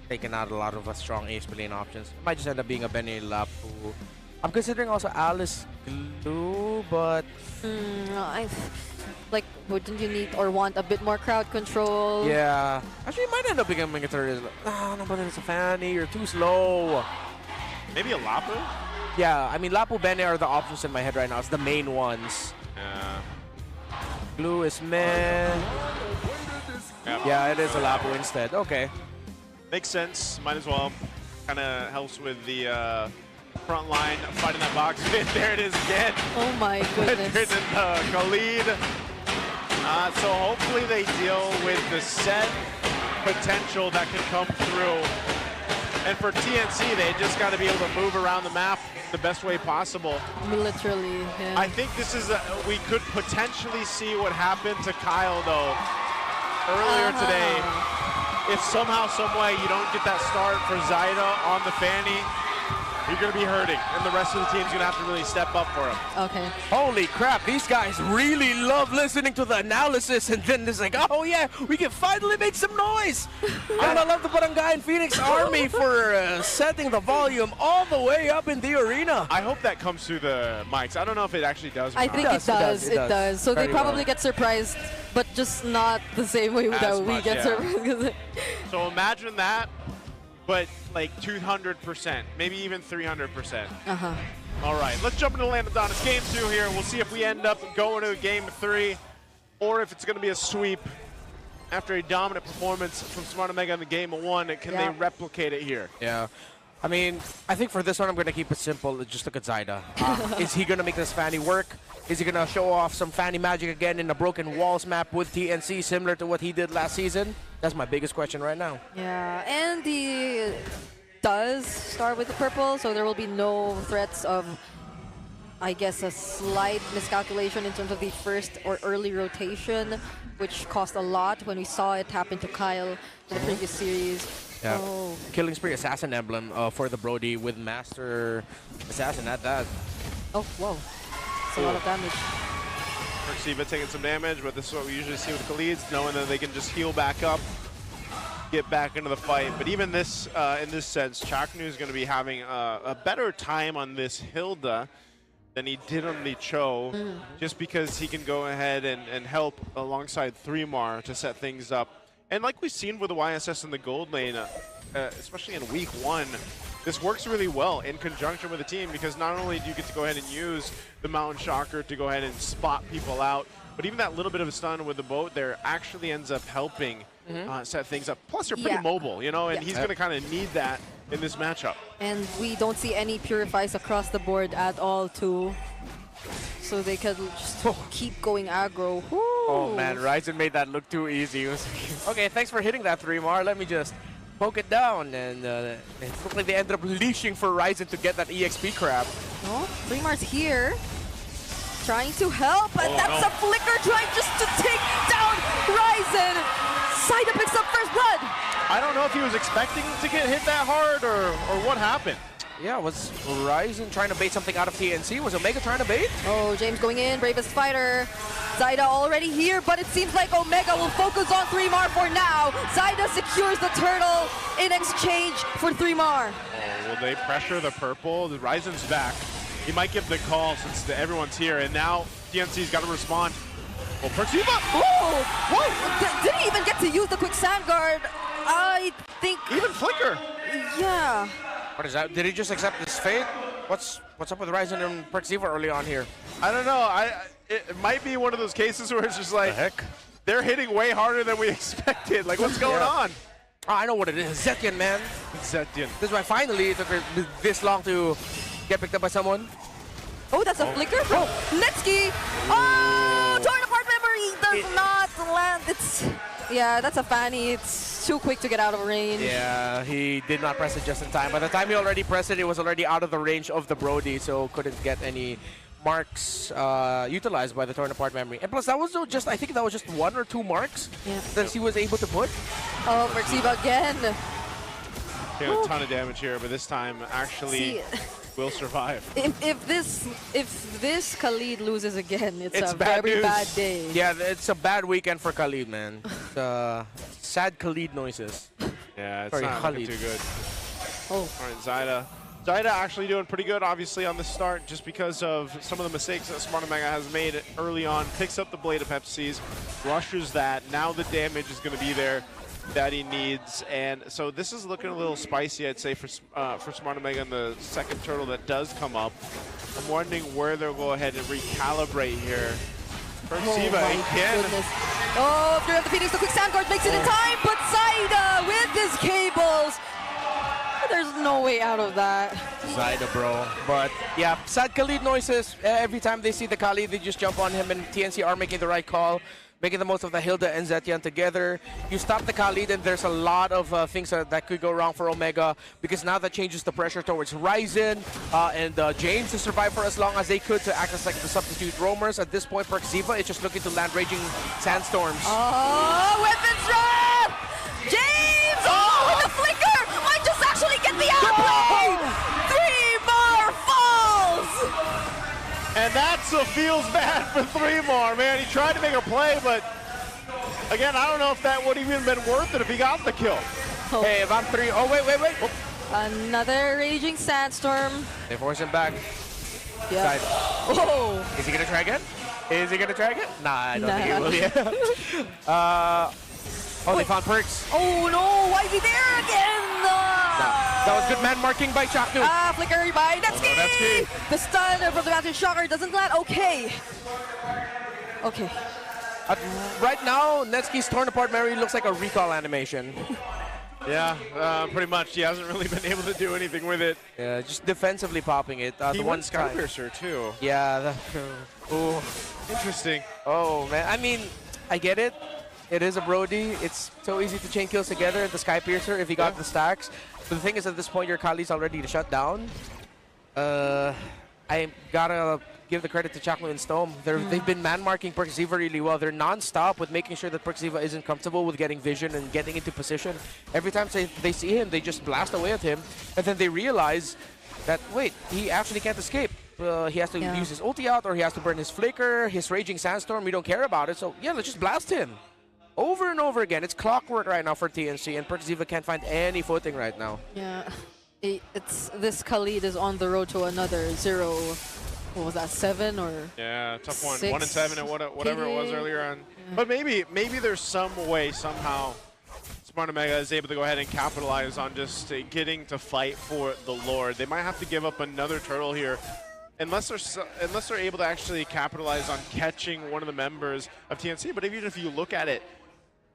Speaker 18: taken out a lot of strong XP lane options. Might just end up being a Benny Lapu. I'm considering also Alice Glue, but
Speaker 14: like, wouldn't you need or want a bit more crowd control?
Speaker 18: yeah, actually, it might end up becoming a third. No, but it's a Fanny. You're too slow.
Speaker 11: Maybe a Lapu?
Speaker 18: Yeah, I mean, Lapu Bene are the options in my head right now. It's the main ones.
Speaker 11: Yeah.
Speaker 18: Glue is meh. Yeah, it is a Lapu instead. Okay.
Speaker 11: Makes sense. Might as well. Kind of helps with the front line fighting that box. There it is again.
Speaker 14: Oh my goodness.
Speaker 11: Khalid. So hopefully they deal with the set potential that can come through. And for TNC, they just got to be able to move around the map the best way possible.
Speaker 14: Literally, yeah.
Speaker 11: I think this is we could potentially see what happened to Kyle though earlier today. If somehow, some way you don't get that start for Zaida on the Fanny, you're going to be hurting, and the rest of the team's going to have to really step up for him.
Speaker 14: Okay.
Speaker 19: Holy crap, these guys really love listening to the analysis, and then it's like, oh yeah, we can finally make some noise. And I love the Barangay and Phoenix Army for setting the volume all the way up in the arena.
Speaker 11: I hope that comes through the mics. I don't know if it actually does.
Speaker 14: I think it does. It does. So they probably get surprised, but just not the same way that we get surprised.
Speaker 11: So imagine that, but like 200%, maybe even 300%. All right, let's jump into Land of Dawn. It's game 2 here. We'll see if we end up going to game 3 or if it's going to be a sweep. After a dominant performance from Smart Omega in the game 1, can they replicate it here?
Speaker 18: Yeah. I mean, I think for this one, I'm going to keep it simple. Just look at Zaida. Is he going to make this Fanny work? Is he going to show off some Fanny magic again in the Broken Walls map with TNC, similar to what he did last season? That's my biggest question right now.
Speaker 14: Yeah, and he does start with the purple, so there will be no threats of, I guess, a slight miscalculation in terms of the first or early rotation, which cost a lot when we saw it happen to Kyle in the previous series.
Speaker 18: Yeah. Killing Spree Assassin emblem for the Brody with Master Assassin at that.
Speaker 14: Oh, whoa. That's a lot of damage.
Speaker 11: Perciva taking some damage, but this is what we usually see with Khalids, knowing that they can just heal back up, get back into the fight. But even this, in this sense, Chaknu is going to be having a better time on this Hilda than he did on the Cho, just because he can go ahead and help alongside 3mar to set things up. And like we've seen with the YSS in the gold lane, especially in week 1, this works really well in conjunction with the team, because not only do you get to go ahead and use the Mountain Shocker to go ahead and spot people out, but even that little bit of a stun with the boat there actually ends up helping set things up. Plus, you're pretty mobile, you know, and he's going to kind of need that in this matchup.
Speaker 14: And we don't see any purifies across the board at all, too. So they could just keep going aggro. Woo.
Speaker 18: Oh man, Ryzen made that look too easy. Okay, thanks for hitting that 3mar. Let me just poke it down, and it looked like they ended up leashing for Ryzen to get that EXP crab.
Speaker 14: Oh, 3mar's here, trying to help, and that's a flicker trying just to take down Ryzen. Zaida picks up first blood.
Speaker 11: I don't know if he was expecting to get hit that hard or what happened.
Speaker 18: Yeah, was Ryzen trying to bait something out of TNC? Was Omega trying to bait?
Speaker 14: Oh, James going in, bravest fighter. Zaida already here, but it seems like Omega will focus on 3mar for now. Zaida secures the turtle in exchange for 3mar.
Speaker 11: Oh, will they pressure the purple? The Ryzen's back. He might give the call since everyone's here, and now TNC's got to respond. Well, Perciva!
Speaker 14: Oh! Whoa! Didn't he even get to use the quick sand guard? I think...
Speaker 11: Even Flicker!
Speaker 14: Yeah.
Speaker 18: What is that? Did he just accept his fate? What's up with Ryzen and Perciva early on here?
Speaker 11: I don't know. It might be one of those cases where it's just like, they're hitting way harder than we expected. Like, what's going on?
Speaker 18: Oh, I know what it is. Zetian, man.
Speaker 11: Zetian.
Speaker 18: This is why finally it took her this long to get picked up by someone.
Speaker 14: Oh, that's a flicker from Netsky. Oh, torn apart memory does not land. Yeah, that's a Fanny. It's too quick to get out of range.
Speaker 19: Yeah, he did not press it just in time. By the time he already pressed it, it was already out of the range of the Brody, so couldn't get any marks utilized by the torn apart memory. And plus, that was just, I think that was just 1 or 2 marks that he was able to put.
Speaker 14: Oh, Perxiva again.
Speaker 11: He had a ton of damage here, but this time actually will survive.
Speaker 14: If this Khalid loses again, it's a
Speaker 19: bad
Speaker 14: very
Speaker 19: news.
Speaker 14: bad day.
Speaker 19: Yeah, it's a bad weekend for Khalid, man. Sad Khalid noises.
Speaker 11: Yeah, it's
Speaker 19: Sorry,
Speaker 11: not looking
Speaker 19: Khalid.
Speaker 11: too good.
Speaker 14: Oh.
Speaker 11: All right, Zyda. Zyda actually doing pretty good, obviously, on the start, just because of some of the mistakes that Smart Omega has made early on. Picks up the Blade of Pepsis, rushes that. Now the damage is going to be there that he needs, and so this is looking a little spicy, I'd say, for Smart Omega in the second turtle that does come up. I'm wondering where they'll go ahead and recalibrate here. Perxiva again.
Speaker 14: Oh, Fury of the Phoenix, the quick sand guard makes it in time, but Zyda with his cables. There's no way out of that.
Speaker 19: Zyda, bro. But yeah, sad Khalid noises. Every time they see the Khalid, they just jump on him, and TNC are making the right call, making the most of the Hilda and Zetian together. You stop the Khalid, and there's a lot of things that could go wrong for Omega, because now that changes the pressure towards Ryzen and James to survive for as long as they could to act as like the substitute roamers. At this point, Perxiva is just looking to land Raging Sandstorms.
Speaker 14: Oh, weapons drop! James! Oh, with the flicker! Might just actually get the outplay! 3 more falls!
Speaker 11: And that's what feels bad for 3 more, man. He tried to make a play, but again, I don't know if that would have even been worth it if he got the kill.
Speaker 14: Oh.
Speaker 19: Hey, if I'm 3, oh, wait. Oh.
Speaker 14: Another Raging Sandstorm.
Speaker 19: They force him back.
Speaker 14: Yeah.
Speaker 19: Side.
Speaker 14: Oh!
Speaker 19: Is he gonna try again? Is he gonna try again? Nah, I don't think he will. Yeah. Oh, they found Perks.
Speaker 14: Oh no! Why is he there again?
Speaker 19: That was good man marking by Chaknu.
Speaker 14: Flicker by Netsky!
Speaker 19: Netsky.
Speaker 14: The stun from the Mountain Shocker doesn't land. Okay. Okay.
Speaker 19: Right now, Netsky's torn apart Mary looks like a recall animation.
Speaker 11: Yeah, pretty much. He hasn't really been able to do anything with it.
Speaker 19: Yeah, just defensively popping it.
Speaker 11: He won Skypiercer too.
Speaker 19: Yeah. Ooh.
Speaker 11: Interesting.
Speaker 19: Oh, man. I mean, I get it. It is a Brody. It's so easy to chain kills together in the Skypiercer if you got the stacks. But the thing is, at this point, your Kali's already shut down. I gotta give the credit to Chaklo and Stome. They've been man-marking Perxiva really well. They're non-stop with making sure that Perxiva isn't comfortable with getting vision and getting into position. Every time they see him, they just blast away at him. And then they realize that, wait, he actually can't escape. He has to use his ulti out, or he has to burn his flicker, his Raging Sandstorm. We don't care about it. So, yeah, let's just blast him. Over and over again. It's clockwork right now for TNC, and Perxiva can't find any footing right now.
Speaker 14: Yeah. This Khalid is on the road to another 0. What was that, 7 or?
Speaker 11: Yeah, tough one.
Speaker 14: 6
Speaker 11: 1 and 7 and whatever it was earlier on. But maybe there's some way, somehow, Smart Omega is able to go ahead and capitalize on just getting to fight for the Lord. They might have to give up another turtle here, unless they're able to actually capitalize on catching one of the members of TNC. But even if you look at it,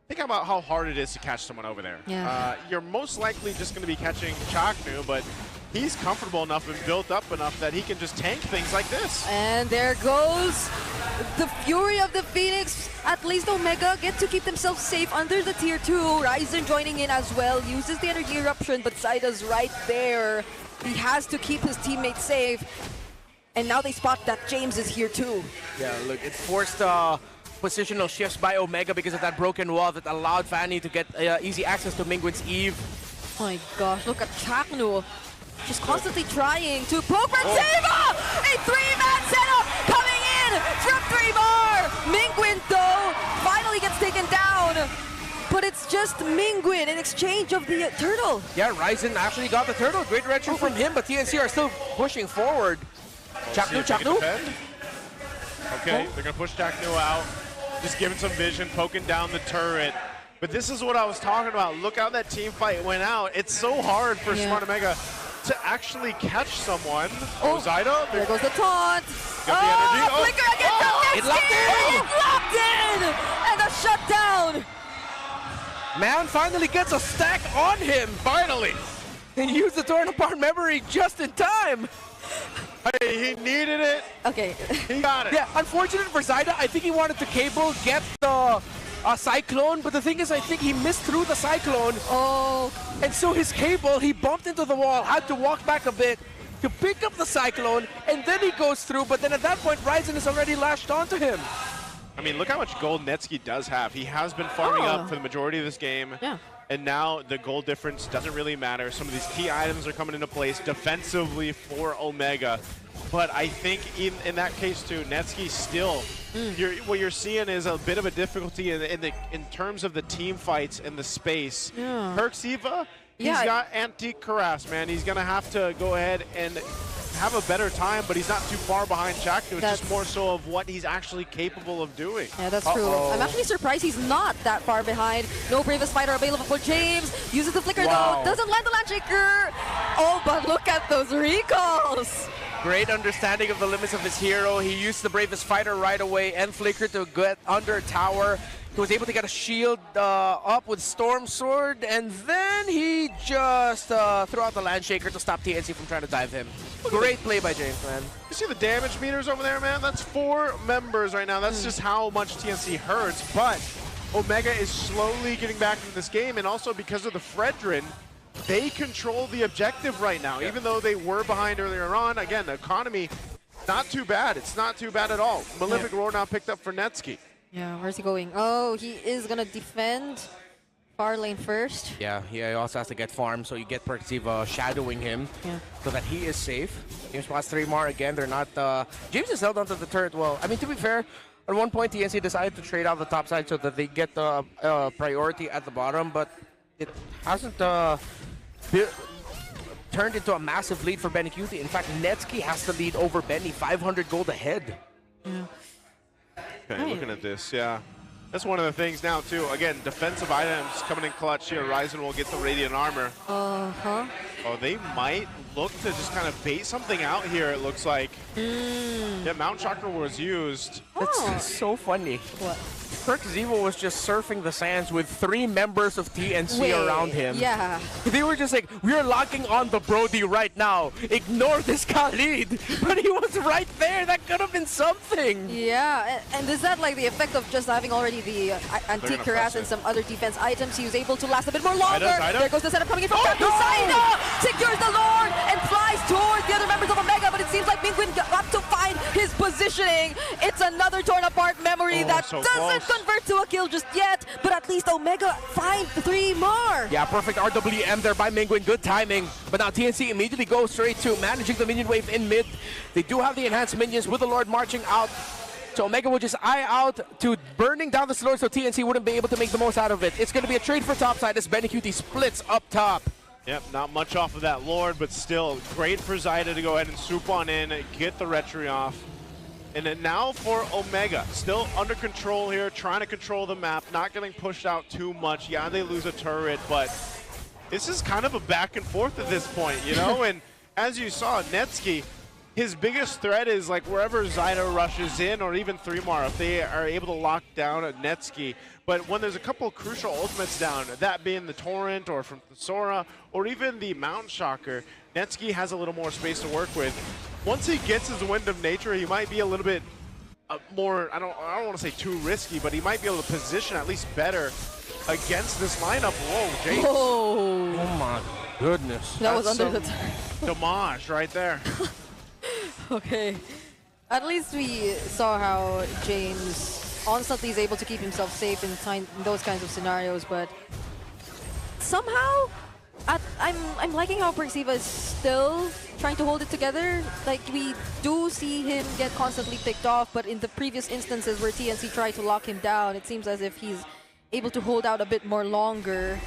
Speaker 11: think about how hard it is to catch someone over there.
Speaker 14: Yeah.
Speaker 11: You're most likely just going to be catching Chaknu, but he's comfortable enough and built up enough that he can just tank things like this.
Speaker 14: And there goes the Fury of the Phoenix. At least Omega get to keep themselves safe under the tier 2. Ryzen joining in as well, uses the energy eruption, but Zyda's right there. He has to keep his teammates safe. And now they spot that James is here too.
Speaker 19: Yeah, look, it forced positional shifts by Omega because of that broken wall that allowed Fanny to get easy access to Mingwin's Eve.
Speaker 14: Oh my gosh, look at Chaknu. Just constantly trying to poke Perxiva! A 3-man setup coming in from 3 bar! Mingwin, though, finally gets taken down. But it's just Mingwin in exchange of the turtle.
Speaker 19: Yeah, Ryzen actually got the turtle. Great direction from him, but TNC are still pushing forward. Chaknu.
Speaker 11: Okay, they're going to push Chaknu out. Just giving some vision, poking down the turret. But this is what I was talking about. Look how that team fight went out. It's so hard for Smart Omega to actually catch someone. Oh, Zyda.
Speaker 14: There goes the taunt.
Speaker 11: Got the energy.
Speaker 14: Flicker again from Netsky.
Speaker 19: It locked in.
Speaker 14: It locked in. And a shutdown.
Speaker 19: Man finally gets a stack on him.
Speaker 11: Finally.
Speaker 19: And used the torn apart memory just in time.
Speaker 11: Hey, he needed it.
Speaker 14: Okay.
Speaker 11: He got it.
Speaker 19: Yeah, unfortunate for Zyda. I think he wanted to cable, get the
Speaker 15: a cyclone, but the thing is, I think he missed through the cyclone.
Speaker 14: Oh.
Speaker 15: And so his cable, he bumped into the wall, had to walk back a bit to pick up the cyclone, and then he goes through, but then at that point, Ryzen is already lashed onto him.
Speaker 11: I mean, look how much gold Netsky does have. He has been farming up for the majority of this game.
Speaker 14: Yeah.
Speaker 11: And now the gold difference doesn't really matter. Some of these key items are coming into place defensively for Omega. But I think in that case too, Netsky still, what you're seeing is a bit of a difficulty in terms of the team fights and the space.
Speaker 14: Yeah.
Speaker 11: Perksiva, he's got antique harass, man. He's gonna have to go ahead and have a better time, but he's not too far behind Chakto. It's just more so of what he's actually capable of doing.
Speaker 14: Yeah, that's true. I'm actually surprised he's not that far behind. No bravest fighter available for James. Uses the flicker though. Doesn't land the land shaker. Oh, but look at those recalls.
Speaker 19: Great understanding of the limits of his hero. He used the bravest fighter right away and flicker to get under tower. He was able to get a shield up with Storm Sword, and then he just threw out the land shaker to stop TNC from trying to dive him. Great play by James, man.
Speaker 11: You see the damage meters over there, man? That's 4 members right now. That's just how much TNC hurts. But Omega is slowly getting back into this game, and also because of the Fredrin, they control the objective right now. Even though they were behind earlier on, again, the economy, not too bad. It's not too bad at all. Malefic Roar now picked up for Netsky.
Speaker 14: Yeah, where's he going? Oh, he is gonna defend far lane first.
Speaker 19: Yeah, he also has to get farm, so you get Perksiva shadowing him so that he is safe. James spots 3 more again. They're not... James is held onto the turret well. I mean, to be fair, at one point, TNC decided to trade out the top side so that they get the priority at the bottom, but it hasn't turned into a massive lead for Benny Cutie. In fact, Netsky has the lead over Benny, 500 gold ahead.
Speaker 14: Yeah.
Speaker 11: Okay, looking at this, yeah. That's one of the things now, too. Again, defensive items coming in clutch here. Ryzen will get the Radiant Armor.
Speaker 14: Uh-huh.
Speaker 11: Oh, they might look to just kind of bait something out here, it looks like. Yeah, Mount Chakra was used.
Speaker 19: That's so funny.
Speaker 14: What?
Speaker 19: Perksiva was just surfing the sands with 3 members of TNC around him.
Speaker 14: Yeah.
Speaker 19: They were just like, we're locking on the Brody right now. Ignore this Khalid. But he was right there. That could have been something.
Speaker 14: Yeah, and is that like the effect of just having already the antique harass and some other defense items? He was able to last a bit more longer. There goes the setup coming in from Captain Saida. Secures the Lord and flies towards the other members of Omega, but it seems like Mingwin got to find his positioning. It's another torn apart memory that doesn't convert to a kill just yet, but at least Omega find 3 more.
Speaker 19: Yeah, perfect RWM there by Mingwin. Good timing. But now TNC immediately goes straight to managing the minion wave in mid. They do have the enhanced minions with the Lord marching out. So Omega will just eye out to burning down the Lord so TNC wouldn't be able to make the most out of it. It's going to be a trade for topside as Benny Cutie splits up top.
Speaker 11: Yep, not much off of that Lord, but still great for Zyda to go ahead and swoop on in, get the retry off. And then now for Omega, still under control here, trying to control the map, not getting pushed out too much. Yeah, they lose a turret, but this is kind of a back and forth at this point, you know? And as you saw, Netsky, his biggest threat is like wherever Zyda rushes in, or even 3mar, if they are able to lock down a Netsky. But when there's a couple of crucial ultimates down, that being the Torrent or from the Sora, or even the Mount Shocker, Netsky has a little more space to work with. Once he gets his Wind of Nature, he might be a little bit more, I don't want to say too risky, but he might be able to position at least better against this lineup. Whoa, James.
Speaker 14: Oh,
Speaker 19: my goodness.
Speaker 14: That was under the
Speaker 11: damage right there.
Speaker 14: Okay. At least we saw how James constantly is able to keep himself safe in those kinds of scenarios, but somehow I'm liking how Perksiva is still trying to hold it together. Like, we do see him get constantly picked off, but in the previous instances where TNC tried to lock him down, it seems as if he's able to hold out a bit more longer.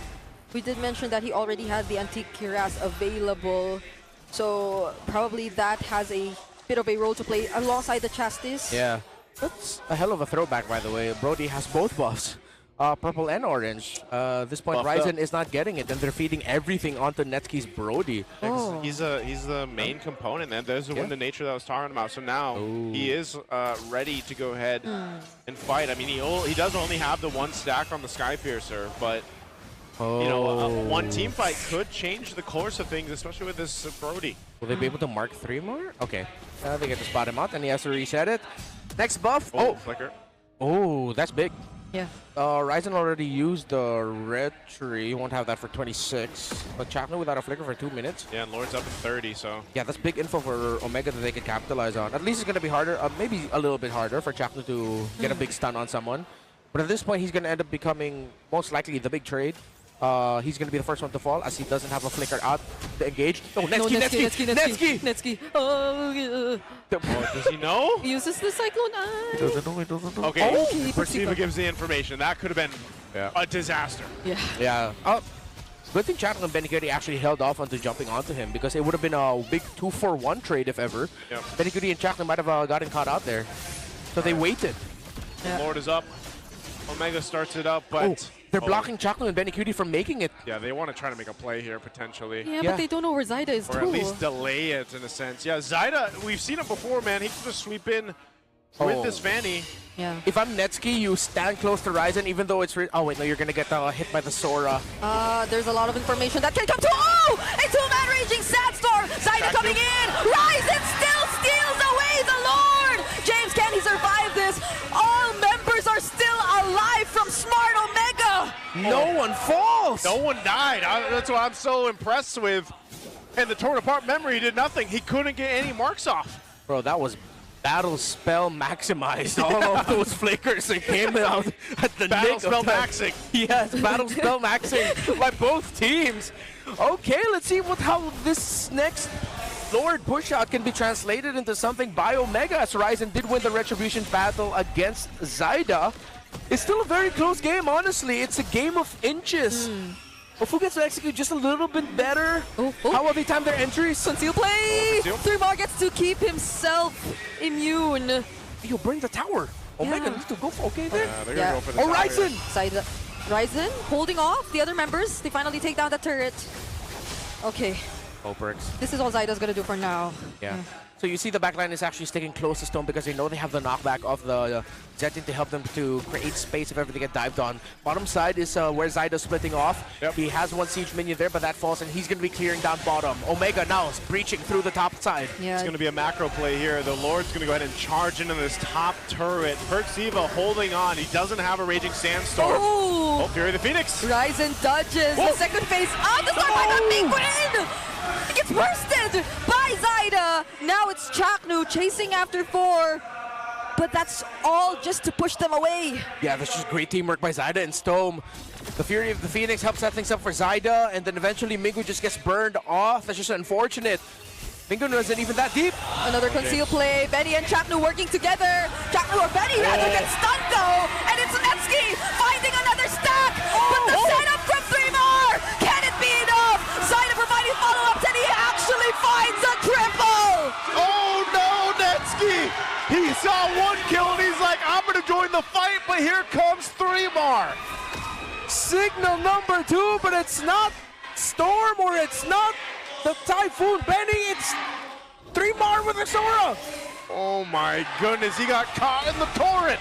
Speaker 14: We did mention that he already had the Antique Cuirass available, so probably that has a bit of a role to play alongside the Chastis.
Speaker 19: Yeah, that's a hell of a throwback, by the way. Brody has both buffs. Purple and orange. This point, Ryzen is not getting it, and they're feeding everything onto Netsky's Brody.
Speaker 11: Oh. He's the main component, and there's the Wind of Nature that I was talking about. So now he is ready to go ahead and fight. I mean, he does only have the 1 stack on the Skypiercer, but you know, one team fight could change the course of things, especially with this Brody.
Speaker 19: Will they be able to mark 3 more? Okay, they get to spot him out, and he has to reset it. Next buff.
Speaker 11: Flicker.
Speaker 19: Oh, that's big.
Speaker 14: Yeah.
Speaker 18: Ryzen already used the red tree. Won't have that for 26. But Chapman without a flicker for 2 minutes.
Speaker 11: Yeah, and Lord's up in 30, so.
Speaker 18: Yeah, that's big info for Omega that they can capitalize on. At least it's going to be harder, maybe a little bit harder for Chapman to get a big stun on someone. But at this point, he's going to end up becoming most likely the big trade. He's going to be the first one to fall as he doesn't have a flicker out to engage. Oh,
Speaker 14: Netsky. Oh,
Speaker 11: does he know?
Speaker 14: He uses the Cyclone Eye.
Speaker 18: He doesn't know.
Speaker 11: Okay, Perceiver gives the information. That could have been a disaster.
Speaker 18: Yeah. Good thing Chapman and Benicudi actually held off onto jumping onto him because it would have been a big 2-for-1 trade if ever.
Speaker 11: Yep.
Speaker 18: Benicudi and Chapman might have gotten caught out there. So they waited.
Speaker 11: Lord is up. Omega starts it up, but...
Speaker 18: they're blocking Chapman and Benicudi from making it.
Speaker 11: Yeah, they want to try to make a play here, potentially.
Speaker 14: Yeah, but they don't know where Zyda is,
Speaker 11: Or at least delay it, in a sense. Yeah, Zyda, we've seen it before, man. He can just sweep in with this Vanny.
Speaker 14: Yeah.
Speaker 18: If I'm Netsky, you stand close to Ryzen, even though it's... oh, wait, no, you're going to get hit by the Sora.
Speaker 14: There's a lot of information that can come to... Oh! A two-man raging Sandstorm! Zyda coming in! Ryzen still steals away the Lord! James, can he survive this? All members are still alive from Smart Omega!
Speaker 18: No one falls!
Speaker 11: No one died. That's what I'm so impressed with. And the torn apart memory did nothing. He couldn't get any marks off.
Speaker 18: Bro, that was battle spell maximized. All of those flickers that came out at the
Speaker 11: Battle
Speaker 18: nick
Speaker 11: spell
Speaker 18: of time.
Speaker 11: maxing.
Speaker 18: Yes, battle spell maxing by both teams. Okay, let's see how this next Lord push-out can be translated into something by Omega, as Ryzen did win the Retribution battle against Zyda. It's still a very close game, honestly. It's a game of inches. If who gets to execute just a little bit better, how will they time their entries?
Speaker 14: Conceal play! 3 more gets to keep himself immune.
Speaker 18: Yo, bring the tower. Omega needs to go for there.
Speaker 11: They're gonna go for the tower.
Speaker 14: Ryzen! Ryzen holding off the other members. They finally take down the turret. Okay. This is all Zyda's gonna do for now.
Speaker 18: Yeah. So you see the backline is actually sticking close to Stone because they know they have the knockback of the Zetin to help them to create space if ever they get dived on. Bottom side is where Zyda's splitting off. He has one siege minion there, but that falls, and he's going to be clearing down bottom. Omega now is breaching through the top side.
Speaker 11: It's going to be a macro play here. The Lord's going to go ahead and charge into this top turret. Perceiver holding on. He doesn't have a Raging Sandstorm. Oh, Fury of the Phoenix.
Speaker 14: Ryzen dodges the second phase of the storm by the Penguin! It gets bursted by Zyda. Now it's Chaknu chasing after 4. But that's all just to push them away.
Speaker 18: Yeah, that's just great teamwork by Zyda and Stome. The Fury of the Phoenix helps set things up for Zyda, and then eventually Mingu just gets burned off. That's just unfortunate. Mingu wasn't even that deep.
Speaker 14: Another conceal play. Benny and Chaknu working together. Chaknu or Benny rather gets stunned though. And it's Netsky finding another stack. But the setup from 3 more. Can it be enough? Zyda providing follow-ups, and he actually finds a triple.
Speaker 11: Oh no, Netsky! He saw 1 kill and he's like, I'm gonna join the fight, but here comes 3 more.
Speaker 18: Signal number 2, but it's not Storm or it's not the Typhoon Benny, it's 3 more with the Sora.
Speaker 11: Oh my goodness, he got caught in the torrent.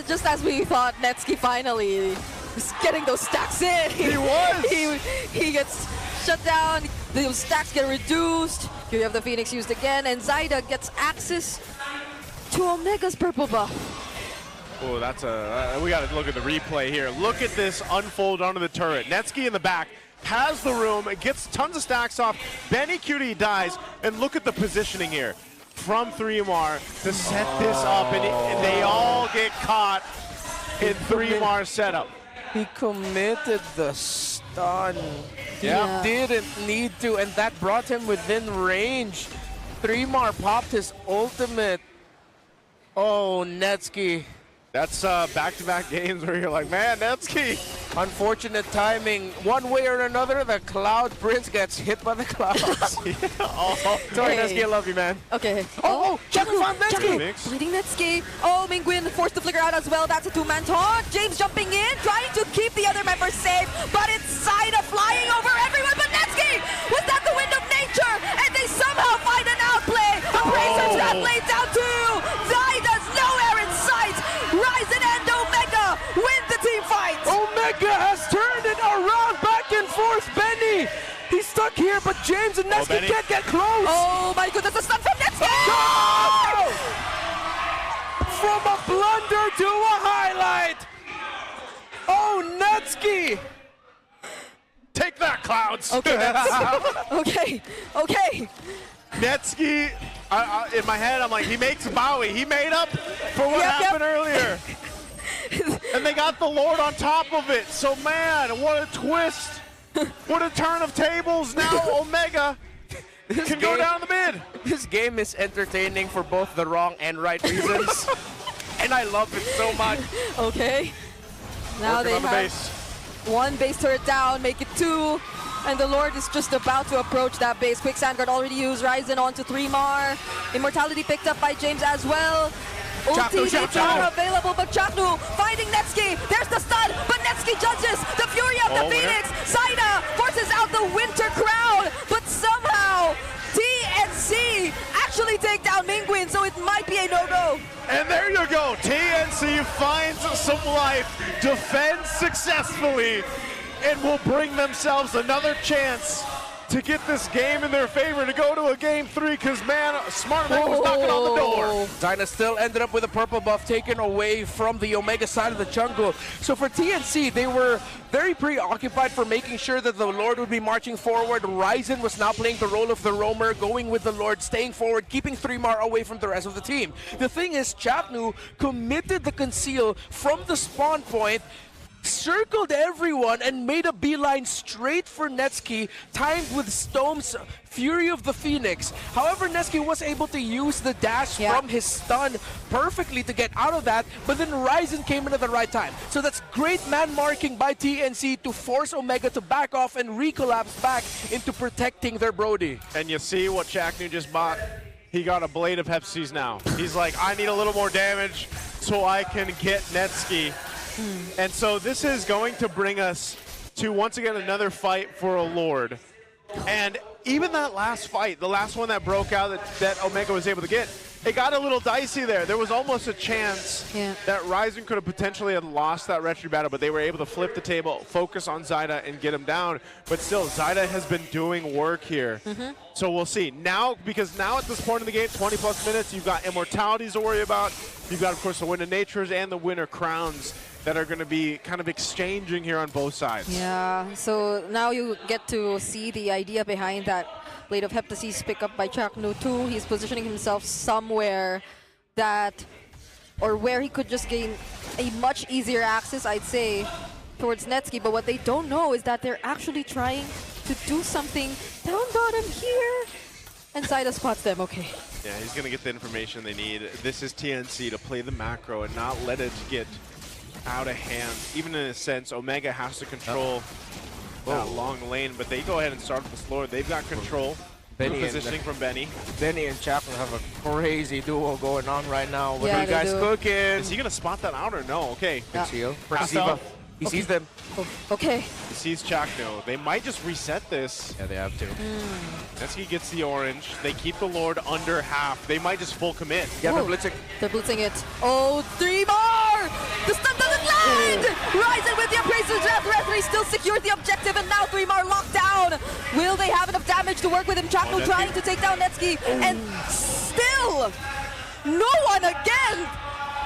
Speaker 14: Just as we thought, Netsky finally was getting those stacks in.
Speaker 11: He was.
Speaker 14: He gets shut down. Those stacks get reduced. Here you have the Phoenix used again, and Zyda gets access to Omega's purple buff.
Speaker 11: Oh, that's we got to look at the replay here. Look at this unfold onto the turret. Netsky in the back has the room. It gets tons of stacks off. Benny Cutie dies, and look at the positioning here from 3MAR to set this up, and they all get caught in 3MAR setup.
Speaker 18: He committed the stun.
Speaker 11: Yeah.
Speaker 18: He didn't need to, and that brought him within range. 3MAR popped his ultimate. Oh, Netsky.
Speaker 11: That's back-to-back games where you're like, man, Netsky.
Speaker 18: Unfortunate timing. One way or another, the Cloud Prince gets hit by the clouds. Sorry, Netsky, I love you, man.
Speaker 14: Okay.
Speaker 18: Chaknu found Netsky.
Speaker 14: Bleeding Netsky. Oh, Minguin forced to flicker out as well. That's a 2-man taunt. James jumping in, trying to keep the other members safe, but it's Zyda flying over everyone. But Netsky, was that the wind of nature? And they somehow find an outplay. Appraiser's wrap laid down too. Zyda's nowhere in sight. Ryzen and Omega win the team fight.
Speaker 18: Omega has turned it around, back and forth. Benny, he's stuck here, but James and Netsky can't get close.
Speaker 14: Oh my goodness, a stun from Netsky!
Speaker 18: From a blunder
Speaker 19: Netsky!
Speaker 11: Take that, Clouds!
Speaker 14: Okay, okay.
Speaker 11: Netsky, in my head, I'm like, he makes Bowie. He made up for what happened earlier. And they got the Lord on top of it. So, man, what a twist. What a turn of tables. Now Omega can go down the mid.
Speaker 19: This game is entertaining for both the wrong and right reasons. And I love it so much.
Speaker 14: Okay. Now
Speaker 11: Working
Speaker 14: they
Speaker 11: on the
Speaker 14: have
Speaker 11: base.
Speaker 14: one base turret down, make it 2. And the Lord is just about to approach that base. Quick Sand Guard already used. Ryzen onto 3mar. Immortality picked up by James as well. Ulti is not available, but Chaknu finding Netsky. There's the stun, but Netsky judges the fury of the Phoenix. Zaida forces out the Winter Crown, but somehow TNC actually take down Mingwin, so it might be a no-go.
Speaker 11: And there you go. TNC finds some life, defends successfully, and will bring themselves another chance to get this game in their favor, to go to a game 3, because, man, Smart Omega was knocking on the door.
Speaker 19: Zaina still ended up with a purple buff taken away from the Omega side of the jungle. So for TNC, they were very preoccupied for making sure that the Lord would be marching forward. Ryzen was now playing the role of the roamer, going with the Lord, staying forward, keeping 3mar away from the rest of the team. The thing is, Chapnu committed the conceal from the spawn point, circled everyone, and made a beeline straight for Netsky, timed with Stone's Fury of the Phoenix. However, Netsky was able to use the dash from his stun perfectly to get out of that, but then Ryzen came in at the right time. So that's great man marking by TNC to force Omega to back off and recollapse back into protecting their Brody.
Speaker 11: And you see what Chaknu just bought? He got a Blade of Hepsies now. He's like, I need a little more damage so I can get Netsky. And so this is going to bring us to, once again, another fight for a Lord. And even that last fight, the last one that broke out that Omega was able to get, it got a little dicey there. There was almost a chance that Ryzen could have potentially had lost that retry battle, but they were able to flip the table, focus on Zaida, and get him down. But still, Zaida has been doing work here. So we'll see. Now, because now at this point in the game, 20+ minutes, you've got Immortalities to worry about. You've got, of course, the Winter Natures and the Winter Crowns that are going to be kind of exchanging here on both sides.
Speaker 14: Yeah, so now you get to see the idea behind that Blade of Heptasis pick up by Chaknu too. He's positioning himself somewhere that, or where he could just gain a much easier access, I'd say, towards Netsky. But what they don't know is that they're actually trying to do something down bottom here. And Zaida spots them, okay.
Speaker 11: Yeah, he's going to get the information they need. This is TNC to play the macro and not let it get out of hand. Even in a sense, Omega has to control that long lane, but they go ahead and start with the Lord. They've got control. Positioning from Benny.
Speaker 19: Benny and Chapman have a crazy duo going on right now. What are you guys cooking?
Speaker 11: Is he going to spot that out or no? Okay.
Speaker 19: He sees them.
Speaker 14: Okay.
Speaker 11: He sees Chakno. They might just reset this.
Speaker 19: Yeah, they have to.
Speaker 11: Netsky gets the orange. They keep the Lord under half. They might just full commit.
Speaker 19: Yeah, they're blitzing.
Speaker 14: They're blitzing it. Oh, 3 more! The stun doesn't land! Ryzen with the Appraiser's Wrath. Referee still secured the objective, and now 3 more locked down. Will they have enough damage to work with him? Chakno trying to take down Netsky, and still no one again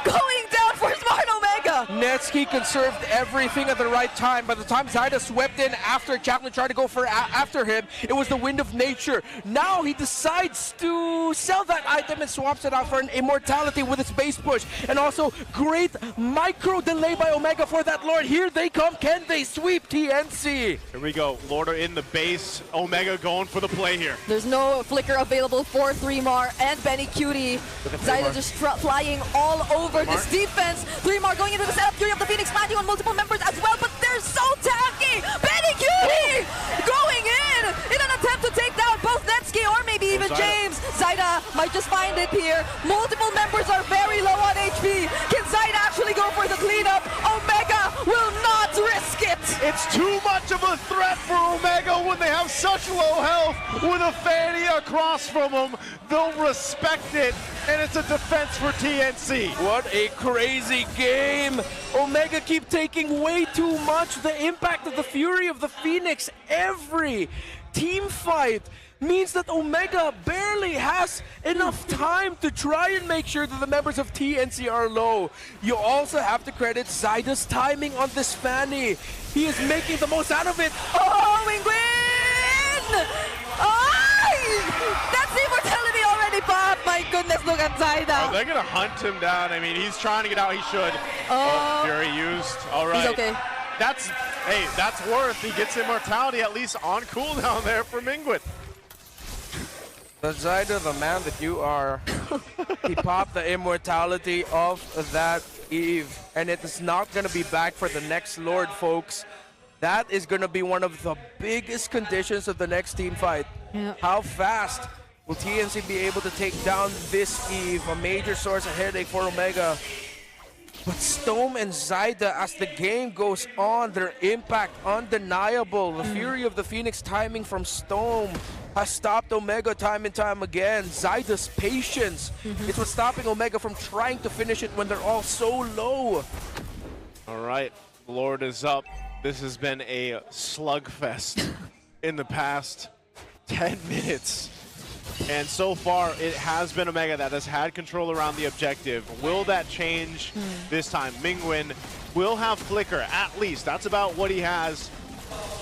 Speaker 14: going down for Smart Omega.
Speaker 19: Netsky conserved everything at the right time. By the time Zaida swept in after Chapman tried to go for after him, it was the Wind of Nature. Now he decides to sell that item and swaps it out for an Immortality with its base push. And also great micro delay by Omega for that Lord. Here they come. Can they sweep TNC?
Speaker 11: Here we go. Lord in the base. Omega going for the play here.
Speaker 14: There's no flicker available for 3mar and Benny Cutie. Zaida just flying all over this defense. 3mar going into the setup. Fury of the Phoenix landing on multiple members as well, but they're so tacky. Benny Cutie going in an attempt to take down both Netsky or maybe even James. Zaida might just find it here. Multiple members are very low on HP. Can Zaida actually go for the cleanup? Omega will not risk it.
Speaker 11: It's too much of a threat for Omega when they have such low health. With a Fanny across from them, they'll respect it, and it's a defense for TNC.
Speaker 19: What a crazy game. Omega keep taking way too much. The impact of the Fury of the Phoenix every team fight
Speaker 15: means that Omega barely has enough time to try and make sure that the members of TNC are low. You also have to credit Zyda's timing on this Fanny. He is making the most out of it.
Speaker 14: Oh, Wingwin! That's the immortality already, Pop! My goodness, look at Zyda.
Speaker 11: Oh, they're going to hunt him down. I mean, he's trying to get out. He should. Oh, Fury used. All right.
Speaker 14: He's okay.
Speaker 11: That's worth. He gets immortality at least on cooldown there for Mingwin.
Speaker 19: The Zyda, the man that you are, he popped the immortality of that Eve, and it is not going to be back for the next Lord, folks. That is going to be one of the biggest conditions of the next team fight.
Speaker 14: Yeah.
Speaker 19: How fast will TNC be able to take down this Eve, a major source of headache for Omega? But Stome and Zyda, as the game goes on, their impact undeniable. The Fury of the Phoenix timing from Stome has stopped Omega time and time again. Zyda's patience is what's stopping Omega from trying to finish it when they're all so low.
Speaker 11: All right, Lord is up. This has been a slugfest in the past 10 minutes. And so far, it has been Omega that has had control around the objective. Will that change this time? Mingwin will have Flicker, at least. That's about what he has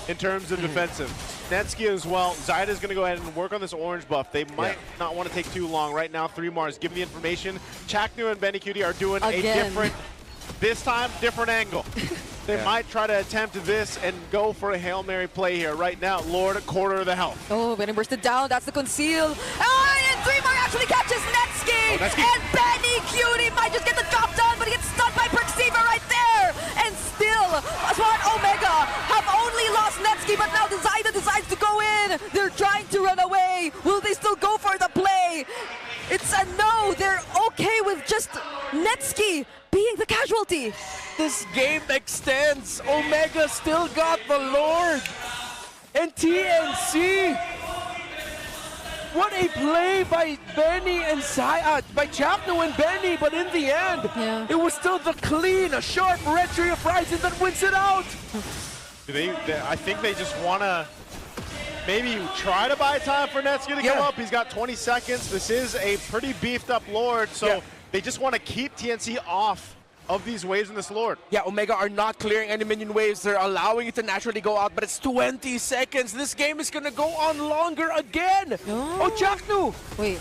Speaker 11: in terms of defensive. Netsky as well. Zyda's going to go ahead and work on this orange buff. They might not want to take too long. Right now, 3 Mars. Give me information. Chaknu and Benny Cutie are doing a different, this time, different angle. They might try to attempt this and go for a Hail Mary play here. Right now, Lord, a quarter of the health.
Speaker 14: Oh, Benny bursted down. That's the conceal. And 3 Mars actually catches Netsky. And Benny Cutie might just get the job done, but he gets stunned by Perceiver right there. And still, Smart Omega have only lost Netsky, but now Zyda decides to go in. They're trying to run away. Will they still go for the play? It's a no. They're okay with just Netsky being the casualty.
Speaker 15: This game extends. Omega still got the Lord. And TNC. What a play by Benny and by Chapno and Benny, but in the end, it was still the clean, a sharp retry of Ryzen that wins it out.
Speaker 11: I think they just want to maybe try to buy time for Netsky to come up. He's got 20 seconds. This is a pretty beefed up Lord, so they just want to keep TNC off of these waves in this Lord.
Speaker 19: Yeah, Omega are not clearing any minion waves. They're allowing it to naturally go out, but it's 20 seconds. This game is going to go on longer again. Oh, Chaknu.
Speaker 14: Wait,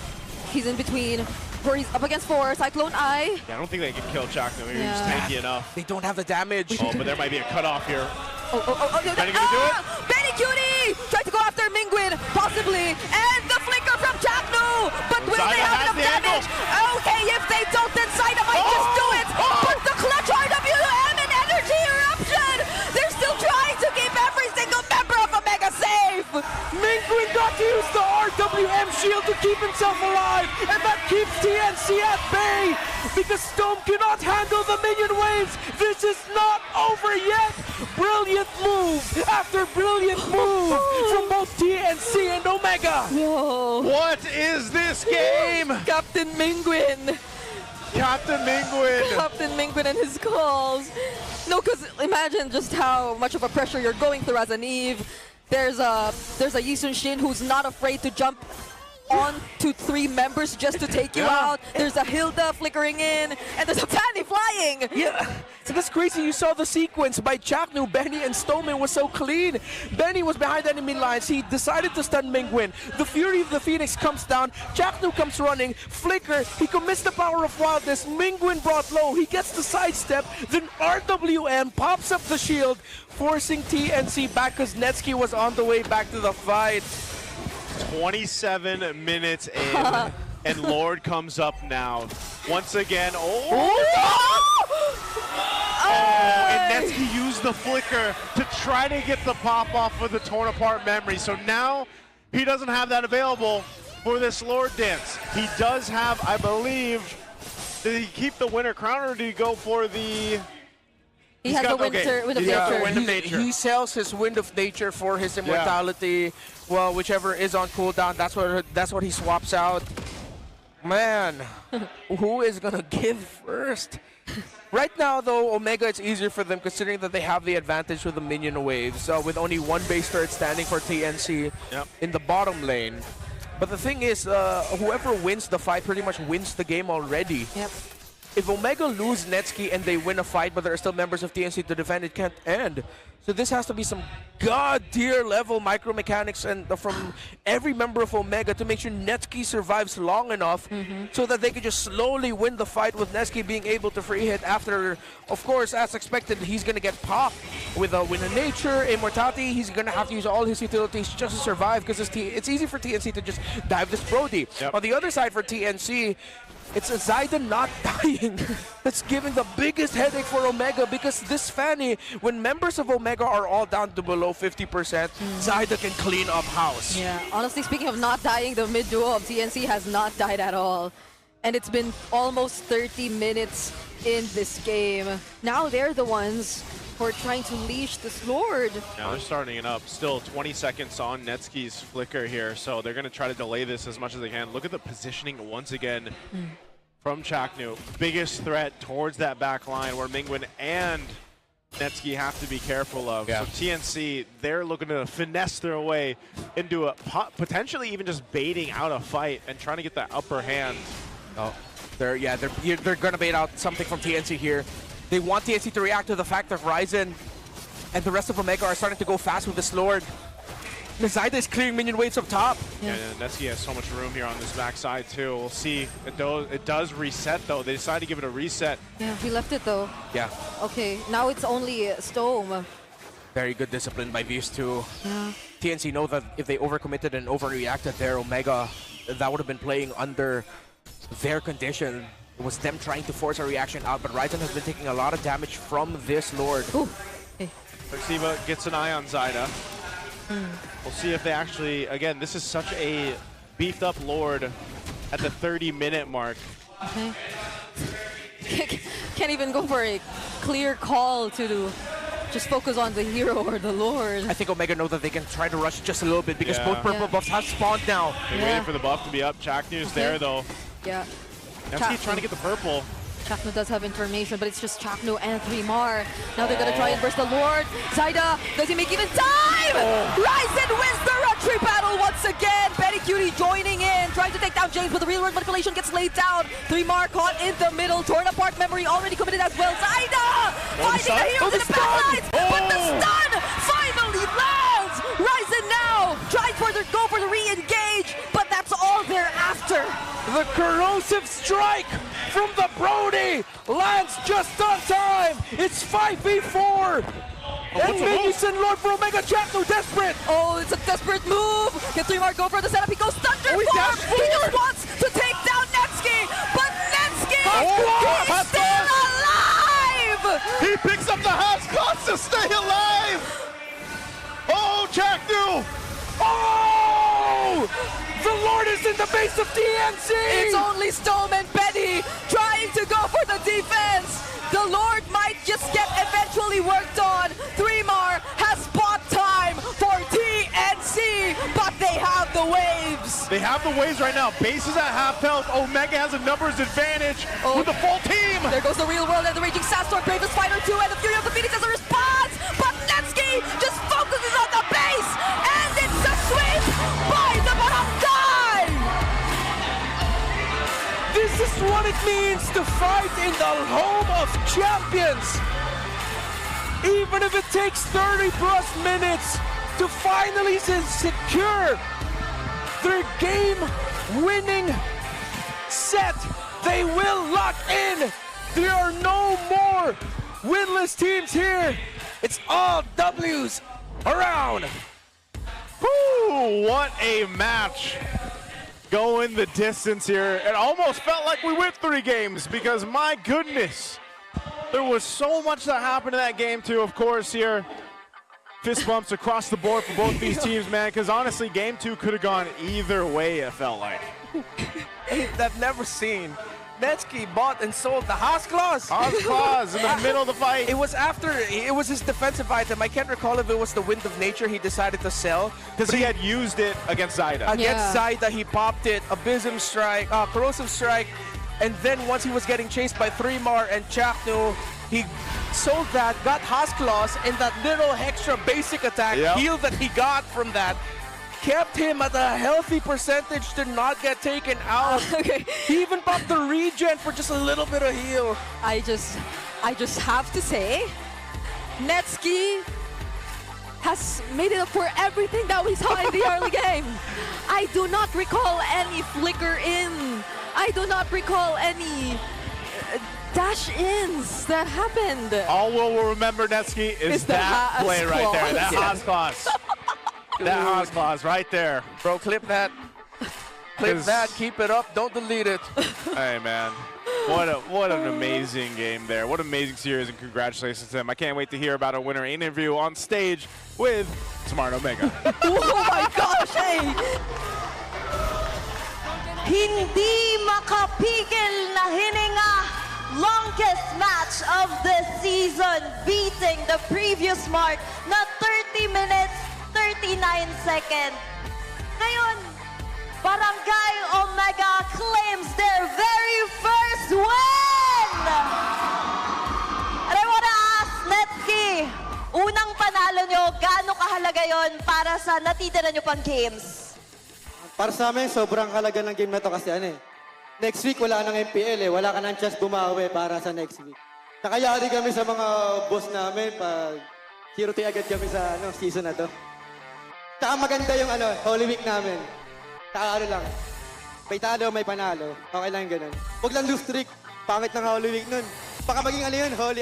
Speaker 14: he's in between. He's up against 4, Cyclone Eye.
Speaker 11: Yeah, I don't think they can kill Chaknu. Maybe just tanky enough.
Speaker 19: They don't have the damage.
Speaker 11: Oh, but there might be a cutoff here.
Speaker 14: Benny gonna do it? Benny Cutie tried to go after Mingwin, possibly, and the flicker from Chaknu. But will they have enough damage? Okay, if they don't, then Zyda might just do it. But the clutch RWM and energy eruption. They're still trying to keep every single member of Omega safe.
Speaker 15: Mingwin got to use the RWM shield to keep himself alive, and that keeps TNC at bay because Stone cannot handle the minion waves. This is not over yet. Brilliant move after brilliant move from both TNC and Omega.
Speaker 14: Whoa.
Speaker 11: What is this game?
Speaker 14: Captain Mingwin.
Speaker 11: Captain Mingwin.
Speaker 14: Captain Mingwin and his calls. No, because imagine just how much of a pressure you're going through as an Eve. There's a Yisun Shin who's not afraid to jump on to 3 members just to take you out. There's a Hilda flickering in, and there's a Fanny flying.
Speaker 15: Yeah, so that's crazy. You saw the sequence by Chaknu, Benny, and Stoneman was so clean. Benny was behind enemy lines. He decided to stun Mingwin. The Fury of the Phoenix comes down. Chaknu comes running. Flicker, he commits the power of wildness. Mingwin brought low. He gets the sidestep. Then RWM pops up the shield, forcing TNC back because Netsky was on the way back to the fight.
Speaker 11: 27 minutes in, and Lord comes up now. Once again, and Netsky used the flicker to try to get the pop off of the torn apart memory. So now he doesn't have that available for this Lord dance. He does have, I believe, did he keep the winter crown or did he go for the...
Speaker 14: He has the Wind of Nature.
Speaker 19: He sells his Wind of Nature for his immortality. Well, whichever is on cooldown, that's what he swaps out. Man, who is gonna give first? Right now, though, Omega, it's easier for them considering that they have the advantage with the minion waves, with only one base turret standing for TNC in the bottom lane. But the thing is, whoever wins the fight pretty much wins the game already.
Speaker 14: Yep.
Speaker 19: If Omega lose Netsky and they win a fight, but there are still members of TNC to defend, it can't end. So this has to be some god-tier level micromechanics and from every member of Omega to make sure Netsky survives long enough so that they can just slowly win the fight with Netsky being able to free hit after, of course, as expected, he's going to get popped with a nature, immortality. He's going to have to use all his utilities just to survive because it's easy for TNC to just dive this Brody. On the other side for TNC, it's a Zyda not dying that's giving the biggest headache for Omega because this Fanny, when members of Omega are all down to below 50%, Zyda can clean up house.
Speaker 14: Yeah, honestly speaking of not dying, the mid duo of TNC has not died at all. And it's been almost 30 minutes in this game. Now they're the ones who are trying to leash this Lord.
Speaker 11: Now they're starting it up. Still 20 seconds on Netsky's flicker here, so they're going to try to delay this as much as they can. Look at the positioning once again from Chaknu. Biggest threat towards that back line where Mingwen and Netsky have to be careful of. So TNC, they're looking to finesse their way into a potentially even just baiting out a fight and trying to get that upper hand.
Speaker 19: Oh, they're going to bait out something from TNC here. They want TNC to react to the fact that Ryzen and the rest of Omega are starting to go fast with this Lord. Zyda is clearing minion waves up top.
Speaker 11: Yeah, Netsky has so much room here on this backside too. We'll see. It does reset though. They decided to give it a reset.
Speaker 14: Yeah, he left it though.
Speaker 19: Yeah.
Speaker 14: Okay, now it's only Stone.
Speaker 19: Very good discipline by these two.
Speaker 14: Yeah.
Speaker 19: TNC know that if they overcommitted and overreacted there, Omega, that would have been playing under their condition. It was them trying to force a reaction out, but Ryzen has been taking a lot of damage from this Lord.
Speaker 11: Siva gets an eye on Zyda. We'll see if they actually, again, this is such a beefed up Lord at the 30-minute mark.
Speaker 14: Okay. Can't even go for a clear call to just focus on the hero or the Lord.
Speaker 19: I think Omega know that they can try to rush just a little bit because both purple buffs have spawned now.
Speaker 11: They're waiting for the buff to be up. Chaknu's there though.
Speaker 14: Yeah.
Speaker 11: Netsky trying to get the purple.
Speaker 14: Chaknu does have information, but it's just Chaknu and 3mar. Now they're gonna try and burst the Lord. Zyda, does he make even time? Ryzen wins the Rotary battle once again. Betty Cutie joining in, trying to take down James, but the real world manipulation gets laid down. 3mar caught in the middle, torn apart memory already committed as well. Zyda finding the heroes in the backlines, but the stun finally lands. Ryzen now trying to go for the re-engage, but that's all they're after.
Speaker 15: The corrosive strike from the Brody lands just on time. It's 5v4. And minions and Lord for Omega. Chaknu desperate.
Speaker 14: Oh, it's a desperate move. Can 3mar go for the setup? He goes Thunderform. He just wants to take down Netsky, but Netsky is still alive.
Speaker 11: He picks up the house cost to stay alive. Oh, Chaknu.
Speaker 15: Oh! The Lord is in the base of TNC!
Speaker 14: It's only Stone and Betty trying to go for the defense! The Lord might just get eventually worked on! 3mar has bought time for TNC, but they have the waves!
Speaker 11: They have the waves right now. Base is at half health. Omega has a numbers advantage with the full team!
Speaker 14: There goes the real world and the Raging Sandstorm, Bravest Fighter 2, and the Fury of the Phoenix as a response! But Netsky just focuses on the base! And it's a sweep by the Barangay!
Speaker 15: This is what it means to fight in the home of champions! Even if it takes 30+ minutes to finally secure their game-winning set, they will lock in! There are no more winless teams here! It's all W's around!
Speaker 11: Woo, what a match! Going the distance here. It almost felt like we went 3 games because my goodness, there was so much that happened in that game too. Of course here, fist bumps across the board for both these teams, man, because honestly, game 2 could have gone either way, it felt like.
Speaker 19: I've never seen Netsky bought and sold the Haas Claws.
Speaker 11: Haas Claws in the middle of the fight.
Speaker 19: It was his defensive item. I can't recall if it was the Wind of Nature he decided to sell.
Speaker 11: Because he had used it against Zyda.
Speaker 19: Against Zyda, he popped it. Abysm Strike, Corrosive Strike,
Speaker 15: And then once he was getting chased by 3-Mar and Chakno, he sold that, got Hasklos, and that little extra basic attack heal that he got from that kept him at a healthy percentage to not get taken out. He even popped the regen for just a little bit of heal.
Speaker 14: I just have to say, Netsky has made it up for everything that we saw in the early game. I do not recall any flicker in. I do not recall any dash-ins that happened.
Speaker 11: All we'll remember, Netsky, is that play right there. That Hasklos. That Hasklos right there.
Speaker 15: Bro, clip that. Clip that, keep it up, don't delete it.
Speaker 11: Hey, man. What an amazing game there. What an amazing series, and congratulations to him. I can't wait to hear about a winner interview on stage with Smart Omega.
Speaker 7: Oh my gosh, hey! Hindi makapigil na hininga. Longest match of the season, beating the previous mark na 30 minutes, 39 seconds. Ngayon, Barangay Omega claims their very first win! And I wanna ask, Netsky, unang panalo nyo, gaano kahalaga yon para sa natitira nyo pang games?
Speaker 17: Para sa amin, sobrang halaga ng game na to kasi next week wala nang MPL wala ka nang chance bumawi para sa next week. Nakayari kami sa mga boss namin pag 0-3 agad kami sa season na to. Tsaka maganda yung Holy Week namin. Tsaka lang, may talo, may panalo. Okay lang ganun. Huwag lang lose streak. Pangit ng Holy Week nun. Baka maging yun, Holy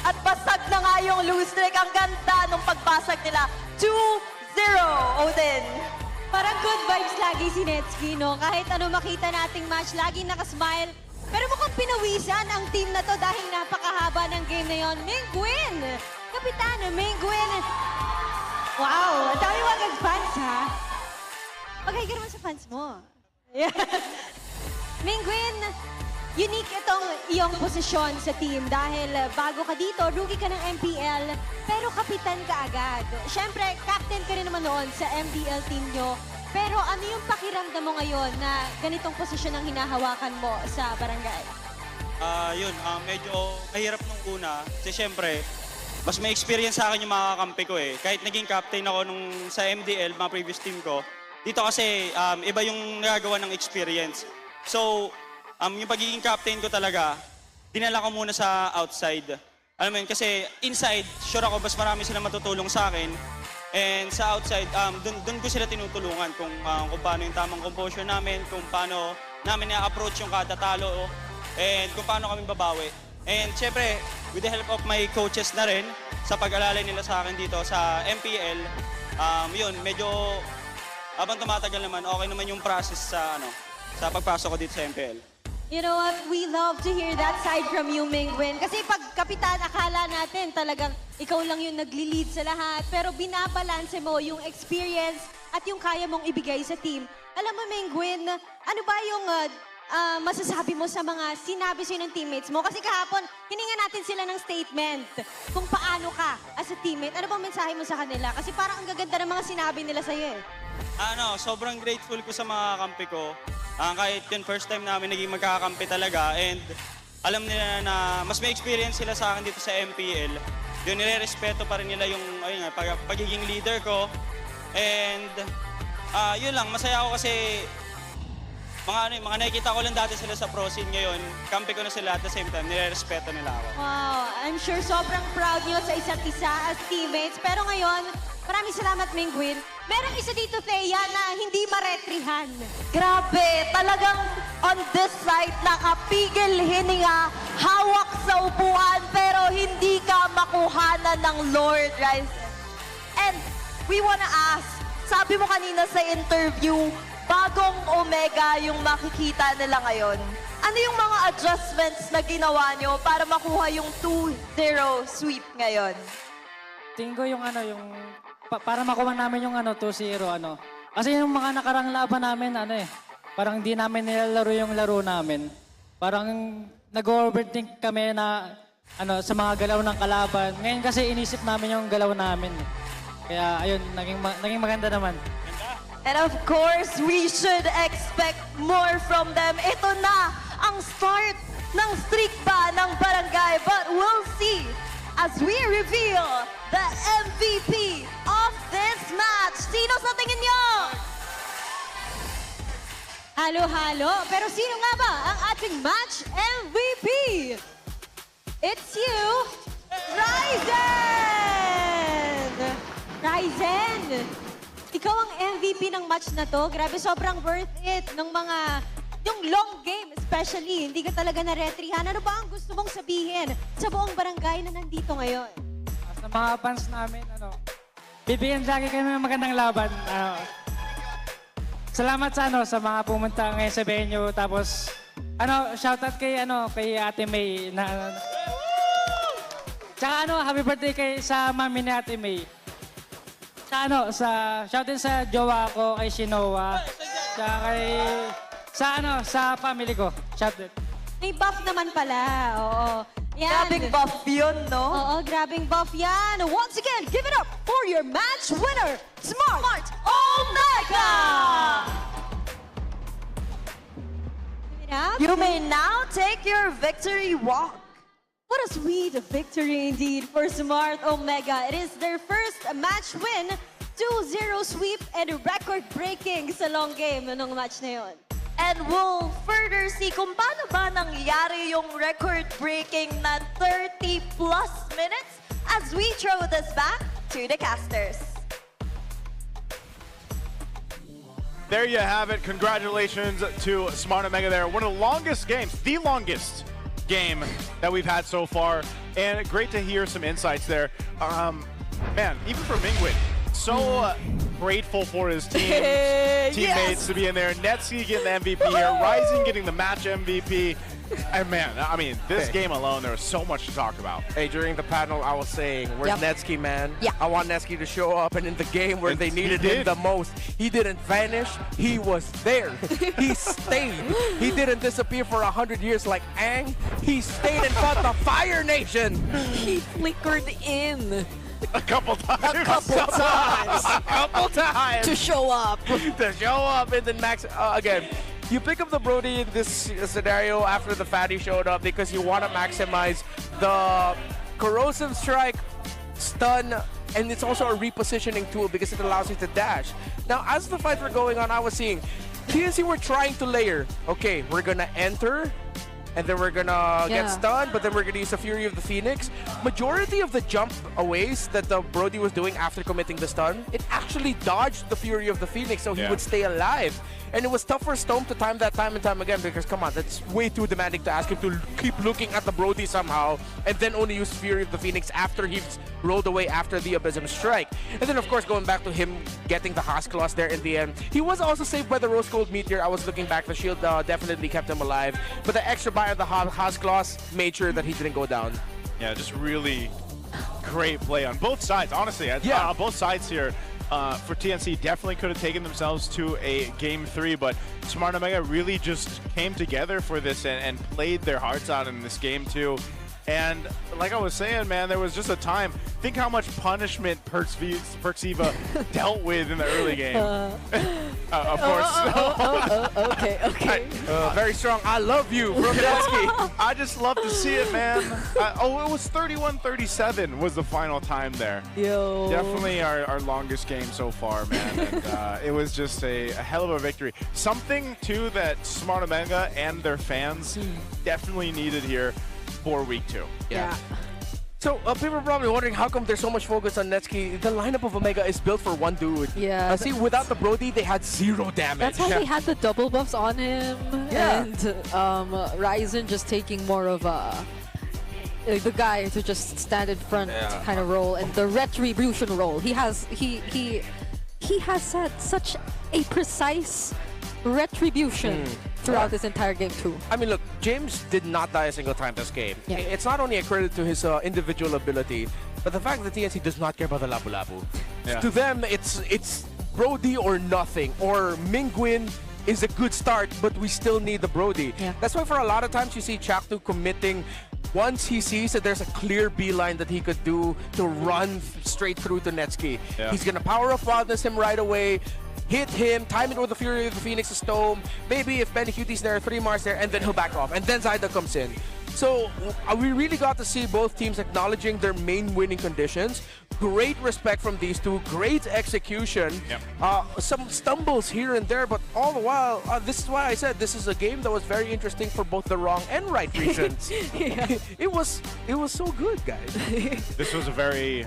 Speaker 7: At basag na nga yung lose streak. Ang ganda nung pagbasag nila. 2-0, Odin.
Speaker 2: Parang good vibes lagi si Netsky, no? Kahit ano makita nating match, laging nakasmile. Pero mukhang pinawisan ang team na to dahil napakahaba ng game na yon. Mingguin! Kapitana, Mingguin! Wow! Ang dami wagag fans, ha? Paghay ka naman sa fans mo. Yeah. Mingguin, unique itong iyong posisyon sa team dahil bago ka dito, rookie ka ng MPL, pero kapitan ka agad. Siyempre, captain ka rin naman noon sa MPL team nyo. Pero ano yung pakiramdam mo ngayon na ganitong posisyon ang hinahawakan mo sa barangay?
Speaker 21: Medyo mahirap nung una. Kasi siyempre, mas may experience sa akin yung mga kakampi ko eh. Kahit naging captain ako sa MDL, mga previous team ko, dito kasi iba yung nagagawa ng experience. So, yung pagiging captain ko talaga, dinala ko muna sa outside. Alam mo yun, kasi inside, sure ako, mas marami sila matutulong sa akin. And sa outside, dun ko sila tinutulungan kung paano yung tamang composure namin, kung paano namin na-approach yung kada talo, and kung paano kami babawi. And syempre, with the help of my coaches na rin, sa pag-alalay nila sa akin dito sa MPL, yun, medyo habang tumatagal naman, okay naman yung process sa pagpasok ko dito sa MPL.
Speaker 2: You know what? We love to hear that side from you, Mingguin. Kasi pag kapitan, akala natin talagang ikaw lang yung nagli-lead sa lahat. Pero binabalanse mo yung experience at yung kaya mong ibigay sa team. Alam mo, Mingguin, ano ba yung masasabi mo sa mga sinabi sa'yo ng teammates mo? Kasi kahapon, hininga natin sila ng statement kung paano ka as a teammate. Ano bang mensahe mo sa kanila? Kasi parang ang gaganda ng mga sinabi nila sa'yo eh.
Speaker 21: Sobrang grateful ko sa mga kampi ko. Kahit yun, first time namin naging magkakampi talaga. And alam nila na mas may experience sila sa akin dito sa MPL. Yun, nire-respeto pa rin nila yung pagiging leader ko. And yun lang, masaya ako kasi mga nakikita ko lang dati sila sa pro scene ngayon. Kampi ko na sila at the same time, nire-respeto nila ako.
Speaker 2: Wow, I'm sure sobrang proud nyo sa isa't isa as teammates. Pero ngayon, maraming salamat, Mingguin. Merong isa dito, Thea, na hindi maretrihan.
Speaker 7: Grabe, talagang on this side, nakapigil hininga, hawak sa upuan, pero hindi ka makuhanan ng Lord Rice. And we wanna ask, sabi mo kanina sa interview, bagong Omega yung makikita nila ngayon. Ano yung mga adjustments na ginawa nyo para makuha yung 2-0 sweep ngayon?
Speaker 13: Tingin ko yung para makuha namin yung 2-0 Kasi yung mga nakarang laban namin parang hindi namin nilalaro yung laro namin. Parang nag-overthink kami na sa mga galaw ng kalaban. Ngayon kasi inisip namin yung galaw namin. Kaya ayun, naging maganda naman.
Speaker 7: And of course, we should expect more from them. Ito na ang ang start ng streak ba ng barangay? But we'll see as we reveal the MVP of this match. Sino sa tingin nyo?
Speaker 2: Halo-halo, pero sino nga ba ang ating match MVP? It's you, Ryzen! Ryzen, ikaw ang MVP ng match na to. Grabe, sobrang worth it ng yung long game especially. Hindi ka talaga na-retrihan. Ano ba ang gusto mong sabihin sa buong barangay na nandito ngayon?
Speaker 13: Sa mga fans namin, bibigyan lagi kami ng magandang laban. Salamat sa mga pumunta ngayon sa venue. Tapos, shoutout kay Ate May. Tsaka happy birthday sa mami ni Ate May. Shout din sa jowa ko, kay Shinoa. Tsaka sa family ko. Shout din.
Speaker 2: May buff naman pala, oo. Yan.
Speaker 7: Grabing buff yun, no?
Speaker 2: Oo, grabing buff yan. Once again, give it up for your match winner, Smart Omega!
Speaker 7: You may now take your victory walk.
Speaker 2: What a sweet victory indeed for Smart Omega. It is their first match win, 2-0 sweep, and record-breaking sa long game nung match na yun.
Speaker 7: And we'll further see kung paano ba nangyari yung record-breaking na 30-plus minutes as we throw this back to the casters.
Speaker 11: There you have it. Congratulations to Smart Omega there. One of the longest games, the longest game that we've had so far. And great to hear some insights there. Man, even for Mingwin, so grateful for his teammates to be in there. Netsky getting the MVP here. Rising getting the match MVP. And man, I mean, this game alone, there was so much to talk about.
Speaker 19: Hey, during the panel, I was saying, where's Netsky, man?
Speaker 7: Yeah.
Speaker 19: I want Netsky to show up, and in the game where they needed him the most, he didn't vanish. He was there. He stayed. He didn't disappear for 100 years like Aang. He stayed and fought the Fire Nation.
Speaker 14: He flickered in.
Speaker 11: A couple times.
Speaker 14: A couple times. To show up.
Speaker 19: To show up, and then Max, again, you pick up the Brody in this scenario after the Fatty showed up because you want to maximize the corrosive strike, stun, and it's also a repositioning tool because it allows you to dash. Now, as the fights were going on, I was seeing TNC were trying to layer. Okay, we're gonna enter, and then we're gonna get stunned, but then we're gonna use the Fury of the Phoenix. Majority of the jump aways that the Brody was doing after committing the stun, it actually dodged the Fury of the Phoenix so he would stay alive. And it was tough for Stone to time that time and time again because, come on, that's way too demanding to ask him to keep looking at the Brody somehow and then only use Fury of the Phoenix after he's rolled away after the Abysm Strike. And then, of course, going back to him getting the Haskloss there in the end. He was also saved by the Rose Gold Meteor. I was looking back. The shield definitely kept him alive. But the extra buy of the Haskloss made sure that he didn't go down.
Speaker 11: Yeah, just really great play on both sides, honestly. Both sides here. For TNC, definitely could have taken themselves to a Game 3, but Smart Omega really just came together for this and played their hearts out in this game too. And like I was saying, man, there was just a time. Think how much punishment Perxiva dealt with in the early game. Of course.
Speaker 14: Okay.
Speaker 19: Very strong. I love you, Brokadetsky.
Speaker 11: I just love to see it, man. It was 31-37 was the final time there.
Speaker 14: Yo.
Speaker 11: Definitely our longest game so far, man. And it was just a hell of a victory. Something, too, that Smart Omega and their fans definitely needed here for week 2.
Speaker 14: Yeah.
Speaker 19: So people are probably wondering how come there's so much focus on Netsky. The lineup of Omega is built for one dude.
Speaker 14: Yeah.
Speaker 19: See, without the Brody, they had 0 damage.
Speaker 14: That's why they had the double buffs on him.
Speaker 19: Yeah.
Speaker 14: And Ryzen just taking more of the guy to just stand in front kind of role, and the retribution role. He has set such a precise retribution throughout this entire game too.
Speaker 19: I mean, look, James did not die a single time this game.
Speaker 14: Yeah.
Speaker 19: It's not only a credit to his individual ability, but the fact that TNC does not care about the Labu Labu.
Speaker 11: Yeah.
Speaker 19: To them, it's Brody or nothing, or Mingwin is a good start, but we still need the Brody.
Speaker 14: Yeah.
Speaker 19: That's why for a lot of times you see Chaktu committing once he sees that there's a clear beeline that he could do to run straight through to Netsky.
Speaker 11: Yeah.
Speaker 19: He's gonna power up wildness him right away. hit him, time it with the Fury of the Phoenix's Tome. Maybe if Benny Cutie's there, 3 Mars there, and then he'll back off. And then Zyda comes in. So we really got to see both teams acknowledging their main winning conditions. Great respect from these two, great execution. Some stumbles here and there, but all the while, this is why I said this is a game that was very interesting for both the wrong and right reasons. It was so good, guys.
Speaker 11: This was a very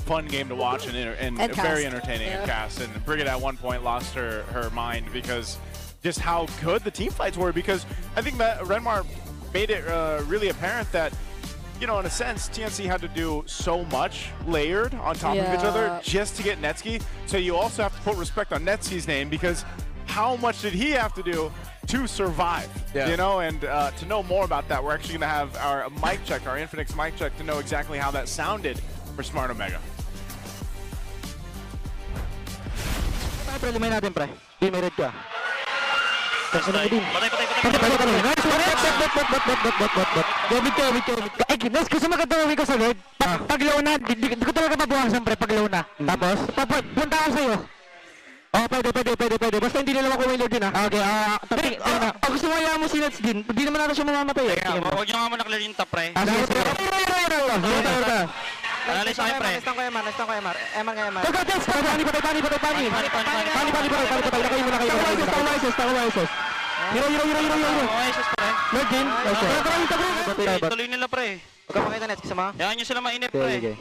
Speaker 11: fun game to watch and very entertaining at cast. And Brigitte at one point lost her mind because just how good the team fights were, because I think that Renmar made it really apparent that, you know, in a sense, TNC had to do so much layered on top of each other just to get Netsky. So you also have to put respect on Netsky's name, because how much did he have to do to survive? You know, and to know more about that, we're actually going to have our mic check, our Infinix mic check, to know exactly how that sounded for Smart Omega.
Speaker 4: Pre, limay natin, pre. Di may red ka. Patay. Ay, Gines, gusto magkatawin ko sa Lord. Pag low na, di ko talaga mabuhasan, pre, pag low na. Tapos, punta ako sa'yo. Oh, pwede. Basta hindi nila makuha yung Lord din, ha? Okay, pag gusto mo hayaan mo si Nets din, hindi naman natin siya mamamatay, eh.
Speaker 21: Huwag nyo nga muna clear yung top, pre.
Speaker 4: Sige, pre.
Speaker 21: Analyze ako, pre.
Speaker 4: Nastang ko, MR. MR nga, MR. Pani. Lakayin mo. Tawa-isos. Hero.
Speaker 21: Oasis, pre.
Speaker 4: Lord din.
Speaker 21: Tuloy nila, pre.
Speaker 4: Huwag ka makita, Nets, kasama.
Speaker 21: Hayaan nyo sila mainip, pre.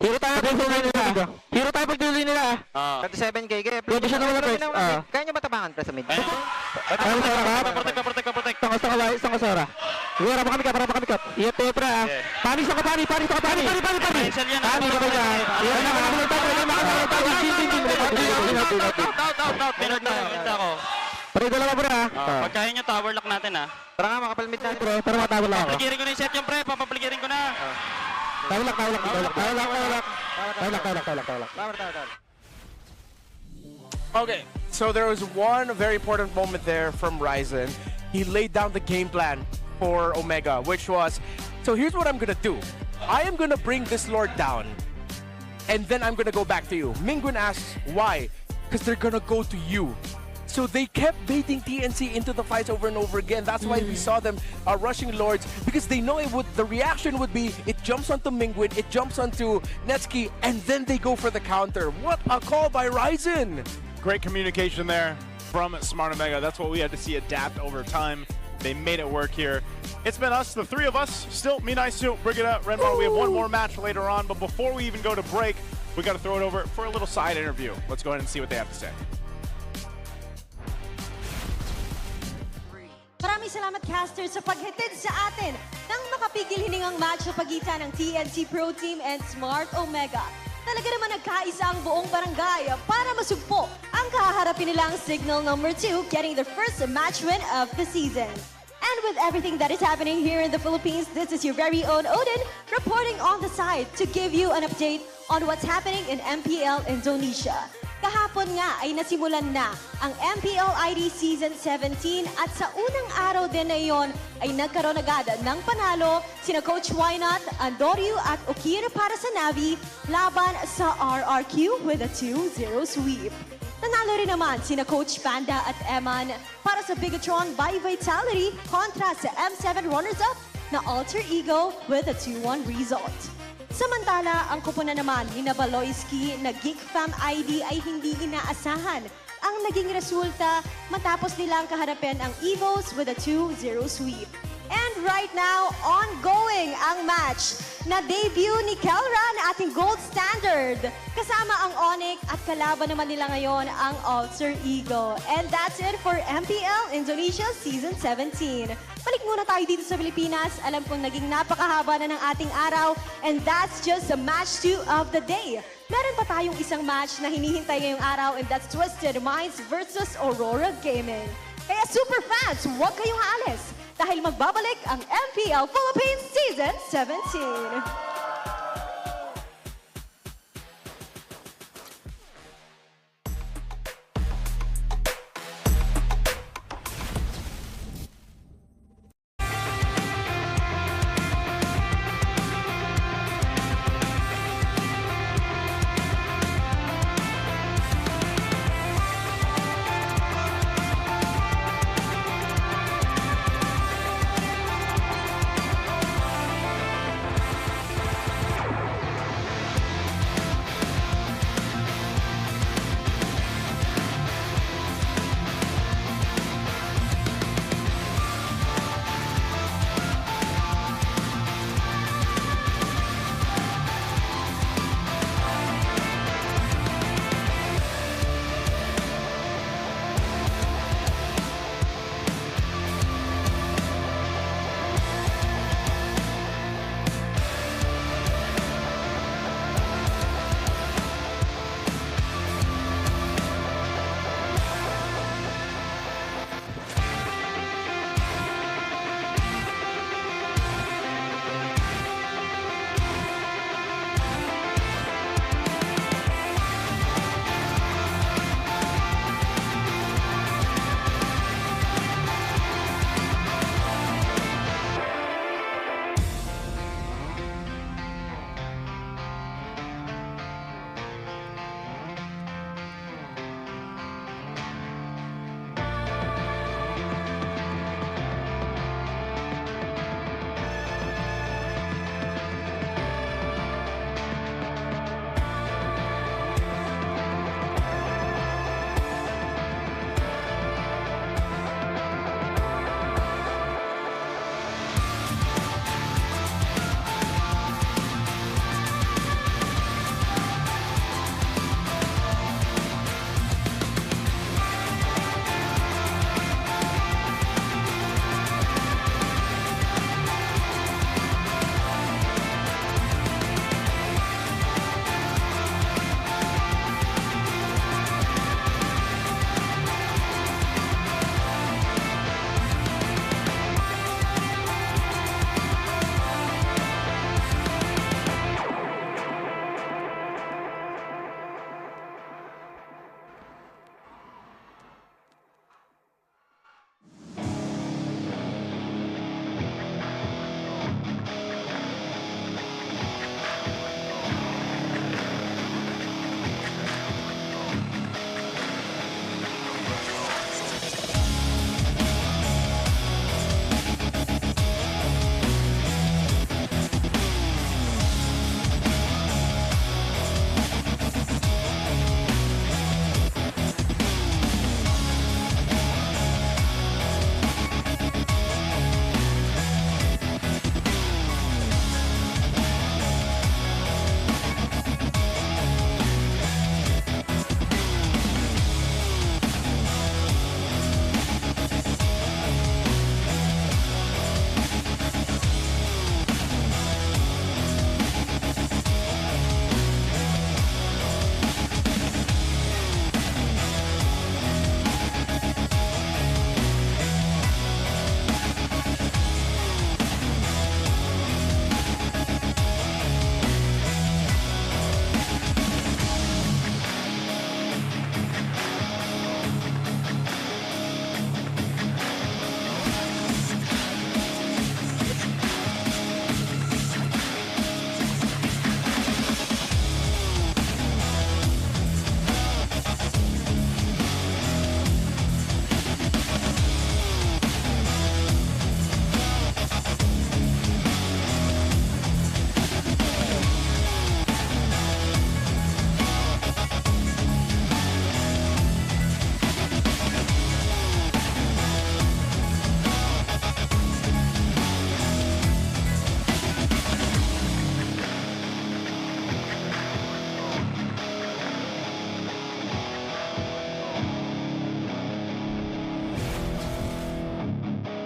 Speaker 4: Hero tayo pag tuloy nila. 37k, pwede siya naman na first. Kaya niya ba tabangan, pre, sa mid?
Speaker 21: Protect.
Speaker 4: Saan ka, Sora? Sige, para kami kap. Iyat tayo, pre, ha? Pani. Pani.
Speaker 21: Pre, dalawa, pre, ha? Pag kaya nyo, tower lock natin, ha?
Speaker 4: Tara nga, makapalmit natin, pre. Tara, matawal lang ako.
Speaker 21: Papapligirin ko na yung set yung pre. Papapligirin ko na.
Speaker 4: Tawalak.
Speaker 19: Okay, so there was one very important moment there from Ryzen. He laid down the game plan for Omega, which was, so here's what I'm gonna do. I am gonna bring this Lord down, and then I'm gonna go back to you. Mingwin asks, why? Because they're gonna go to you. So they kept baiting TNC into the fights over and over again. That's why we saw them rushing Lords, because they know the reaction would be, it jumps onto Mingwin, it jumps onto Netsky, and then they go for the counter. What a call by Ryzen!
Speaker 11: Great communication there from Smart Omega. That's what we had to see adapt over time. They made it work here. It's been us, the three of us, still me, Naisu, Brigitte, Renmar. We have one more match later on, but before we even go to break, we got to throw it over for a little side interview. Let's go ahead and see what they have to say.
Speaker 2: Maraming salamat, casters, sa paghatid sa atin ng makapigil hiningang match sa pagitan ng TNC Pro Team and Smart Omega. Talaga naman nagkaisa ang buong barangay para masugpo ang kaharapin nilang Signal number 2, getting their first match win of the season. And with everything that is happening here in the Philippines, this is your very own Odin reporting on the side to give you an update on what's happening in MPL Indonesia. Kahapon nga ay nasimulan na ang MPL ID Season 17 at sa unang araw din na iyon ay nagkaroon agad ng panalo sina Coach Wynot, Andoryu at Okira para sa Navi laban sa RRQ with a 2-0 sweep. Nanalo rin naman sina Coach Panda at Eman para sa Bigatron by Vitality kontra sa M7 runners-up na Alter Ego with a 2-1 result. Samantala, ang kupunan naman ni Nabaloyski na Geek Fam ID ay hindi inaasahan ang naging resulta matapos nilang kaharapin ang Evos with a 2-0 sweep. And right now, ongoing ang match na debut ni Kelran, ating gold standard. Kasama ang Onyx at kalaban naman nila ngayon ang Alter Ego. And that's it for MPL Indonesia Season 17. Balik muna tayo dito sa Pilipinas. Alam kong naging napakahaba na ng ating araw. And that's just the match 2 of the day. Meron pa tayong isang match na hinihintay ngayong araw, and that's Twisted Minds versus Aurora Gaming. Kaya super fans, huwag kayong aalis dahil magbabalik ang MPL Philippines Season 17.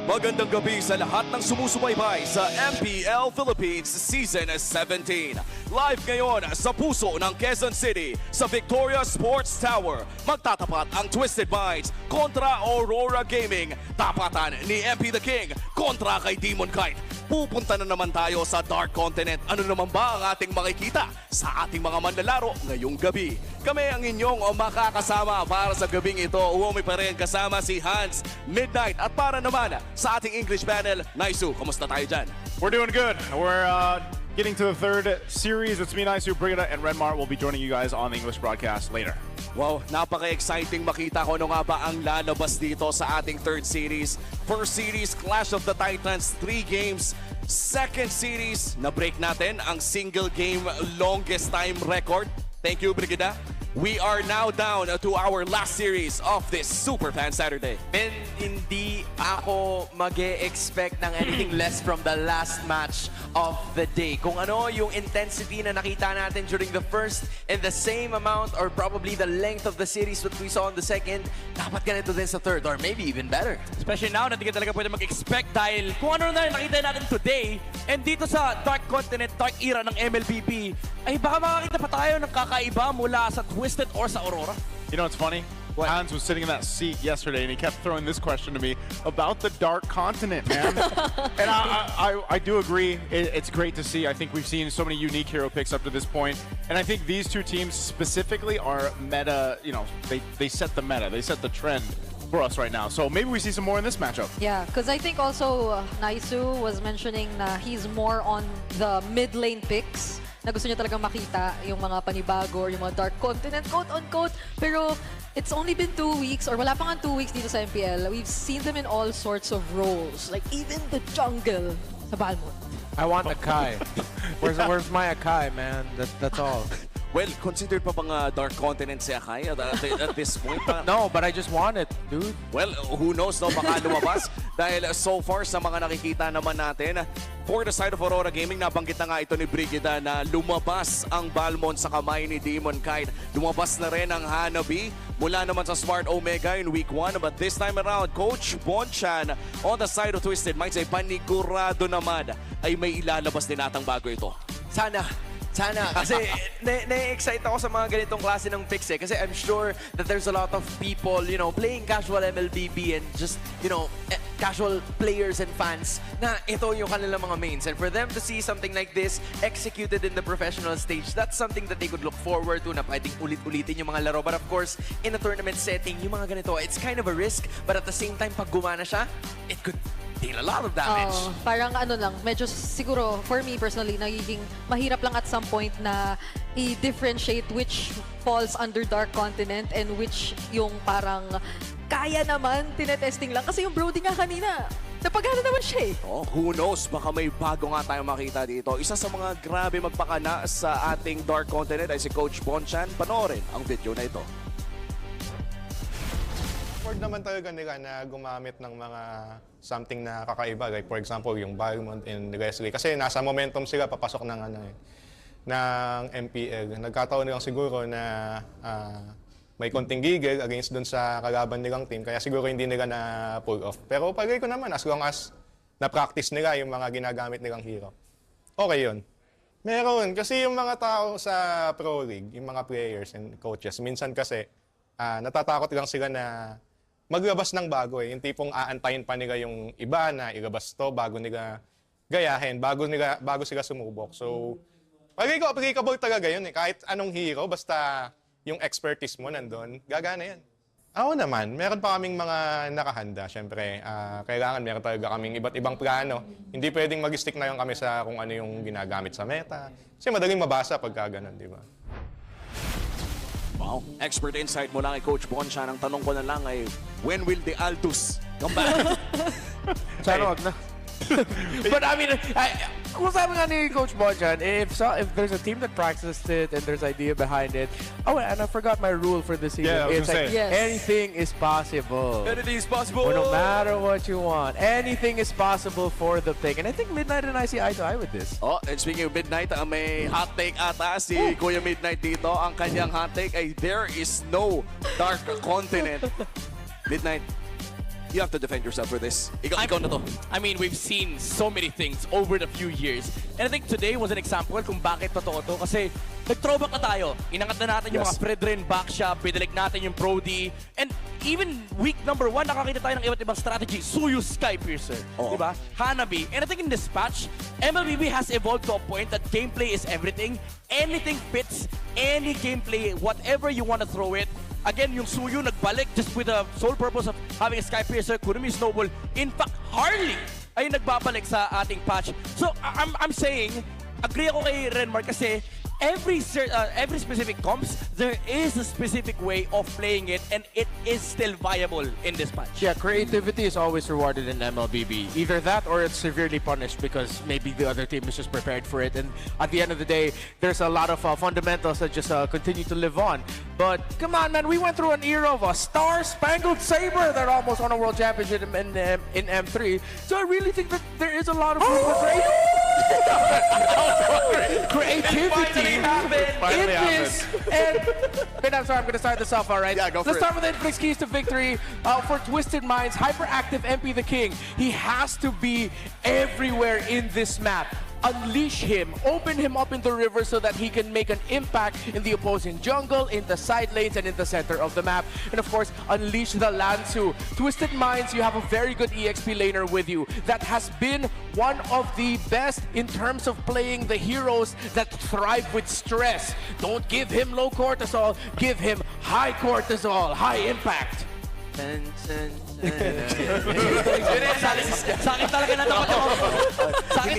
Speaker 8: Magandang gabi sa lahat ng sumusubaybay sa MPL Philippines Season 17. Live ngayon sa puso ng Quezon City sa Victoria Sports Tower. Magtatapat ang Twisted Minds kontra Aurora Gaming. Tapatan ni MP the King kontra kay Demon Kite. Pupunta na naman tayo sa Dark Continent. Ano naman ba ang ating makikita sa ating mga manlalaro ngayong gabi? Kami ang inyong makakasama para sa gabing ito. Uwi pa rin kasama si Hans, Midnight at para naman sa ating English panel, Naisu. Kamusta tayo dyan?
Speaker 11: We're doing good. We're getting to the third series. It's me, Naisu, Brigida, and Redmar will be joining you guys on the English broadcast later.
Speaker 8: Wow, napaka-exciting makita ko ano nga ba ang lalabas dito sa ating third series. First series, Clash of the Titans, 3 games. Second series, na-break natin ang single game longest time record. Thank you, Brigida. We are now down to our last series of this Superfan Saturday.
Speaker 12: Men, hindi ako mag-e-expect ng anything less from the last match of the day. Kung ano yung intensity na nakita natin during the first and the same amount or probably the length of the series that we saw on the second, dapat ganito din sa third or maybe even better.
Speaker 10: Especially now na hindi ka talaga pwede mag-expect dahil kung ano na nakita natin today and dito sa Dark Continent, Dark Era ng MLBB, ay baka makakita pa tayo ng kakaiba mula sa Twisted or sa Aurora.
Speaker 11: You know, it's funny. What? Hans was sitting in that seat yesterday, and he kept throwing this question to me about the Dark Continent, man. And I do agree. It's great to see. I think we've seen so many unique hero picks up to this point. And I think these two teams specifically are meta, you know, they set the meta. They set the trend for us right now. So maybe we see some more in this matchup.
Speaker 14: Yeah, because I think also Naisu was mentioning na he's more on the mid lane picks na gusto niya talagang makita yung mga panibago or yung mga Dark Continent, quote-unquote. Pero it's only been 2 weeks or wala pa nga 2 weeks dito sa MPL. We've seen them in all sorts of roles. Like even the jungle sa Balmond.
Speaker 19: I want Akai. Where's my Akai, man? That's all.
Speaker 8: Well, considered pa bang Dark Continent si Akai at this point?
Speaker 19: No, but I just want it, dude.
Speaker 8: Well, who knows, no? Baka lumabas. Dahil so far sa mga nakikita naman natin, for the side of Aurora Gaming, nabanggit na nga ito ni Brigida na lumabas ang Balmond sa kamay ni Demon Kite. Lumabas na rin ang Hanabi mula naman sa Smart Omega in Week 1. But this time around, Coach Bonchan on the side of Twisted Minds ay panigurado naman ay may ilalabas din atang bago ito.
Speaker 12: Sana. Kasi na-excite ako sa mga ganitong klase ng picks eh. Kasi I'm sure that there's a lot of people, you know, playing casual MLBB and just, you know, casual players and fans na ito yung kanilang mga mains. And for them to see something like this executed in the professional stage, that's something that they could look forward to na pwedeng ulit-ulitin yung mga laro. But of course, in a tournament setting, yung mga ganito, it's kind of a risk. But at the same time, pag gumana siya, it could deal a lot of damage.
Speaker 14: Parang ano lang, medyo siguro, for me personally, nagiging mahirap lang at some point na i-differentiate which falls under Dark Continent and which yung parang kaya naman, tinetesting lang. Kasi yung Brody nga kanina, napagana naman siya eh.
Speaker 8: Oh, who knows, baka may bago nga tayong makita dito. Isa sa mga grabe magpakana sa ating Dark Continent ay si Coach Bonchan. Panoorin ang video na ito.
Speaker 3: Afford naman talaga nila na gumamit ng mga something na kakaiba. Like for example, yung Balmond and Wesley. Kasi nasa momentum sila papasok ng, ng MPL. Nagkataon nilang siguro na may konting gigil against dun sa kalaban nilang team. Kaya siguro hindi nila na pull off. Pero palagay ko naman, as long as na-practice nila yung mga ginagamit nilang hero, okay yun. Meron. Kasi yung mga tao sa Pro League, yung mga players and coaches, minsan kasi natatakot lang sila na maglabas ng bago eh. Yung tipong aantayin pa nila yung iba na ilabas to bago nila gayahin, bago sila sumubok. So, palagay ko applicable talaga yun eh. Kahit anong hero, basta yung expertise mo nandun, gagana yan. Ako naman, meron pa kaming mga nakahanda. Siyempre, kailangan meron talaga kaming iba't ibang plano. Hindi pwedeng mag-stick na lang kami sa kung ano yung ginagamit sa meta. Kasi madaling mabasa pagka ganun, di ba?
Speaker 8: Wow, expert insight mo lang kay Coach Bonchan. Ang tanong ko na lang ay, when will the Altus come back?
Speaker 19: Sana wag na. But I mean, kung sabi nga ni Coach Bonchan, if there's a team that practiced it and there's idea behind it, oh, and I forgot my rule for this season.
Speaker 11: Yeah,
Speaker 19: it's like anything is possible.
Speaker 8: Anything is possible.
Speaker 19: No matter what you want, anything is possible for the pick. And I think Midnight and I see eye to eye with this.
Speaker 8: Oh, and speaking of Midnight, may hot take ata si Kuya Midnight dito. Ang kanyang hot take ay there is no Dark Continent. Midnight, You have to defend yourself for this. Ikaw na to.
Speaker 10: I mean, we've seen so many things over the few years. And I think today was an example kung bakit totoo to. Kasi nag-throwback na tayo. Inangat na natin yung mga Fredrin backshot, binalik natin yung Brody. And even week number 1, nakakita tayo ng iba't ibang strategy. Suyu Skypiercer. Diba? Hanabi. And I think in this patch, MLBB has evolved to a point that gameplay is everything. Anything fits, any gameplay, whatever you want to throw it. Again, yung Suyu nagbalik just with the sole purpose of having a Skypiercer, Kurumi Snowball. In fact, Harley ay nagbabalik sa ating patch. So, I'm saying, agree ako kay Renmark kasi every specific comps, there is a specific way of playing it and it is still viable in this patch.
Speaker 18: Yeah, creativity is always rewarded in MLBB. Either that or it's severely punished because maybe the other team is just prepared for it. And at the end of the day, there's a lot of fundamentals that just continue to live on. But come on, man, we went through an era of a star-spangled saber that almost won a world championship in M3. So I really think that there is a lot of room for creativity in this. And I'm sorry, I'm going to start this off, all right?
Speaker 8: Yeah, go for
Speaker 18: Let's start with Inflix Keys to Victory. For Twisted Minds, Hyperactive MP the King. He has to be everywhere in this map. Unleash him, open him up in the river so that he can make an impact in the opposing jungle, in the side lanes, and in the center of the map. And of course, unleash the Lansu. Twisted Minds, you have a very good EXP laner with you that has been one of the best in terms of playing the heroes that thrive with stress. Don't give him low cortisol, give him high cortisol, high impact.
Speaker 10: Sa akin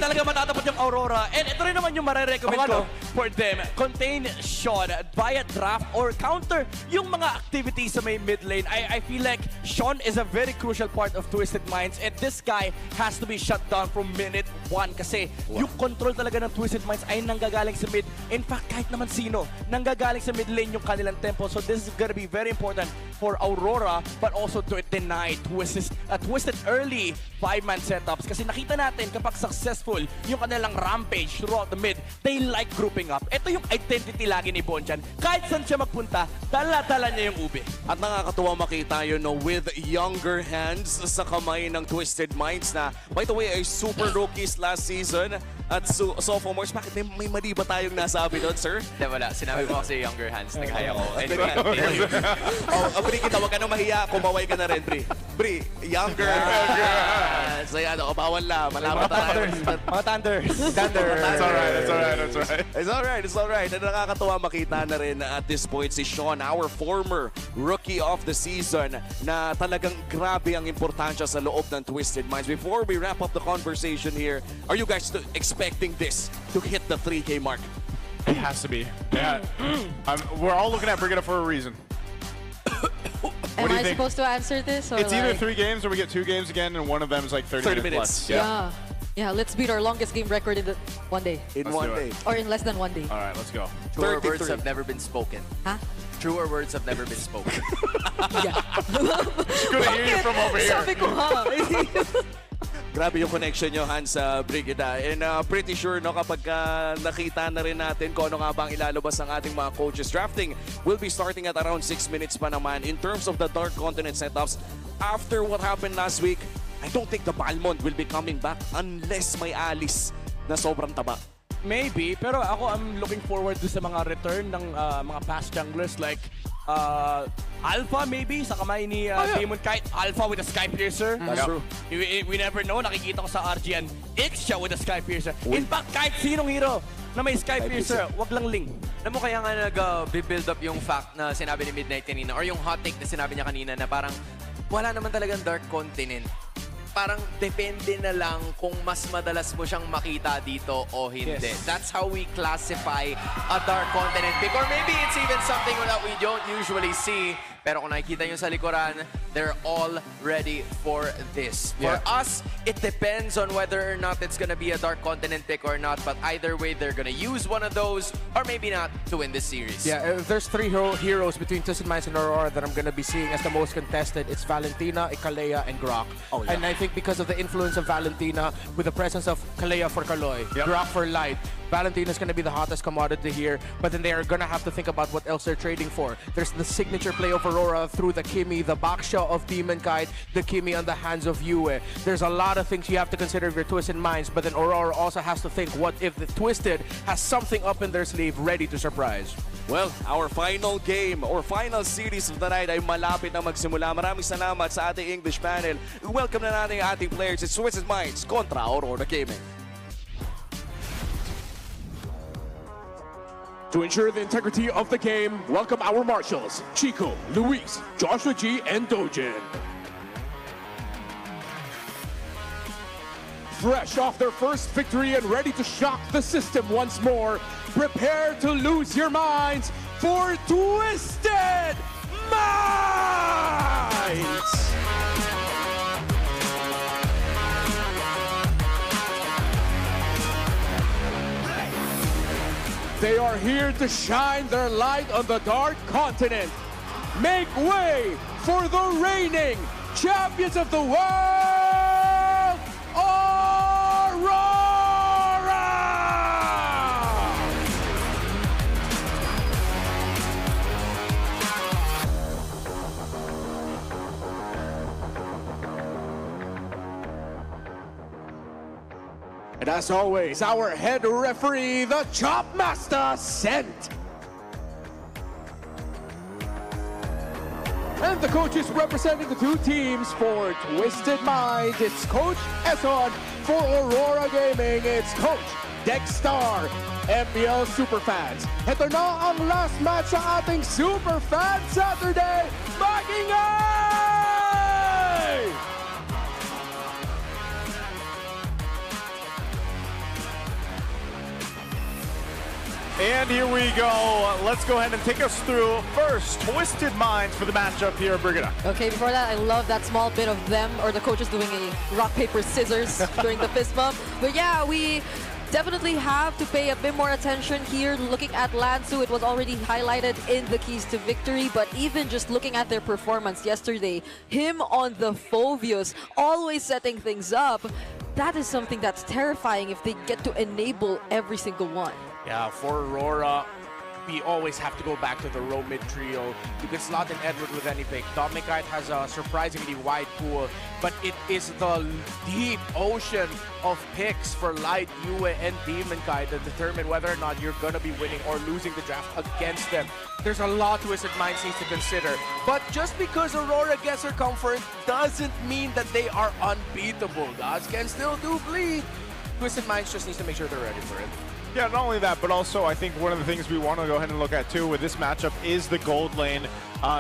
Speaker 10: talaga matatapat yung Aurora. And ito rin naman yung marirecommend ko for them. Contain Sean via draft or counter yung mga activities sa may mid lane. I feel like Sean is a very crucial part of Twisted Minds and this guy has to be shut down from minute 1 kasi yung control talaga ng Twisted Minds ay nanggagaling sa mid. In fact, kahit naman sino, nanggagaling sa mid lane yung kanilang tempo. So this is gonna be very important for Aurora but also to deny Twisted early 5-man setups kasi nakita natin kapag successful yung kanilang rampage throughout the mid, they like grouping up. Ito yung identity lagi ni Bonchan. Kahit saan siya magpunta, dala-dala niya yung ube.
Speaker 8: At nakakatuwa makita yun, no, with younger hands sa kamay ng Twisted Minds na, by the way, ay super rookies last season at sophomores. Bakit may mali ba tayong nasabi doon, sir?
Speaker 12: Hindi, wala. Sinabi mo kasi younger hands. Nag-haya ko.
Speaker 8: Bri, kita, wag ka nang mahiya. Kumaway ka na rin, Bri. Bri, younger. So yan, bawal na. Malaman tayo.
Speaker 10: Mga Thunders.
Speaker 11: It's alright.
Speaker 8: It's alright. And nakakatuwa makita na rin at this point si Sean, our former rookie of the season, na talagang grabe ang importansya sa loob ng Twisted Minds. Before we wrap up the conversation here, are you guys expecting this to hit the 3K mark?
Speaker 11: It has to be. Yeah. We're all looking at Brigida for a reason.
Speaker 14: Am I supposed to answer this? Or
Speaker 11: It's either
Speaker 14: like...
Speaker 11: 3 games or we get 2 games again, and one of them is like 30 minutes plus.
Speaker 14: Yeah, let's beat our longest game record in one day.
Speaker 8: In one day.
Speaker 14: Or in less than 1 day.
Speaker 11: All right, let's go.
Speaker 12: Truer words have never been spoken.
Speaker 14: Huh?
Speaker 12: Truer words have never been spoken.
Speaker 11: Couldn't hear you from over here.
Speaker 14: Sabi ko ha.
Speaker 8: Grabe yung connection nyo, Hans, sa Brigida. And pretty sure, no, kapag nakita na rin natin kung ano nga bang ilalabas ng ating mga coaches. Drafting will be starting at around 6 minutes pa naman. In terms of the Dark Continent setups, after what happened last week, I don't think the Balmond will be coming back unless may Alice na sobrang taba.
Speaker 10: Maybe, pero ako I'm looking forward to sa mga return ng mga past junglers like Alpha maybe sa kamay ni Demon Kite. Alpha with a Skypiercer.
Speaker 8: That's true.
Speaker 10: We never know. Nakikita ko sa RGN. X siya with a Skypiercer. In fact, kahit sinong hero na may Skypiercer, wag lang Ling.
Speaker 12: Alam mo kaya nga nag-build up yung fact na sinabi ni Midnight kanina or yung hot take na sinabi niya kanina na parang wala naman talagang Dark Continent. Parang depende na lang kung mas madalas mo siyang makita dito o hindi.
Speaker 10: Yes.
Speaker 12: That's how we classify a Dark Continent pick. Or maybe it's even something that we don't usually see. Pero kung nakikita nyo sa likuran, they're all ready for this. For us, it depends on whether or not it's gonna be a Dark Continent pick or not. But either way, they're gonna use one of those or maybe not to win this series.
Speaker 18: Yeah, if there's 3 heroes between Twisted Minds and Aurora that I'm going to be seeing as the most contested, it's Valentina, Ikalea, and Grok.
Speaker 8: Oh, yeah.
Speaker 18: And I think because of the influence of Valentina, with the presence of Kalea for Kaloy, Grok for Light, Valentina is going to be the hottest commodity here, but then they are going to have to think about what else they're trading for. There's the signature play of Aurora
Speaker 19: Aurora through the Kimi, the backshot of Demon Kite, the Kimi on the hands of Yue. There's a lot of things you have to consider if you're Twisted Minds, but then Aurora also has to think, what if the Twisted has something up in their sleeve ready to surprise?
Speaker 8: Well, our final game or final series of the night ay malapit na magsimula. Maraming salamat sa ating English panel. Welcome na natin ang ating players. It's Twisted Minds kontra Aurora Gaming.
Speaker 9: To ensure the integrity of the game, welcome our marshals, Chico, Luis, Joshua G, and Dojin. Fresh off their first victory and ready to shock the system once more, prepare to lose your minds for Twisted Minds! They are here to shine their light on the Dark Continent. Make way for the reigning champions of the world, Aurora! And as always, our head referee, the Chop Master, Sent. And the coaches representing the two teams for Twisted Minds, it's Coach Eson. For Aurora Gaming, it's Coach Dexstar. MPL Superfans, ito na ang last match sa ating Superfan Saturday. Mag-ingay!
Speaker 11: And here we go. Let's go ahead and take us through first Twisted Minds for the matchup here at Brigada.
Speaker 14: Okay, before that, I love that small bit of them or the coaches doing a rock, paper, scissors during the fist bump. But yeah, we definitely have to pay a bit more attention here. Looking at Lansu, it was already highlighted in the keys to victory, but even just looking at their performance yesterday, him on the Phovius, always setting things up, that is something that's terrifying if they get to enable every single one.
Speaker 18: Yeah, for Aurora, we always have to go back to the row mid trio. You can slot in Edward with any pick. Domikite has a surprisingly wide pool, but it is the deep ocean of picks for Light, Yue, and Demonkite that determine whether or not you're gonna be winning or losing the draft against them. There's a lot Twisted Minds needs to consider.
Speaker 19: But just because Aurora gets her comfort doesn't mean that they are unbeatable. Gods can still do bleed. Twisted Minds just needs to make sure they're ready for it.
Speaker 11: Yeah, not only that, but also I think one of the things we want to go ahead and look at too with this matchup is the gold lane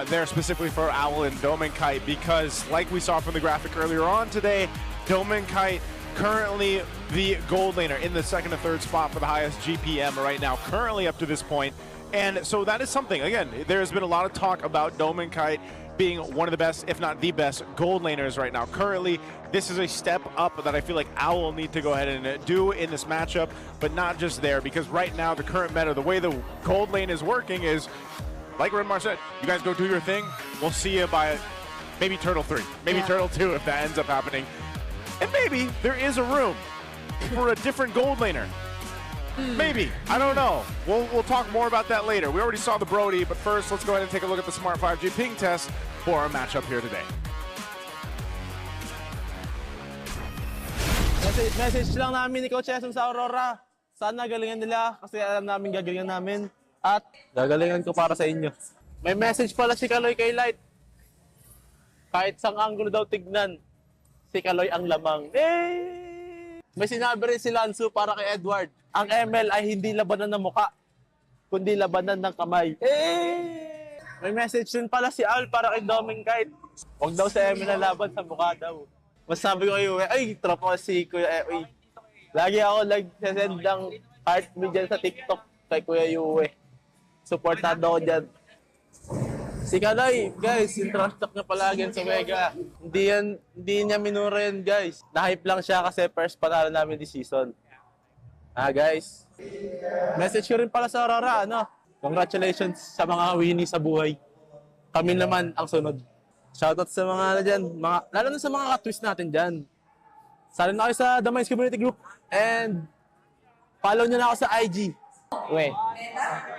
Speaker 11: there specifically for Owl and Dominkite, because like we saw from the graphic earlier on today, Dominkite currently the gold laner in the second and third spot for the highest GPM right now, currently up to this point. And so that is something, again, there's been a lot of talk about Dominkite being one of the best, if not the best, gold laners right now. Currently, this is a step up that I feel like Owl will need to go ahead and do in this matchup, but not just there, because right now, the current meta, the way the gold lane is working is, like Redmar said, you guys go do your thing, we'll see you by maybe Turtle 3, maybe Turtle 2 if that ends up happening. And maybe there is a room for a different gold laner. Maybe. I don't know. We'll talk more about that later. We already saw the Brody, but first, let's go ahead and take a look at the Smart 5G ping test for our matchup here today.
Speaker 17: Message lang namin ni Coach Eson sa Aurora. Sana galingan nila kasi alam namin gagalingan namin. At gagalingan ko para sa inyo. May message pala si Kaloy kay Light. Kahit sang anggulo daw tignan, si Kaloy ang lamang. May sinabi rin si Lansu para kay Edward. Ang ML ay hindi labanan ng muka, kundi labanan ng kamay. May message din pala si Al para kay Dominkite. Huwag daw sa ML na laban sa muka daw. Mas sabi ko kayo, ay, tropa si Kuya Eoy. Lagi ako nag-send ng heart me dyan sa TikTok kay Kuya Yue. Supportado ako dyan. Si Kaloy, guys, yung trash talk niya palagi sa Mega. Hindi niya minura yan, guys. Na-hype lang siya kasi first panalo namin this season. Guys. Message ko rin pala sa Aurora, congratulations sa mga winning sa buhay. Kami naman ang sunod. Shoutout sa mga dyan, lalo na sa mga ka-twist natin dyan. Sali na kayo sa The Minds Community Group and follow nyo na ako sa IG.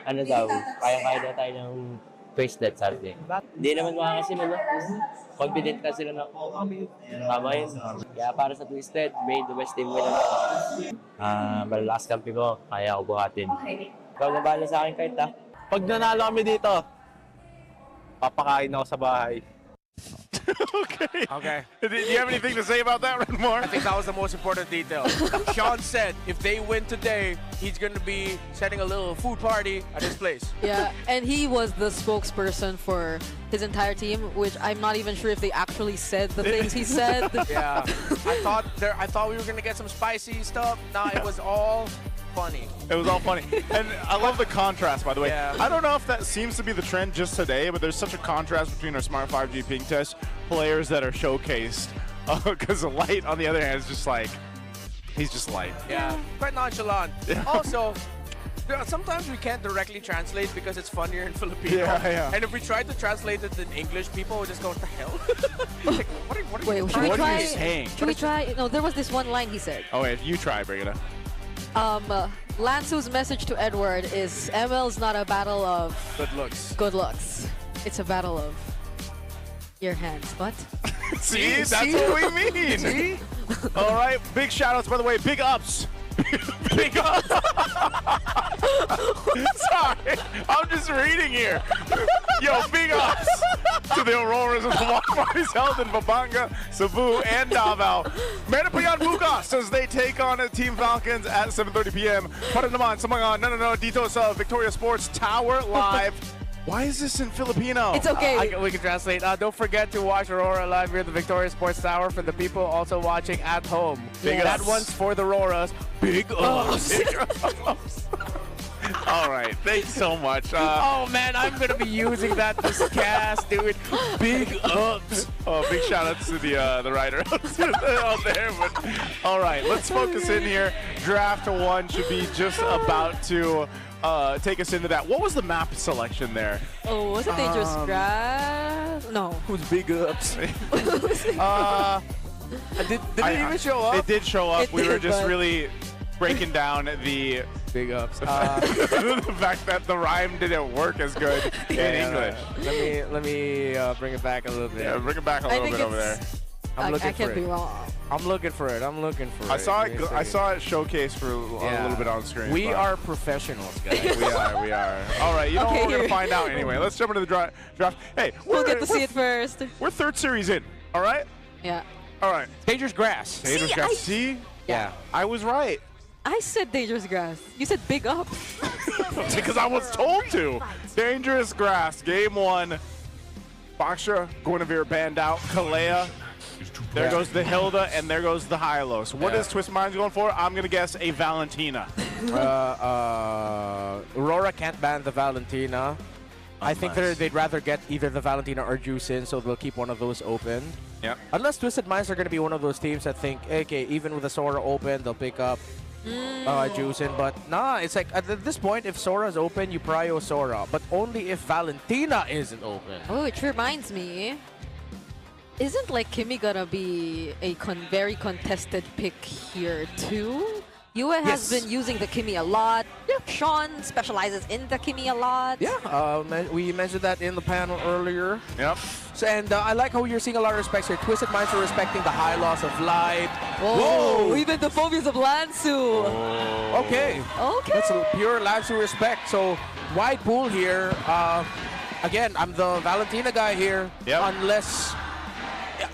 Speaker 6: Ano daw, kaya-kaya na tayo ng TWIS that Saturday. Hindi naman makakasin, ano? Confident ka sila na, tama yun. Kaya para sa Twisted, may the best team win. Malalakas kampi ko, kaya ako buhatin. Ikaw na bahala sa akin kahit
Speaker 22: Pag nanalo kami dito, papakain ako sa bahay.
Speaker 11: Okay. Do you have anything to say about that, Renmore?
Speaker 19: I think that was the most important detail. Sean said if they win today, he's going to be setting a little food party at his place.
Speaker 14: Yeah, and he was the spokesperson for his entire team, which I'm not even sure if they actually said the things he said.
Speaker 19: Yeah, I thought we were going to get some spicy stuff. No, it was all funny.
Speaker 11: It was all funny. And I love the contrast, by the way.
Speaker 19: Yeah.
Speaker 11: I don't know if that seems to be the trend just today, but there's such a contrast between our Smart 5G ping test players that are showcased. Because Light, on the other hand, is just like, he's just Light.
Speaker 19: Yeah, quite nonchalant. Also, sometimes we can't directly translate because it's funnier in Filipino.
Speaker 11: Yeah.
Speaker 19: And if we try to translate it in English, people would just go, what the hell? Like, what are you
Speaker 14: Wait,
Speaker 11: What are you saying?
Speaker 14: Should we try? No, there was this one line he said.
Speaker 11: Oh, wait, you try, Brigida.
Speaker 14: Lansu's message to Edward is ML's not a battle of
Speaker 19: good looks.
Speaker 14: Good looks. It's a battle of your hands. What?
Speaker 11: See, that's what we mean.
Speaker 14: See?
Speaker 11: All right, big shout outs, by the way, big ups. Big ups. Sorry, I'm just reading here. Yo, big ups to the Auroras of the watch parties held in Pampanga, Cebu, and Davao. Meron pa yan bukas as they take on Team Falcons at 7:30 p.m. Para naman sa mga dito sa Victoria Sports Tower live. Why is this in Filipino?
Speaker 14: It's okay.
Speaker 19: We can translate. Don't forget to watch Aurora live here at the Victoria Sports Tower for the people also watching at home.
Speaker 11: Big
Speaker 19: That
Speaker 11: ups.
Speaker 19: one's for the Auroras. Big ups.
Speaker 11: All right, thanks so much.
Speaker 19: Oh man, I'm gonna be using that this cast, dude. Big ups.
Speaker 11: Oh, big shout outs to the writer out there. But all right, let's focus in here. Draft 1 should be just about to take us into that. What was the map selection there?
Speaker 14: Oh, was it Dangerous Grass? No.
Speaker 19: Who's big ups? Did it even show up?
Speaker 11: It did show up.
Speaker 14: It
Speaker 11: We were
Speaker 14: did,
Speaker 11: just
Speaker 14: but-
Speaker 11: really breaking down the
Speaker 19: big ups.
Speaker 11: the fact that the rhyme didn't work as good in English.
Speaker 19: Let me bring it back a little bit.
Speaker 11: Yeah, bring it back a little bit over there.
Speaker 19: I'm looking
Speaker 14: I can't
Speaker 19: for
Speaker 14: be
Speaker 19: it.
Speaker 14: wrong.
Speaker 19: I'm looking for it. I'm looking for it.
Speaker 11: I saw
Speaker 19: Give me
Speaker 11: it.
Speaker 19: a
Speaker 11: I
Speaker 19: second.
Speaker 11: saw it showcased for a little bit on screen.
Speaker 19: We
Speaker 11: but-
Speaker 19: are professionals, guys.
Speaker 11: We are. All right, you know
Speaker 14: Okay,
Speaker 11: what? We're
Speaker 14: here.
Speaker 11: gonna find out anyway. Let's jump into the draft. Hey,
Speaker 14: We'll get to see it first.
Speaker 11: We're third series in. All right.
Speaker 14: Yeah.
Speaker 11: All right.
Speaker 19: Dangerous Grass.
Speaker 11: Dangerous Grass. See?
Speaker 19: Yeah.
Speaker 11: I was right.
Speaker 14: I said Dangerous Grass. You said Big Up.
Speaker 11: Because I was told to. Dangerous Grass, game 1. Boxer, Guinevere banned out. Kalea. There goes the Hilda, and there goes the Hylos. What is Twist Minds going for? I'm going to guess a Valentina.
Speaker 19: Aurora can't ban the Valentina. I think they'd rather get either the Valentina or Juice in, so they'll keep one of those open.
Speaker 11: Yep.
Speaker 19: Unless Twisted Minds are going to be one of those teams that think, okay, even with the Sora open, they'll pick up Juice in. But nah, it's like at this point, if Sora's open, you prio Sora. But only if Valentina isn't open.
Speaker 14: Oh, it reminds me. Isn't like Kimmy gonna be a very contested pick here too? Yue has been using the Kimmy a lot. Sean specializes in the Kimmy a lot.
Speaker 19: Yeah, we mentioned that in the panel earlier.
Speaker 11: Yep.
Speaker 19: So, and I like how you're seeing a lot of respect here. Twisted Minds are respecting the high loss of light.
Speaker 14: Whoa! Even the phobias of Lansu.
Speaker 19: Okay.
Speaker 14: Okay.
Speaker 19: That's a pure Lansu respect. So, wide pool here. Again, I'm the Valentina guy here.
Speaker 11: Yep.
Speaker 19: Unless...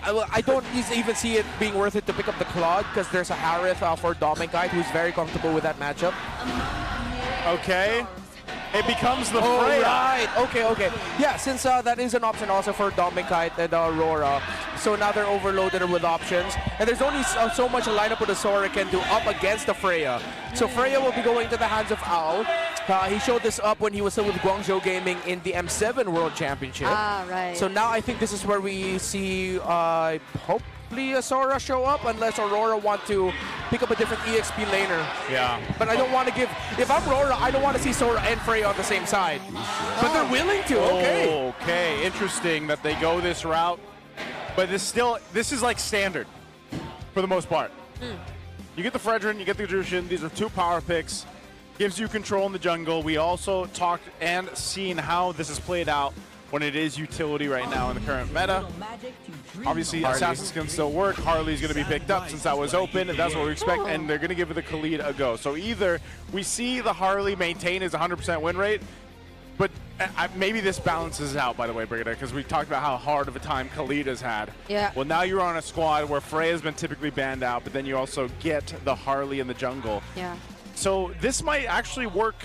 Speaker 19: I don't even see it being worth it to pick up the Claude because there's a Harith for Dominkite who's very comfortable with that matchup.
Speaker 11: Okay. It becomes the Freya.
Speaker 19: Right. Okay. Yeah, since that is an option also for Dominkite and Aurora. So now they're overloaded with options. And there's only so much a lineup with the Sora can do up against the Freya. So Freya will be going to the hands of Owl. He showed this up when he was still with Guangzhou Gaming in the M7 World Championship.
Speaker 14: Ah, right.
Speaker 19: So now I think this is where we see hopefully a Sora show up unless Aurora want to pick up a different EXP laner.
Speaker 11: Yeah.
Speaker 19: But I don't want to give... If I'm Aurora, I don't want to see Sora and Freya on the same side. But they're willing to, okay.
Speaker 11: Okay, interesting that they go this route. But this is like standard for the most part. You get the Fredrin, you get the Jushin. These are 2 power picks. Gives you control in the jungle. We also talked and seen how this is played out when it is utility right now in the current meta. Obviously,
Speaker 19: Harley.
Speaker 11: Assassins can still work. Harley's going to be picked up since that was open, and that's what we expect, and they're going to give the Khalid a go. So either we see the Harley maintain his 100% win rate, but maybe this balances out, by the way, Brigida, because we talked about how hard of a time Khalid has had.
Speaker 14: Yeah.
Speaker 11: Well, now you're on a squad where Freya's been typically banned out, but then you also get the Harley in the jungle.
Speaker 14: Yeah.
Speaker 11: So this might actually work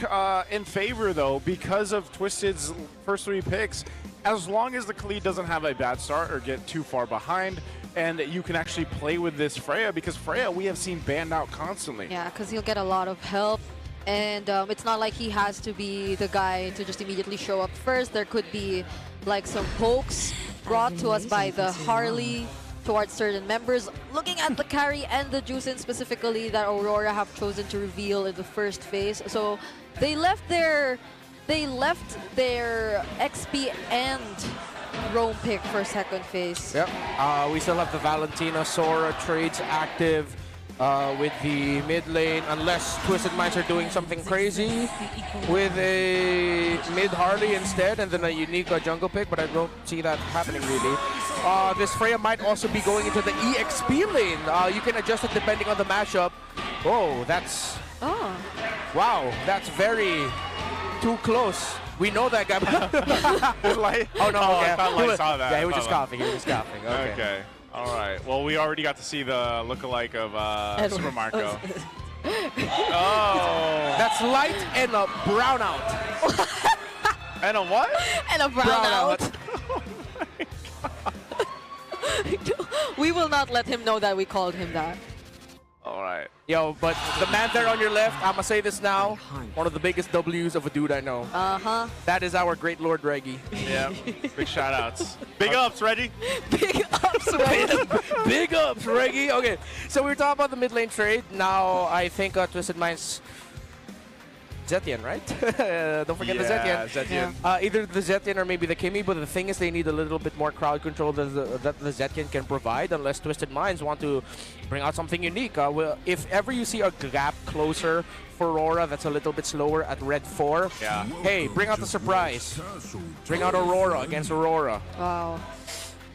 Speaker 11: in favor, though, because of Twisted's first 3 picks. As long as the Khalid doesn't have a bad start or get too far behind, and you can actually play with this Freya, because Freya we have seen banned out constantly.
Speaker 14: Yeah, because he'll get a lot of help. And it's not like he has to be the guy to just immediately show up first. There could be like some pokes brought to us by the Harley towards certain members. Looking at the carry and the Juicin specifically that Aurora have chosen to reveal in the first phase. So they left their XP and Roam pick for second phase.
Speaker 19: Yep. We still have the Valentina Sora trades active with the mid lane, unless Twisted Minds are doing something crazy with a mid Harley instead, and then a unique jungle pick, but I don't see that happening really. This Freya might also be going into the EXP lane. You can adjust it depending on the matchup. Oh, that's...
Speaker 14: Oh.
Speaker 19: Wow, that's very too close. We know that guy. Oh, no, okay.
Speaker 11: I thought I saw that.
Speaker 19: Yeah, he was just coughing. He was just coughing.
Speaker 11: Okay. All right. Well, we already got to see the lookalike of Super Marco. Oh.
Speaker 19: That's light and a brownout.
Speaker 11: And a what?
Speaker 14: And a brownout. We will not let him know that we called him that.
Speaker 11: All right.
Speaker 19: Yo, but the man there on your left, I'm going to say this now, one of the biggest W's of a dude I know.
Speaker 14: Uh-huh.
Speaker 19: That is our great Lord Reggie.
Speaker 11: Yeah. Big shout outs. Big ups, Reggie.
Speaker 14: Big ups, Reggie.
Speaker 19: Big ups, Reggie. Okay, so we were talking about the mid lane trade. Now, I think Twisted Minds... Zetian, right? Don't forget the Zetian. Either the Zetian or maybe the Kimi, but the thing is they need a little bit more crowd control that the Zetian can provide, unless Twisted Minds want to bring out something unique. Well, if ever you see a gap closer for Aurora that's a little bit slower at red 4, hey, bring out the surprise. Bring out Aurora against Aurora.
Speaker 14: Wow.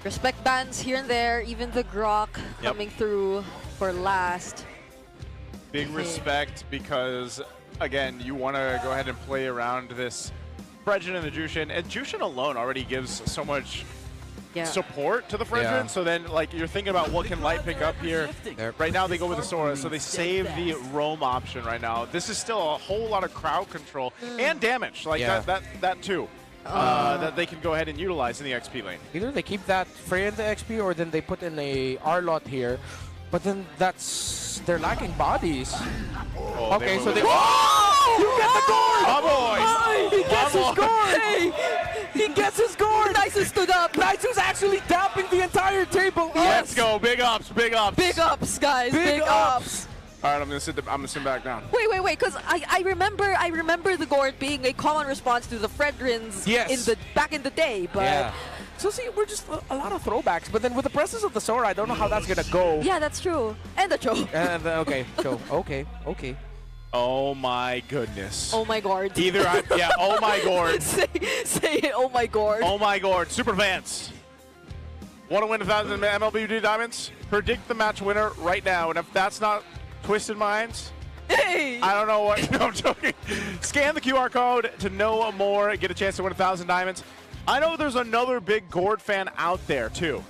Speaker 14: Respect bans here and there, even the Grok coming through for last.
Speaker 11: Big respect because... Again, you want to go ahead and play around this Fredgen and the Jushin. And Jushin alone already gives so much support to the Fredgen. So then, like, you're thinking about what can Light pick up here. Right now, they go with the Sora, so they save the roam option right now. This is still a whole lot of crowd control and damage, like that too, that they can go ahead and utilize in the XP lane.
Speaker 19: Either they keep that Freya in the XP, or then they put in a R-Lot here. But then they're lacking bodies.
Speaker 11: Oh,
Speaker 19: okay, so they...
Speaker 14: Oh!
Speaker 19: You get the gourd!
Speaker 11: Oh, boy!
Speaker 19: He gets his gourd! Hey! He gets his gourd!
Speaker 14: Nice stood up!
Speaker 19: Nice is actually dapping the entire table.
Speaker 11: Let's go! Big ups! Big ups!
Speaker 14: Big ups, guys! Big ups!
Speaker 11: All right, I'm gonna sit back down.
Speaker 14: Wait, because I remember the gourd being a common response to the Fredrins back in the day, but.
Speaker 19: So see, we're just a lot of throwbacks, but then with the presence of the Sora, I don't know how that's gonna go.
Speaker 14: Yeah, that's true. And the Cho.
Speaker 19: And okay, Cho. Okay.
Speaker 11: Oh my goodness.
Speaker 14: Oh my god.
Speaker 11: Oh my god.
Speaker 14: say it, oh my god.
Speaker 11: Oh my god. Superfans. Want to win 1,000 MLBB diamonds? Predict the match winner right now, and if that's not Twisted Minds,
Speaker 14: hey!
Speaker 11: I don't know what. No, I'm joking. Scan the QR code to know more. Get a chance to win 1,000 diamonds. I know there's another big Gord fan out there, too.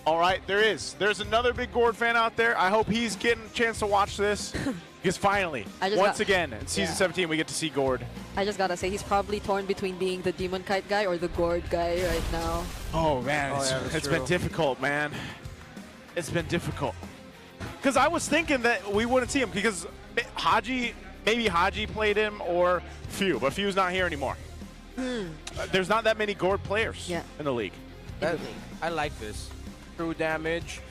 Speaker 11: All right, there is. There's another big Gord fan out there. I hope he's getting a chance to watch this. Because finally, once again, in Season 17, we get to see Gord.
Speaker 14: I just gotta say, he's probably torn between being the Demon Kite guy or the Gord guy right now.
Speaker 11: Oh, man. It's been difficult, man. It's been difficult. Because I was thinking that we wouldn't see him because maybe Haji played him or Few, but Few's not here anymore. There's not that many Gord players in the league.
Speaker 19: I like this. True damage,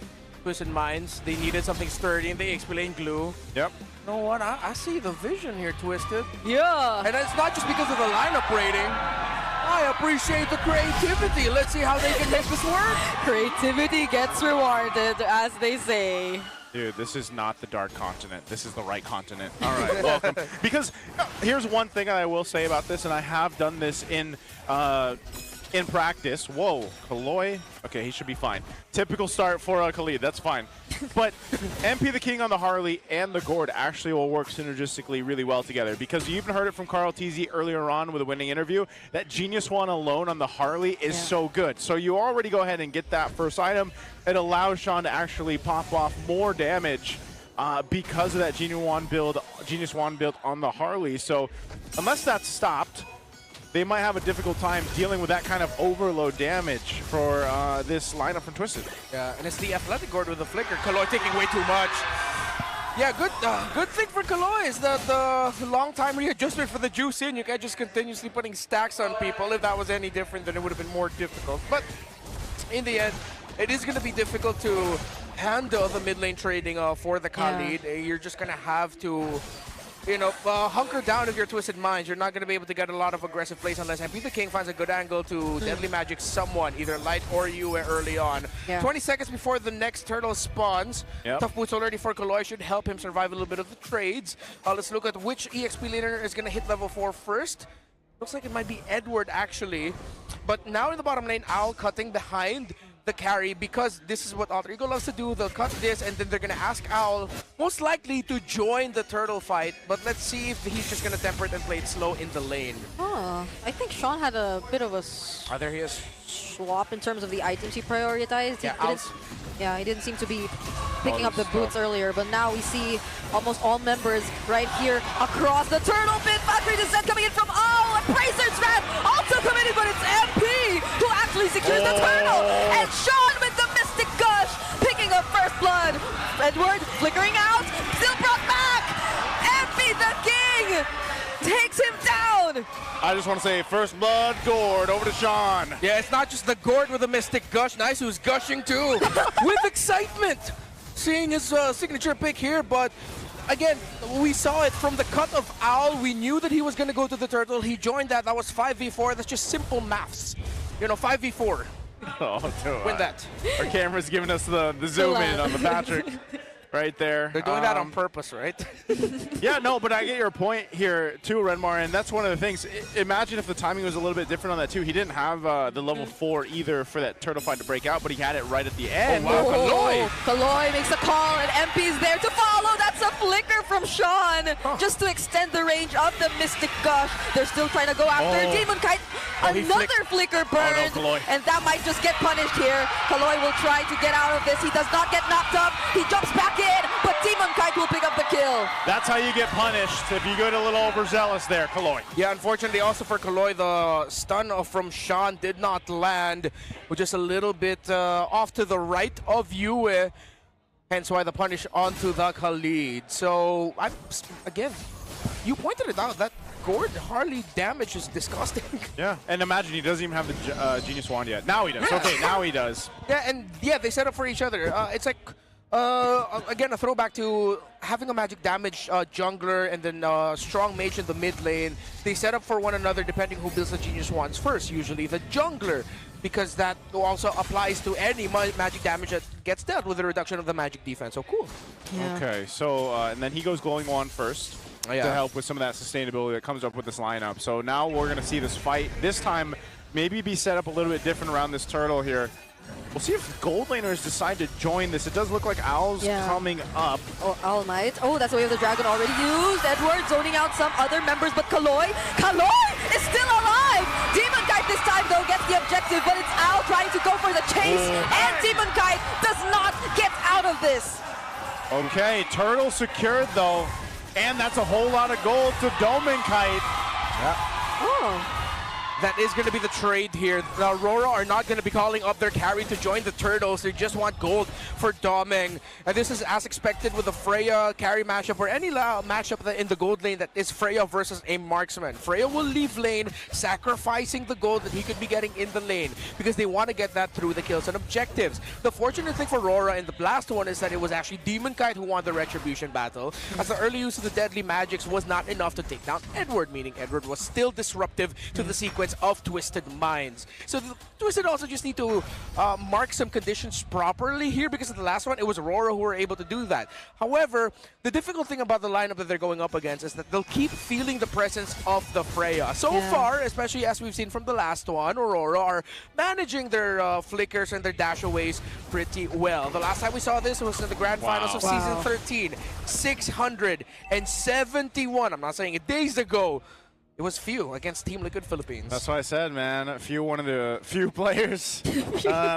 Speaker 19: Twisted Minds. They needed something sturdy, and they explained glue.
Speaker 11: Yep.
Speaker 19: You know what? I see the vision here, Twisted.
Speaker 14: Yeah.
Speaker 19: And it's not just because of the lineup rating. I appreciate the creativity. Let's see how they can make this work.
Speaker 14: Creativity gets rewarded, as they say.
Speaker 11: Dude, this is not the dark continent. This is the right continent. All right, welcome. Because here's one thing I will say about this, and I have done this in in practice. Whoa, Kaloy. Okay, he should be fine. Typical start for Khalid, that's fine. But MP the King on the Harley and the Gord actually will work synergistically really well together, because you even heard it from Carl TZ earlier on with a winning interview that Genius One alone on the Harley is so good. So you already go ahead and get that first item. It allows Sean to actually pop off more damage because of that Genius One build on the Harley. So unless that's stopped, they might have a difficult time dealing with that kind of overload damage for this lineup from Twisted.
Speaker 19: Yeah, and it's the athletic Gord with the flicker. Kaloy taking way too much. Yeah, good thing for Kaloy is that the long time readjustment for the juice in. You can't just continuously putting stacks on people. If that was any different, then it would have been more difficult. But in the end, it is going to be difficult to handle the mid lane trading for the Khalid. You're just going to have to, you know, hunker down if you're Twisted Minds. You're not going to be able to get a lot of aggressive plays unless MP the King finds a good angle to Deadly Magic someone, either Light or you early on. 20 seconds before the next turtle spawns. Tough boots already for Kaloy should help him survive a little bit of the trades. Let's look at which EXP laner is going to hit level 4 first. Looks like it might be Edward, actually. But now in the bottom lane, Owl cutting behind the carry, because this is what Alter Ego loves to do. They'll cut this and then they're gonna ask Owl most likely to join the turtle fight, but let's see if he's just gonna temper it and play it slow in the lane.
Speaker 14: Oh, I think Sean had a bit of a
Speaker 19: there he is.
Speaker 14: swap in terms of the items he prioritized. He didn't seem to be picking up the boots earlier, but now we see almost all members right here across the turtle pit. Factory Descent coming in from Owl, and Pracer's Rat also coming in, but it's MP who actually secures the turtle, and Sean with the Mystic Gush picking up first blood. Edward flickering out, still brought back. MP the King takes him down.
Speaker 11: I just want to say, first blood, Gord, over to Sean.
Speaker 19: Yeah, it's not just the Gord with a Mystic Gush. Nice, who's gushing too. With excitement. Seeing his signature pick here, but again, we saw it from the cut of Owl. We knew that he was going to go to the turtle. He joined that. That was 5v4. That's just simple maths. You know, 5v4. Win that.
Speaker 11: Our camera's giving us the zoom in on the Patrick. Right there.
Speaker 19: They're doing that on purpose, right?
Speaker 11: Yeah, no, but I get your point here too, Renmar, and that's one of the things. Imagine if the timing was a little bit different on that too. He didn't have the level 4 either for that turtle fight to break out, but he had it right at the end.
Speaker 14: Oh, wow, Kaloy makes a call, and MP's there to follow. That's a flicker from Sean, just to extend the range of the Mystic Gush. They're still trying to go after Demon Kite. Another flicker burned, and that might just get punished here. Kaloy will try to get out of this. He does not get knocked up. He jumps back in, but Demon Kite will pick up the kill.
Speaker 11: That's how you get punished if you get a little overzealous there, Kaloy.
Speaker 19: Yeah, unfortunately also for Kaloy, the stun from Sean did not land, which is a little bit off to the right of Yue. Hence why the punish onto the Khalid. So, again, you pointed it out, that Gord Harley damage is disgusting.
Speaker 11: Yeah, and imagine he doesn't even have the Genius Wand yet. Now he does. Okay, now he does.
Speaker 19: Yeah, and yeah, they set up for each other. It's like, again, a throwback to having a magic damage jungler and then strong mage in the mid lane. They set up for one another depending who builds the Genius Wands first, usually the jungler, because that also applies to any magic damage that gets dealt with a reduction of the magic defense. So cool.
Speaker 14: Yeah.
Speaker 11: Okay, so and then he goes Glowing Wand first to help with some of that sustainability that comes up with this lineup. So now we're going to see this fight, this time maybe be set up a little bit different around this turtle here. We'll see if gold laners decide to join this. It does look like Owl's coming up.
Speaker 14: Oh, Owl might. Oh, that's the way of the dragon already used. Edward zoning out some other members, but Kaloy is still alive. Demon Kite this time, though, gets the objective, but it's Owl trying to go for the chase, and Demon Kite does not get out of this.
Speaker 11: Okay, turtle secured, though, and that's a whole lot of gold to Demon Kite.
Speaker 14: Oh.
Speaker 19: That is going to be the trade here. The RORA are not going to be calling up their carry to join the Turtles. They just want gold for Doming. And this is as expected with the Freya carry matchup or any matchup in the gold lane that is Freya versus a marksman. Freya will leave lane, sacrificing the gold that he could be getting in the lane because they want to get that through the kills and objectives. The fortunate thing for RORA in the last one is that it was actually Demon Kite who won the Retribution battle, as the early use of the Deadly Magics was not enough to take down Edward, meaning Edward was still disruptive to the sequence performance of Twisted Minds. So Twisted also just need to mark some conditions properly here, because in the last one, it was Aurora who were able to do that. However, the difficult thing about the lineup that they're going up against is that they'll keep feeling the presence of the Freya. So far, especially as we've seen from the last one, Aurora are managing their flickers and their dashaways pretty well. The last time we saw this was in the grand finals of Season 13. 671. I'm not saying it, days ago. It was few against Team Liquid Philippines.
Speaker 11: That's what I said, man. One of the few players,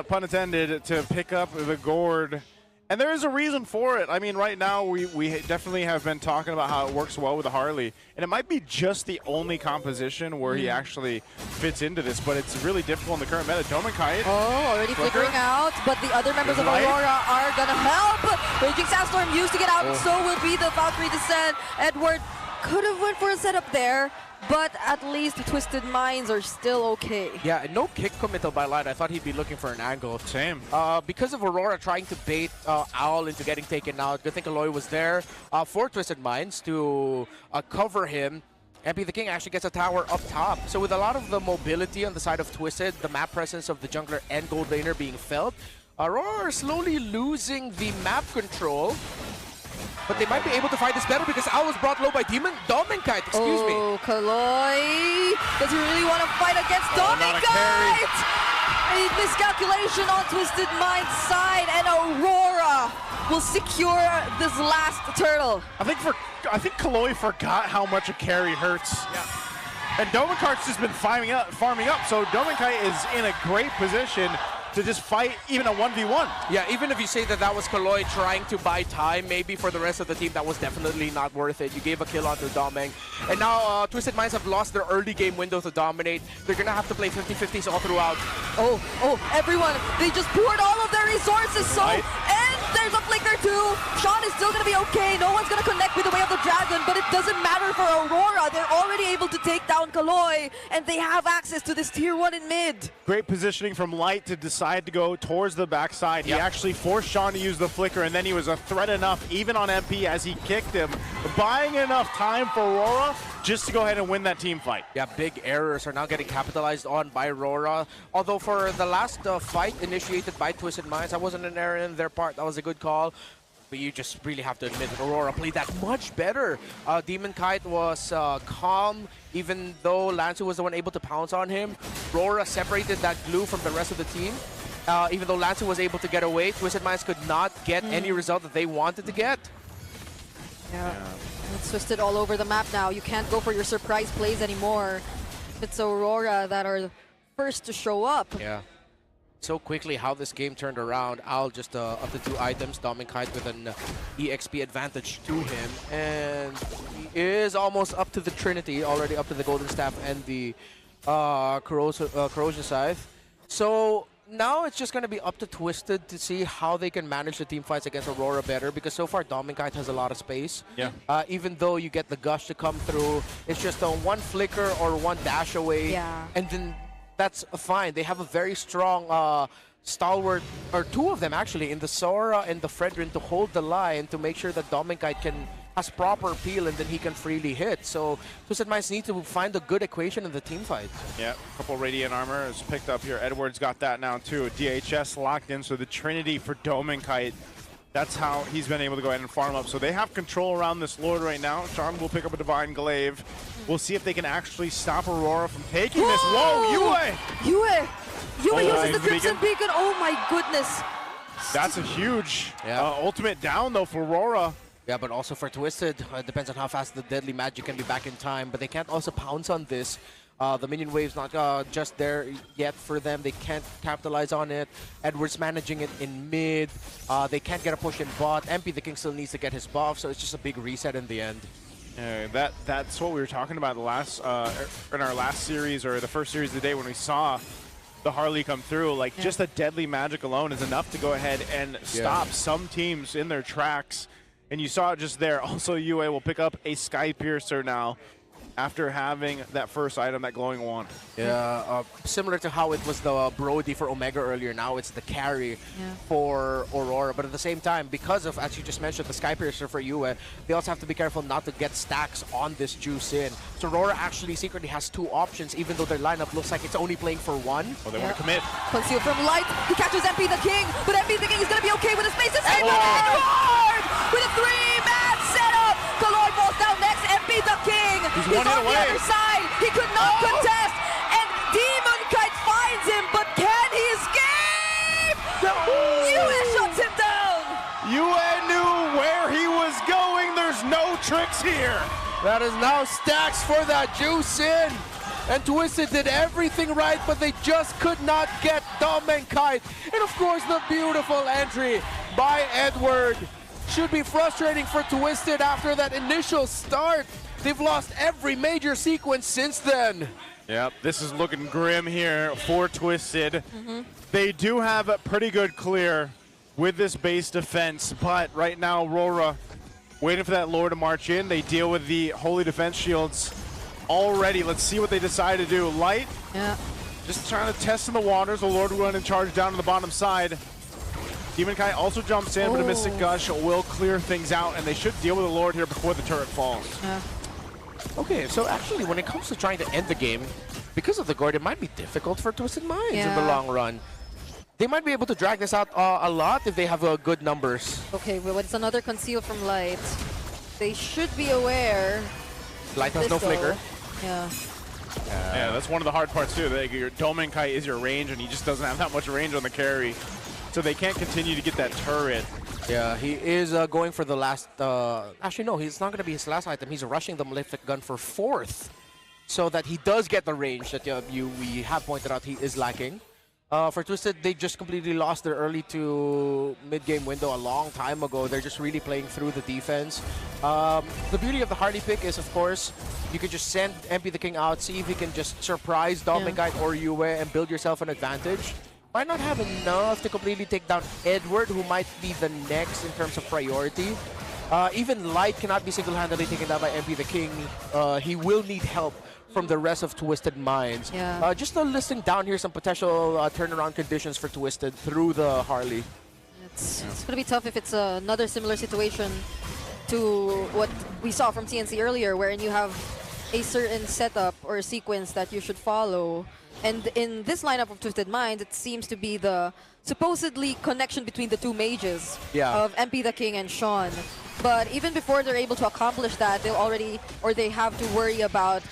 Speaker 11: pun intended, to pick up the gourd. And there is a reason for it. I mean, right now, we definitely have been talking about how it works well with the Harley. And it might be just the only composition where he actually fits into this, but it's really difficult in the current meta. Dominkite.
Speaker 14: Oh, already flickering out, but the other members of Aurora are gonna help. Raging Sandstorm used to get out, and so will be the Valkyrie Descent. Edward could have went for a setup there, but at least the Twisted Minds are still okay.
Speaker 19: Yeah, and no kick committal by Light. I thought he'd be looking for an angle.
Speaker 11: Same.
Speaker 19: Because of Aurora trying to bait Owl into getting taken out, good thing Aloy was there for Twisted Minds to cover him. MP the King actually gets a tower up top. So with a lot of the mobility on the side of Twisted, the map presence of the jungler and gold laner being felt, Aurora are slowly losing the map control. But they might be able to fight this better because Owl was brought low by Dominkite, excuse me.
Speaker 14: Oh, Kaloy. Does he really want to fight against Dominkite? A miscalculation on Twisted Mind's side, and Aurora will secure this last turtle.
Speaker 11: I think Kaloy forgot how much a carry hurts. Yeah. And Dominkite's just been farming up, so Dominkite is in a great position to just fight even a 1v1.
Speaker 19: Yeah, even if you say that that was Kaloy trying to buy time, maybe for the rest of the team, that was definitely not worth it. You gave a kill onto Domeng. And now Twisted Minds have lost their early game window to dominate. They're going to have to play 50-50s all throughout.
Speaker 14: Oh, everyone, they just poured all of their resources, so...
Speaker 19: Right.
Speaker 14: And there's a flicker too. Sean is still going to be okay. No one's going to connect with the Way of the Dragon, but it doesn't matter for Aurora. They're already able to take down Kaloy, and they have access to this tier 1 in mid.
Speaker 11: Great positioning from Light to decide to go towards the backside. He actually forced Sean to use the flicker, and then he was a threat enough, even on MP, as he kicked him, buying enough time for Aurora just to go ahead and win that team fight.
Speaker 19: Yeah, big errors are now getting capitalized on by Aurora. Although for the last fight initiated by Twisted Minds, that wasn't an error in their part. That was a good call. But you just really have to admit that Aurora played that much better. Dominkite was calm, even though Lansu was the one able to pounce on him. Aurora separated that glue from the rest of the team. Even though Lansu was able to get away, Twisted Minds could not get any result that they wanted to get.
Speaker 14: Yeah. It's twisted all over the map now. You can't go for your surprise plays anymore. It's Aurora that are first to show up.
Speaker 19: Yeah. So quickly how this game turned around. Owl just up to 2 items. Dominkite with an EXP advantage to him. And he is almost up to the Trinity, already up to the Golden Staff and the Corrosion Scythe. So now it's just going to be up to Twisted to see how they can manage the team fights against Aurora better, because so far Dominkite has a lot of space.
Speaker 11: Yeah.
Speaker 19: Even though you get the Gush to come through, it's just a 1 flicker or 1 dash away.
Speaker 14: Yeah.
Speaker 19: And then that's fine. They have a very strong stalwart, or 2 of them actually, in the Sora and the Fredrin to hold the line to make sure that Dominkite has proper peel and then he can freely hit. So Twisted Minds need to find a good equation in the team fight.
Speaker 11: Yeah, a couple Radiant armor is picked up here. Edward's got that now too. DHS locked in, so the Trinity for Dominkite. That's how he's been able to go ahead and farm up. So they have control around this Lord right now. Sean will pick up a Divine Glaive. We'll see if they can actually stop Aurora from taking this. Whoa,
Speaker 14: Yue uses the Crimson Beacon. Oh my goodness.
Speaker 11: That's a huge ultimate down though for Aurora.
Speaker 19: Yeah, but also for Twisted, it depends on how fast the Deadly Magic can be back in time. But they can't also pounce on this. The minion wave's not just there yet for them. They can't capitalize on it. Edward's managing it in mid. They can't get a push in bot. MP the King still needs to get his buff, so it's just a big reset in the end.
Speaker 11: That's what we were talking about in our last series, or the first series of the day, when we saw the Harley come through. Like, just a Deadly Magic alone is enough to go ahead and stop some teams in their tracks. And you saw it just there. Also, UA will pick up a Sky Piercer now. after having that first item, that glowing wand.
Speaker 19: Yeah, similar to how it was the Brody for Omega earlier, now it's the carry for Aurora. But at the same time, because of, as you just mentioned, the Sky Piercer for Yue, they also have to be careful not to get stacks on this juice in. So Aurora actually secretly has 2 options, even though their lineup looks like it's only playing for 1.
Speaker 11: Oh, they want to commit.
Speaker 14: Conceal from Light. He catches MP the King, but MP the King is going to be okay with his space. It's Edward with a 3-man setup. Kaloi falls down next. MP the King. He's on the other side. He could not contest. And Demon Kite finds him, but can he escape? Yue shuts him down.
Speaker 11: Yue knew where he was going. There's no tricks here.
Speaker 19: That is now stacks for that juice in. And Twisted did everything right, but they just could not get Dom and Kite. And of course, the beautiful entry by Edward. Should be frustrating for Twisted after that initial start. They've lost every major sequence since then.
Speaker 11: Yep, this is looking grim here for Twisted. They do have a pretty good clear with this base defense, but right now, Rora waiting for that lore to march in. They deal with the Holy Defense Shields already. Let's see what they decide to do. Light, just trying to test in the waters. The Lord will run in charge down on the bottom side. Demon Kai also jumps in, but a Mystic Gush will clear things out, and they should deal with the Lord here before the turret falls.
Speaker 19: Okay, so actually, when it comes to trying to end the game, because of the Gord, it might be difficult for Twisted Minds in the long run. They might be able to drag this out a lot if they have good numbers.
Speaker 14: Okay, well, it's another conceal from Light. They should be aware.
Speaker 11: Light has no flicker.
Speaker 14: Yeah.
Speaker 11: Yeah, that's one of the hard parts too. Your Domenkai is your range, and he just doesn't have that much range on the carry. So they can't continue to get that turret.
Speaker 19: Yeah, he is going for the last... actually, no, he's not going to be his last item. He's rushing the Malefic Gun for 4th. So that he does get the range that we have pointed out he is lacking. For Twisted, they just completely lost their early to mid-game window a long time ago. They're just really playing through the defense. The beauty of the Harley pick is, of course, you can just send MP the King out, see if he can just surprise Dominicite or Yue and build yourself an advantage. Might not have enough to completely take down Edward, who might be the next in terms of priority. Even Light cannot be single-handedly taken down by MP the King. He will need help from the rest of Twisted Minds.
Speaker 14: Yeah.
Speaker 19: Just listing down here some potential turnaround conditions for Twisted through the Harley.
Speaker 14: It's going to be tough if it's another similar situation to what we saw from TNC earlier, wherein you have a certain setup or a sequence that you should follow. And in this lineup of Twisted Minds, it seems to be the supposedly connection between the 2 mages of MP the King and Sean. But even before they're able to accomplish that, they'll already, or they have to worry about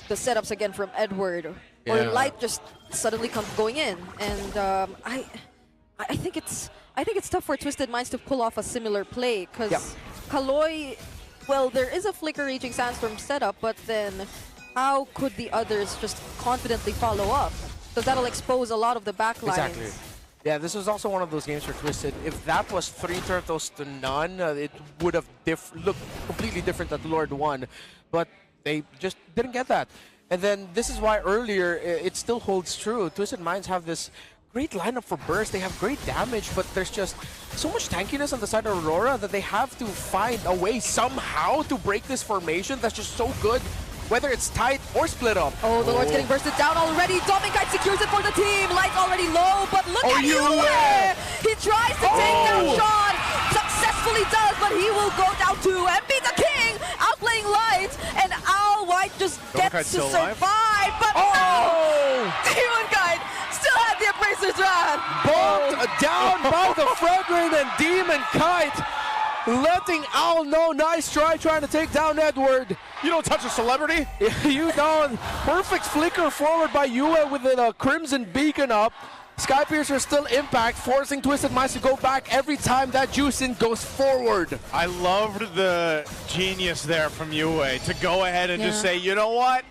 Speaker 14: the setups again from Edward, or Light just suddenly comes going in. And I think it's tough for Twisted Minds to pull off a similar play, because Kaloi, well, there is a flicker reaching Sandstorm setup, but then how could the others just confidently follow up? Because that'll expose a lot of the backlines.
Speaker 19: Exactly. Yeah, this was also one of those games for Twisted. If that was 3 turtles to none, it would have looked completely different at Lord 1. But they just didn't get that. And then this is why earlier it still holds true. Twisted Minds have this great lineup for burst. They have great damage, but there's just so much tankiness on the side of Aurora that they have to find a way somehow to break this formation that's just so good, whether it's tight or split up.
Speaker 14: Oh, the Lord's getting bursted down already. Dominicite secures it for the team. Light's already low, but look at Yue! He tries to take down Sean. Successfully does, but he will go down too. MP the King outplaying Light, and Owl White just gets to survive. But no! Demon Guide still had the Appraiser's Wrath.
Speaker 19: Bogged down by the Fragrant and Demon Kite. Letting Owl know, nice try trying to take down Edward.
Speaker 11: You don't touch a celebrity?
Speaker 19: You don't. Perfect flicker forward by Yue with a Crimson Beacon up. Sky Piercer still impact, forcing Twisted Minds to go back every time that Juicin goes forward.
Speaker 11: I loved the genius there from Yue to go ahead and just say, you know what?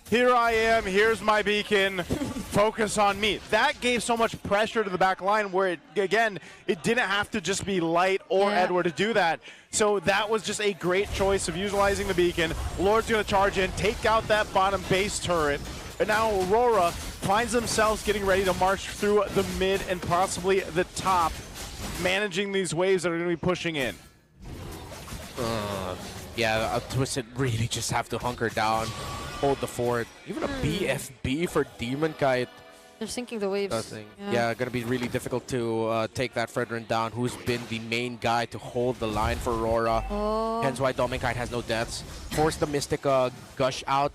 Speaker 11: Here I am, here's my beacon, focus on me. That gave so much pressure to the back line where, it didn't have to just be Light or Edward to do that. So that was just a great choice of utilizing the beacon. Lord's gonna charge in, take out that bottom base turret, and now Aurora finds themselves getting ready to march through the mid and possibly the top, managing these waves that are gonna be pushing in.
Speaker 18: Yeah, Twisted really just have to hunker down, hold the fort. Even a BFB for Demon Kite.
Speaker 14: They're sinking the waves.
Speaker 18: Nothing. Yeah, gonna be really difficult to take that Fredrin down, who's been the main guy to hold the line for Aurora. Hence why Demon Kite has no deaths. Force the Mystic Gush out.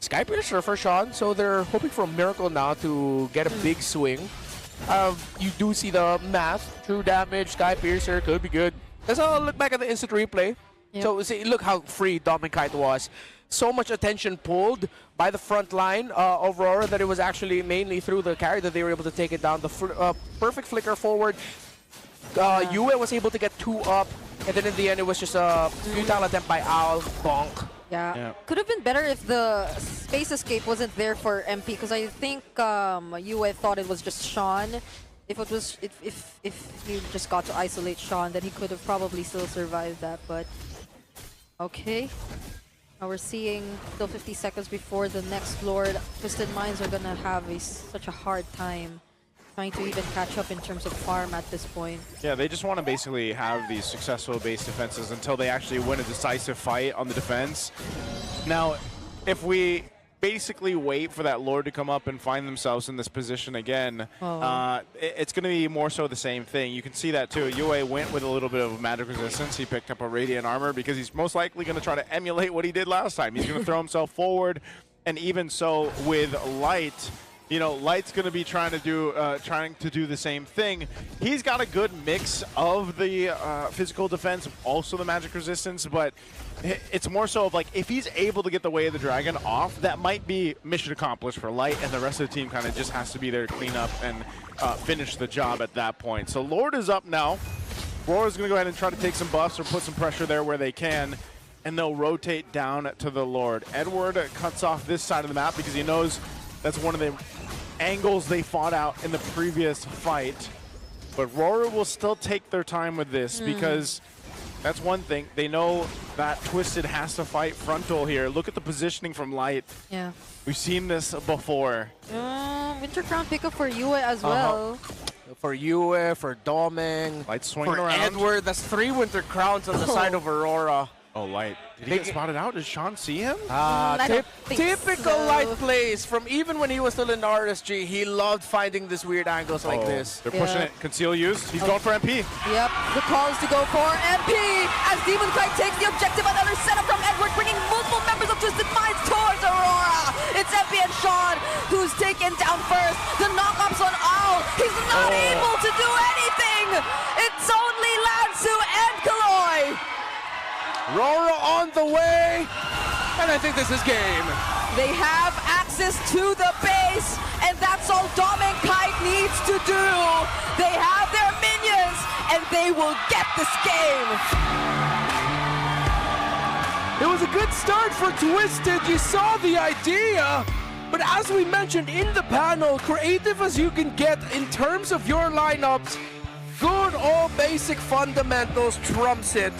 Speaker 18: Sky Piercer for Sean, so they're hoping for a miracle now to get a big swing. You do see the math. True damage, Sky Piercer could be good. Let's look back at the instant replay.
Speaker 14: Yep.
Speaker 18: So see, look how free Dominkite was. So much attention pulled by the front line of Aurora that it was actually mainly through the carry that they were able to take it down. The perfect flicker forward. Yue was able to get 2 up, and then in the end it was just a futile attempt by Owl. Bonk.
Speaker 14: Yeah. Could have been better if the space escape wasn't there for MP, because I think Yue thought it was just Sean. If it was, if he just got to isolate Sean, then he could have probably still survived that. But okay, now we're seeing still 50 seconds before the next Lord. Twisted Minds are gonna have such a hard time trying to even catch up in terms of farm at this point.
Speaker 11: Yeah, they just want to basically have these successful base defenses until they actually win a decisive fight on the defense. Now, if we basically wait for that Lord to come up and find themselves in this position again, it's going to be more so the same thing. You can see that too. Yue went with a little bit of magic resistance. He picked up a Radiant Armor because he's most likely going to try to emulate what he did last time. He's going to throw himself forward, and even so with Light, you know, Light's going to be trying to do the same thing. He's got a good mix of the physical defense, also the magic resistance, but it's more so of like, if he's able to get the Way of the Dragon off, that might be mission accomplished for Light, and the rest of the team kind of just has to be there to clean up and finish the job at that point. So Lord is up now. Rora's going to go ahead and try to take some buffs or put some pressure there where they can, and they'll rotate down to the Lord. Edward cuts off this side of the map because he knows that's one of the angles they fought out in the previous fight. But Rora will still take their time with this because that's one thing. They know that Twisted has to fight frontal here. Look at the positioning from Light.
Speaker 14: Yeah.
Speaker 11: We've seen this before.
Speaker 14: Winter Crown pickup for Yue as well.
Speaker 18: For Yue, for Doming,
Speaker 11: Light swinging
Speaker 18: for
Speaker 11: around.
Speaker 18: Edward. That's 3 Winter Crowns on the side of Aurora.
Speaker 11: Oh, Light. Did he get spotted out? Did Sean see him?
Speaker 18: Typical Light plays from even when he was still in RSG. He loved finding these weird angles like this.
Speaker 11: They're pushing it. Conceal used. He's going for MP.
Speaker 14: Yep, the call is to go for MP as Demon Kite takes the objective. Another setup from Edward, bringing multiple members of Twisted Minds towards Aurora. It's MP and Sean who's taken down first. The knockups on Owl. He's not able to do anything. It's only Lansu and Kaloy.
Speaker 19: Rora on the way, and I think this is game.
Speaker 14: They have access to the base, and that's all Dominic Kite needs to do. They have their minions, and they will get this game.
Speaker 15: It was a good start for Twisted. You saw the idea. But as we mentioned in the panel, creative as you can get in terms of your lineups, good old basic fundamentals trumps it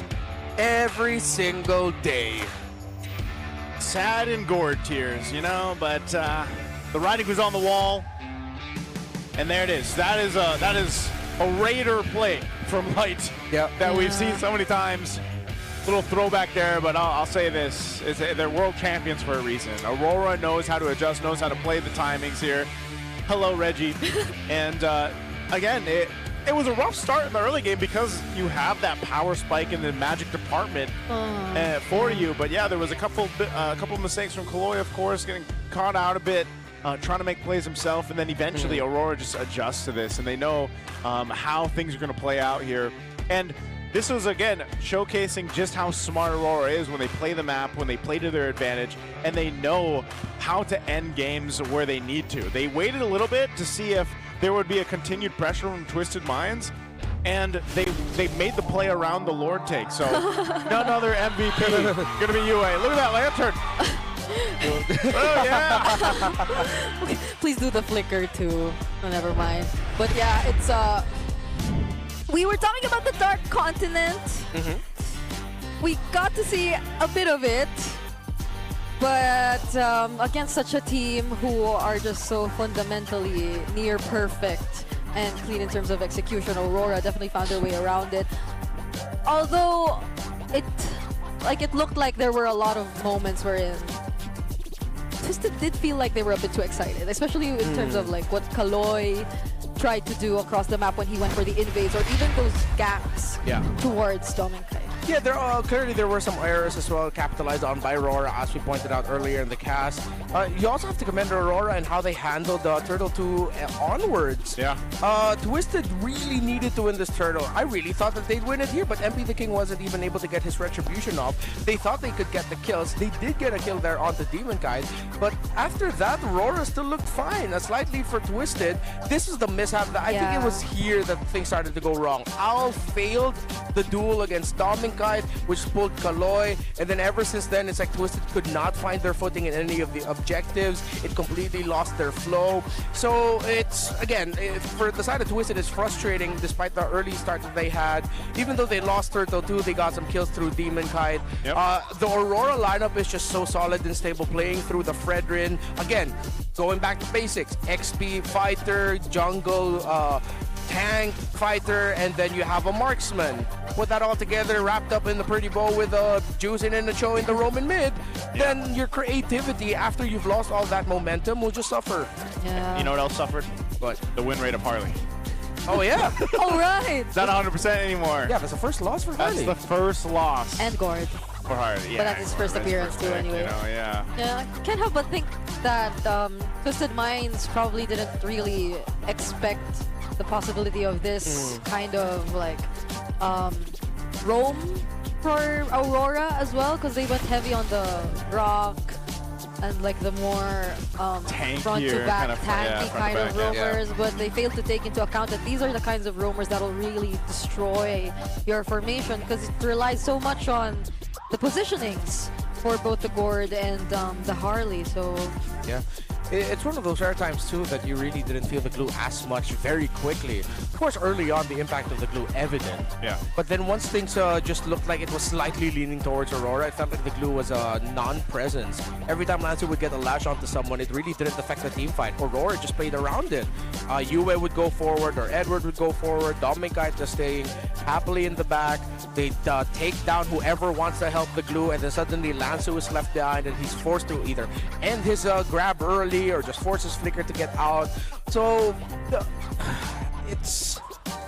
Speaker 15: every single day.
Speaker 11: Sad and gourd tears, you know, but the writing was on the wall, and there it is. That is a Raider play from Light that we've seen so many times. Little throwback there, but I'll say this: they're world champions for a reason. Aurora knows how to adjust, knows how to play the timings here. Hello, Reggie. And again, it was a rough start in the early game because you have that power spike in the magic department for you. But yeah, there was a couple mistakes from Kaloy, of course, getting caught out a bit, trying to make plays himself, and then eventually Aurora just adjusts to this, and they know how things are going to play out here. And this was, again, showcasing just how smart Aurora is when they play the map, when they play to their advantage, and they know how to end games where they need to. They waited a little bit to see if there would be a continued pressure from Twisted Minds, and they made the play around the Lord take. So none other MVP gonna be Yue. Look at that lantern. Oh yeah.
Speaker 14: Okay, please do the flicker too. Oh, never mind. But yeah, it's we were talking about the Dark Continent. We got to see a bit of it. But against such a team who are just so fundamentally near perfect and clean in terms of execution, Aurora definitely found their way around it. Although it like it looked like there were a lot of moments wherein Twisted did feel like they were a bit too excited, especially in terms of like what Kaloy tried to do across the map when he went for the invades, or even those gaps towards Dominkai.
Speaker 19: Yeah, clearly there were some errors as well capitalized on by RORA, as we pointed out earlier in the cast. You also have to commend RORA and how they handled Turtle 2 onwards.
Speaker 11: Yeah.
Speaker 19: Twisted really needed to win this Turtle. I really thought that they'd win it here, but MP the King wasn't even able to get his retribution off. They thought they could get the kills. They did get a kill there onto Demon Kite, but after that, RORA still looked fine. A slight lead for Twisted. This is the mishap that I think it was here that things started to go wrong. Owl failed the duel against Dominkai, which pulled Kaloy, and then ever since then, it's like Twisted could not find their footing in any of the objectives. It completely lost their flow. So it's, again, for the side of Twisted, it's frustrating despite the early start that they had. Even though they lost Turtle 2, they got some kills through Demon Kite. The Aurora lineup is just so solid and stable, playing through the Fredrin. Again, going back to basics, XP, fighter, jungle, tank, fighter, and then you have a marksman. Put that all together, wrapped up in the pretty bow with juicing and the show in the Roman mid, then your creativity after you've lost all that momentum will just suffer.
Speaker 14: Yeah.
Speaker 11: You know what else suffered? What? The win rate of Harley.
Speaker 19: Oh, yeah.
Speaker 14: All right.
Speaker 11: It's not 100% anymore.
Speaker 19: Yeah, that's the first loss for Harley.
Speaker 11: That's the first loss.
Speaker 14: And Gord.
Speaker 11: For Harley, yeah.
Speaker 14: But that's his first appearance too, anyway.
Speaker 11: You know, yeah.
Speaker 14: Yeah, I can't help but think that Twisted Minds probably didn't really expect the possibility of this kind of like roam for Aurora as well, because they went heavy on the rock and like the more front to back, tanky kind of roamers, but they failed to take into account that these are the kinds of roamers that will really destroy your formation, because it relies so much on the positionings for both the Gord and the Harley. So
Speaker 19: yeah, it's one of those rare times too that you really didn't feel the glue as much very quickly. Of course, early on the impact of the glue evident.
Speaker 11: Yeah.
Speaker 19: But then once things just looked like it was slightly leaning towards Aurora, it felt like the glue was a non-presence. Every time Lancer would get a lash onto someone, it really didn't affect the team fight. Aurora just played around it. Yue would go forward, or Edward would go forward. Dominkai just staying happily in the back. They'd take down whoever wants to help the glue, and then suddenly Lancer is left behind, and he's forced to either end his grab early or just force his flicker to get out. So it's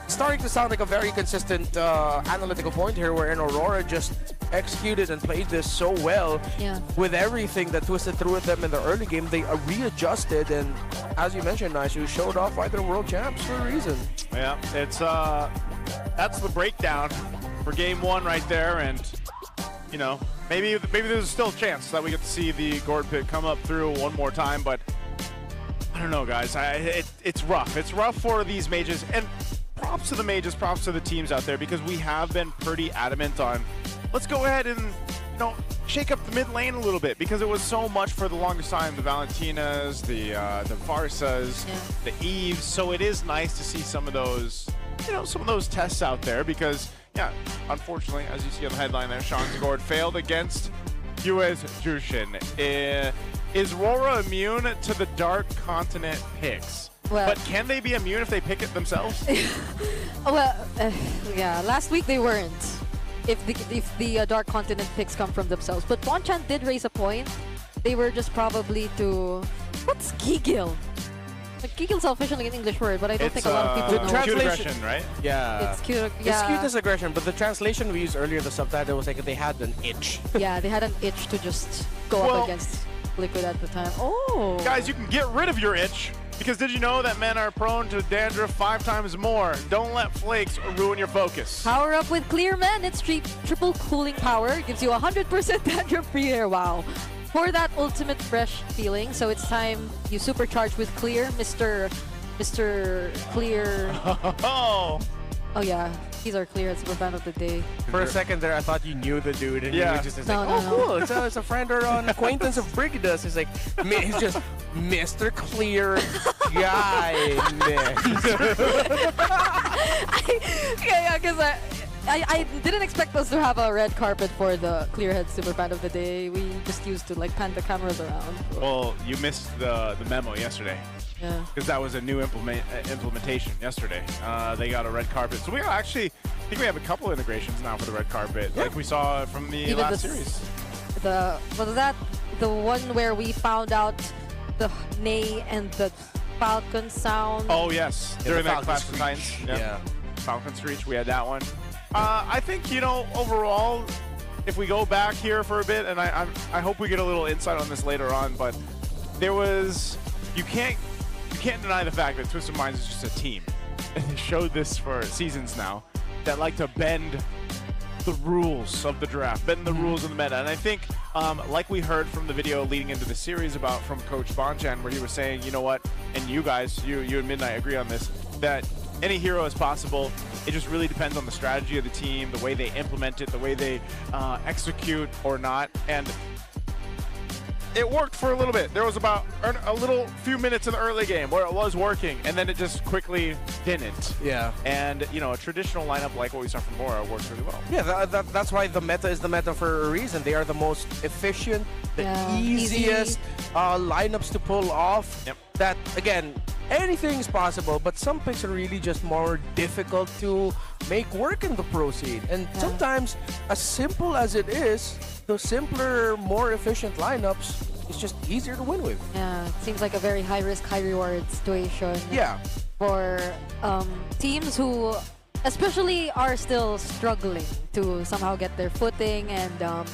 Speaker 19: starting to sound like a very consistent analytical point here, wherein Aurora just executed and played this so well. With everything that Twisted threw at them in the early game, they readjusted, and as you mentioned, Nishu, showed off why they're world champs for a reason.
Speaker 11: Yeah, it's that's the breakdown for game one right there, and you know, maybe there's still a chance that we get to see the Gord Pit come up through one more time, but I don't know, guys. It's rough. It's rough for these mages, and props to the mages, props to the teams out there, because we have been pretty adamant on, let's go ahead and, you know, shake up the mid lane a little bit, because it was so much for the longest time, the Valentinas, the Varsas, the Eves. So it is nice to see some of those, you know, some of those tests out there, because yeah, unfortunately, as you see on the headline there, Sean Gord failed against US Jushin. Is RORA immune to the Dark Continent picks?
Speaker 14: Well,
Speaker 11: but can they be immune if they pick it themselves?
Speaker 14: well, yeah, last week they weren't. If the Dark Continent picks come from themselves. But Bonchan did raise a point. They were just probably to... What's Gigil? Gigil's officially an English word, but I don't think a lot of people know.
Speaker 11: Cute aggression, right?
Speaker 19: Yeah.
Speaker 14: It's cute.
Speaker 19: It's cute as aggression, but the translation we used earlier, the subtitle was like they had an itch.
Speaker 14: Yeah, they had an itch to just go up against Liquid at the time. Oh!
Speaker 11: Guys, you can get rid of your itch, because did you know that men are prone to dandruff 5 times more? Don't let flakes ruin your focus.
Speaker 14: Power up with Clear Men. It's triple cooling power. Gives you 100% dandruff-free hair. Wow. For that ultimate fresh feeling, so it's time you supercharge with Clear, Mr. Clear. Oh yeah, he's our Clear at Superfan of the Day.
Speaker 19: For a second there, I thought you knew the dude, and you were just
Speaker 14: No,
Speaker 19: like,
Speaker 14: no,
Speaker 19: oh,
Speaker 14: no.
Speaker 19: cool, it's a friend or an acquaintance of Brigadus. He's like, he's just Mr. Clear guy.
Speaker 14: Yeah, because I didn't expect us to have a red carpet for the Clearhead Superfan of the Day. We just used to like pan the cameras around.
Speaker 11: Well, you missed the memo yesterday. because that was a new implementation yesterday. They got a red carpet. So we actually, I think we have a couple integrations now for the red carpet, like we saw from the
Speaker 14: Even
Speaker 11: last
Speaker 14: the
Speaker 11: series.
Speaker 14: Was that the one where we found out the neigh and the Falcon sound?
Speaker 11: Oh, yes.
Speaker 14: Yeah,
Speaker 11: During
Speaker 14: the
Speaker 11: that
Speaker 14: Falcon
Speaker 11: Clash of
Speaker 14: Screech.
Speaker 11: Titans.
Speaker 14: Yeah.
Speaker 11: Falcon Screech, we had that one. I think, you know, overall, if we go back here for a bit, and I hope we get a little insight on this later on, but there was, you can't deny the fact that Twisted Minds is just a team. And they showed this for seasons now, that like to bend the rules of the draft, bend the rules of the meta. And I think, like we heard from the video leading into the series about from Coach Bonchan, where he was saying, you know what, and you guys, you and Midnight agree on this, that any hero is possible. It just really depends on the strategy of the team, the way they implement it, the way they execute or not. And it worked for a little bit. There was about a little few minutes in the early game where it was working, and then it just quickly didn't.
Speaker 19: Yeah.
Speaker 11: And, you know, a traditional lineup like what we saw from RORA works really well.
Speaker 19: Yeah, that's why the meta is the meta for a reason. They are the most efficient, the easiest lineups to pull off.
Speaker 11: Yep.
Speaker 19: That, again, anything is possible, but some picks are really just more difficult to make work in the pro scene. And sometimes, as simple as it is, the simpler, more efficient lineups is just easier to win with.
Speaker 14: Yeah, it seems like a very high risk, high reward situation.
Speaker 19: Yeah.
Speaker 14: For teams who especially are still struggling to somehow get their footing, and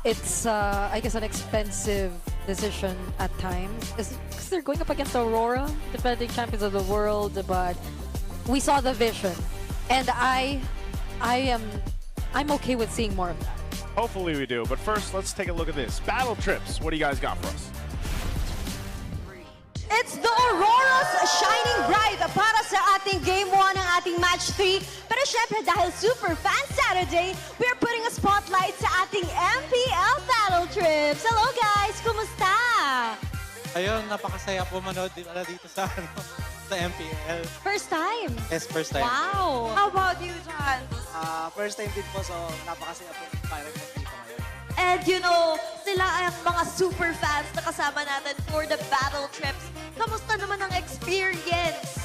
Speaker 14: it's, I guess, an expensive decision at times because they're going up against Aurora, defending champions of the world, but we saw the vision, and I'm okay with seeing more of that.
Speaker 11: Hopefully we do, but first let's take a look at this. Battle trips, what do you guys got for us?
Speaker 2: It's the Auroras shining bright para sa ating Game 1 ng ating Match 3. Pero syempre dahil Superfan Saturday, we are putting a spotlight sa ating MPL Battle Trips. Hello guys! Kumusta?
Speaker 1: Ayun, napakasaya po manood dito sa MPL.
Speaker 2: First time?
Speaker 1: Yes, first time.
Speaker 2: Wow! How about you, John?
Speaker 20: First time din po, so napakasaya po parang dito ngayon.
Speaker 7: And you know, sila ay ang mga super fans na kasama natin for the battle trips. Kamusta naman ang experience?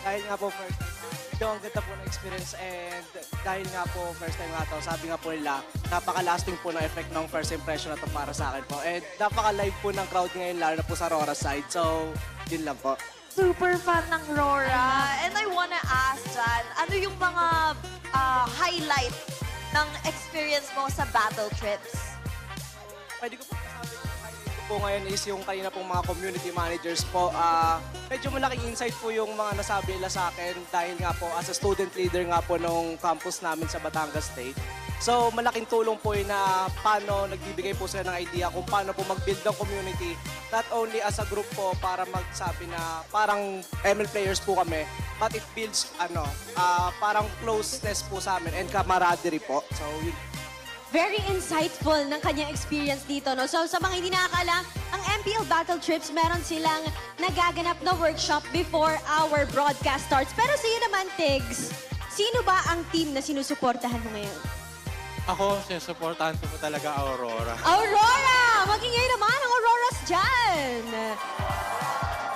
Speaker 20: Dahil nga po first time, medyo ang ganda po ng experience, and dahil nga po first time nga to, sabi nga po nila, napaka-lasting po ng effect ng first impression na to para sa akin po. And napaka-live po ng crowd ngayon, lalo na po sa RORA side. So, yun lang po.
Speaker 7: Super fan ng RORA. And I wanna ask, Jan, ano yung mga highlight ng experience mo sa battle trips?
Speaker 20: Pwede ko po masabi yung highlight ko po ngayon is yung kanina pong mga community managers po. Medyo malaking insight po yung mga nasabi nila sa akin dahil nga po as a student leader nga po nung campus namin sa Batangas State. So malaking tulong po yun na paano nagbibigay po sila ng idea kung paano po mag-build ng community. Not only as a group po para magsabi na parang ML players po kami, but it builds parang closeness po sa amin and camaraderie po. So yun.
Speaker 2: Very insightful ng kanyang experience dito, no? So, sa mga hindi nakakaalam, ang MPL Battle Trips, meron silang nagaganap na workshop before our broadcast starts. Pero sa'yo naman, Tigs, sino ba ang team na sinusuportahan mo ngayon?
Speaker 1: Ako, sinusuportahan ko po talaga Aurora.
Speaker 2: Aurora! Magingay naman ang Auroras dyan!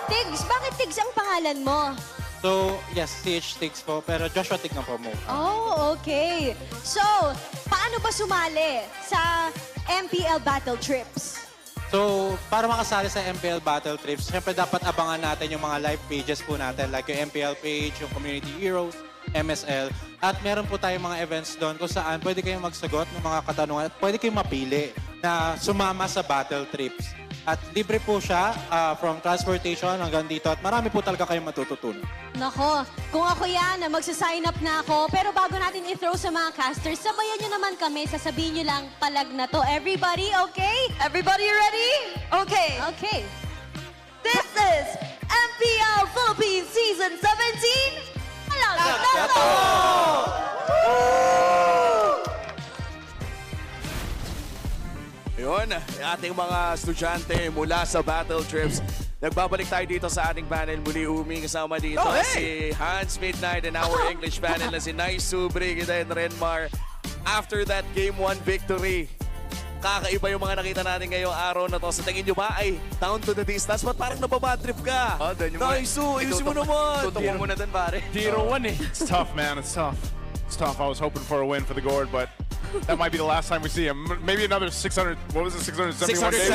Speaker 2: Tigs, bakit Tigs ang pangalan mo?
Speaker 1: So, yes, CH Tigs po, pero Joshua Tig na po mo.
Speaker 2: Oh, okay. So, paano ba sumali sa MPL Battle Trips?
Speaker 1: So, para makasali sa MPL Battle Trips, syempre dapat abangan natin yung mga live pages po natin, like yung MPL page, yung Community Heroes, MSL. At meron po tayong mga events doon kung saan pwede kayong magsagot ng mga katanungan at pwede kayong mapili na sumama sa Battle Trips. At libre po siya from transportation hanggang dito at marami po talaga kayong matututunan.
Speaker 2: Nako, kung ako yan, magsasign up na ako. Pero bago natin i-throw sa mga casters, sabayan nyo naman kami. Sasabihin nyo lang palag na to. Everybody, okay?
Speaker 7: Everybody ready? Okay.
Speaker 2: Okay.
Speaker 7: This is MPL Philippines Season 17. Palag na to!
Speaker 8: Yun, ating mga estudyante mula sa Battle Trips. Nagbabalik tayo dito sa ating panel. Muli uming kasama dito si Hans Midnight and our English panel na si Nice Subrig and Renmar. After that Game 1 victory, kakaiba yung mga nakita natin ngayong araw na to. Sa tingin nyo ba ay down to the distance? Ba't parang nababad trip ka? Nice, ayusin mo naman.
Speaker 12: Tutok mo muna dun, pare.
Speaker 10: 0-1 eh.
Speaker 11: It's tough, man. It's tough. It's tough. I was hoping for a win for the Gord, but that might be the last time we see him. Maybe another 600. What was it? 671 days.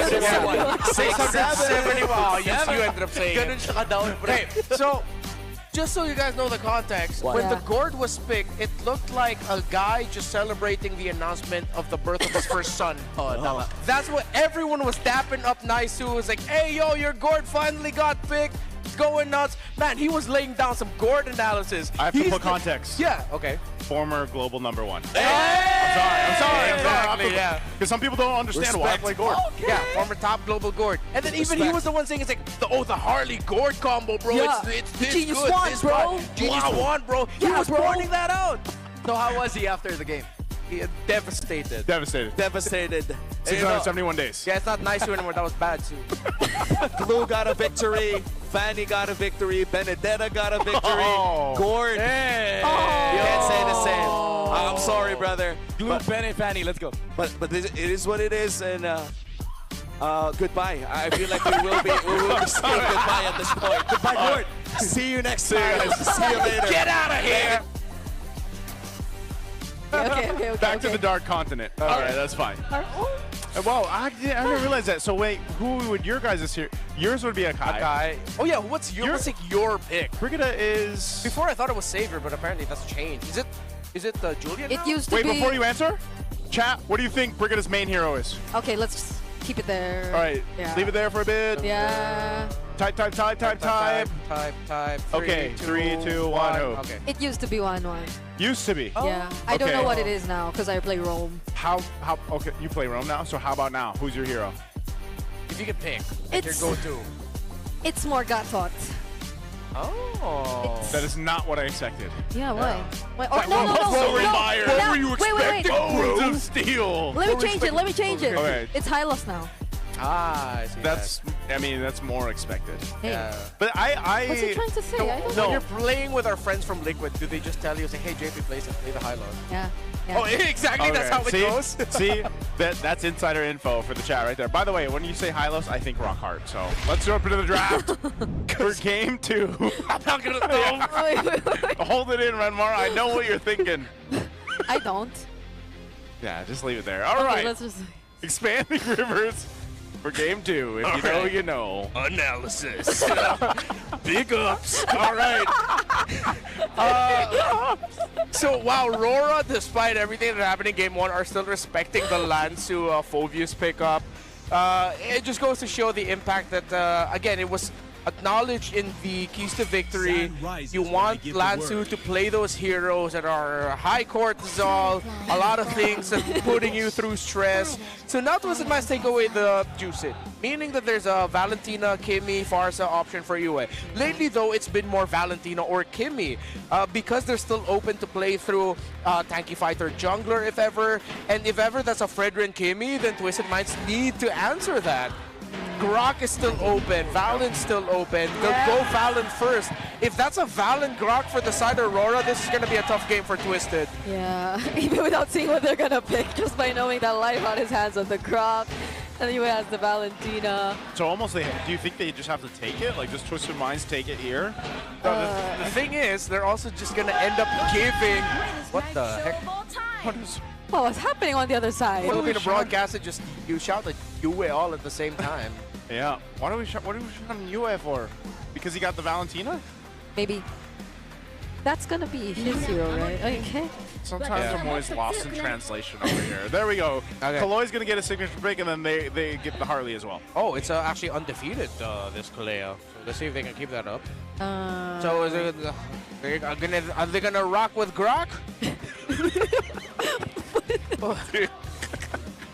Speaker 19: 671. Oh, yes, you ended up saying
Speaker 12: Ganun siya ka-down, bro.
Speaker 19: Hey, so, just so you guys know the context, when the gourd was picked, it looked like a guy just celebrating the announcement of the birth of his first son. That's what everyone was dapping up Naisu. It was like, hey, yo, your gourd finally got picked. It's going nuts. Man, he was laying down some gourd analysis.
Speaker 11: I have to put context.
Speaker 19: Yeah, okay.
Speaker 11: Former global #1.
Speaker 19: Hey!
Speaker 11: I'm sorry.
Speaker 19: Exactly, yeah.
Speaker 11: Because some people don't understand why I play Gord.
Speaker 19: Okay. Yeah, former top global Gord. And then even he was the one saying, it's like, the Harley Gord combo, bro.
Speaker 14: Yeah.
Speaker 19: It's this
Speaker 14: Genius
Speaker 19: good.
Speaker 14: One,
Speaker 19: this
Speaker 14: bro.
Speaker 19: bad. Genius One, bro. He
Speaker 14: Yeah,
Speaker 19: was
Speaker 14: bro.
Speaker 19: pointing that out.
Speaker 12: So how was he after the game?
Speaker 19: Devastated.
Speaker 11: Devastated. 671 days.
Speaker 19: Yeah, it's not nice anymore. That was bad, too.
Speaker 8: Glue got a victory. Fanny got a victory. Benedetta got a victory. Gord.
Speaker 10: Hey.
Speaker 8: You can't say the same. I'm sorry, brother.
Speaker 10: Glue, Ben, and Fanny. Let's go.
Speaker 8: But it is what it is, and goodbye. I feel like we will be saying goodbye at this point. Goodbye, Gord. See you next time. See you later.
Speaker 19: Get out of here.
Speaker 14: Okay.
Speaker 11: Back to the Dark Continent. All right, that's fine. Well, I didn't realize that. So wait, who would your guys' here? Yours would be a Kai.
Speaker 19: Oh yeah, what's your pick?
Speaker 11: Brigida is.
Speaker 19: Before I thought it was Savior, but apparently that's changed. Is it Julian?
Speaker 14: It
Speaker 19: now?
Speaker 14: used to
Speaker 11: Wait,
Speaker 14: be...
Speaker 11: before you answer, chat. What do you think Brigida's main hero is?
Speaker 14: Okay, let's keep it there.
Speaker 11: All right,
Speaker 14: Yeah.
Speaker 11: leave it there for a bit.
Speaker 14: Yeah.
Speaker 11: Type. Okay, 3, 2, 1.
Speaker 19: Okay.
Speaker 14: It used to be 1-1.
Speaker 11: Used to be.
Speaker 14: Yeah. I don't know what it is now because I play Rome.
Speaker 11: How? Okay, you play Rome now. So how about now? Who's your hero?
Speaker 19: If you could pick,
Speaker 14: It's-
Speaker 19: your go-to.
Speaker 14: It's more gut thought.
Speaker 19: Oh.
Speaker 11: That is not what I expected.
Speaker 14: Yeah, why? Why?
Speaker 11: What
Speaker 14: No.
Speaker 11: were you
Speaker 14: Wait.
Speaker 11: Words of Steel.
Speaker 14: Let me change it.
Speaker 11: Okay.
Speaker 14: It's Hylos now.
Speaker 19: I see.
Speaker 11: That's more expected.
Speaker 14: Hey.
Speaker 19: Yeah.
Speaker 11: But I.
Speaker 14: What's he trying to say? I don't
Speaker 19: No,
Speaker 14: know.
Speaker 19: when you're playing with our friends from Liquid, do they just tell you, say, hey, JP plays and play the high low?
Speaker 14: Yeah.
Speaker 19: Oh, exactly. That's how it
Speaker 11: See?
Speaker 19: goes.
Speaker 11: See, that's insider info for the chat right there. By the way, when you say Hylos, I think rock hard. So let's jump into the draft for game 2.
Speaker 19: I'm not gonna know.
Speaker 11: Hold it in, Renmar. I know what you're thinking.
Speaker 14: I don't.
Speaker 11: Yeah, just leave it there. All
Speaker 14: Okay,
Speaker 11: right.
Speaker 14: let's just...
Speaker 11: Expanding Rivers for game 2. If you know, you know.
Speaker 19: Analysis. Big ups.
Speaker 11: All right.
Speaker 19: So wow, RORA, despite everything that happened in game 1, are still respecting the Lansu Phovius pickup. It just goes to show the impact that, again, it was acknowledged in the keys to victory. You want Lansu to play those heroes that are high cortisol, a lot of things that putting you through stress. So now TWIS must take away the juice it, meaning that there's a Valentina, Kimmy, Farsa option for you. Lately though, it's been more Valentina or Kimmy because they're still open to play through tanky fighter jungler if ever, and if ever that's a Fredrin Kimmy, then TWIS might need to answer that. Grok is still open, Valen still open. They'll go Valen first. If that's a Valen Grok for the side of Aurora, this is going to be a tough game for Twisted.
Speaker 14: Yeah, even without seeing what they're going to pick, just by knowing that life on his hands on the Grok. And he has the Valentina.
Speaker 11: So almost, do you think they just have to take it? Like, just Twisted Minds take it here?
Speaker 19: The thing is, they're also just going to end up giving... What the heck?
Speaker 14: What was happening on the other side?
Speaker 19: What would be the broadcast and just you shout the Yue all at the same time?
Speaker 11: Yeah. What are we shouting Yue for? Because he got the Valentina?
Speaker 14: Maybe. That's gonna be his hero, right? Okay.
Speaker 11: Sometimes I'm always lost in translation over here. There we go.
Speaker 19: Okay.
Speaker 11: Kaloi's going to get a signature pick, and then they get the Harley as well.
Speaker 19: Oh, it's actually undefeated, this Kaleo. So let's see if they can keep that up.
Speaker 14: Uh,
Speaker 19: So is it, are they gonna rock with Grok?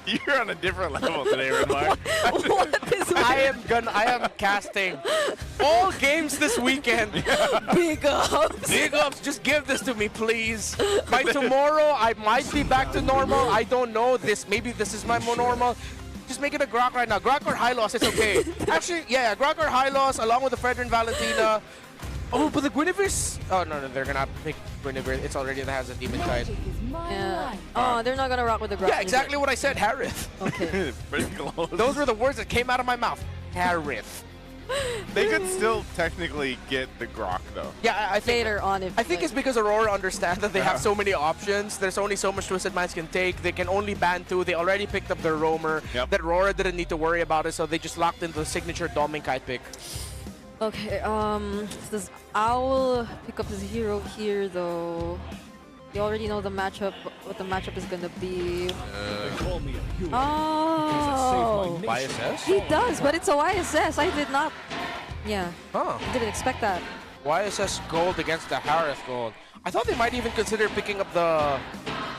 Speaker 11: You're on a different level today, Renmar.
Speaker 19: I am casting all games this weekend.
Speaker 14: Big ups.
Speaker 19: Big ups. Just give this to me, please. By tomorrow, I might be back to normal. I don't know. Maybe this is my more normal. Just make it a Grok right now. Grok or high loss, it's okay. Actually, yeah, Grok or high loss along with the Fredrin Valentina. Oh, but the Guinevere's... Oh, no, they're gonna pick Guinevere. It's already has a demon kite.
Speaker 14: Yeah. Oh, they're not gonna rock with the Grok.
Speaker 19: Yeah, exactly what I said, Harith.
Speaker 14: Okay.
Speaker 11: Pretty close.
Speaker 19: Those were the words that came out of my mouth. Harith.
Speaker 11: They could still technically get the Grok, though.
Speaker 19: Yeah, I think...
Speaker 14: Later on,
Speaker 19: I think it's because Aurora understands that they have so many options. There's only so much Twisted Minds can take. They can only ban 2. They already picked up their roamer.
Speaker 11: Yep.
Speaker 19: That Aurora didn't need to worry about it, so they just locked into the signature Doming kite pick.
Speaker 14: Okay, does Owl pick up his hero here, though? You already know the matchup, what the matchup is gonna be. Oh!
Speaker 19: YSS?
Speaker 14: He does, but it's a YSS. I did not. Yeah.
Speaker 19: Huh.
Speaker 14: I didn't expect that.
Speaker 19: YSS gold against the Harith gold. I thought they might even consider picking up the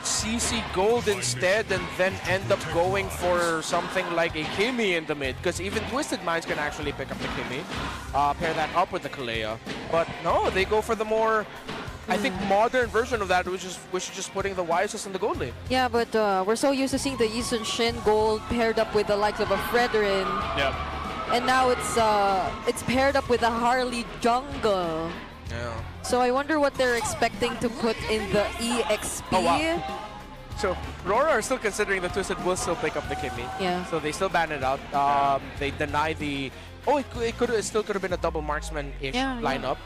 Speaker 19: CC gold instead and then end up going for something like a Kimi in the mid, because even Twisted Minds can actually pick up the Kimi, pair that up with the Kalea. But no, they go for the more, I think, modern version of that, which is just putting the YSS in the gold lane.
Speaker 14: Yeah, but we're so used to seeing the Yisun Shin gold paired up with the likes of a Fredrin.
Speaker 11: Yep.
Speaker 14: And now it's paired up with a Harley jungle.
Speaker 19: Yeah.
Speaker 14: So I wonder what they're expecting to put in the EXP.
Speaker 19: Oh, wow. So RORA are still considering the Twisted will still pick up the Kimi.
Speaker 14: Yeah.
Speaker 19: So they still ban it out. They deny the... Oh, it still could have been a double marksman-ish lineup.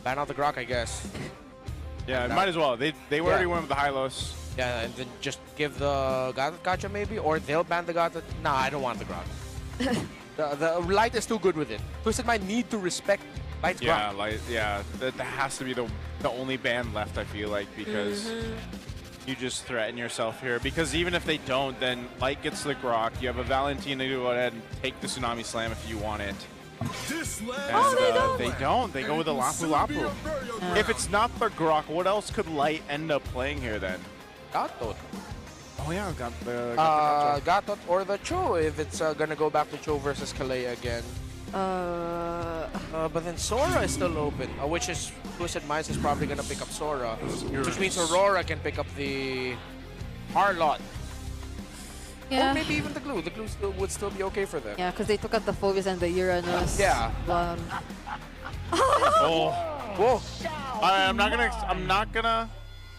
Speaker 19: Ban out the Grok, I guess.
Speaker 11: Yeah, might as well. They already went with the Hylos.
Speaker 19: Yeah, and then just give the Gacha maybe, or they'll ban the Gacha. Nah, I don't want the Grok. the Light is too good with it. Twisted might need to respect Light's Grok.
Speaker 11: That has to be the only ban left, I feel like, because you just threaten yourself here. Because even if they don't, then Light gets the Grok. You have a Valentina to go ahead and take the Tsunami Slam if you want it. And, they don't. They go with the Lapu Lapu. If it's not the Grok, what else could Light end up playing here then?
Speaker 19: Gatot.
Speaker 11: Oh yeah, got the
Speaker 19: Gatot or the Cho if it's gonna go back to Cho versus Kalea again. But then Sora is still open, which is Twisted Minds is probably gonna pick up Sora, which means Aurora can pick up the Harlot.
Speaker 14: Yeah.
Speaker 19: Or maybe even the Glue. The Glue would still be okay for them.
Speaker 14: Yeah, because they took out the Phoebus and the Uranus.
Speaker 19: Yeah.
Speaker 11: Oh.
Speaker 19: Whoa.
Speaker 11: I'm not gonna.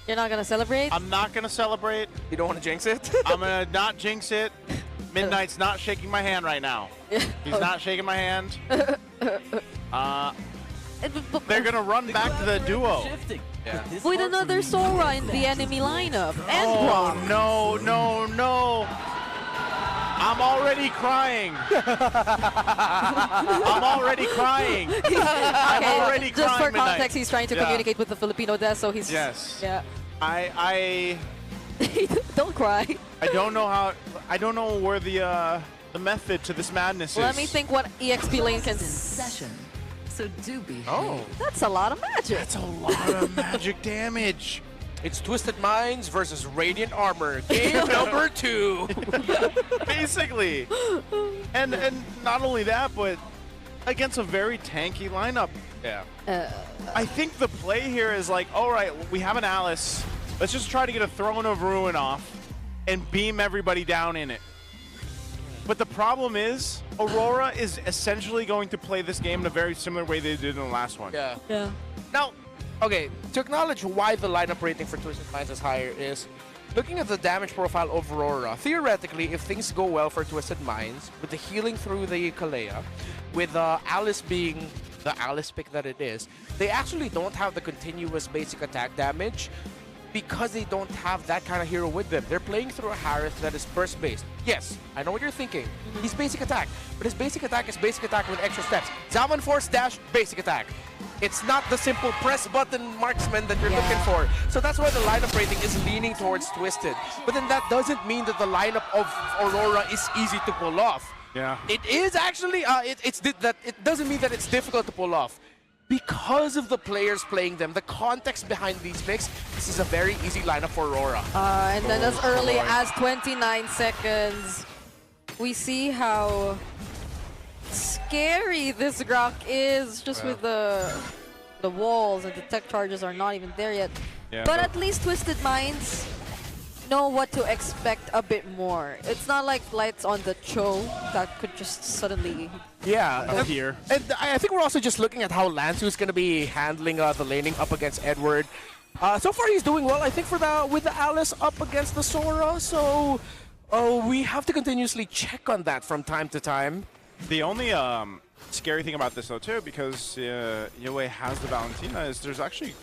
Speaker 14: You're not gonna celebrate?
Speaker 11: I'm not gonna celebrate.
Speaker 19: You don't want to jinx it?
Speaker 11: I'm gonna not jinx it. Midnight's not shaking my hand right now. He's not shaking my hand. They're gonna run back to the duo.
Speaker 19: Yeah.
Speaker 14: With another Sora in the enemy lineup. And
Speaker 11: oh, no. I'm already crying. I'm already crying. I'm already crying.
Speaker 14: Just for
Speaker 11: Midnight.
Speaker 14: context, he's trying to communicate with the Filipino desk, so he's...
Speaker 11: Yes.
Speaker 14: Yeah.
Speaker 11: I
Speaker 14: Don't cry.
Speaker 11: I don't know where the method to this madness is.
Speaker 14: Let me think what EXP lane can...
Speaker 5: So do be.
Speaker 19: Oh.
Speaker 14: That's a lot of magic.
Speaker 11: That's a lot of magic damage.
Speaker 19: It's Twisted Minds versus Radiant Armor. Game number 2.
Speaker 11: Basically. And not only that, but against a very tanky lineup.
Speaker 19: Yeah.
Speaker 11: I think the play here is like, all right, we have an Alice. Let's just try to get a Throne of Ruin off and beam everybody down in it. But the problem is, Aurora is essentially going to play this game in a very similar way they did in the last one.
Speaker 19: Yeah.
Speaker 14: Yeah.
Speaker 19: Now, okay, to acknowledge why the lineup rating for Twisted Minds is higher is looking at the damage profile of Aurora. Theoretically, if things go well for Twisted Minds, with the healing through the Kalea, with Alice being the Alice pick that it is, they actually don't have the continuous basic attack damage because they don't have that kind of hero with them. They're playing through a Harith that is burst-based. Yes, I know what you're thinking. He's basic attack, but his basic attack is basic attack with extra steps. Zaman Force Dash, basic attack. It's not the simple press button marksman that you're looking for. So that's why the lineup rating is leaning towards Twisted. But then that doesn't mean that the lineup of Aurora is easy to pull off.
Speaker 11: Yeah.
Speaker 19: It is actually, it doesn't mean that it's difficult to pull off. Because of the players playing them, the context behind these picks, this is a very easy lineup for Aurora.
Speaker 14: And then as early as 29 seconds, we see how scary this Grok is, just with the walls and the tech charges are not even there yet.
Speaker 11: Yeah,
Speaker 14: but at least Twisted Minds know what to expect a bit more. It's not like Light's on the Cho that could just suddenly
Speaker 18: here. And I think we're also just looking at how Lansu's going to be handling the laning up against Edward. So far, he's doing well, I think, with the Alice up against the Sora. So we have to continuously check on that from time to time.
Speaker 11: The only scary thing about this, though, too, because Yue has the Valentina, is there's actually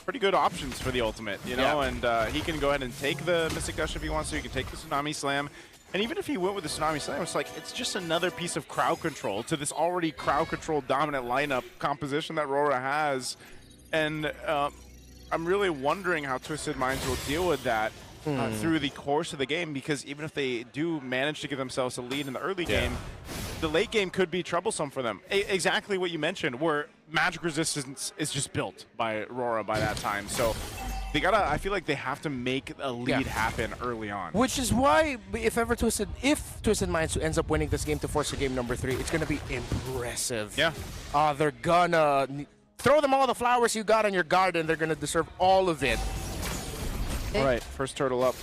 Speaker 11: pretty good options for the ultimate, you know? And he can go ahead and take the Mystic Gush if he wants to. He can take the Tsunami Slam. And even if he went with the Tsunami Slam, it's like, it's just another piece of crowd control to this already crowd control dominant lineup composition that RORA has. And I'm really wondering how Twisted Minds will deal with that through the course of the game, because even if they do manage to give themselves a lead in the early game, the late game could be troublesome for them. Exactly what you mentioned, where magic resistance is just built by RORA by that time. So they gotta, I feel like they have to make a lead happen early on.
Speaker 18: Which is why, if Twisted Minds ends up winning this game to force a game number 3, it's gonna be impressive.
Speaker 11: Yeah.
Speaker 18: They're gonna throw them all the flowers you got in your garden. They're gonna deserve all of it.
Speaker 11: All right, first turtle up.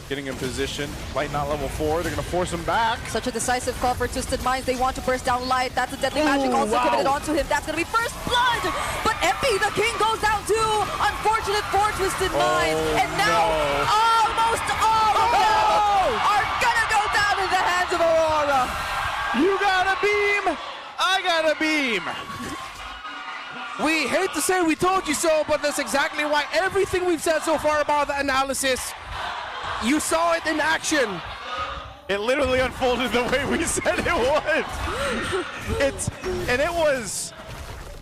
Speaker 11: Getting in position. Light not level 4. They're going to force him back.
Speaker 14: Such a decisive call for Twisted Minds. They want to burst down Light. That's a deadly magic also committed onto him. That's going to be first blood. But MP, the king, goes down too. Unfortunate for Twisted Minds. And now almost all of them are going to go down in the hands of Aurora.
Speaker 11: You got a beam. I got a beam.
Speaker 19: We hate to say we told you so, but that's exactly why everything we've said so far about the analysis, you saw it in action.
Speaker 11: It literally unfolded the way we said it would.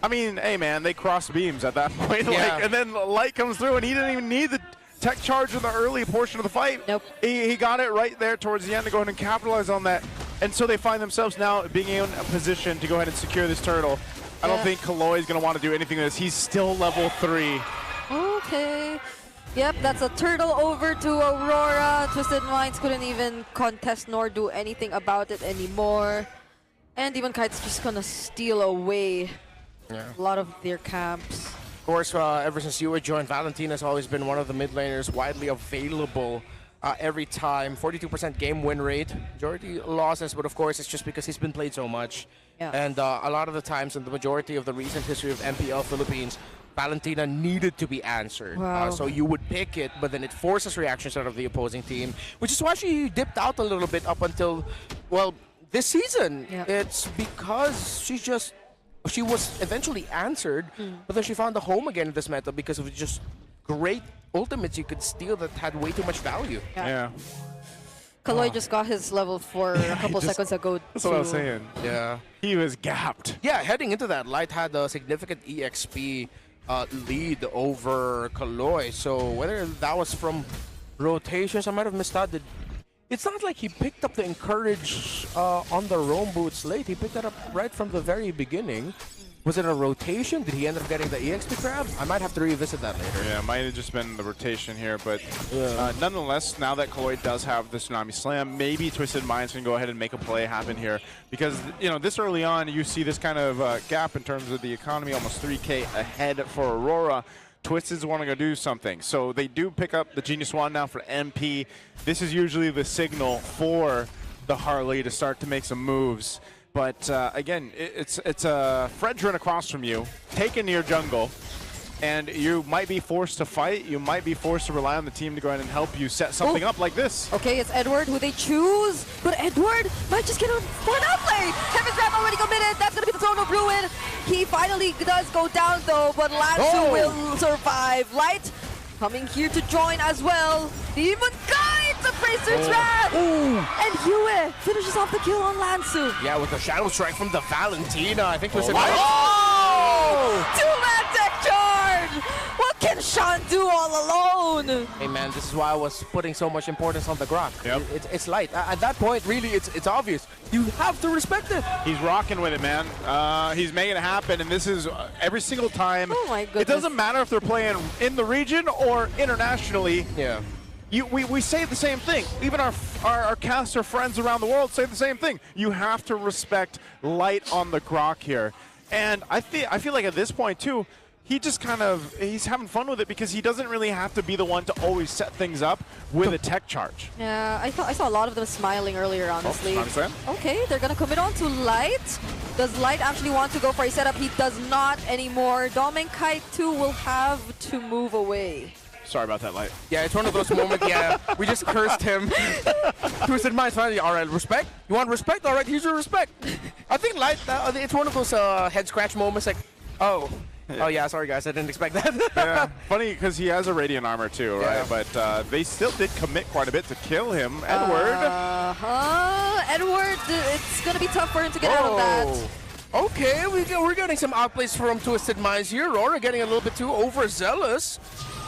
Speaker 11: I mean, hey man, they crossed beams at that point. And then Light comes through and he didn't even need the tech charge in the early portion of the fight.
Speaker 14: Nope.
Speaker 11: He got it right there towards the end to go ahead and capitalize on that. And so they find themselves now being in a position to go ahead and secure this turtle. I don't think Kaloi is going to want to do anything with this. He's still level 3.
Speaker 14: Okay. Yep, that's a turtle over to Aurora. Twisted Minds couldn't even contest nor do anything about it anymore. And Demon Kite's just going to steal away a lot of their camps.
Speaker 18: Of course, ever since Yue joined, Valentina's always been one of the mid laners widely available every time. 42% game win rate, majority losses, but of course it's just because he's been played so much. And a lot of the times in the majority of the recent history of MPL Philippines, Valentina needed to be answered. So you would pick it, but then it forces reactions out of the opposing team, which is why she dipped out a little bit up until, well, this season. It's because she was eventually answered, but then she found a home again in this meta because of just great ultimates you could steal that had way too much value.
Speaker 14: Kaloi just got his level 4 a couple seconds ago.
Speaker 11: That's what I was saying.
Speaker 18: Yeah.
Speaker 11: He was gapped.
Speaker 18: Yeah, heading into that, Light had a significant EXP lead over Kaloi. So whether that was from rotations, I might have missed out. It's not like he picked up the Encourage on the roam boots late. He picked that up right from the very beginning. Was it a rotation? Did he end up getting the EXP grab? I might have to revisit that later.
Speaker 11: Yeah, it might have just been the rotation here, but nonetheless, now that Kaloi does have the Tsunami Slam, maybe Twisted Minds can go ahead and make a play happen here. Because, you know, this early on, you see this kind of gap in terms of the economy, almost 3K ahead for Aurora. Twisted's want to go do something. So they do pick up the Genius Wand now for MP. This is usually the signal for the Harley to start to make some moves. But again, it's Fredrin across from you, taken to your jungle, and you might be forced to fight. You might be forced to rely on the team to go ahead and help you set something up like this.
Speaker 14: Okay, it's Edward who they choose, but Edward might just get for an outplay. Heaven's Grab already committed. That's going to be the Throne of Ruin. He finally does go down though, but Lansu will survive. Light coming here to join as well. Demon Kite, the Bracer's Wrath! And Yue finishes off the kill on Lansu.
Speaker 18: Yeah, with a Shadow Strike from the Valentina. I think Twisted
Speaker 14: Minds. Two-man tech charge! What can Sean do all alone?
Speaker 18: Hey man, this is why I was putting so much importance on the Grok. It's Light. At that point, really, it's obvious. You have to respect it.
Speaker 11: He's rocking with it, man. He's making it happen, and this is every single time.
Speaker 14: Oh my goodness.
Speaker 11: It doesn't matter if they're playing in the region or internationally.
Speaker 18: Yeah.
Speaker 11: We say the same thing. Even our caster friends around the world say the same thing. You have to respect Light on the Grok here. And I feel like at this point, too, he just he's having fun with it because he doesn't really have to be the one to always set things up with a tech charge.
Speaker 14: Yeah, I saw a lot of them smiling earlier, honestly.
Speaker 11: Understand?
Speaker 14: Okay, they're gonna commit on to Light. Does Light actually want to go for a setup? He does not anymore. Dom and Kite 2 will have to move away.
Speaker 11: Sorry about that, Light.
Speaker 19: Yeah, it's one of those moments, yeah, we just cursed him. Twisted Minds finally, all right, respect? You want respect? All right, here's your respect. I think Light, it's one of those head scratch moments like, oh. Oh yeah, sorry guys, I didn't expect that.
Speaker 11: Yeah, funny because he has a Radiant Armor too, right? Yeah. But they still did commit quite a bit to kill him. Edward.
Speaker 14: Edward, it's gonna be tough for him to get out of that.
Speaker 19: Okay, we're getting some outplays from Twisted Minds here. RORA getting a little bit too overzealous.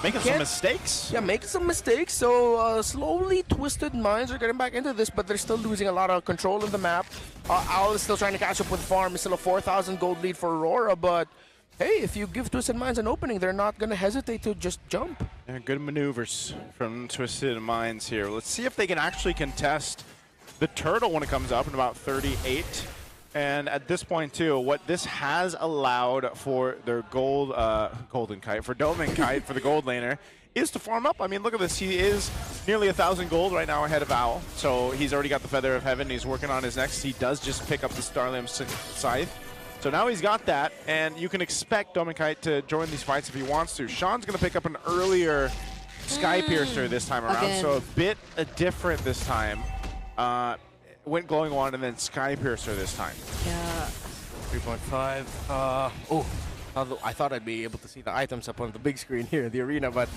Speaker 11: Making some mistakes.
Speaker 19: Yeah, making some mistakes. So slowly Twisted Minds are getting back into this, but they're still losing a lot of control of the map. Owl is still trying to catch up with Farm. It's still a 4,000 gold lead for RORA, but hey, if you give Twisted Minds an opening, they're not going to hesitate to just jump.
Speaker 11: Yeah, good maneuvers from Twisted Minds here. Let's see if they can actually contest the turtle when it comes up in about 38. And at this point, too, what this has allowed for their Golden Kite, for Dome and Kite, for the gold laner, is to farm up. I mean, look at this. He is nearly 1,000 gold right now ahead of Owl. So he's already got the Feather of Heaven. He's working on his next. He does just pick up the Starlamp Scythe. So now he's got that, and you can expect Dome and Kite to join these fights if he wants to. Sean's going to pick up an earlier Sky Piercer this time around, so a bit different this time. Went Glowing Wand and then Sky Piercer this time.
Speaker 14: Yeah.
Speaker 19: 3.5. Oh, I thought I'd be able to see the items up on the big screen here in the arena, but...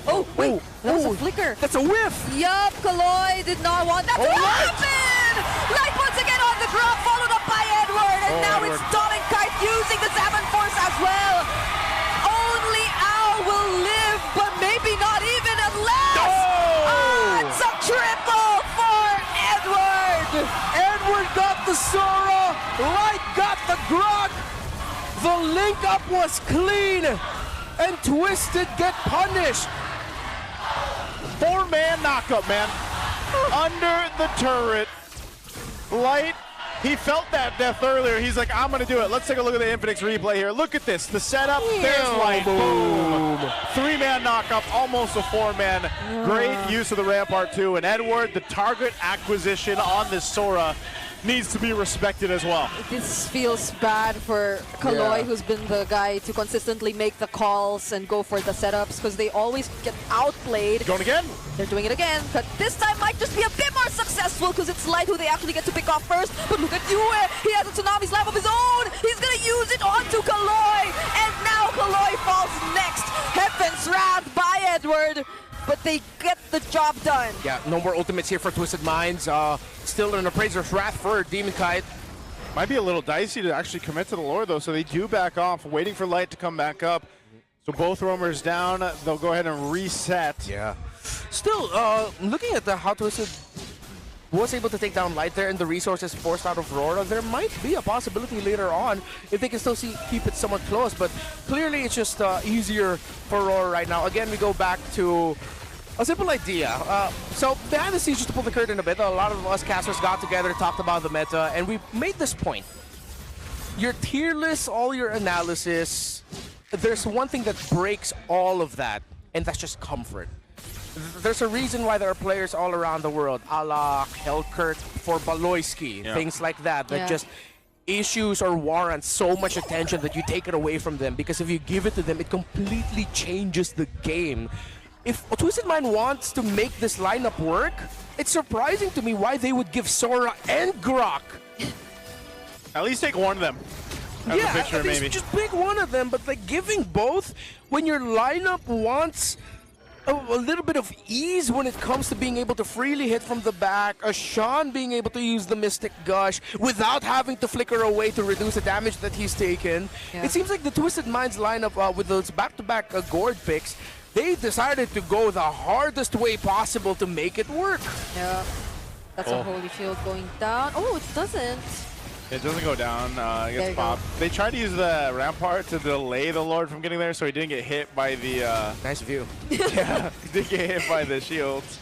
Speaker 14: oh, wait, that was a flicker.
Speaker 19: That's a whiff!
Speaker 14: Yup, Kaloy did not want that to happen! Light once again on the ground, followed up by Edward, and now it's Dom and Kite using the 7 Force as well. Only Owl will live, but maybe not even unless... it's a triple for Edward!
Speaker 15: Edward got the Sora, Light got the Grog. The link up was clean, and Twisted get punished.
Speaker 11: 4-man knockup, man. Under the turret. Light, he felt that death earlier. He's like, I'm going to do it. Let's take a look at the Infinix replay here. Look at this. The setup. There's Light. Boom. 3-man knockup. Almost a 4-man. Great use of the Rampart, too. And Edward, the target acquisition on this Sora needs to be respected as well.
Speaker 14: This feels bad for Kaloy, who's been the guy to consistently make the calls and go for the setups, because they always get outplayed.
Speaker 11: Going again.
Speaker 14: They're doing it again, but this time might just be a bit more successful because it's Light who they actually get to pick off first. But look at Yue, he has a Tsunami's Life of his own. He's gonna use it onto Kaloy, and now Kaloy falls next. Heaven's Wrath by Edward, but they get the job done.
Speaker 19: Yeah, no more ultimates here for Twisted Minds. Still an Appraiser's Wrath for Demon Kite.
Speaker 11: Might be a little dicey to actually commit to the lore, though, so they do back off, waiting for Light to come back up. So both roamers down. They'll go ahead and reset.
Speaker 19: Yeah. Still, looking at how Twisted was able to take down Light there and the resources forced out of RORA, there might be a possibility later on if they can still keep it somewhat close, but clearly it's just easier for RORA right now. Again, we go back to a simple idea. So behind the scenes, just to pull the curtain a bit, a lot of us casters got together, talked about the meta, and we made this point. Your tier list, all your analysis, there's one thing that breaks all of that, and that's just comfort. There's a reason why there are players all around the world, a la Hellkurt for Baloyski, things like that, that just issues or warrant so much attention that you take it away from them, because if you give it to them, it completely changes the game. If Twisted Mind wants to make this lineup work, it's surprising to me why they would give Sora and Grok.
Speaker 11: At least take one of them. As a picture,
Speaker 19: at least
Speaker 11: maybe.
Speaker 19: Just pick one of them, but like giving both when your lineup wants a little bit of ease when it comes to being able to freely hit from the back, a Sean being able to use the Mystic Gush without having to flicker away to reduce the damage that he's taken. It seems like the Twisted Minds lineup with those back-to-back Gord picks, they decided to go the hardest way possible to make it work.
Speaker 14: Yeah, that's a Holy Shield going down. Oh, it doesn't.
Speaker 11: It doesn't go down, it gets popped. They tried to use the Rampart to delay the Lord from getting there so he didn't get hit by the...
Speaker 19: nice view.
Speaker 11: Yeah, he did get hit by the shields.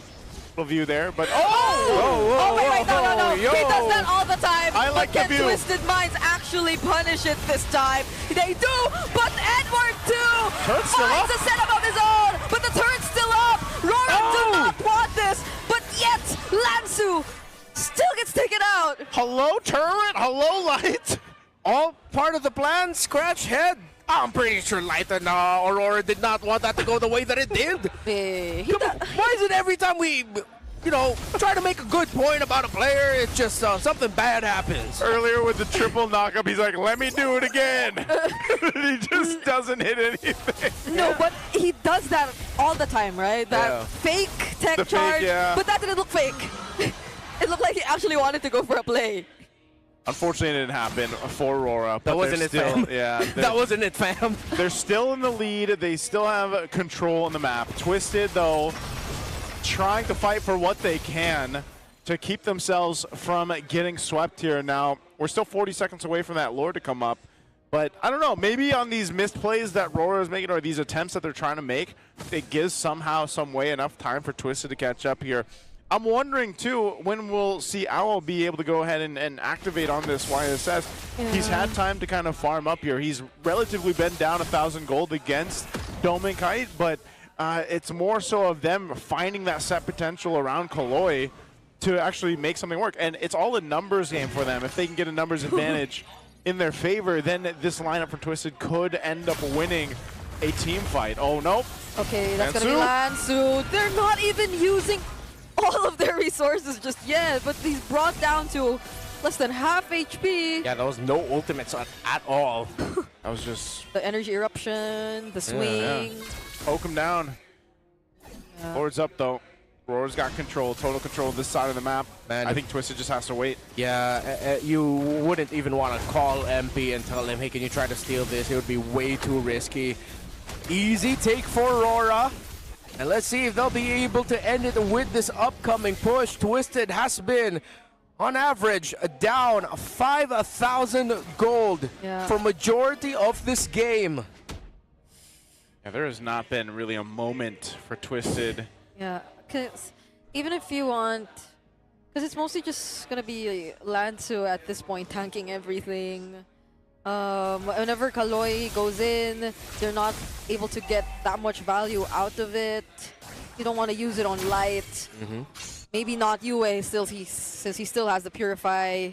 Speaker 11: Little view there, but...
Speaker 14: Oh, wait, no. He does that all the time.
Speaker 11: I like
Speaker 14: but
Speaker 11: the view.
Speaker 14: Twisted Minds actually actually punish it this time. They do, but Edward too
Speaker 11: Turret's still
Speaker 14: finds
Speaker 11: up.
Speaker 14: a setup of his own, but the turret's still up. RORA do not want this, but yet Lansu still gets taken out.
Speaker 19: Hello, turret. Hello, light. All part of the plan. Scratch head. I'm pretty sure Light and Aurora did not want that to go the way that it did. Why is it every time we, try to make a good point about a player, it's just something bad happens?
Speaker 11: Earlier with the triple knockup, he's like, let me do it again. He just doesn't hit anything.
Speaker 14: No, but he does that all the time, right? That fake tech
Speaker 11: The fake,
Speaker 14: charge,
Speaker 11: yeah.
Speaker 14: but that didn't look fake. It looked like he actually wanted to go for a play.
Speaker 11: Unfortunately, it didn't happen for Aurora.
Speaker 19: That wasn't it, fam.
Speaker 11: Yeah,
Speaker 19: That wasn't it, fam.
Speaker 11: They're still in the lead. They still have control on the map. Twisted, though, trying to fight for what they can to keep themselves from getting swept here. Now, we're still 40 seconds away from that Lord to come up. But I don't know, maybe on these missed plays that Aurora is making or these attempts that they're trying to make, it gives somehow, some way enough time for Twisted to catch up here. I'm wondering, too, when we'll see Owl be able to go ahead and activate on this YSS. Yeah. He's had time to kind of farm up here. He's relatively been down 1,000 gold against Dome and Kite, but it's more so of them finding that set potential around Kaloi to actually make something work. And it's all a numbers game for them. If they can get a numbers advantage in their favor, then this lineup for Twisted could end up winning a team fight. Oh, nope.
Speaker 14: Okay, that's going to be Lansu. They're not even using all of their resources just yet, but he's brought down to less than half HP.
Speaker 19: Yeah, there was no ultimates at all.
Speaker 11: That was just
Speaker 14: the energy eruption, the swing.
Speaker 11: Yeah. Poke him down. Lord's up, though. Roar's got control, total control of this side of the map. Man, I think Twisted just has to wait.
Speaker 19: Yeah, you wouldn't even want to call MP and tell him, hey, can you try to steal this? It would be way too risky. Easy take for Aurora. And let's see if they'll be able to end it with this upcoming push. Twisted has been, on average, down 5,000 gold for majority of this game.
Speaker 11: Yeah, there has not been really a moment for Twisted.
Speaker 14: Yeah, because even if you want, because it's mostly just going to be Lansu at this point tanking everything. Whenever Kaloi goes in, they're not able to get that much value out of it. You don't want to use it on light. Maybe not Yue, since he still has the Purify.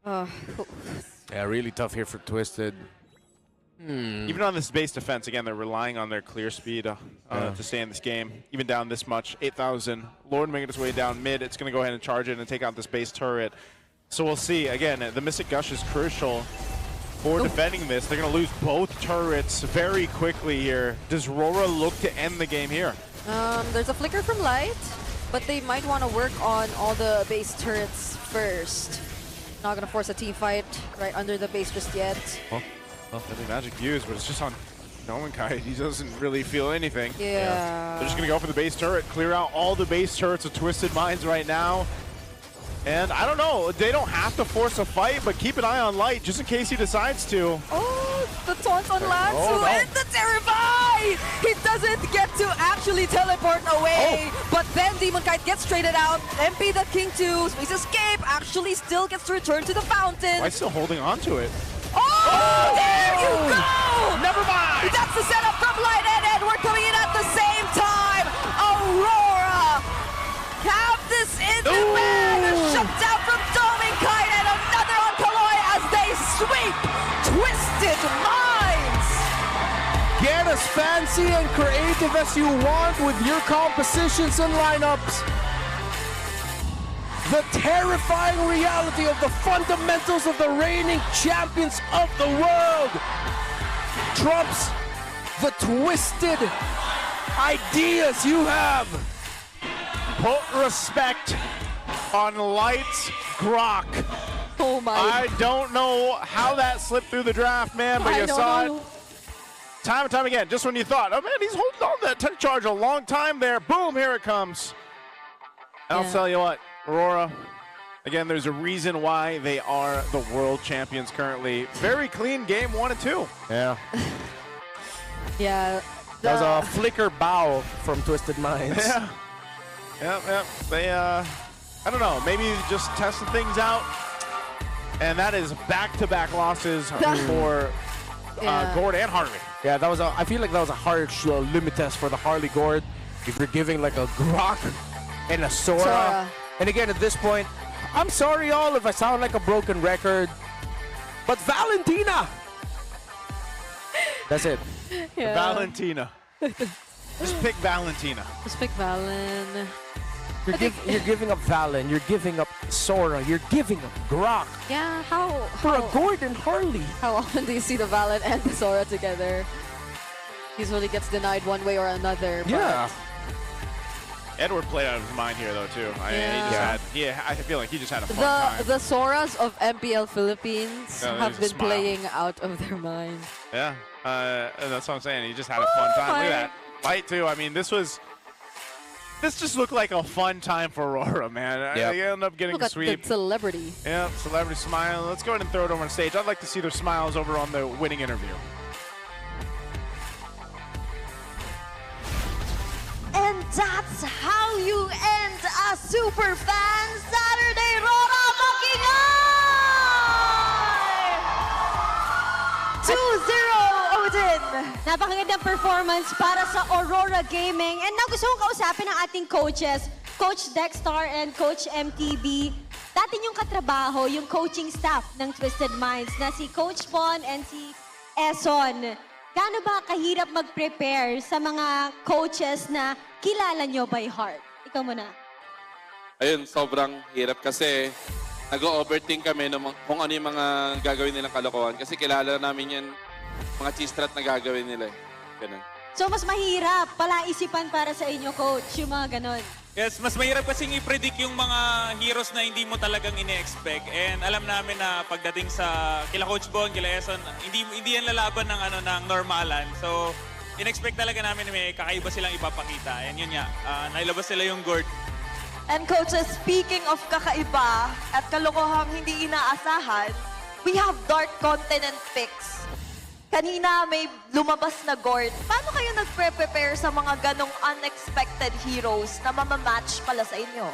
Speaker 19: Yeah, really tough here for Twisted.
Speaker 11: Even on this base defense, again, they're relying on their clear speed to stay in this game. Even down this much, 8,000. Lord making his way down mid. It's going to go ahead and charge it and take out this base turret. So we'll see. Again, the Mystic Gush is crucial for defending this. They're going to lose both turrets very quickly here. Does RORA look to end the game here?
Speaker 14: There's a flicker from Light, but they might want to work on all the base turrets first. Not going to force a team fight right under the base just yet.
Speaker 11: Well, that'd be magic views, but it's just on Nomenkai. He doesn't really feel anything.
Speaker 14: Yeah.
Speaker 11: They're just going to go for the base turret, clear out all the base turrets of Twisted Minds right now. And I don't know, they don't have to force a fight, but keep an eye on Light just in case he decides to.
Speaker 14: Oh, the taunt on Lansu and the Terrify! He doesn't get to actually teleport away, but then Demon Kite gets traded out. MP the King 2, Space Escape actually still gets to return to the fountain.
Speaker 11: Why still holding on to it?
Speaker 14: Oh, there you go!
Speaker 19: Never mind!
Speaker 14: That's the setup from Light and Edward coming in at the same time. Aurora have this in the bag. A shutdown from Doming Kite and another on Kaloi as they sweep Twisted Minds.
Speaker 15: Get as fancy and creative as you want with your compositions and lineups. The terrifying reality of the fundamentals of the reigning champions of the world trumps the twisted ideas you have.
Speaker 11: Put respect on Light's Grok.
Speaker 14: Oh my.
Speaker 11: I don't know how that slipped through the draft, man, but you saw it time and time again. Just when you thought, oh man, he's holding on to that tech charge a long time there. Boom, here it comes. And I'll tell you what, Aurora, again, there's a reason why they are the world champions currently. Very clean game 1 and 2.
Speaker 19: Yeah.
Speaker 14: Yeah.
Speaker 19: That was a flicker bow from Twisted Minds.
Speaker 11: Yeah. Yep. They, I don't know, maybe just testing things out. And that is back-to-back losses for Gord and Harley.
Speaker 19: Yeah, that was I feel like that was a harsh limit test for the Harley Gord. If you're giving like a Grok and a Sora. And again, at this point, I'm sorry all if I sound like a broken record, but Valentina! That's it.
Speaker 14: Yeah.
Speaker 11: Valentina. Just pick Valentina.
Speaker 14: Just pick Valen.
Speaker 19: You're giving up Valen, you're giving up Sora, you're giving up Grok.
Speaker 14: Yeah, how?
Speaker 19: For a Gordon Harley.
Speaker 14: How often do you see the Valen and the Sora together? Usually gets denied one way or another.
Speaker 11: Yeah. Edward played out of his mind here, though, too. I feel like he just had a fun time.
Speaker 14: The Soras of MPL Philippines
Speaker 11: No,
Speaker 14: have been
Speaker 11: smile.
Speaker 14: playing out of their mind.
Speaker 11: Yeah, that's what I'm saying. He just had a fun time. Look at that fight, too. I mean, this just looked like a fun time for Aurora, man.
Speaker 14: Yep.
Speaker 11: They ended up getting
Speaker 14: Look
Speaker 11: a
Speaker 14: at
Speaker 11: sweep.
Speaker 14: the celebrity.
Speaker 11: Yeah, celebrity smile. Let's go ahead and throw it over on stage. I'd like to see their smiles over on the winning interview.
Speaker 7: And that's how you end a Superfan Saturday. RORA Makinay! 2-0 Odin.
Speaker 2: Napakagandang performance para sa Aurora Gaming. And now gusto kong kausapin ang ating coaches, Coach Dexter and Coach MTB. Dati yung katrabaho, yung coaching staff ng Twisted Minds na si Coach Pon and si Eson. Gaano ba kahirap mag-prepare sa mga coaches na kilala nyo by heart? Ikaw muna.
Speaker 13: Ayun, sobrang hirap kasi nag-overthink kami kung ano yung mga gagawin nilang kalokohan. Kasi kilala namin yan, mga cheese strat na gagawin nila. Ganun.
Speaker 2: So mas mahirap pala isipan para sa inyo, Coach, yung mga ganon.
Speaker 16: Yes, mas mahirap kasing i-predict yung mga heroes na hindi mo talagang ine-expect. And alam namin na pagdating sa kila Coach Bon, kila Eson, hindi yan lalaban ng normalan. So, in-expect talaga namin na may kakaiba silang ipapakita. And yun nga, nailabas sila yung Gord.
Speaker 7: And coaches, speaking of kakaiba at kalokohang hindi inaasahan, we have Dark Continent picks. Kanina may lumabas na Gord. Paano kayo nagpre-prepare sa mga ganong unexpected heroes na mamamatch pala sa inyo?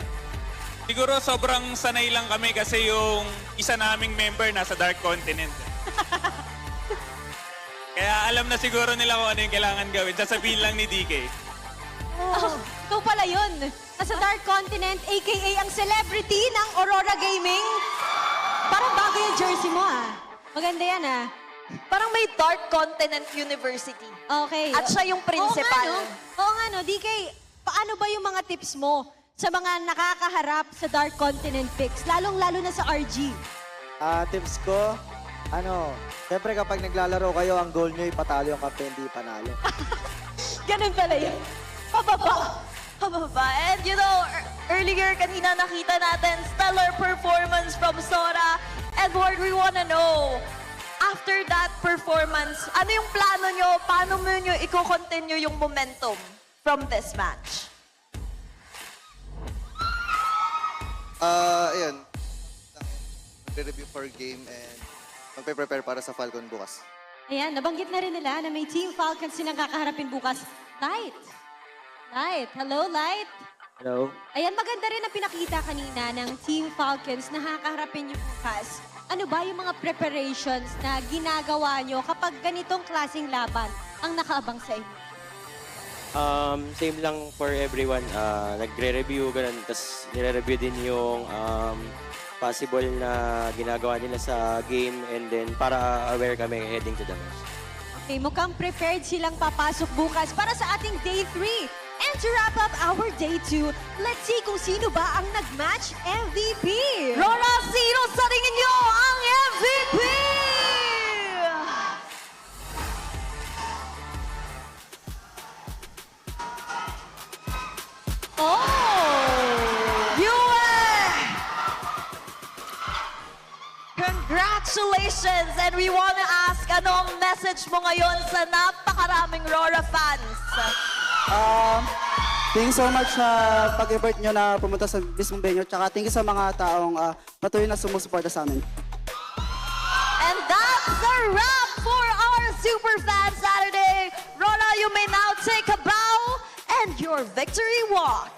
Speaker 16: Siguro sobrang sanay lang kami kasi yung isa naming member nasa Dark Continent. Kaya alam na siguro nila kung ano yung kailangan gawin. Sasabihin lang ni DK.
Speaker 2: Oh, ikaw pala yun. Nasa Dark Continent, a.k.a. ang celebrity ng Aurora Gaming. Parang bago yung jersey mo, ah. Maganda yan, ah.
Speaker 7: Parang may Dark Continent University.
Speaker 2: Okay.
Speaker 7: At siya yung principal.
Speaker 2: Oo nga, no. DK, paano ba yung mga tips mo sa mga nakakaharap sa Dark Continent picks? Lalong-lalo na sa RG.
Speaker 17: Tips ko, siyempre kapag naglalaro kayo, ang goal nyo ipatalo yung kampe, hindi panalo.
Speaker 2: Ganun pala yun. Pababa.
Speaker 7: And you know, earlier kanina nakita natin stellar performance from Sora. Edward, we wanna know, after that performance, ano yung plano nyo? Paano mo nyo i-continue yung momentum from this match?
Speaker 23: Ayun. Magre-review for game and magpe-prepare para sa Falcon bukas.
Speaker 2: Ayan, nabanggit na rin nila na may Team Falcons silang kakaharapin bukas. Light. Hello, Light.
Speaker 24: Hello.
Speaker 2: Ayan, maganda rin ang pinakita kanina ng Team Falcons na kakaharapin niyo bukas. Ano ba yung mga preparations na ginagawa nyo kapag ganitong klaseng laban ang nakaabang sa inyo?
Speaker 6: Same lang for everyone. Nagre-review, ganun. Tapos nire-review din yung possible na ginagawa nila sa game and then para aware kami heading to the match.
Speaker 2: Okay, mukhang prepared silang papasok bukas para sa ating Day 3. And to wrap up our Day 2, let's see kung sino ba ang nag-match MVP.
Speaker 7: RORA, sino sa tingin nyo ang MVP? Congratulations! And we want to ask, ano ang message mo ngayon sa napakaraming RORA fans?
Speaker 25: Thank you so much sa pag-effort nyo na pumunta sa mismong venue. Tsaka thank you sa mga taong patuloy na sumusuporta sa amin.
Speaker 7: And that's a wrap for our Superfan Saturday. RORA, you may now take a bow and your victory walk.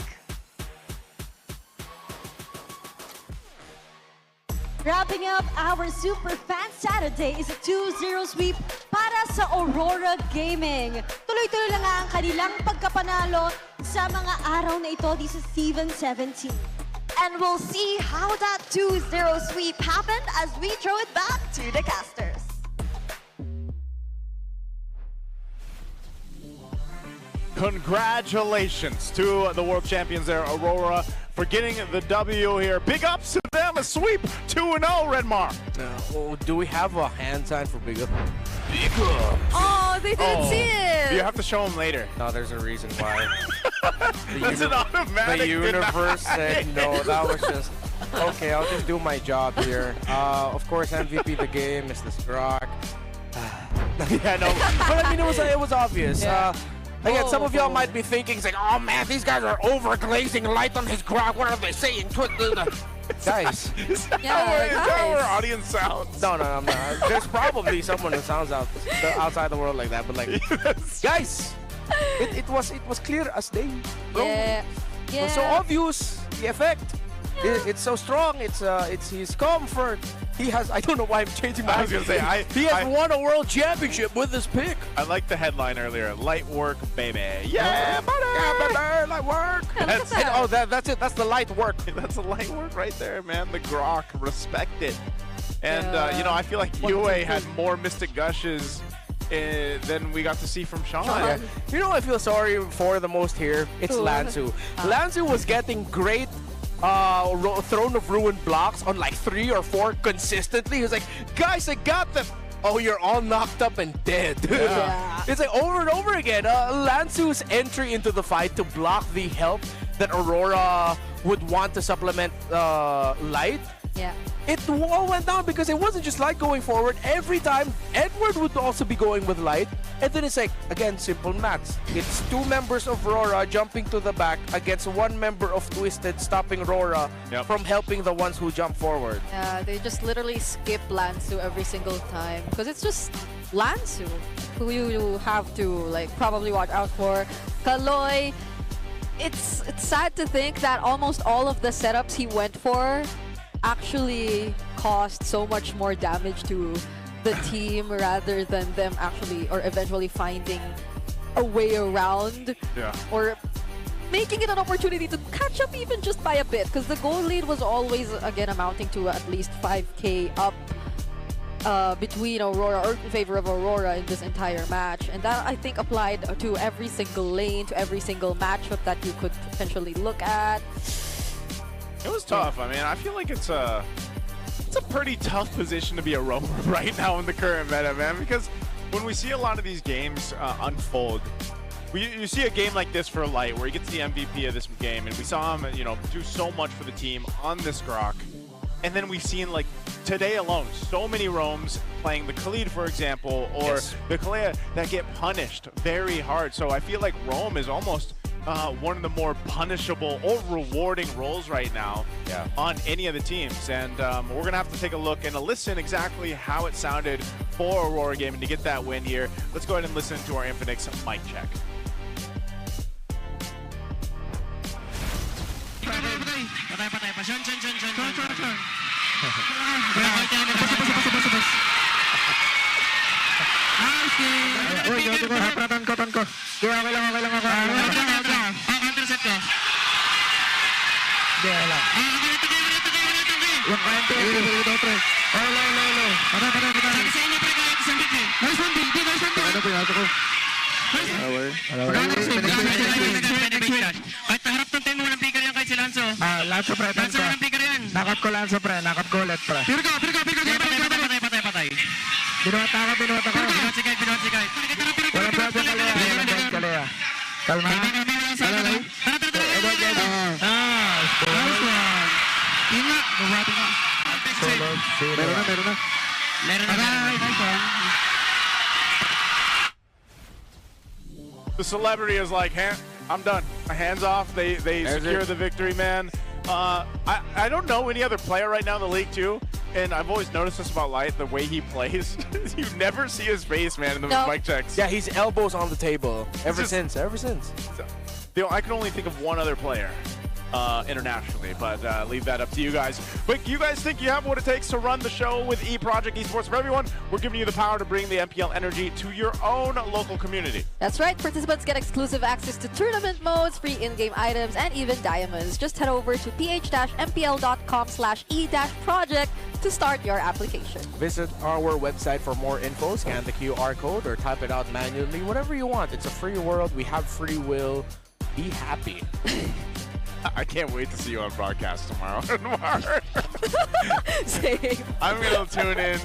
Speaker 2: Wrapping up our Superfan Saturday is a 2-0 sweep para sa Aurora Gaming. Tuloy-tuloy lang nga ang kanilang pagkapanalo sa mga araw na ito di sa S17.
Speaker 7: And we'll see how that 2-0 sweep happened as we throw it back to the casters.
Speaker 11: Congratulations to the world champions there, Aurora, for getting the W here. Big ups to them, a sweep, 2-0, Redmar.
Speaker 19: Do we have a hand sign for big up? Big up.
Speaker 14: Oh, they didn't see it.
Speaker 11: You have to show them later.
Speaker 19: No, there's a reason why.
Speaker 11: That's an automatic
Speaker 19: The universe said no. That was just okay. I'll just do my job here. Of course, MVP the game is this Grok. Yeah, no, but I mean it was obvious.
Speaker 14: Yeah.
Speaker 19: Again, some of y'all might be thinking, like, oh man, these guys are overglazing light on his Grok. What are they saying? Guys,
Speaker 11: is that our audience sounds?
Speaker 19: No, I'm not. There's probably someone who sounds outside the world like that, but like, guys, it was clear as day.
Speaker 14: Yeah.
Speaker 19: It was so obvious, the effect. It's so strong. It's his comfort. He has. I don't know why I'm changing my.
Speaker 11: I was gonna say
Speaker 19: he has won a world championship with this pick.
Speaker 11: I like the headline earlier. Light work, baby. Yeah, buddy.
Speaker 19: Yeah, baby. Light work. That's it. That's the light work.
Speaker 11: That's the light work right there, man. The Grok, respect it. And you know, I feel like UA had more Mystic Gushes than we got to see from Sean.
Speaker 19: Yeah. You know, I feel sorry for the most here. It's Lanzu. Lanzu was getting great. Throne of Ruin blocks on like 3 or 4 consistently. He was like, guys, I got them. Oh, you're all knocked up and dead.
Speaker 14: Yeah.
Speaker 19: It's like over and over again. Lanzu's entry into the fight to block the help that Aurora would want to supplement Light.
Speaker 14: Yeah.
Speaker 19: It all went down because it wasn't just Light going forward. Every time, Edward would also be going with Light. And then it's like, again, simple maths. It's 2 members of Aurora jumping to the back against 1 member of Twisted stopping Aurora from helping the ones who jump forward.
Speaker 14: Yeah, they just literally skip Lanzu every single time. Because it's just Lanzu who you have to like probably watch out for. Kaloy, it's sad to think that almost all of the setups he went for actually caused so much more damage to the team rather than them actually or eventually finding a way around or making it an opportunity to catch up even just by a bit, because the goal lead was always again amounting to at least 5k up between Aurora or in favor of Aurora in this entire match, and that I think applied to every single lane, to every single matchup that you could potentially look at.
Speaker 11: It was tough. I mean, I feel like it's a pretty tough position to be a roamer right now in the current meta, man, because when we see a lot of these games unfold, you see a game like this for Light where he gets the MVP of this game, and we saw him, you know, do so much for the team on this Grok. And then we've seen, like, today alone, so many roams playing the Khalid, for example, or the Kalea that get punished very hard. So I feel like roam is almost one of the more punishable or rewarding roles right now on any of the teams. And we're going to have to take a look and listen exactly how it sounded for Aurora Gaming to get that win here. Let's go ahead and listen to our Infinix mic check.
Speaker 3: Kahit paharap ng time mo ng picker yan kahit si Lanzo. Lanzo pre, Lanzo ng picker yan. Nakap ko Lanzo pre, nakap ko ulit pre. Picker ko. Patay. Binuhata ka. Binuhot si Kite. Walang bravo Kalea. Kalma. Alalay. Nice one. Ina, buhati ka. Meron na. Nice one.
Speaker 11: The celebrity is like, I'm done. My hands off. They secure the victory, man. I don't know any other player right now in the league too, and I've always noticed this about Light, the way he plays. You never see his face, man, in the mic checks.
Speaker 19: Yeah, his elbows on the table. Ever since.
Speaker 11: You know, I can only think of one other player internationally, but leave that up to you guys. But you guys think you have what it takes to run the show with eProject Esports for Everyone? We're giving you the power to bring the MPL energy to your own local community.
Speaker 14: That's right. Participants get exclusive access to tournament modes, free in-game items, and even diamonds. Just head over to ph-mpl.com/e-project to start your application.
Speaker 18: Visit our website for more info, scan the QR code, or type it out manually, whatever you want. It's a free world. We have free will. Be happy.
Speaker 11: I can't wait to see you on broadcast tomorrow.
Speaker 14: Same.
Speaker 11: I'm going to tune in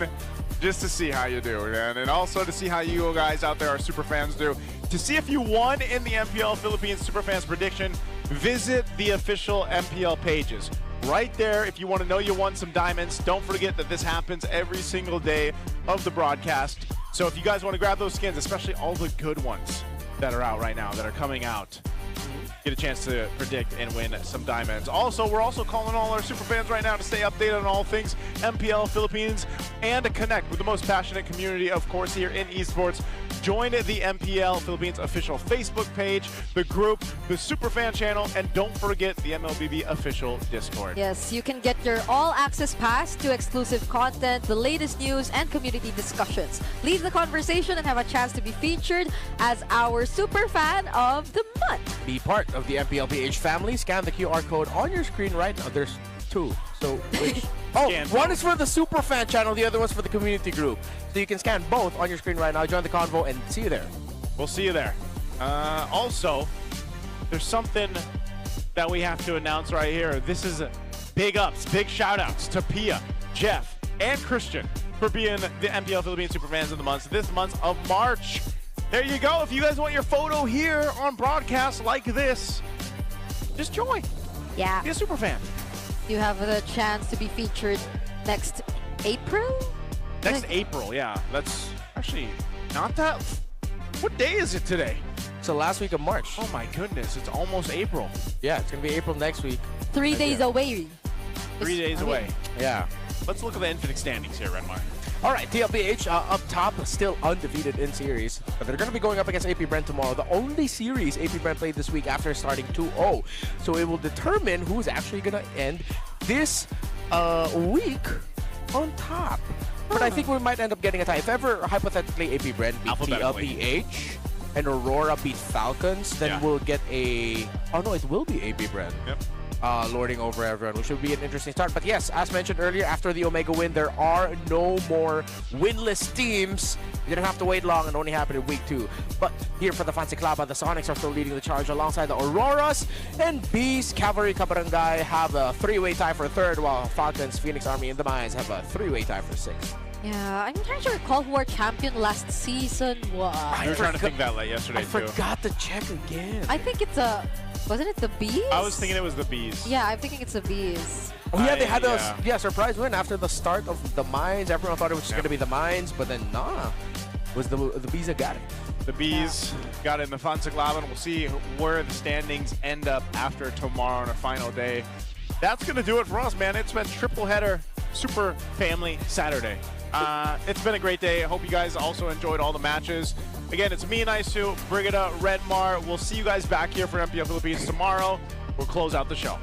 Speaker 11: just to see how you do, man. And also to see how you guys out there, our super fans, do. To see if you won in the MPL Philippines Superfans prediction, visit the official MPL pages. Right there, if you want to know you won some diamonds, don't forget that this happens every single day of the broadcast. So if you guys want to grab those skins, especially all the good ones that are out right now, that are coming out, get a chance to predict and win some diamonds. Also, we're also calling all our super fans right now to stay updated on all things MPL Philippines and to connect with the most passionate community, of course, here in esports. Join the MPL Philippines official Facebook page, the group, the Superfan channel, and don't forget the MLBB official Discord.
Speaker 14: Yes, you can get your all-access pass to exclusive content, the latest news, and community discussions. Lead the conversation and have a chance to be featured as our Superfan of the month.
Speaker 18: Be part of the MPL PH family. Scan the QR code on your screen right now. There's two. So which? One is for the Superfan channel, the other one's for the community group. So you can scan both on your screen right now. Join the convo and see you there.
Speaker 11: We'll see you there. Also, there's something that we have to announce right here. This is big ups, big shout outs to Pia, Jeff, and Christian for being the MPL Philippines Superfans of the month this month of March. There you go. If you guys want your photo here on broadcast like this, just join.
Speaker 14: Yeah.
Speaker 11: Be a Superfan.
Speaker 14: You have the chance to be featured next April?
Speaker 11: Next April, yeah. That's actually not that... What day is it today?
Speaker 18: It's the last week of March.
Speaker 11: Oh my goodness, it's almost April.
Speaker 18: Yeah, it's going to be April next week.
Speaker 14: 3 days away.
Speaker 11: 3 days away.
Speaker 18: Yeah.
Speaker 11: Let's look at the infinite standings here, Renmar.
Speaker 18: All right, TLPH up top, still undefeated in series. But they're going to be going up against AP Brent tomorrow. The only series AP Brent played this week after starting 2-0. So it will determine who's actually going to end this week on top. But I think we might end up getting a tie. If ever, hypothetically, AP Brent beat TLPH and Aurora beat Falcons, then we'll get a... Oh, no, it will be AP Brent.
Speaker 11: Yep.
Speaker 18: Lording over everyone, which should be an interesting start. But yes, as mentioned earlier, after the Omega win, there are no more winless teams. You didn't have to wait long and only happened in week 2. But here for the Fancy Klaba, the Sonics are still leading the charge alongside the Auroras and Bees. Cavalry, Kabarangay have a 3-way tie for 3rd, while Falcons, Phoenix Army, and the Mines have a 3-way tie for 6th.
Speaker 14: Yeah, I'm trying to recall who our champion last season was.
Speaker 11: You were trying to think that yesterday, too.
Speaker 18: I forgot to check again.
Speaker 14: I think it's a... Wasn't it the Bees?
Speaker 11: I was thinking it was the Bees.
Speaker 14: Yeah, I'm thinking it's the Bees.
Speaker 18: Oh, yeah, they had a surprise win after the start of the Mines. Everyone thought it was just going to be the Mines, but then nah. It was the Bees that got it.
Speaker 11: The Bees got it in the Fancy Klaba. We'll see where the standings end up after tomorrow on a final day. That's going to do it for us, man. It's been triple header Super Family Saturday. It's been a great day. I hope you guys also enjoyed all the matches. Again, it's me and Isu, Brigida, Redmar. We'll see you guys back here for MPL Philippines tomorrow. We'll close out the show.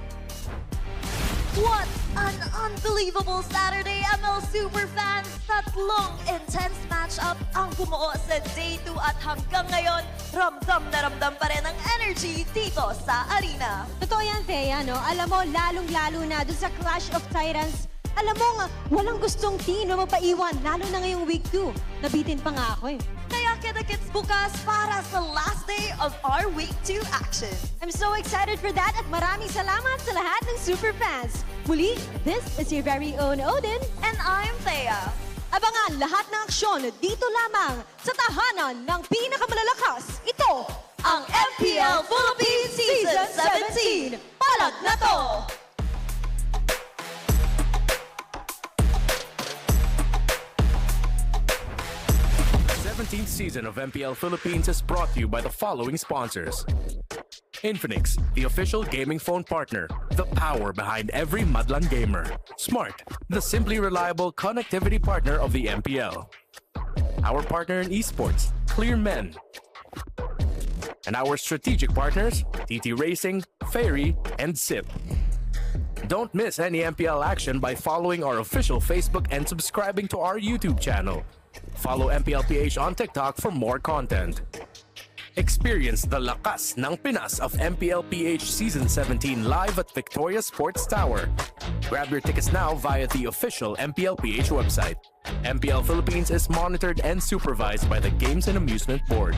Speaker 7: What an unbelievable Saturday, ML Superfans! Tatlong intense matchup ang bumuo sa Day 2 at hanggang ngayon, ramdam na ramdam pa rin ang energy dito sa arena.
Speaker 2: Totoo yan, Thea, no? Alam mo, lalong-lalo na doon sa Clash of Titans, alam mo nga, walang gustong team na mapaiwan, lalo na ngayong week 2. Nabitin pa nga ako eh.
Speaker 7: Kaya kita-kits bukas para sa last day of our week 2 action.
Speaker 2: I'm so excited for that at maraming salamat sa lahat ng Superfans. Muli, this is your very own Odin.
Speaker 7: And I'm Thea.
Speaker 2: Abangan lahat ng aksyon dito lamang sa tahanan ng pinakamalalakas. Ito,
Speaker 7: ang MPL Philippines Season 17. Palag na to!
Speaker 4: 17th season of MPL Philippines is brought to you by the following sponsors. Infinix, the official gaming phone partner, the power behind every Madlang gamer. Smart, the simply reliable connectivity partner of the MPL. Our partner in esports, Clear Men. And our strategic partners, TT Racing, Ferry, and SIP. Don't miss any MPL action by following our official Facebook and subscribing to our YouTube channel. Follow MPL PH on TikTok for more content. Experience the lakas ng Pinas of MPL PH Season 17 live at Victoria Sports Tower. Grab your tickets now via the official MPL PH website. MPL Philippines is monitored and supervised by the Games and Amusement Board.